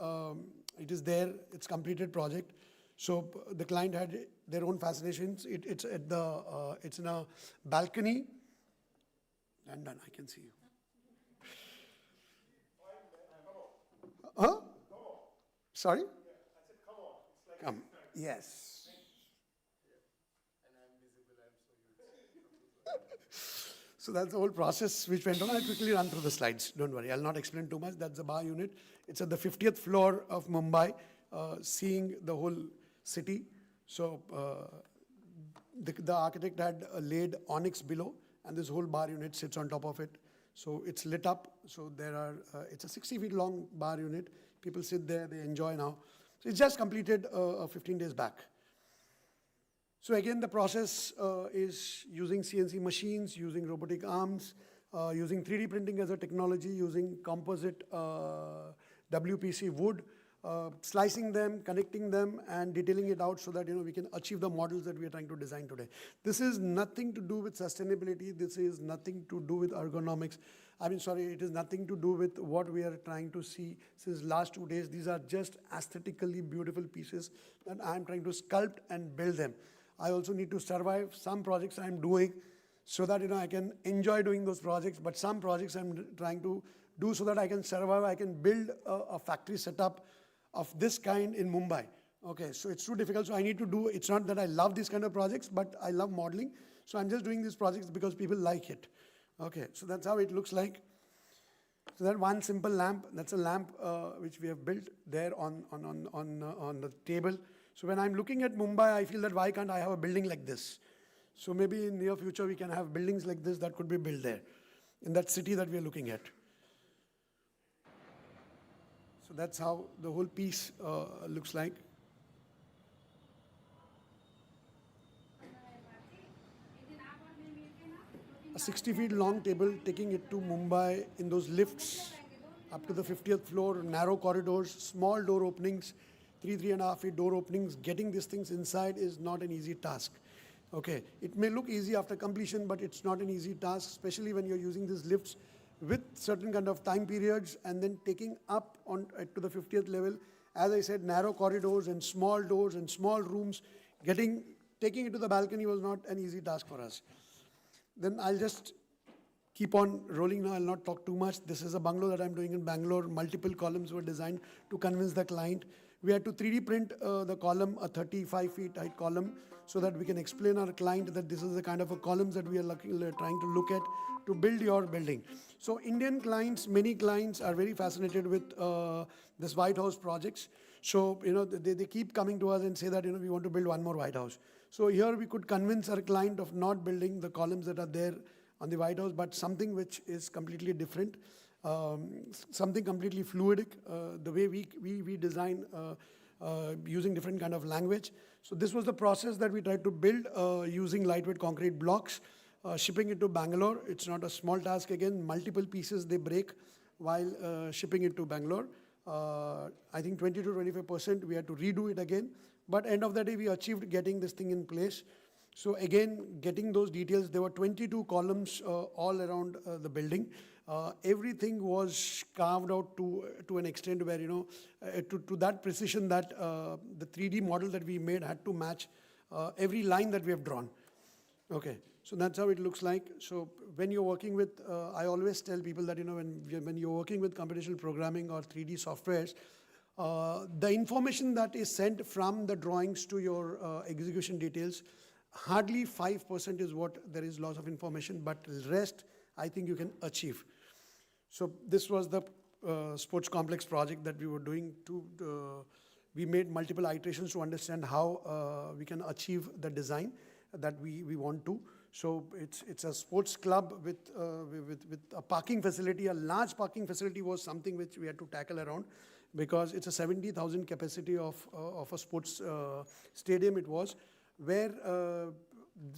A: it is there. It's completed project. So the client had their own fascinations. It's in a balcony. And done, I can see you. Huh? Sorry? Yeah, I said come on. It's like come. Yes. And I'm visible, I'm so So that's the whole process which went on. I'll quickly run through the slides. Don't worry, I'll not explain too much. That's the bar unit. It's at the 50th floor of Mumbai. seeing the whole city. So the architect had laid onyx below, and this whole bar unit sits on top of it. So it's lit up. So it's a 60 feet long bar unit. People sit there, they enjoy now. So it's just completed 15 days back. So again, the process is using CNC machines, using robotic arms, using 3D printing as a technology, using composite WPC wood, slicing them, connecting them, and detailing it out so that we can achieve the models that we are trying to design today. This is nothing to do with sustainability. This is nothing to do with ergonomics. It is nothing to do with what we are trying to see since last 2 days. These are just aesthetically beautiful pieces that I'm trying to sculpt and build them. I also need to survive some projects I'm doing so that I can enjoy doing those projects, but some projects I'm trying to do so that I can survive. I can build a factory setup of this kind in Mumbai. Okay, so it's too difficult, so I need to do, it's not that I love these kind of projects, but I love modeling, so I'm just doing these projects because people like it. Okay, so that's how it looks like. So that one simple lamp, that's a lamp which we have built there on the table. So when I'm looking at Mumbai, I feel that why can't I have a building like this? So maybe in near future we can have buildings like this that could be built there, in that city that we are looking at. So that's how the whole piece looks like. A 60 feet long table, taking it to Mumbai in those lifts up to the 50th floor, narrow corridors, small door openings, 3.5 feet door openings. Getting these things inside is not an easy task. Okay, it may look easy after completion, but it's not an easy task, especially when you're using these lifts with certain kind of time periods and then taking up to the 50th level. As I said, narrow corridors and small doors and small rooms. Taking it to the balcony was not an easy task for us. Then I'll just keep on rolling now. I'll not talk too much. This is a bungalow that I'm doing in Bangalore. Multiple columns were designed to convince the client. We had to 3D print the column, a 35 feet height column, so that we can explain our client that this is the kind of a columns that we are trying to look at to build your building. So Indian clients, many clients are very fascinated with this White House projects. So, they keep coming to us and say that, we want to build one more White House. So here we could convince our client of not building the columns that are there on the White House, but something which is completely different, something completely fluidic, the way we design using different kind of language. So this was the process that we tried to build using lightweight concrete blocks, shipping it to Bangalore. It's not a small task again, multiple pieces they break while shipping it to Bangalore. I think 20 to 25% we had to redo it again. But end of the day, we achieved getting this thing in place. So again, getting those details, there were 22 columns all around the building. Everything was carved out to an extent where, to that precision that the 3D model that we made had to match every line that we have drawn. Okay, so that's how it looks like. So when you're working with, I always tell people that, when you're working with computational programming or 3D softwares, the information that is sent from the drawings to your execution details, hardly 5% is what there is loss of information, but the rest I think you can achieve. So this was the sports complex project that we were doing. We made multiple iterations to understand how we can achieve the design that we want to. So it's a sports club with a parking facility. A large parking facility was something which we had to tackle around, because it's a 70,000 capacity of a sports stadium it was, where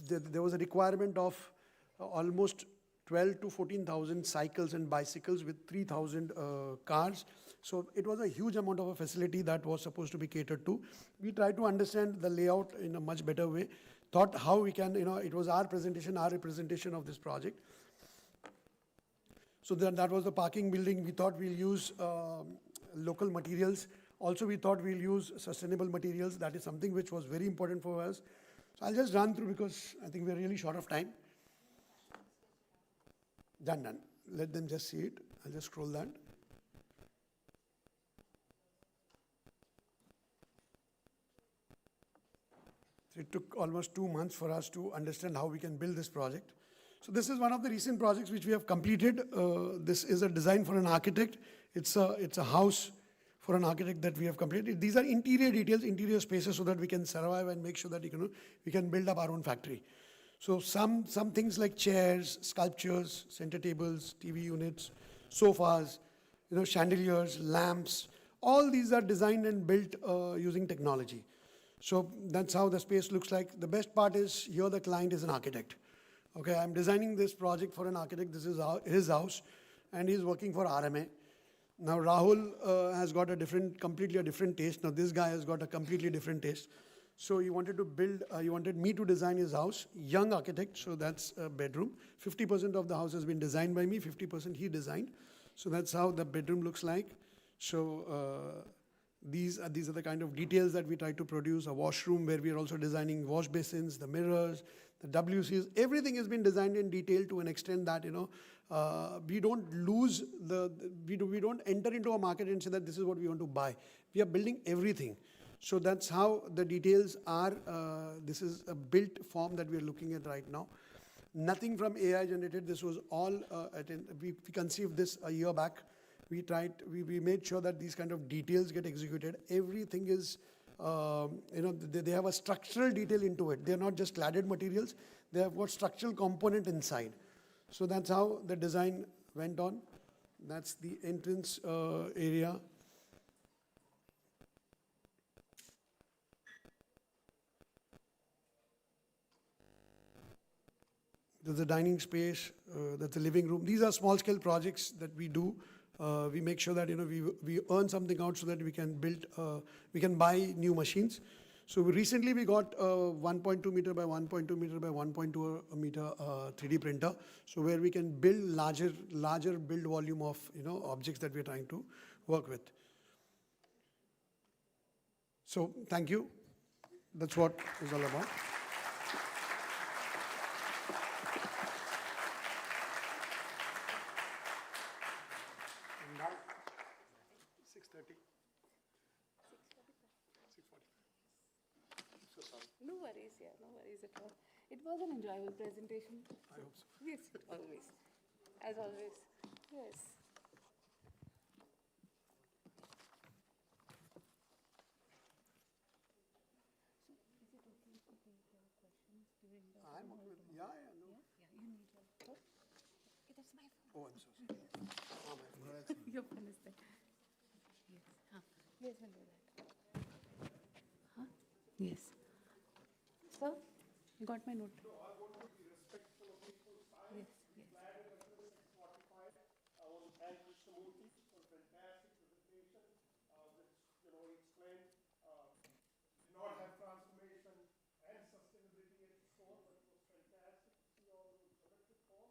A: there was a requirement of almost 12 to 14,000 cycles and bicycles with 3,000 cars. So it was a huge amount of a facility that was supposed to be catered to. We tried to understand the layout in a much better way, thought how we can, it was our representation of this project. So that was the parking building. We thought we'll use local materials. Also, we thought we'll use sustainable materials. That is something which was very important for us. So I'll just run through because I think we're really short of time. Done. Let them just see it. I'll just scroll that. So it took almost 2 months for us to understand how we can build this project. So this is one of the recent projects which we have completed. This is a design for an architect. It's a house for an architect that we have completed. These are interior details, interior spaces, so that we can survive and make sure that we can build up our own factory. So some things like chairs, sculptures, center tables, TV units, sofas, chandeliers, lamps, all these are designed and built using technology. So that's how the space looks like. The best part is here the client is an architect. Okay, I'm designing this project for an architect. This is his house, and he's working for RMA. Now Rahul has got completely different taste. Now this guy has got a completely different taste. So he wanted to build, he wanted me to design his house, young architect, so that's a bedroom. 50% of the house has been designed by me, 50% he designed. So that's how the bedroom looks like. So these are the kind of details that we try to produce. A washroom where we are also designing wash basins, the mirrors, the WCs, everything has been designed in detail to an extent that, we don't lose we don't enter into a market and say that this is what we want to buy. We are building everything. So that's how the details are. This is a built form that we are looking at right now. Nothing from AI generated. This was all, we conceived this a year back. We made sure that these kind of details get executed. Everything is, they have a structural detail into it. They're not just cladded materials. They have got structural component inside. So that's how the design went on. That's the entrance area. There's a dining space, that's a living room. These are small-scale projects that we do. We make sure that we earn something out so that we can build, we can buy new machines. So recently we got a 1.2 meter by 1.2 meter by 1.2 meter 3D printer. So where we can build larger build volume of objects that we're trying to work with. So thank you. That's what it's all about.
L: No worries, yeah, no worries at all. It was an enjoyable presentation.
A: I hope so.
L: Yes, always. As always. Yes.
A: I'm okay with, yeah, no.
L: Yeah, you need help. Oh, okay, that's my phone.
A: Oh, I'm so sorry. Oh, my phone.
L: Your phone is there. Yes. Huh. Yes, we'll do that. Huh? Yes. Sir, you got my note? No, I want to be respectful of people's time. Yes, yes. Glad and Spotify. I want to thank Krishnamurti for a fantastic presentation, which, explained, did not have transformation and sustainability at its core, but it was fantastic to see all of the productive form.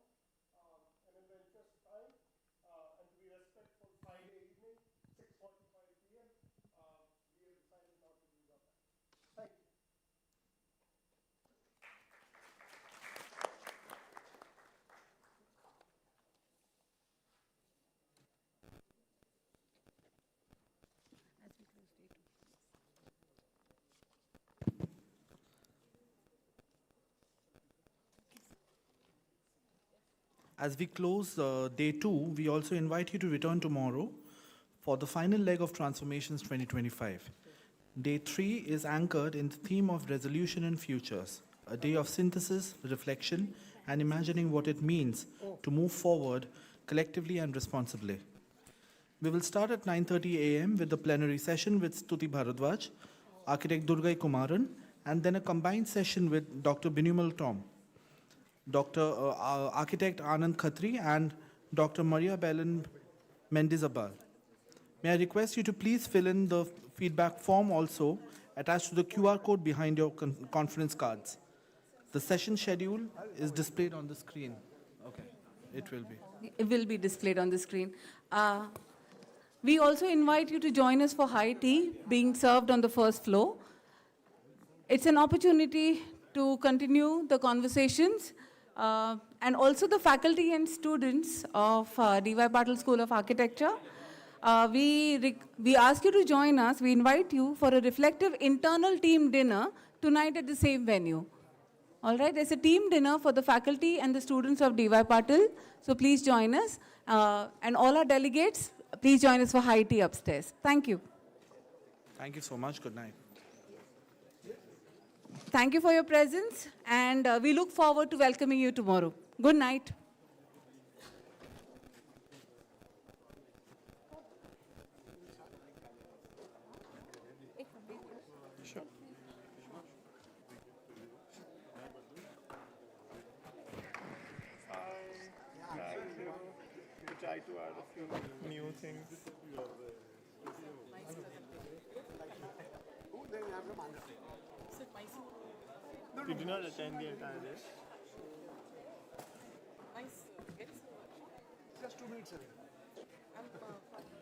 L: And in the interest of time, and to be respectful, Friday evening, 6:45 p.m., we have decided not to use our time. Thank you.
D: As we close day 2, we also invite you to return tomorrow for the final leg of Transformations 2025. Day 3 is anchored in the theme of resolution and futures, a day of synthesis, reflection, and imagining what it means to move forward collectively and responsibly. We will start at 9:30 a.m. with the plenary session with Stuti Bharadwaj, architect Durgai Kumaran, and then a combined session with Dr. Binumal Tom, architect Anand Khatri, and Dr. Maria Belen Mendizabal. May I request you to please fill in the feedback form also attached to the QR code behind your conference cards. The session schedule is displayed on the screen. Okay, it will be.
L: It will be displayed on the screen. We also invite you to join us for high tea being served on the first floor. It's an opportunity to continue the conversations, and also the faculty and students of D.Y. Patil School of Architecture. We ask you to join us. We invite you for a reflective internal team dinner tonight at the same venue. All right, there's a team dinner for the faculty and the students of D.Y. Patil, so please join us. And all our delegates, Please join us for high tea upstairs. Thank you.
D: Thank you so much. Good night.
L: Thank you for your presence, and we look forward to welcoming you tomorrow. Good night.
C: Sure. We try to add a few new things. You did not attend the entire day.
A: Just 2 minutes away.